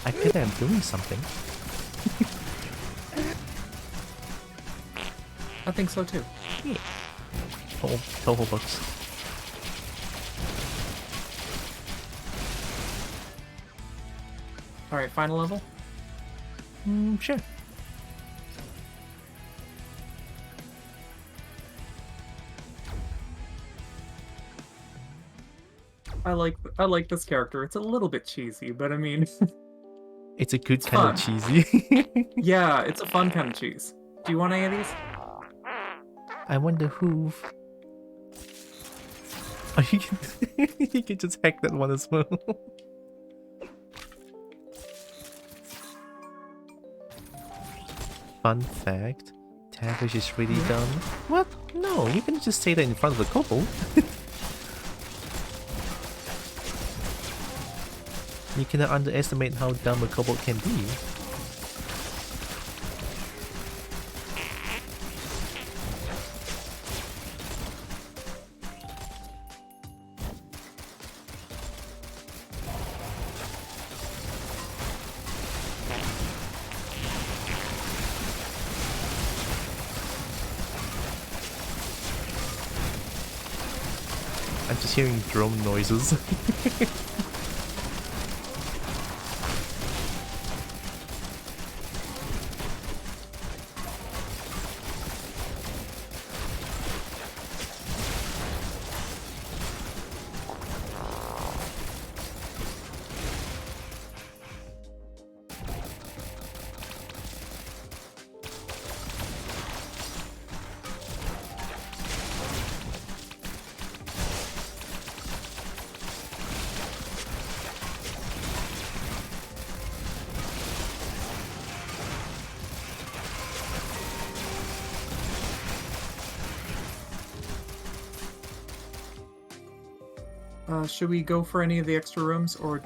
I feel like I'm doing something. I think so too. Toe hole bugs. Alright, final level? Sure. I like this character. It's a little bit cheesy, but I mean, It's a good It's kind of cheesy. yeah, it's a fun kind of cheese. Do you want any of these? I wonder who. Oh, you can, you can just hack that one as well. Fun fact, Tavish is really dumb. What? No, you can just say that in front of the couple. You cannot underestimate how dumb a couple can be. I'm just hearing drone noises. Should we go for any of the extra rooms, or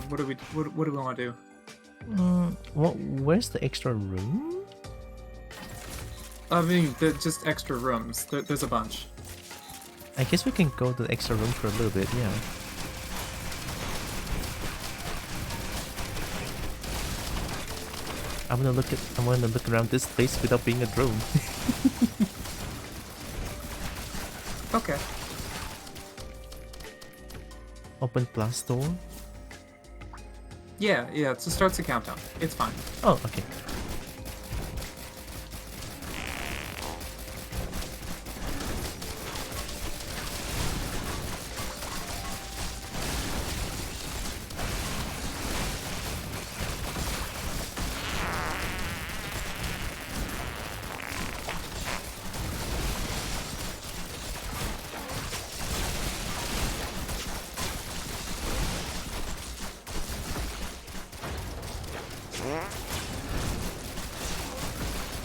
what do we want to do? Where's the extra room? I mean, they're just extra rooms. There's a bunch. I guess we can go to the extra room for a little bit, yeah. I wanna look around this place without being a drone. Okay. Open blast door. Yeah, it starts a countdown. It's fine. Oh, okay.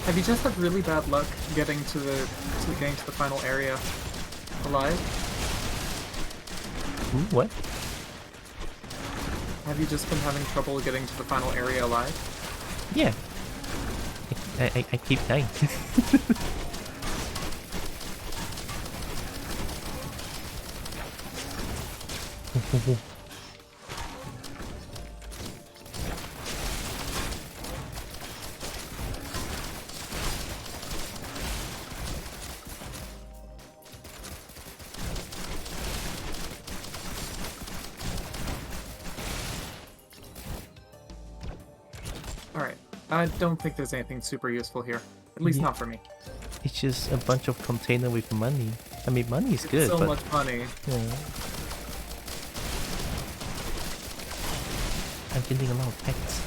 Have you just had really bad luck getting to the final area alive? What? Have you just been having trouble getting to the final area alive? Yeah. I keep dying. Alright. I don't think there's anything super useful here. At least Yeah. not for me. It's just a bunch of container with money. I mean, money is good, So but much money. yeah. I'm getting a lot of pets.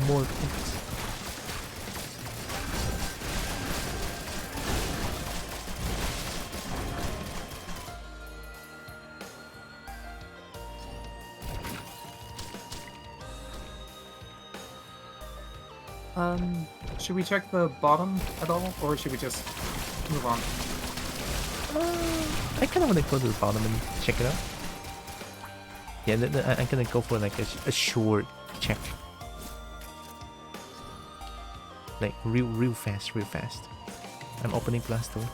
More pets. Should we check the bottom at all, or should we just move on? I kind of want to go to the bottom and check it out. Yeah, I'm gonna go for like a short check. Like real fast. I'm opening blast door.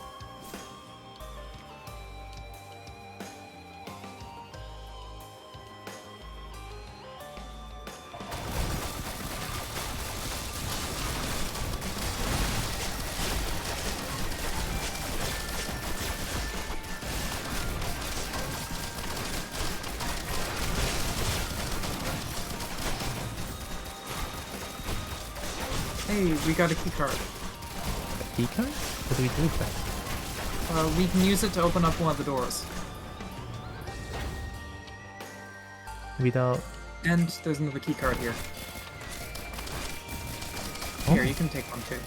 Hey, we got a keycard. A key card? What do we do with that? We can use it to open up one of the doors. Without... And there's another keycard here. Oh. Here, you can take one too.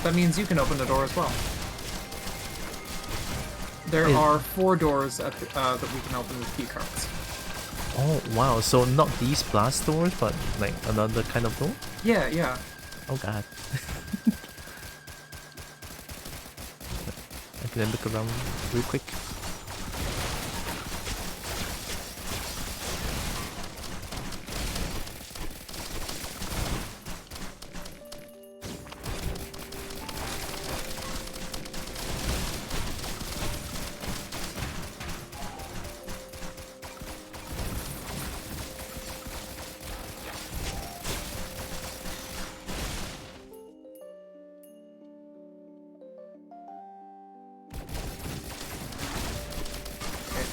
That means you can open the door as well. There are 4 doors at the, that we can open with keycards. Oh, wow. So not these blast doors, but like another kind of door? Yeah. Oh god. I'm gonna look around real quick.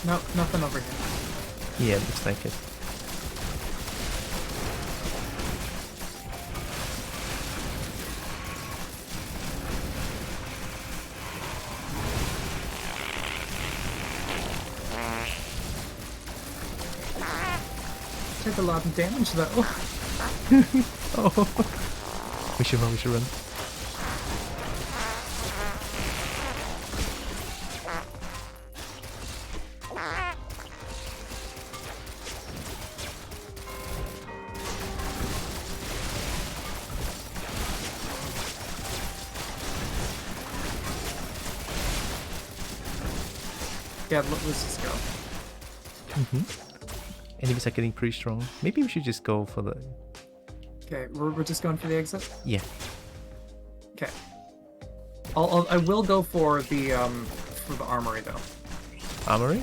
No, nothing over here. Yeah, looks like it. Took a lot of damage though. Oh. We should run. Yeah, let's just go. Enemies are getting pretty strong. Maybe we should just go for the... Okay, we're just going for the exit. Yeah. Okay. I will go for the armory though. Armory?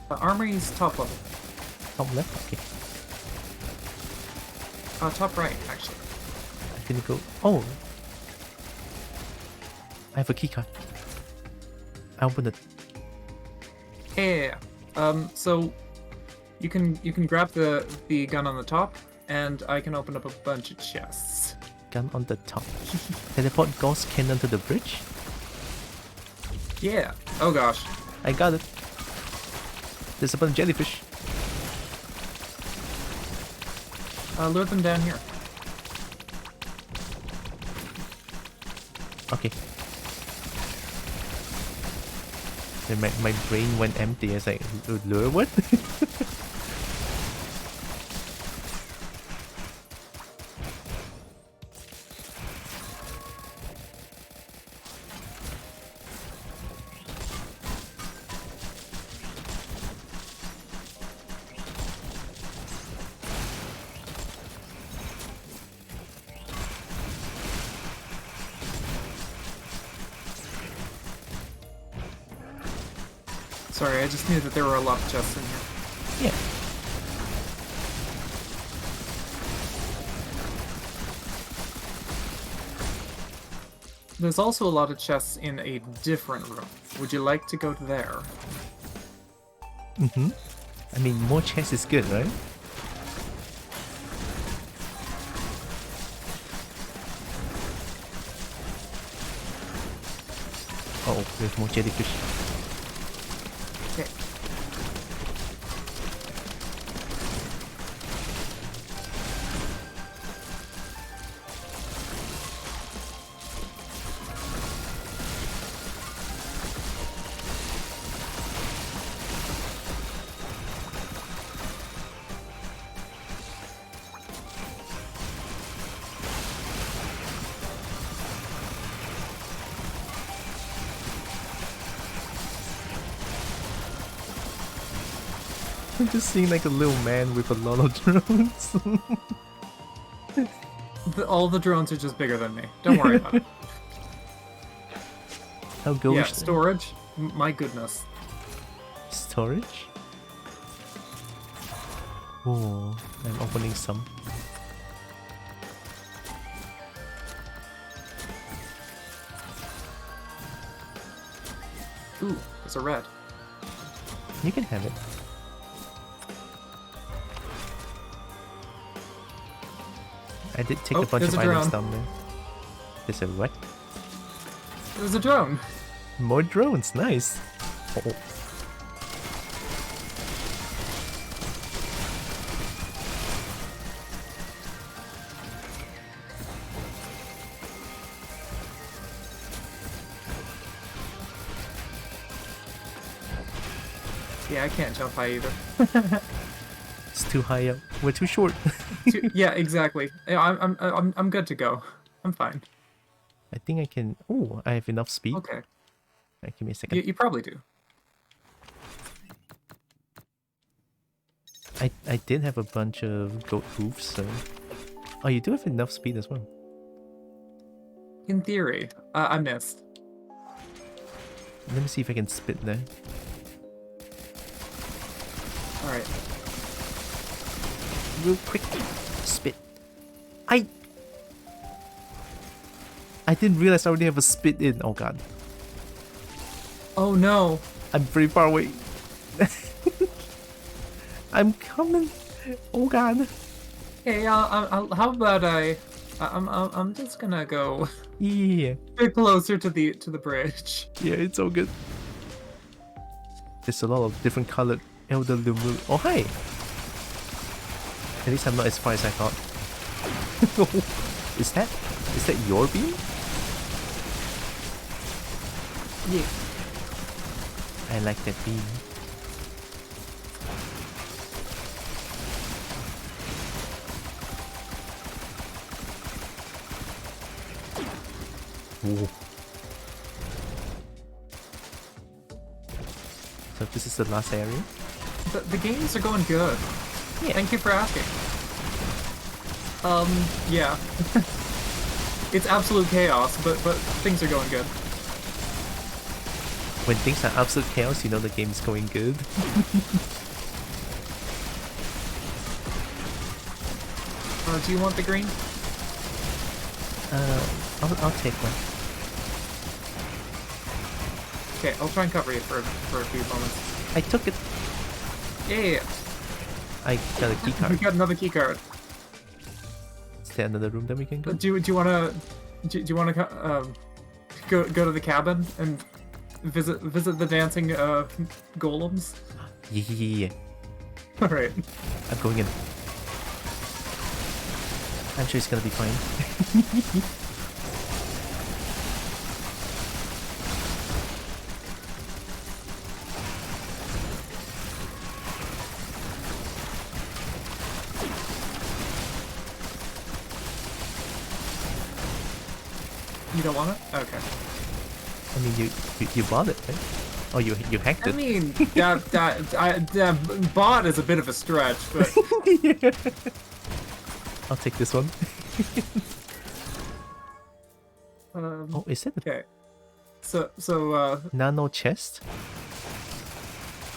The armory's top level. Top left? Okay. Top right, actually. I didn't go... Oh! I have a keycard. I opened it. Yeah. So you can grab the gun on the top, and I can open up a bunch of chests. Gun on the top. Teleport ghost cannon to the bridge? Yeah. Oh gosh. I got it. There's a bunch of jellyfish. Lure them down here. Okay. Then my brain went empty. I was like, lure what? Sorry, I just knew that there were a lot of chests in here. Yeah. There's also a lot of chests in a different room. Would you like to go there? Mm-hmm. I mean, more chests is good, right? Oh, there's more jellyfish. Okay. I'm just seeing like a little man with a lot of drones. All the drones are just bigger than me. Don't worry about it. How goes Yeah, storage. My goodness. storage? Oh, I'm opening some. Ooh, there's a red. You can have it. I did take Oh, a bunch there's of a items drone. down there. There's a what? There's a drone. More drones, nice. Oh. Yeah, I can't jump high either. It's too high up. We're too short. Yeah, exactly. Yeah, I'm good to go. I'm fine. I think I can. Oh, I have enough speed. Okay. Give me a second. You probably do. I did have a bunch of goat hooves, so. Oh, you do have enough speed as well. In theory, I missed. Let me see if I can spit there. All right. Real quick, spit. I didn't realize I already have a spit in. Oh god. Oh no. I'm pretty far away. I'm coming. Oh god. Hey, how about I'm just gonna go Yeah. a bit closer to the bridge. Yeah, it's all good. There's a lot of different colored elderly moon. Oh hi! At least I'm not as far as I thought. Is that your beam? Yeah. I like that beam. Ooh. So this is the last area? The games are going good. Yeah. Thank you for asking. Yeah. It's absolute chaos, but things are going good. When things are absolute chaos, you know the game's going good. Do you want the green? I'll take one. Okay, I'll try and cover you for a few moments. I took it. Yeah. I got a key We card. got another key card. Is there another room that we can go? Do you wanna go to the cabin and visit the dancing golems? Yeah. All right. I'm going in. I'm sure it's gonna be fine. You don't want it? Okay. I mean, you bought it, right? Oh, you hacked I it. mean, that bot is a bit of a stretch, but Yeah. I'll take this one. Oh, is it a okay. So nano chest?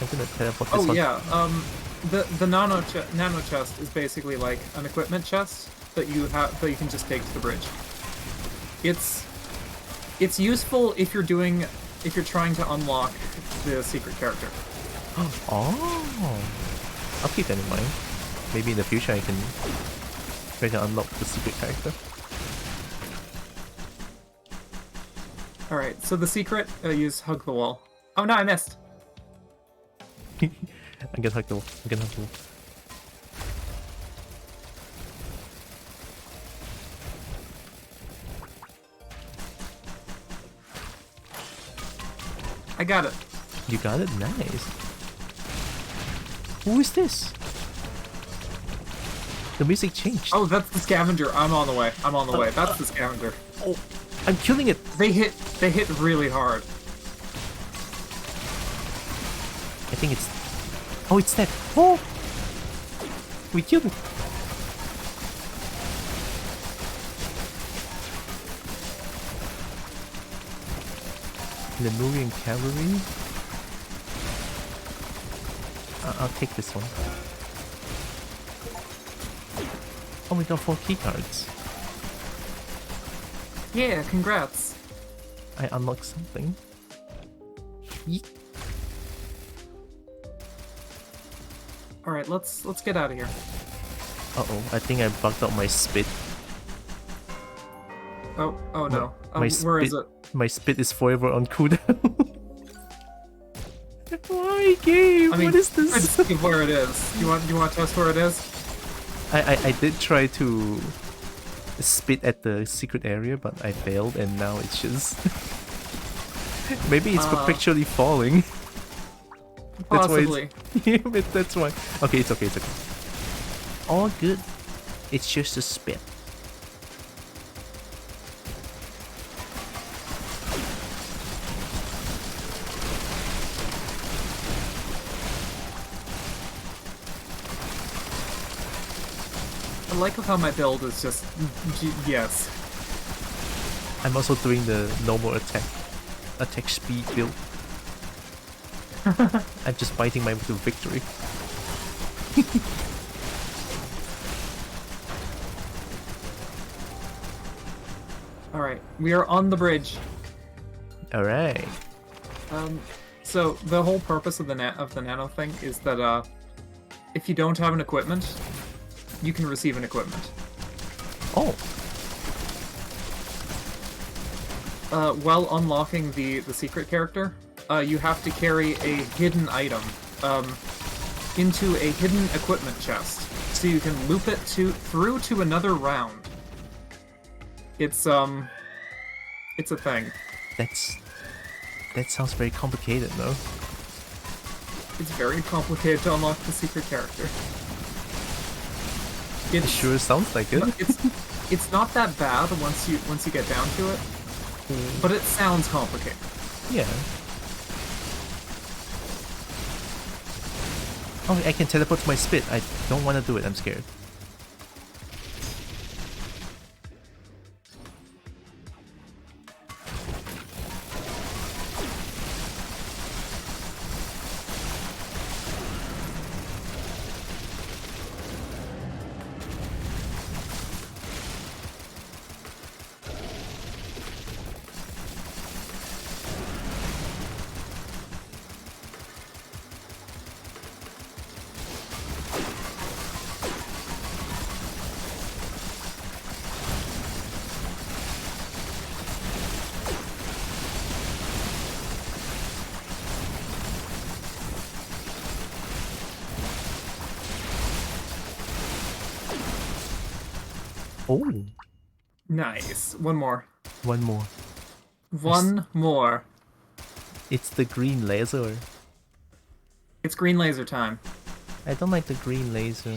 I'm gonna teleport this oh one. yeah, the nano chest is basically like an equipment chest that you can just take to the bridge. It's useful if you're trying to unlock the secret character. Oh, I'll keep that in mind. Maybe in the future I can try to unlock the secret character. All right, so the secret use hug the wall. Oh no, I missed. I'm gonna hug the wall. I'm gonna hug the wall. I got it. You got it? Nice. Who is this? The music changed. Oh, that's the scavenger. I'm on the way. That's the scavenger. Oh, I'm killing it. They hit really hard. I think it's... Oh, it's that. Oh! We killed it. Lemurian cavalry. I'll take this one. Oh, we got 4 keycards. Yeah, congrats. I unlocked something. Yeet. All right, let's get out of here. Uh-oh, I think I bugged out my spit. Oh no. My Where is spit- it? My spit is forever on cooldown. Why, game? I mean, What is try to this? see where it is. You want to test where it is? I did try to spit at the secret area, but I failed, and now it's just... Maybe it's perpetually falling. Possibly. Yeah, but that's why. Okay, it's okay, it's okay. All good. It's just a spit. I like how my build is just yes. I'm also doing the normal attack speed build. I'm just fighting my way to victory. All right, we are on the bridge. All right. So the whole purpose of the nano thing is that if you don't have an equipment, you can receive an equipment. Oh, While unlocking the secret character, you have to carry a hidden item into a hidden equipment chest, so you can loop it through to another round. It's a thing. that sounds very complicated, though. It's very complicated to unlock the secret character. It sure sounds like it. It's not that bad once you get down to it, but it sounds complicated. Yeah. Oh, I can teleport to my spit. I don't want to do it. I'm scared. Oh, Nice. One more. one more. One more. It's the green laser. It's green laser time. I don't like the green laser.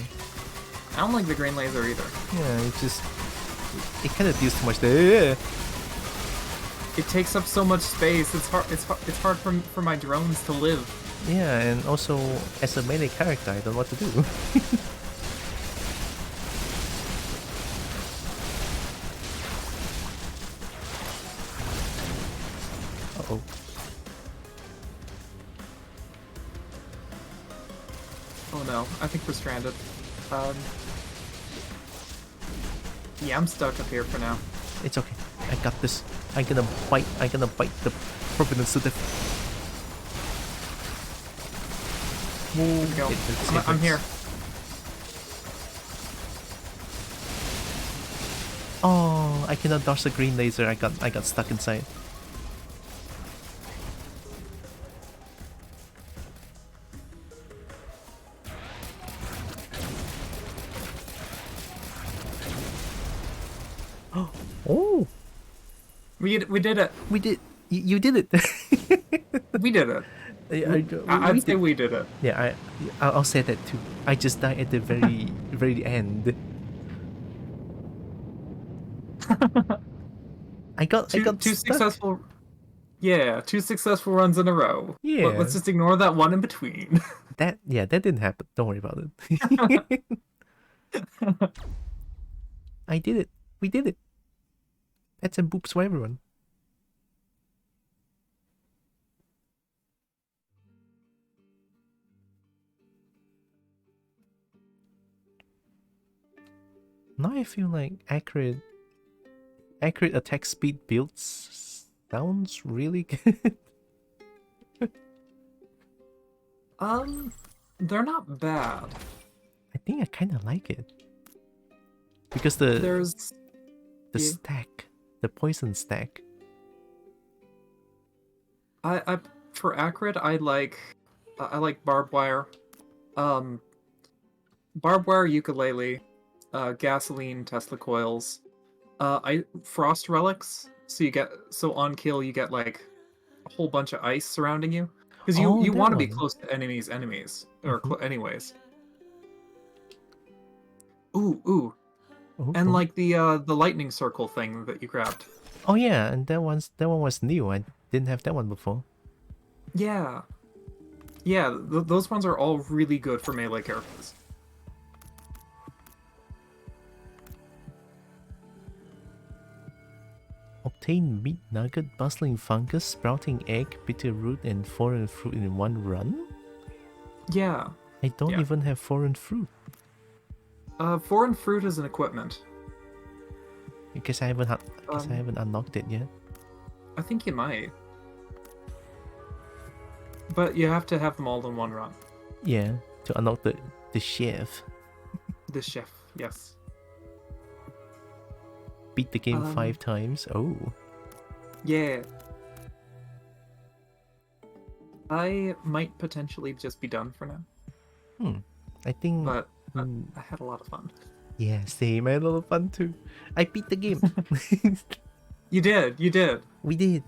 I don't like the green laser either. Yeah, it kind of deals too much there. It takes up so much space. It's hard for my drones to live. Yeah, and also as a melee character, I don't know what to do. Uh-oh. Oh no, I think we're stranded. Yeah, I'm stuck up here for now. It's okay. I got this. I'm gonna bite the provenance to death. Here we go. I'm here. Oh, I cannot dodge the green laser. I got stuck inside. Oh, We did it. we did. You did it. We did it. I'd say we did it. Yeah, I'll say that too. I just died at the very end. I got Two stuck. successful. Yeah, 2 successful runs in a row. Yeah. Let's just ignore that one in between. That didn't happen. Don't worry about it. I did it. We did it. Pets and boops for everyone. Now I feel like accurate attack speed builds sounds really good. They're not bad. I think I kind of like it because the There's stack, the poison stack. I for accurate I like barbed wire, barbed wire ukulele, gasoline Tesla coils, frost relics. So on kill you get like a whole bunch of ice surrounding you because you Oh, that want to be one. close to enemies or anyways. Ooh. Oh, And oh. like the lightning circle thing that you grabbed. Oh yeah, and that one was new. I didn't have that one before. Yeah. Yeah, those ones are all really good for melee characters. Obtain meat nugget, bustling fungus, sprouting egg, bitter root, and foreign fruit in one run? Yeah. I don't Yeah. even have foreign fruit Foreign fruit is an equipment. because I haven't unlocked it yet. I think you might. But you have to have them all in one run. Yeah, to unlock The chef. The chef, yes. Beat the game 5 times. Oh. Yeah. I might potentially just be done for now, I think. but I had a lot of fun. Yeah, same. I had a lot of fun too. I beat the game. You did. We did.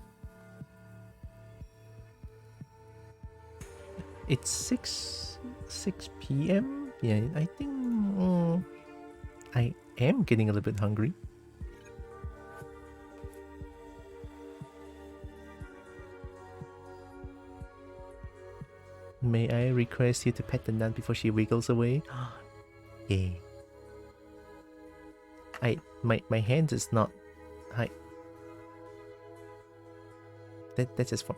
It's 6 p.m. Yeah, I think I am getting a little bit hungry. May I request you to pet the nun before she wiggles away? Yeah. My hand is not. That's just fun.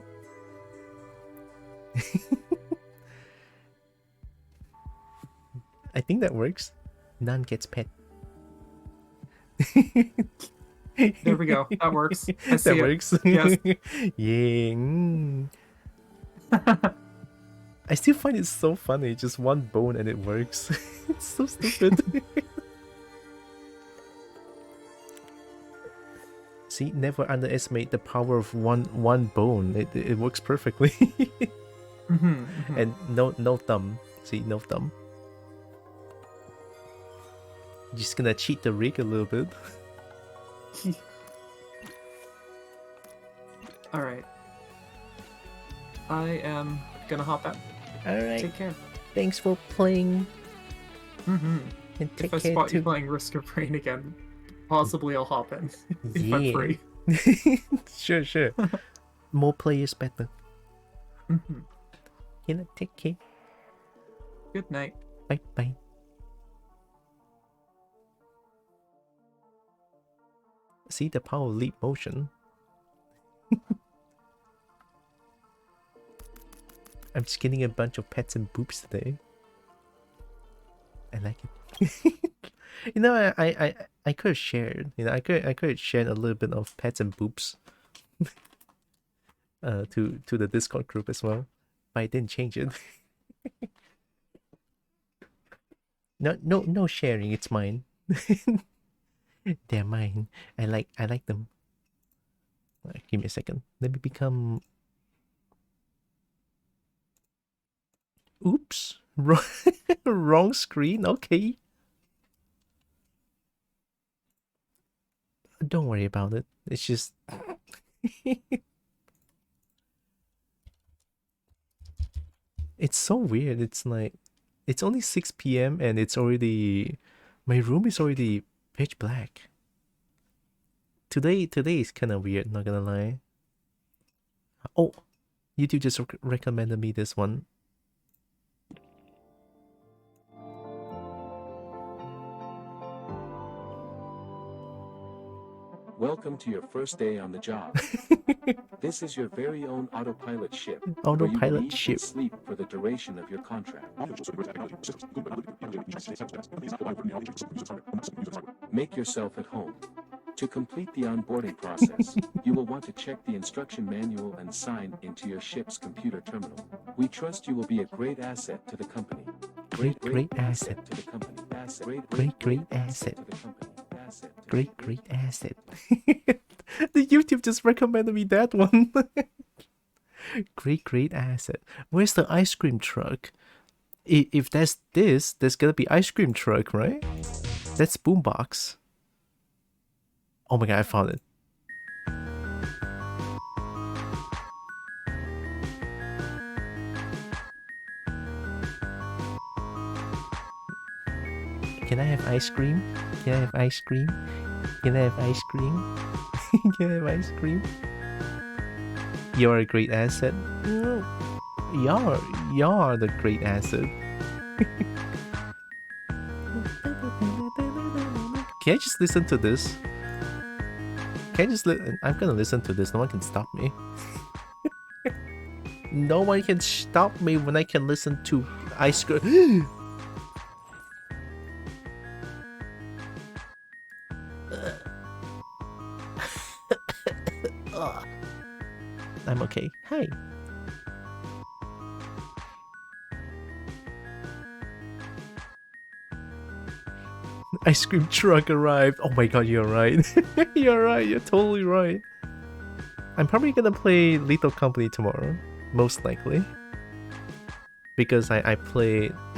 I think that works. Nun gets pet. There we go. That works. I see That it. works. Yes. Yeah. I still find it so funny. Just one bone and it works. It's so stupid. See, never underestimate the power of one bone. It works perfectly. And no thumb. See, no thumb. Just gonna cheat the rig a little bit. Alright. I am gonna hop out. Alright. Take care. Thanks for playing. And take If I care spot you too. playing Risk of Rain again, possibly I'll hop in. If I'm Yeah. free. Sure. More players better. Take care. Good night. Bye. See the power of leap motion. I'm just getting a bunch of pets and boobs today. I like it. You know, I could have shared. You know, I could have shared a little bit of pets and boobs. To the Discord group as well, but I didn't change it. No sharing. It's mine. They're mine. I like them. Give me a second. Let me become. Oops. Wrong screen. Okay. Don't worry about it. It's just. It's so weird. It's like. It's only 6 p.m. and it's already. My room is already pitch black. Today is kind of weird, not gonna lie. Oh, YouTube just recommended me this one. Welcome to your first day on the job. This is your very own autopilot ship. Autopilot where you will eat ship. and sleep for the duration of your contract. Make yourself at home. To complete the onboarding process, you will want to check the instruction manual and sign into your ship's computer terminal. We trust you will be a great asset to the company. Great asset. to the company. Great asset. to the company. Asset. Great asset. The YouTube just recommended me that one. Great asset. Where's the ice cream truck? If that's this, there's gonna be ice cream truck, right? That's boombox. Oh my god, I found it. Can I have ice cream? Can I have ice cream? Can I have ice cream? Can I have ice cream? You're a great asset. You're the great asset. Can I just listen to this? Can I just I'm gonna listen to this. No one can stop me. No one can stop me when I can listen to ice cream. I'm okay. Hey. Ice cream truck arrived. Oh my god, you're right. You're right. You're totally right. I'm probably gonna play Lethal Company tomorrow, most likely. Because I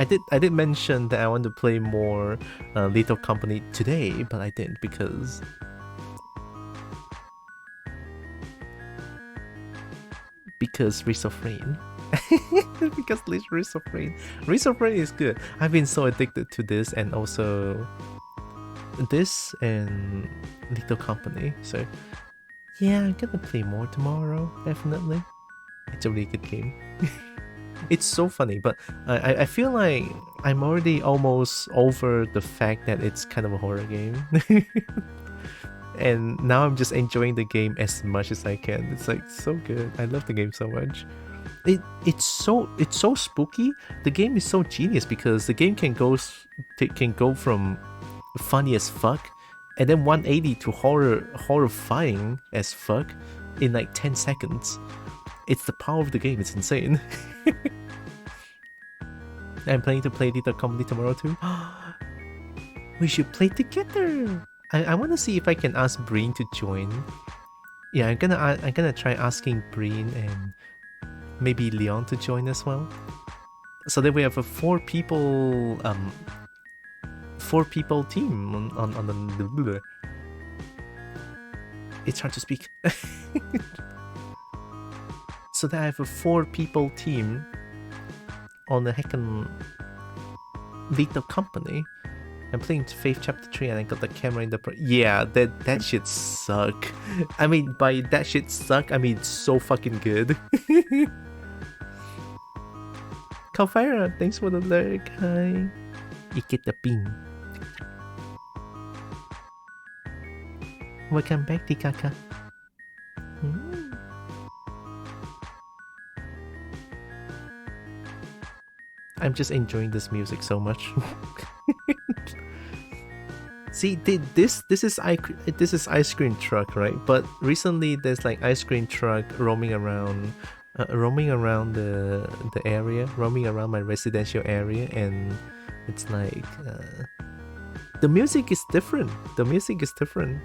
did mention that I want to play more Lethal Company today, but I didn't because Risk of Rain. Because Risk of Rain. Risk of Rain is good. I've been so addicted to this and also this and Lethal Company. So yeah, I'm gonna play more tomorrow, definitely. It's a really good game. It's so funny, but I feel like I'm already almost over the fact that it's kind of a horror game. And now I'm just enjoying the game as much as I can. It's like so good. I love the game so much. It's so spooky. The game is so genius because the game can go from funny as fuck and then 180 to horrifying as fuck in like 10 seconds. It's the power of the game. It's insane. I'm planning to play Lethal Company tomorrow too. We should play together. I want to see if I can ask Breen to join. Yeah, I'm gonna try asking Breen and maybe Leon to join as well. So that we have a 4 people team on the. It's hard to speak. So that I have a 4 people team on the heckin' Lethal Company. I'm playing Faith Chapter 3 and I got the camera in the yeah, that shit suck. I mean, by that shit suck, I mean it's so fucking good. Kalfira, thanks for the lurk. Hi. You get the ping. Welcome back, Tikaka. I'm just enjoying this music so much. See, this is ice cream truck, right? But recently there's like ice cream truck roaming around the area, roaming around my residential area, and it's like the music is different. The music is different.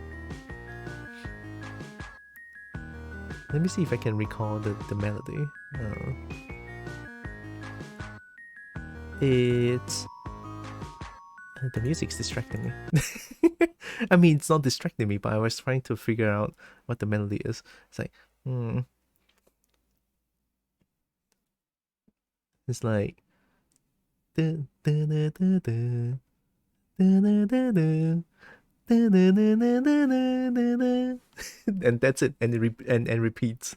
Let me see if I can recall the melody. It's the music's distracting me. I mean, it's not distracting me, but I was trying to figure out what the melody is. It's like, It's like, and that's it, and it repeats.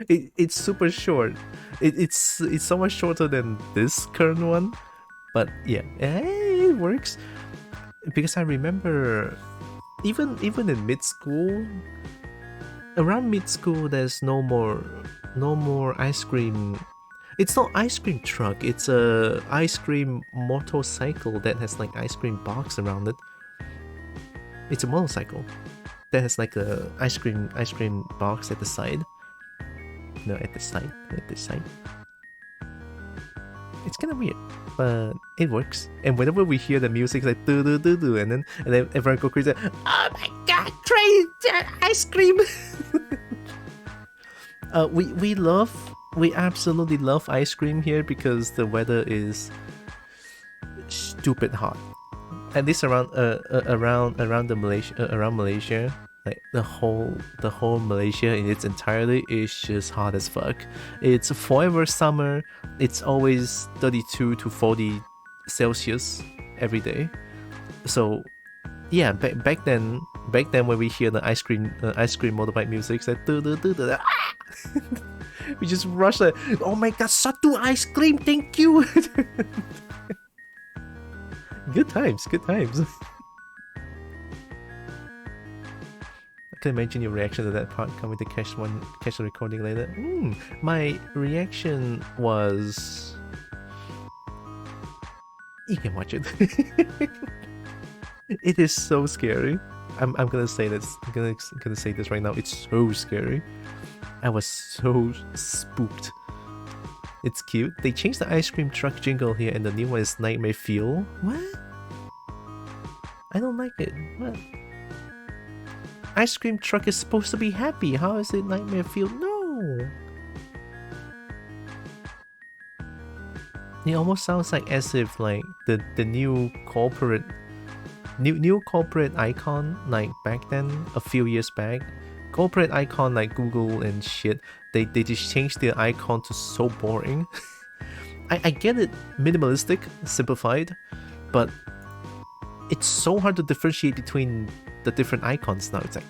It's super short. It's so much shorter than this current one, but yeah, it works because I remember even in mid school, around mid school, there's no more ice cream. It's not ice cream truck. It's a ice cream motorcycle that has like ice cream box around it. It's a motorcycle that has like a ice cream box at the side. No, at the side. It's kind of weird, but it works. And whenever we hear the music, it's like do do do do, and then everyone go crazy. Oh my god, crazy ice cream! We absolutely love ice cream here because the weather is stupid hot. At least around Malaysia, like the whole Malaysia in its entirety is just hot as fuck. It's forever summer. It's always 32 to 40 Celsius every day. So yeah, back then when we hear the ice cream motorbike music, it's like we just rush like, oh my god, satu ice cream, thank you. Good times. I can imagine your reaction to that part. Coming to catch the recording later. My reaction was, you can watch it. It is so scary. I'm gonna say this. I'm gonna say this right now. It's so scary. I was so spooked. It's cute. They changed the ice cream truck jingle here, and the new one is Nightmare Fuel. What? I don't like it. What? Ice cream truck is supposed to be happy. How is it Nightmare Fuel? No. It almost sounds like as if like the new corporate icon, like back then, a few years back, corporate icon like Google and shit, they just changed their icon to so boring. I get it, minimalistic, simplified, but it's so hard to differentiate between the different icons now. It's like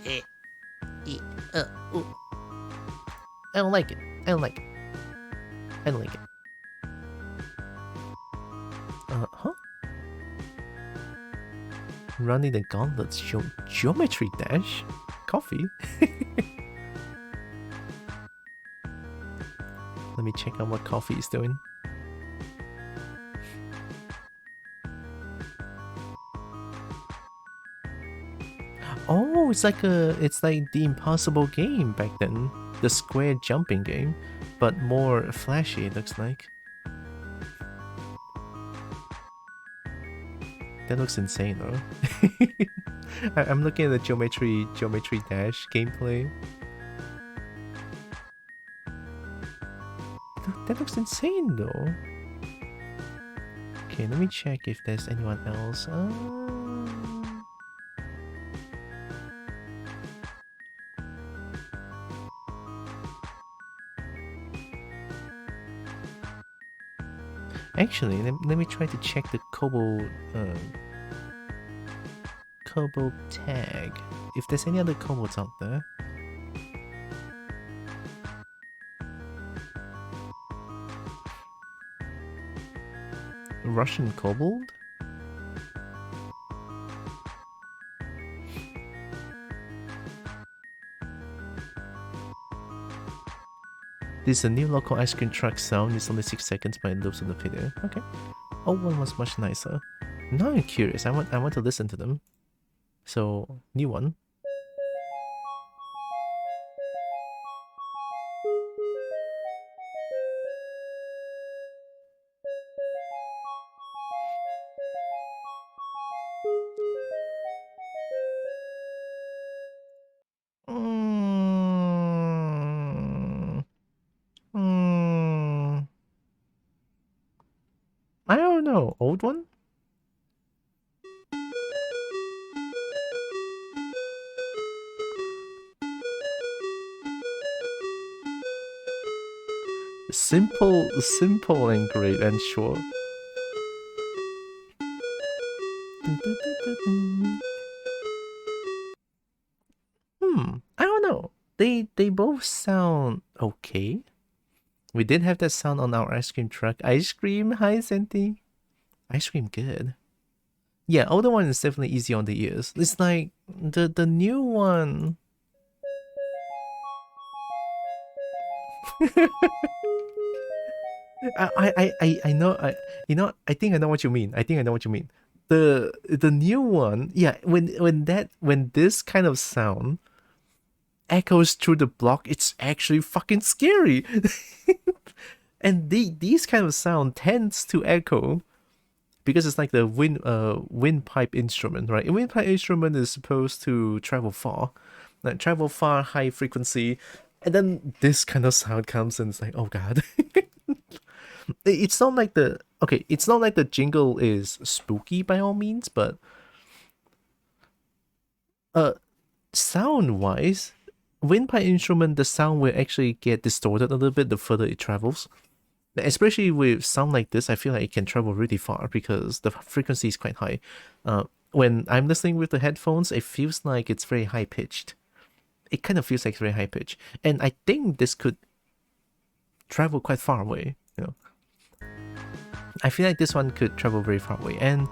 I don't like it. I don't like it. I don't like it. Huh? Running the gauntlets, geometry dash? Coffee? Let me check out what coffee is doing. Oh, it's like the Impossible game back then. The square jumping game, but more flashy it looks like. That looks insane though. I'm looking at the geometry dash gameplay. That looks insane though. Okay, let me check if there's anyone else. Actually, let me try to check the Kobo tag. If there's any other kobolds out there. Russian kobold? This is a new local ice cream truck sound. It's only 6 seconds, but it loops on the video. Okay. Old one was much nicer. Now I'm curious. I want to listen to them. So, new one. I don't know. Old one? Simple and great and short. I don't know. They both sound okay. We did have that sound on our ice cream truck. Ice cream, hi Santi. Ice cream good. Yeah, older one is definitely easy on the ears. It's like the new one. I know I think I know what you mean. The new one, yeah, when this kind of sound echoes through the block, it's actually fucking scary. And these kind of sound tends to echo because it's like the windpipe instrument, right? A windpipe instrument is supposed to travel far, high frequency, and then this kind of sound comes and it's like, oh god. It's not like it's not like the jingle is spooky by all means, but sound wise, windpipe instrument, the sound will actually get distorted a little bit the further it travels. Especially with sound like this, I feel like it can travel really far because the frequency is quite high. When I'm listening with the headphones, it feels like it's very high pitched. It kind of feels like it's very high pitched, and I think this could travel quite far away. You know, I feel like this one could travel very far away, and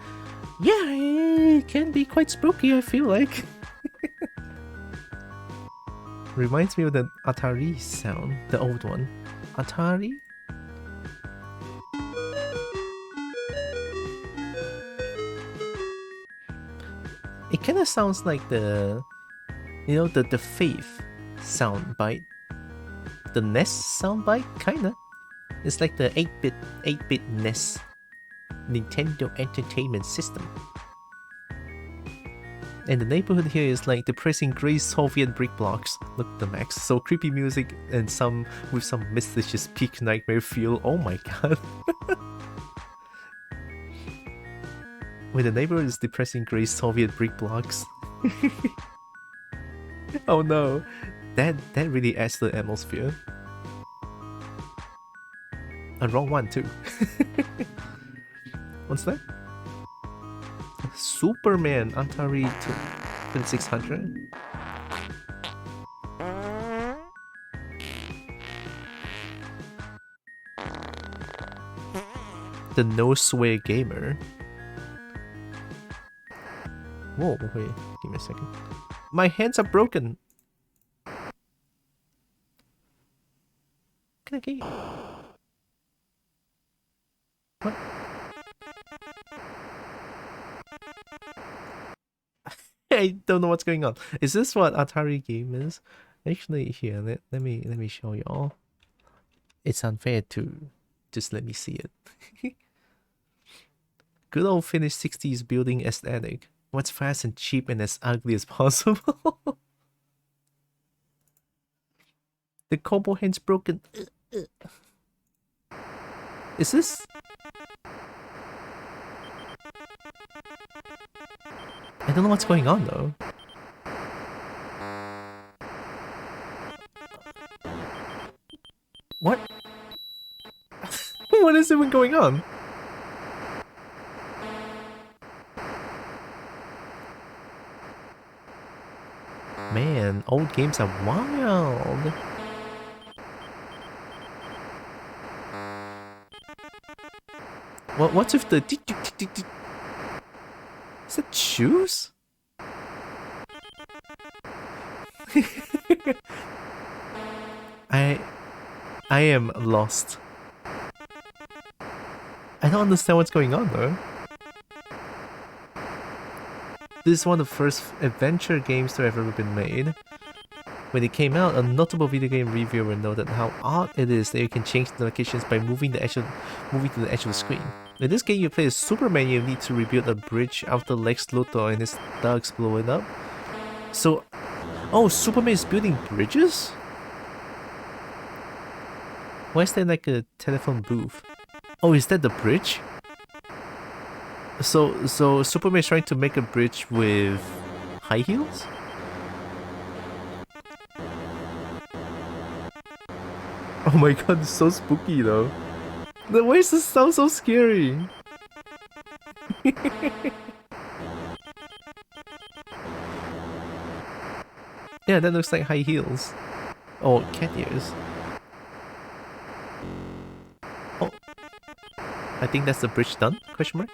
yeah, it can be quite spooky. I feel like. Reminds me of the Atari sound, the old one. Atari? It kind of sounds like the, you know, the Faith soundbite, the NES soundbite, kinda. It's like the 8-bit NES, Nintendo Entertainment System. And the neighborhood here is like depressing grey Soviet brick blocks. Look at the max. So creepy music and some with some mysterious peak nightmare feel. Oh my god. When the neighborhood is depressing grey Soviet brick blocks. Oh no. That really adds to the atmosphere. And wrong one too. What's that? Superman Atari 2600. The no swear gamer. Whoa, wait, give me a second. My hands are broken. Can I get you? What? I don't know what's going on. Is this what Atari game is? Actually, here, let me show y'all. It's unfair to just let me see it. Good old Finnish 60s building aesthetic. What's fast and cheap and as ugly as possible? The combo hand's broken. Is this? I don't know what's going on though. What? What is even going on? Man, old games are wild. What's with the... Is that shoes? I am lost. I don't understand what's going on though. This is one of the first adventure games to have ever been made. When it came out, a notable video game reviewer noted how odd it is that you can change the locations by moving to the edge of the screen. In this game, you play as Superman. You need to rebuild a bridge after Lex Luthor and his thugs blow it up. So, oh, Superman is building bridges? Why is there like a telephone booth? Oh, is that the bridge? So Superman is trying to make a bridge with high heels? Oh my god, it's so spooky though. Why does this sound so scary? Yeah, that looks like high heels. Oh, cat ears. Oh. I think that's the bridge done? Question mark?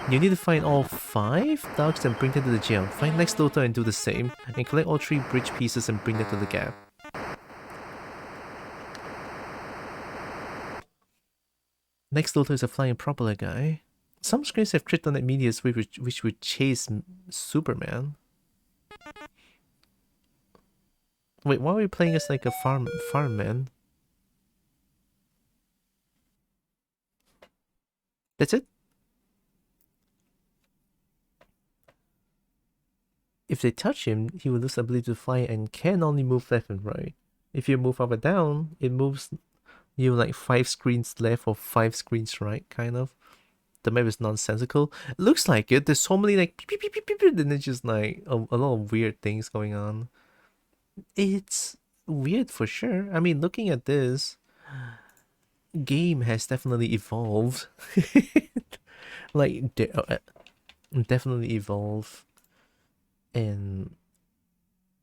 You need to find all 5 dogs and bring them to the jail. Find Lex Luthor and do the same. And collect all 3 bridge pieces and bring them to the gap. Lex Luthor is a flying propeller guy. Some screens have kryptonite meteors which would chase Superman. Wait, why are we playing as like a farmman? That's it? If they touch him, he will lose the ability to fly and can only move left and right. If you move up and down, it moves you like 5 screens left or 5 screens right, kind of. The map is nonsensical. It looks like it. There's so many like beep, beep, beep, beep, beep, and it's just like a lot of weird things going on. It's weird for sure. I mean, looking at this, game has definitely evolved. Like, definitely evolved. And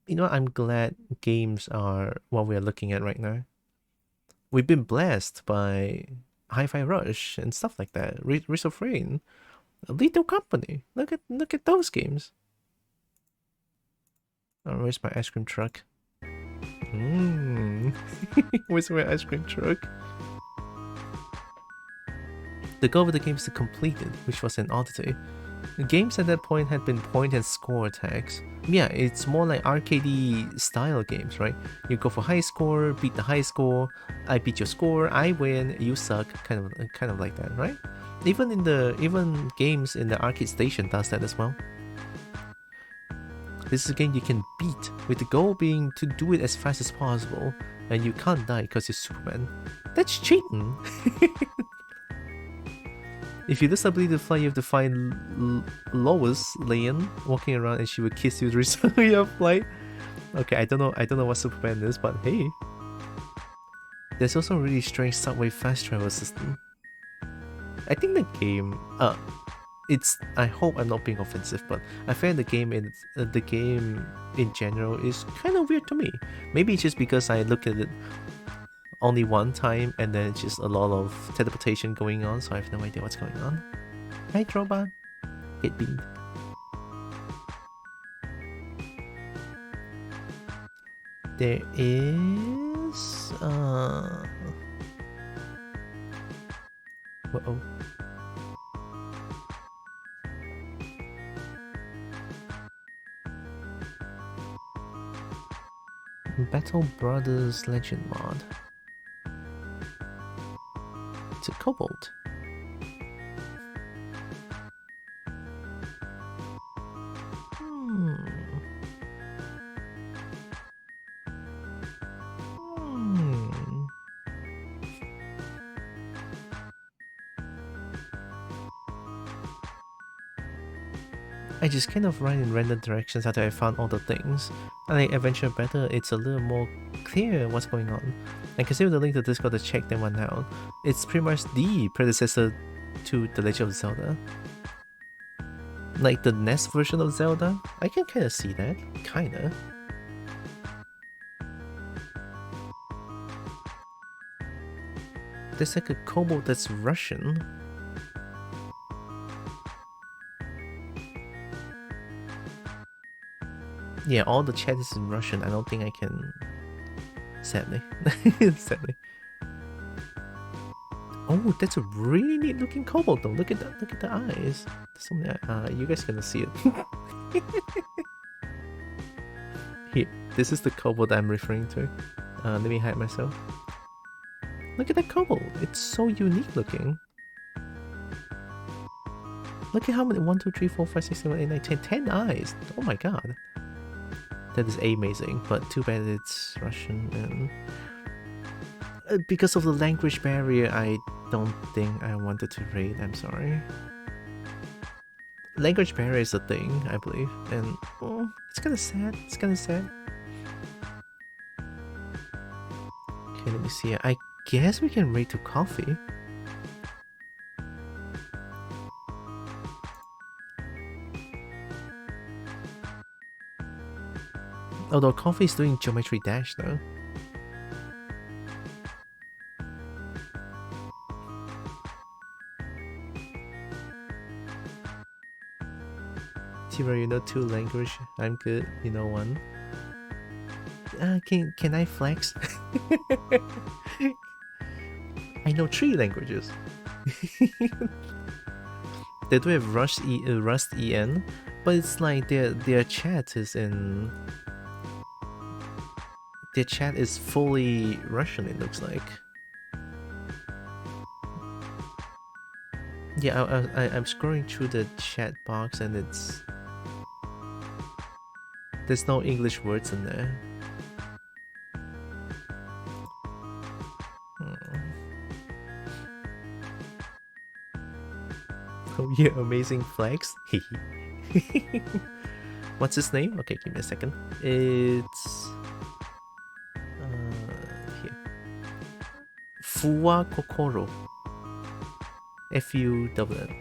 you know, I'm glad games are what we're looking at right now. We've been blessed by Hi-Fi Rush and stuff like that. Risk of Rain, Little Company. Look at those games. Oh, where's my ice cream truck? Where's my ice cream truck? The goal of the game is to complete it, which was an oddity. games at that point had been point and score attacks. Yeah, it's more like arcadey style games, right? You go for high score, beat the high score, I beat your score, I win, you suck, kind of like that, right? Even games in the arcade station does that as well. This is a game you can beat, with the goal being to do it as fast as possible, and you can't die because you're Superman. That's cheating! If you lose ability to fly, you have to find Lois Lane walking around and she will kiss you to restore your flight. Okay, I don't know what Superman is, but hey. There's also a really strange subway fast travel system. I think the game, I hope I'm not being offensive, but I find the game in general is kind of weird to me. Maybe it's just because I look at it only one time and then it's just a lot of teleportation going on, so I have no idea what's going on. Hi, Robot. Hit beat. There is uh-oh. Battle Brothers Legend mod. It's a kobold. I just kind of run in random directions after I found all the things. And I adventure better, it's a little more clear what's going on. And consider the link to Discord to check that one out. It's pretty much the predecessor to The Legend of Zelda. Like the NES version of Zelda? I can kinda see that. Kinda. There's like a kobold that's Russian. Yeah, all the chat is in Russian. I don't think I can... Sadly. Sadly. Oh, that's a really neat looking kobold though. Look at the eyes. You guys gonna see it. Here, this is the kobold I'm referring to. Let me hide myself. Look at that kobold. It's so unique looking. Look at how many 1, 2, 3, 4, 5, 6, 7, 8, 9, 10. 10 eyes. Oh my god. That is amazing, but too bad it's Russian and because of the language barrier, I don't think I wanted to raid. I'm sorry. Language barrier is a thing, I believe, and it's kind of sad. It's kind of sad. Okay, let me see. I guess we can raid to coffee. Although coffee is doing geometry dash though. Tylra, you know 2 language. I'm good. You know 1. Can I flex? I know 3 languages. They do have Rust EN, but it's like their chat is in. Their chat is fully Russian, it looks like. Yeah, I'm scrolling through the chat box and it's... There's no English words in there. Oh yeah, amazing flags. What's his name? Okay, give me a second. It's... here. Fuwa Kokoro. F-U-W-N.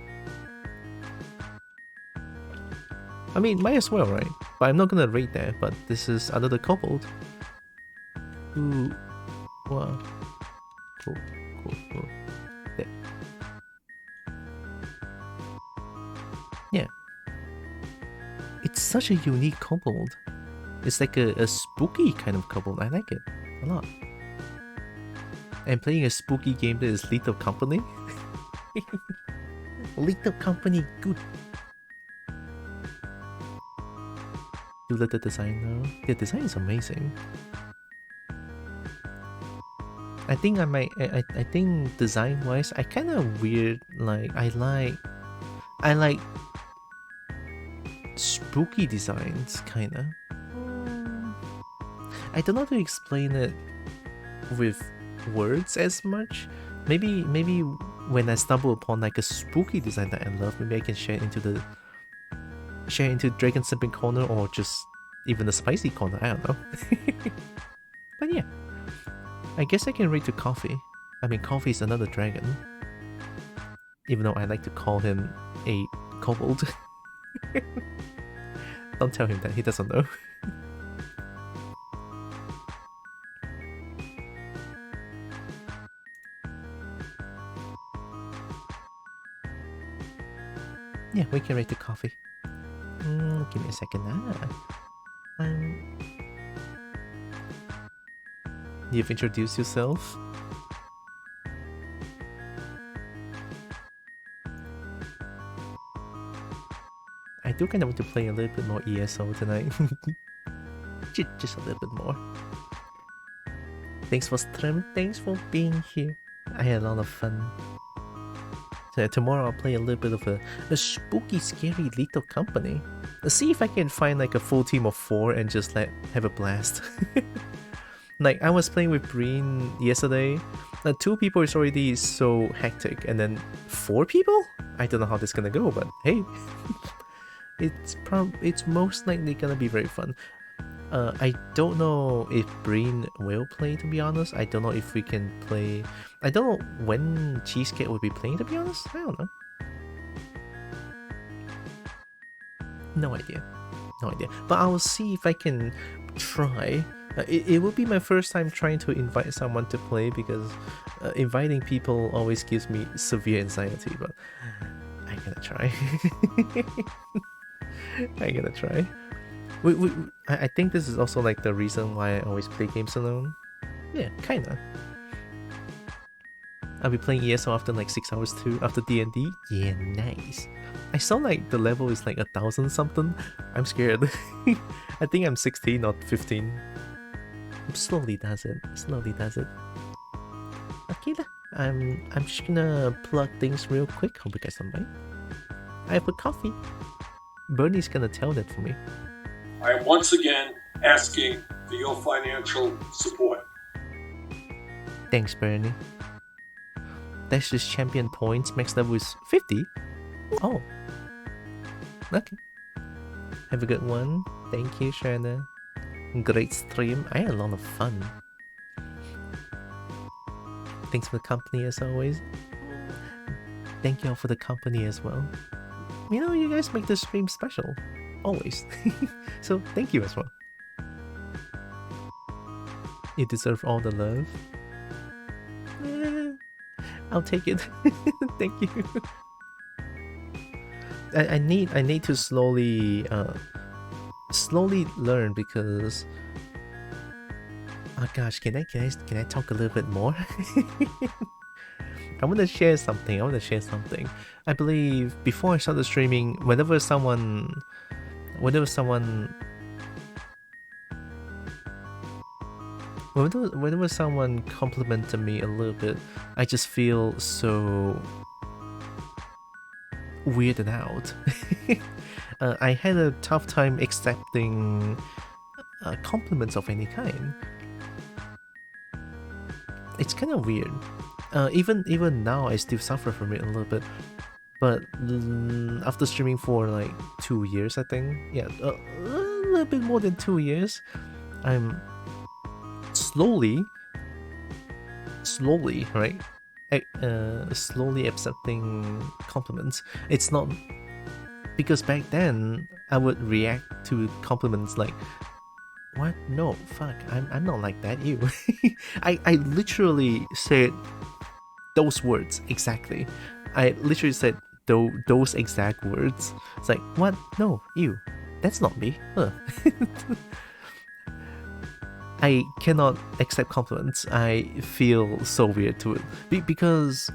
I mean, might as well, right? But I'm not gonna rate that, but this is another kobold. Ooh. Wow. Cool. There. Yeah. It's such a unique kobold. It's like a spooky kind of kobold. I like it a lot. And playing a spooky game that is Lethal Company. Lethal Company, good. do the design now. The design is amazing. I think I might. I think design wise, I kind of weird. Like I like spooky designs, kinda. I don't know how to explain it with words as much. Maybe when I stumble upon like a spooky design that I love, maybe I can share it into Dragon Sipping Corner or just even the spicy corner. I don't know. But yeah, I guess I can rate to Coffee. I mean, Coffee is another dragon, even though I like to call him a kobold. Don't tell him that, he doesn't know. Yeah, we can rate the Coffee. Give me a second. You've introduced yourself. I do kind of want to play a little bit more ESO tonight. Just a little bit more. Thanks for stream. Thanks for being here. I had a lot of fun. So tomorrow I'll play a little bit of a spooky, scary little company. Let's see if I can find like a full team of 4 and just have a blast. Like I was playing with Breen yesterday. 2 people is already so hectic, and then 4 people? I don't know how this is gonna go, but hey, it's most likely gonna be very fun. I don't know if Breen will play, to be honest. I don't know if we can play. I don't know when Cheesecake will be playing, to be honest. I don't know. No idea. But I will see if I can try. It will be my first time trying to invite someone to play, because inviting people always gives me severe anxiety, but I'm gonna try. I'm gonna try. I think this is also like the reason why I always play games alone. Yeah, kinda. I'll be playing ESO after like 6 hours too, after D&D. Yeah, nice. I saw like the level is like 1,000 something. I'm scared. I think I'm 16 or 15. Slowly does it. Okay lah. I'm just gonna plug things real quick. Hope you guys don't mind. I have a coffee. Bernie's gonna tell that for me. I am once again asking for your financial support. Thanks, Bernie. That's just champion points. Max level is 50. Oh. Okay. Have a good one. Thank you, Shanna. Great stream. I had a lot of fun. Thanks for the company as always. Thank you all for the company as well. You know, you guys make the stream special. Always. So thank you as well. You deserve all the love. I'll take it. Thank you. I need to slowly learn, because oh gosh, can I talk a little bit more? I want to share something. I believe before I started streaming, whenever someone complimented me a little bit, I just feel so weirded out. I had a tough time accepting compliments of any kind. It's kind of weird. Even now, I still suffer from it a little bit. But after streaming for like 2 years, I think, yeah, a little bit more than 2 years, I'm slowly, right? Slowly accepting compliments. It's not because back then I would react to compliments like, "What? No, fuck! I'm not like that." You, I literally said those words exactly. I literally said those exact words. It's like, what? No, you. That's not me. Huh. I cannot accept compliments. I feel so weird to it because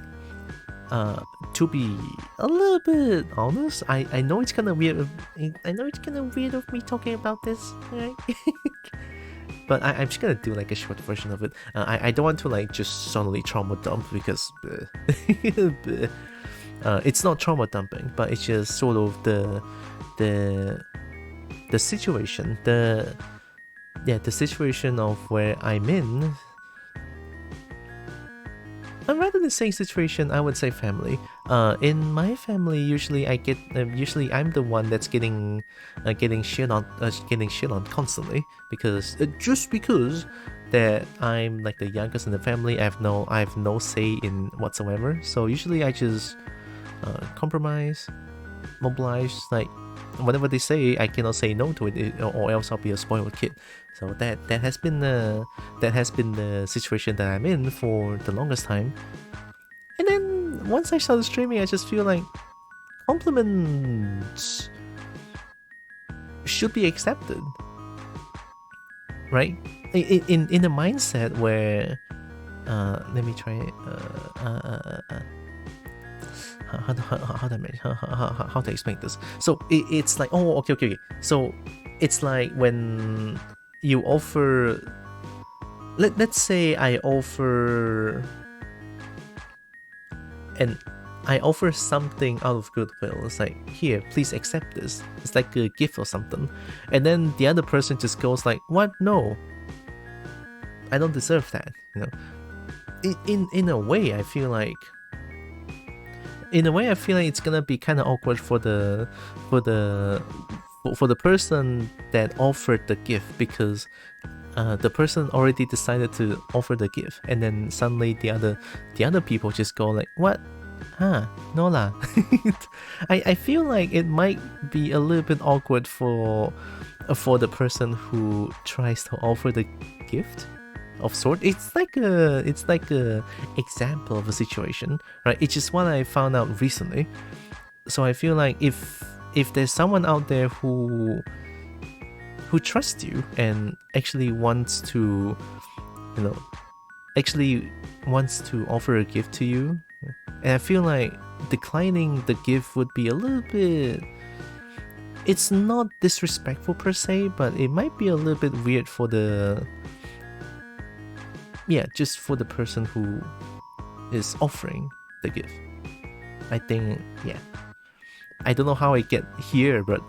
to be a little bit honest, I know it's kind of weird. I know it's kind of weird of me talking about this, right? But I'm just gonna do like a short version of it. I don't want to like just suddenly trauma dump because it's not trauma dumping, but it's just sort of the situation, the situation of where I'm in. Rather than saying situation, I would say family. In my family, usually I get, usually I'm the one that's getting shit on constantly because just because that I'm like the youngest in the family, I have no say in whatsoever. So usually I just compromise, mobilize, like whatever they say, I cannot say no to it, or else I'll be a spoiled kid. So that has been the situation that I'm in for the longest time. And then once I started streaming, I just feel like compliments should be accepted, right? In a mindset where let me try it. How to explain this? So it's like, oh, okay. So it's like when you offer, let's say I offer something out of goodwill. It's like, here, please accept this. It's like a gift or something. And then the other person just goes like, what? No, I don't deserve that. You know, in a way, I feel like it's gonna be kind of awkward for the person that offered the gift, because the person already decided to offer the gift, and then suddenly the other people just go like, what? Huh? No lah. I feel like it might be a little bit awkward for the person who tries to offer the gift of sort. It's like a example of a situation, right? It's just what I found out recently. So I feel like if there's someone out there who trusts you and actually wants to, offer a gift to you, and I feel like declining the gift would be a little bit, it's not disrespectful per se, but it might be a little bit weird for just for the person who is offering the gift. I think, I don't know how I get here, but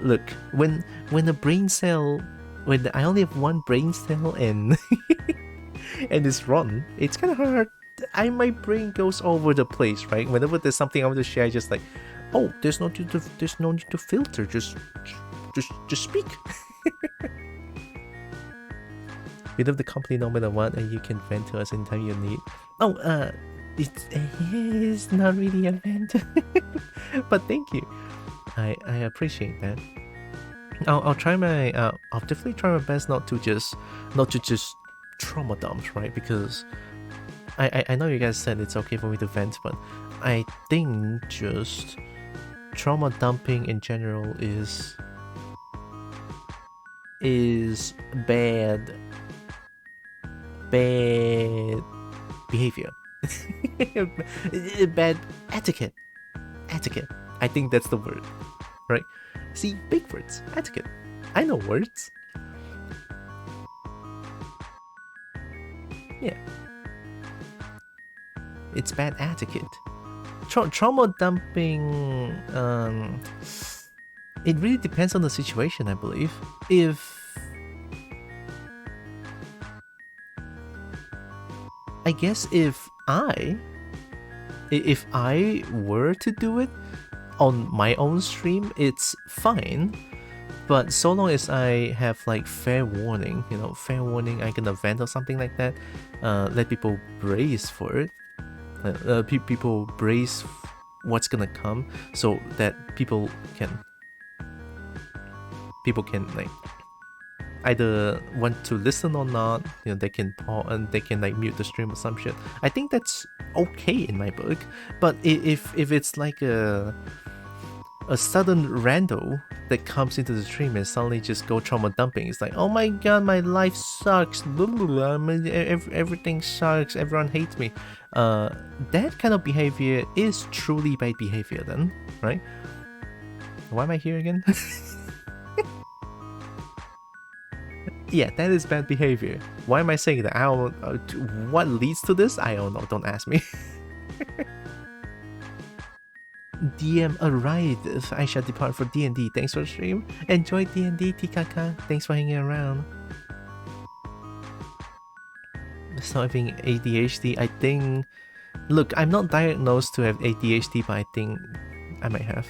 look, when I only have one brain cell and and it's rotten, it's kind of hard. My brain goes all over the place, right? Whenever there's something I want to share, I just like, oh, there's no need to filter, just speak. We love the company no matter what, and you can vent to us anytime you need. Oh, it's not really a vent, but thank you. I appreciate that. I'll try my I'll definitely try my best not to just trauma dump, right? Because I know you guys said it's okay for me to vent, but I think just trauma dumping in general is bad behavior. Bad etiquette. I think that's the word, right? See, big words. Etiquette. I know words. Yeah. It's bad etiquette. Trauma dumping, it really depends on the situation, I believe. I guess if I were to do it on my own stream, it's fine. But so long as I have like fair warning, I can vent or something like that, let people brace for it. People brace what's gonna come, so that people can like either want to listen or not. They can pause and they can like mute the stream or some shit. I think that's okay in my book. But if it's like a sudden rando that comes into the stream and suddenly just go trauma dumping, it's like, oh my god, my life sucks, everything sucks, everyone hates me. that kind of behavior is truly bad behavior then, right? Why am I here again? Yeah, that is bad behavior. Why am I saying that? I don't. What leads to this? I don't know. Don't ask me. DM arrived. I shall depart for D&D. Thanks for the stream. Enjoy D&D, TKK. Thanks for hanging around. Solving ADHD. I think. Look, I'm not diagnosed to have ADHD, but I think I might have.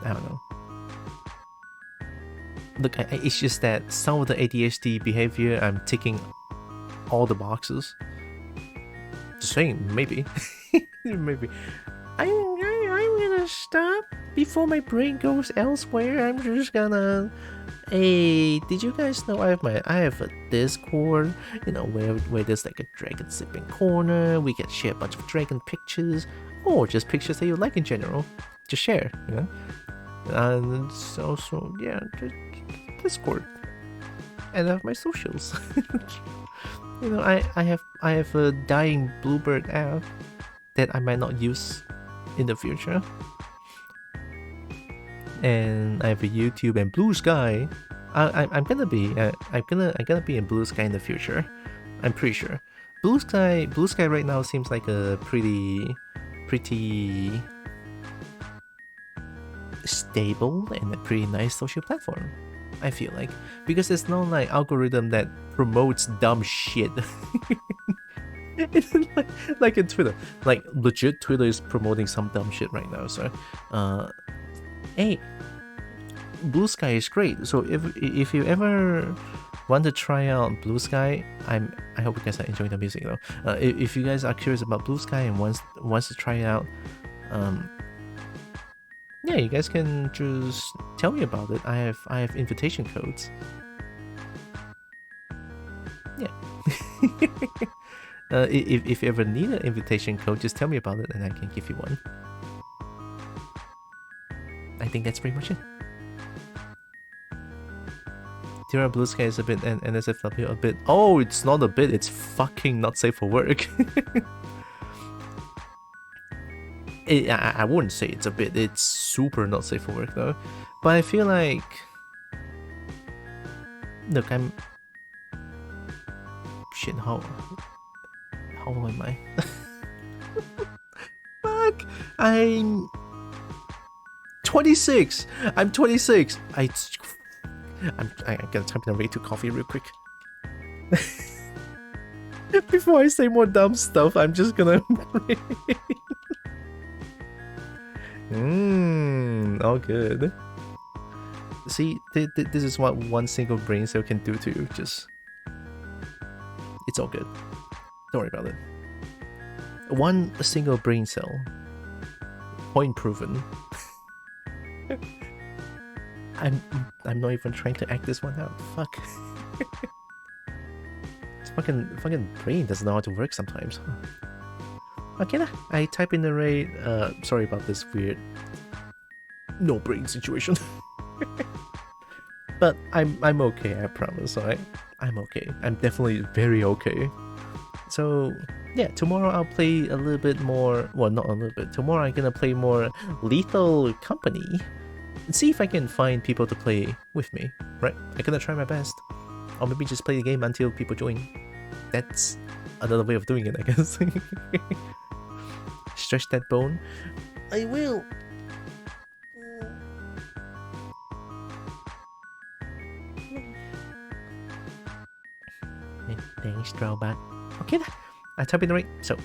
I don't know. Look, it's just that some of the ADHD behavior, I'm ticking all the boxes. Just saying, maybe. Maybe. I'm gonna stop before my brain goes elsewhere. I'm just gonna... Hey, did you guys know I have a Discord, you know, where there's like a dragon sipping corner. We can share a bunch of dragon pictures, or just pictures that you like in general. Just share, you know? And so yeah, just Discord, and I have my socials. You know, I have a dying Bluebird app that I might not use in the future, and I have a YouTube and Blue Sky. I'm gonna be be in Blue Sky in the future. I'm pretty sure. Blue Sky right now seems like a pretty stable and a pretty nice social platform, I feel like, because there's no like algorithm that promotes dumb shit. like in Twitter, like legit Twitter is promoting some dumb shit right now. So hey, Blue Sky is great. So if you ever want to try out Blue Sky, I hope you guys are enjoying the music though. If you guys are curious about Blue Sky and wants to try it out, yeah, you guys can just tell me about it. I have invitation codes. Yeah. If you ever need an invitation code, just tell me about it and I can give you one. I think that's pretty much it. Tylra, Blue Sky is a bit and NSFW a bit. Oh, it's not a bit, it's fucking not safe for work. I wouldn't say it's a bit, it's super not safe for work though. But I feel like... Look, I'm... Shit, how old am I? Fuck! I'm... 26! I'm 26! I'm gonna type in a way to coffee real quick. Before I say more dumb stuff, I'm just gonna... all good. See, this is what one single brain cell can do to you. Just... It's all good. Don't worry about it. One single brain cell. Point proven. I'm not even trying to act this one out. Fuck. It's fucking brain doesn't know how to work sometimes. Okay lah. I type in the rate. Sorry about this weird no brain situation. But I'm okay, I promise, alright? I'm okay. I'm definitely very okay. So yeah, tomorrow I'll play a little bit more, well, not a little bit. Tomorrow I'm gonna play more Lethal Company and see if I can find people to play with me, right? I'm gonna try my best. Or maybe just play the game until people join. That's another way of doing it, I guess. Stretch that bone. I will. Thanks, Drawback. Okay, I type in the rate. So,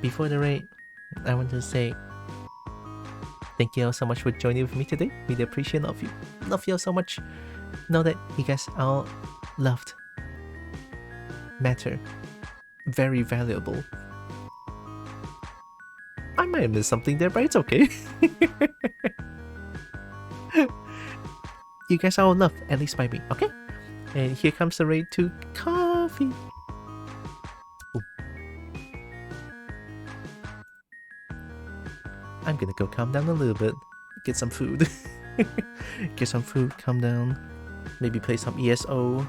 before the rate, I want to say thank you all so much for joining with me today. Really appreciate all of you. Love you all so much. Know that you guys are loved, matter, very valuable. I might have missed something there, but it's okay. You guys are all loved, at least by me, okay? And here comes the raid to coffee. Ooh. I'm gonna go calm down a little bit, get some food. Get some food, calm down. Maybe play some ESO.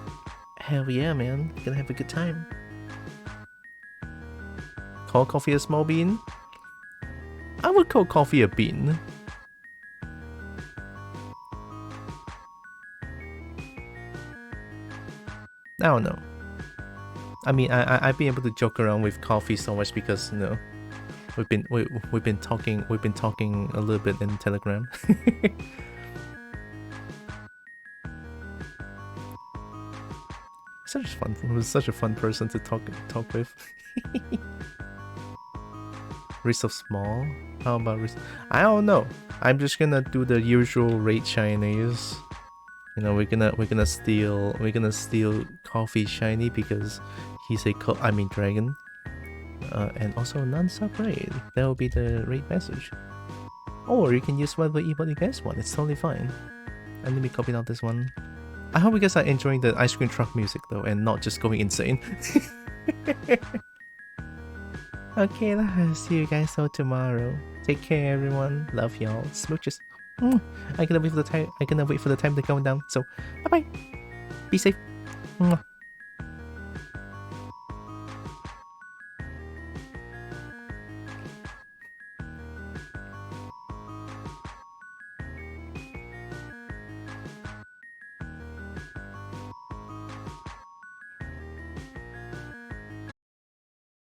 Hell yeah, man. Gonna have a good time. call coffee a small bean? I would call coffee a bean. I don't know. I mean, I've been able to joke around with coffee so much because, you know, we've been talking a little bit in Telegram. It was such a fun person to talk with. Risk of small? How about risk? I don't know. I'm just gonna do the usual rate Chinese. You know, we're gonna steal coffee shiny because he's a dragon. And also non-sub raid. That will be the raid message. Or you can use whatever emote you guys want. It's totally fine. And let me copy out this one. I hope you guys are enjoying the ice cream truck music though, and not just going insane. Okay, I'll see you guys all tomorrow. Take care, everyone. Love y'all. Smooches. I'm gonna wait for the time. to count down. So, bye bye. Be safe. Mwah.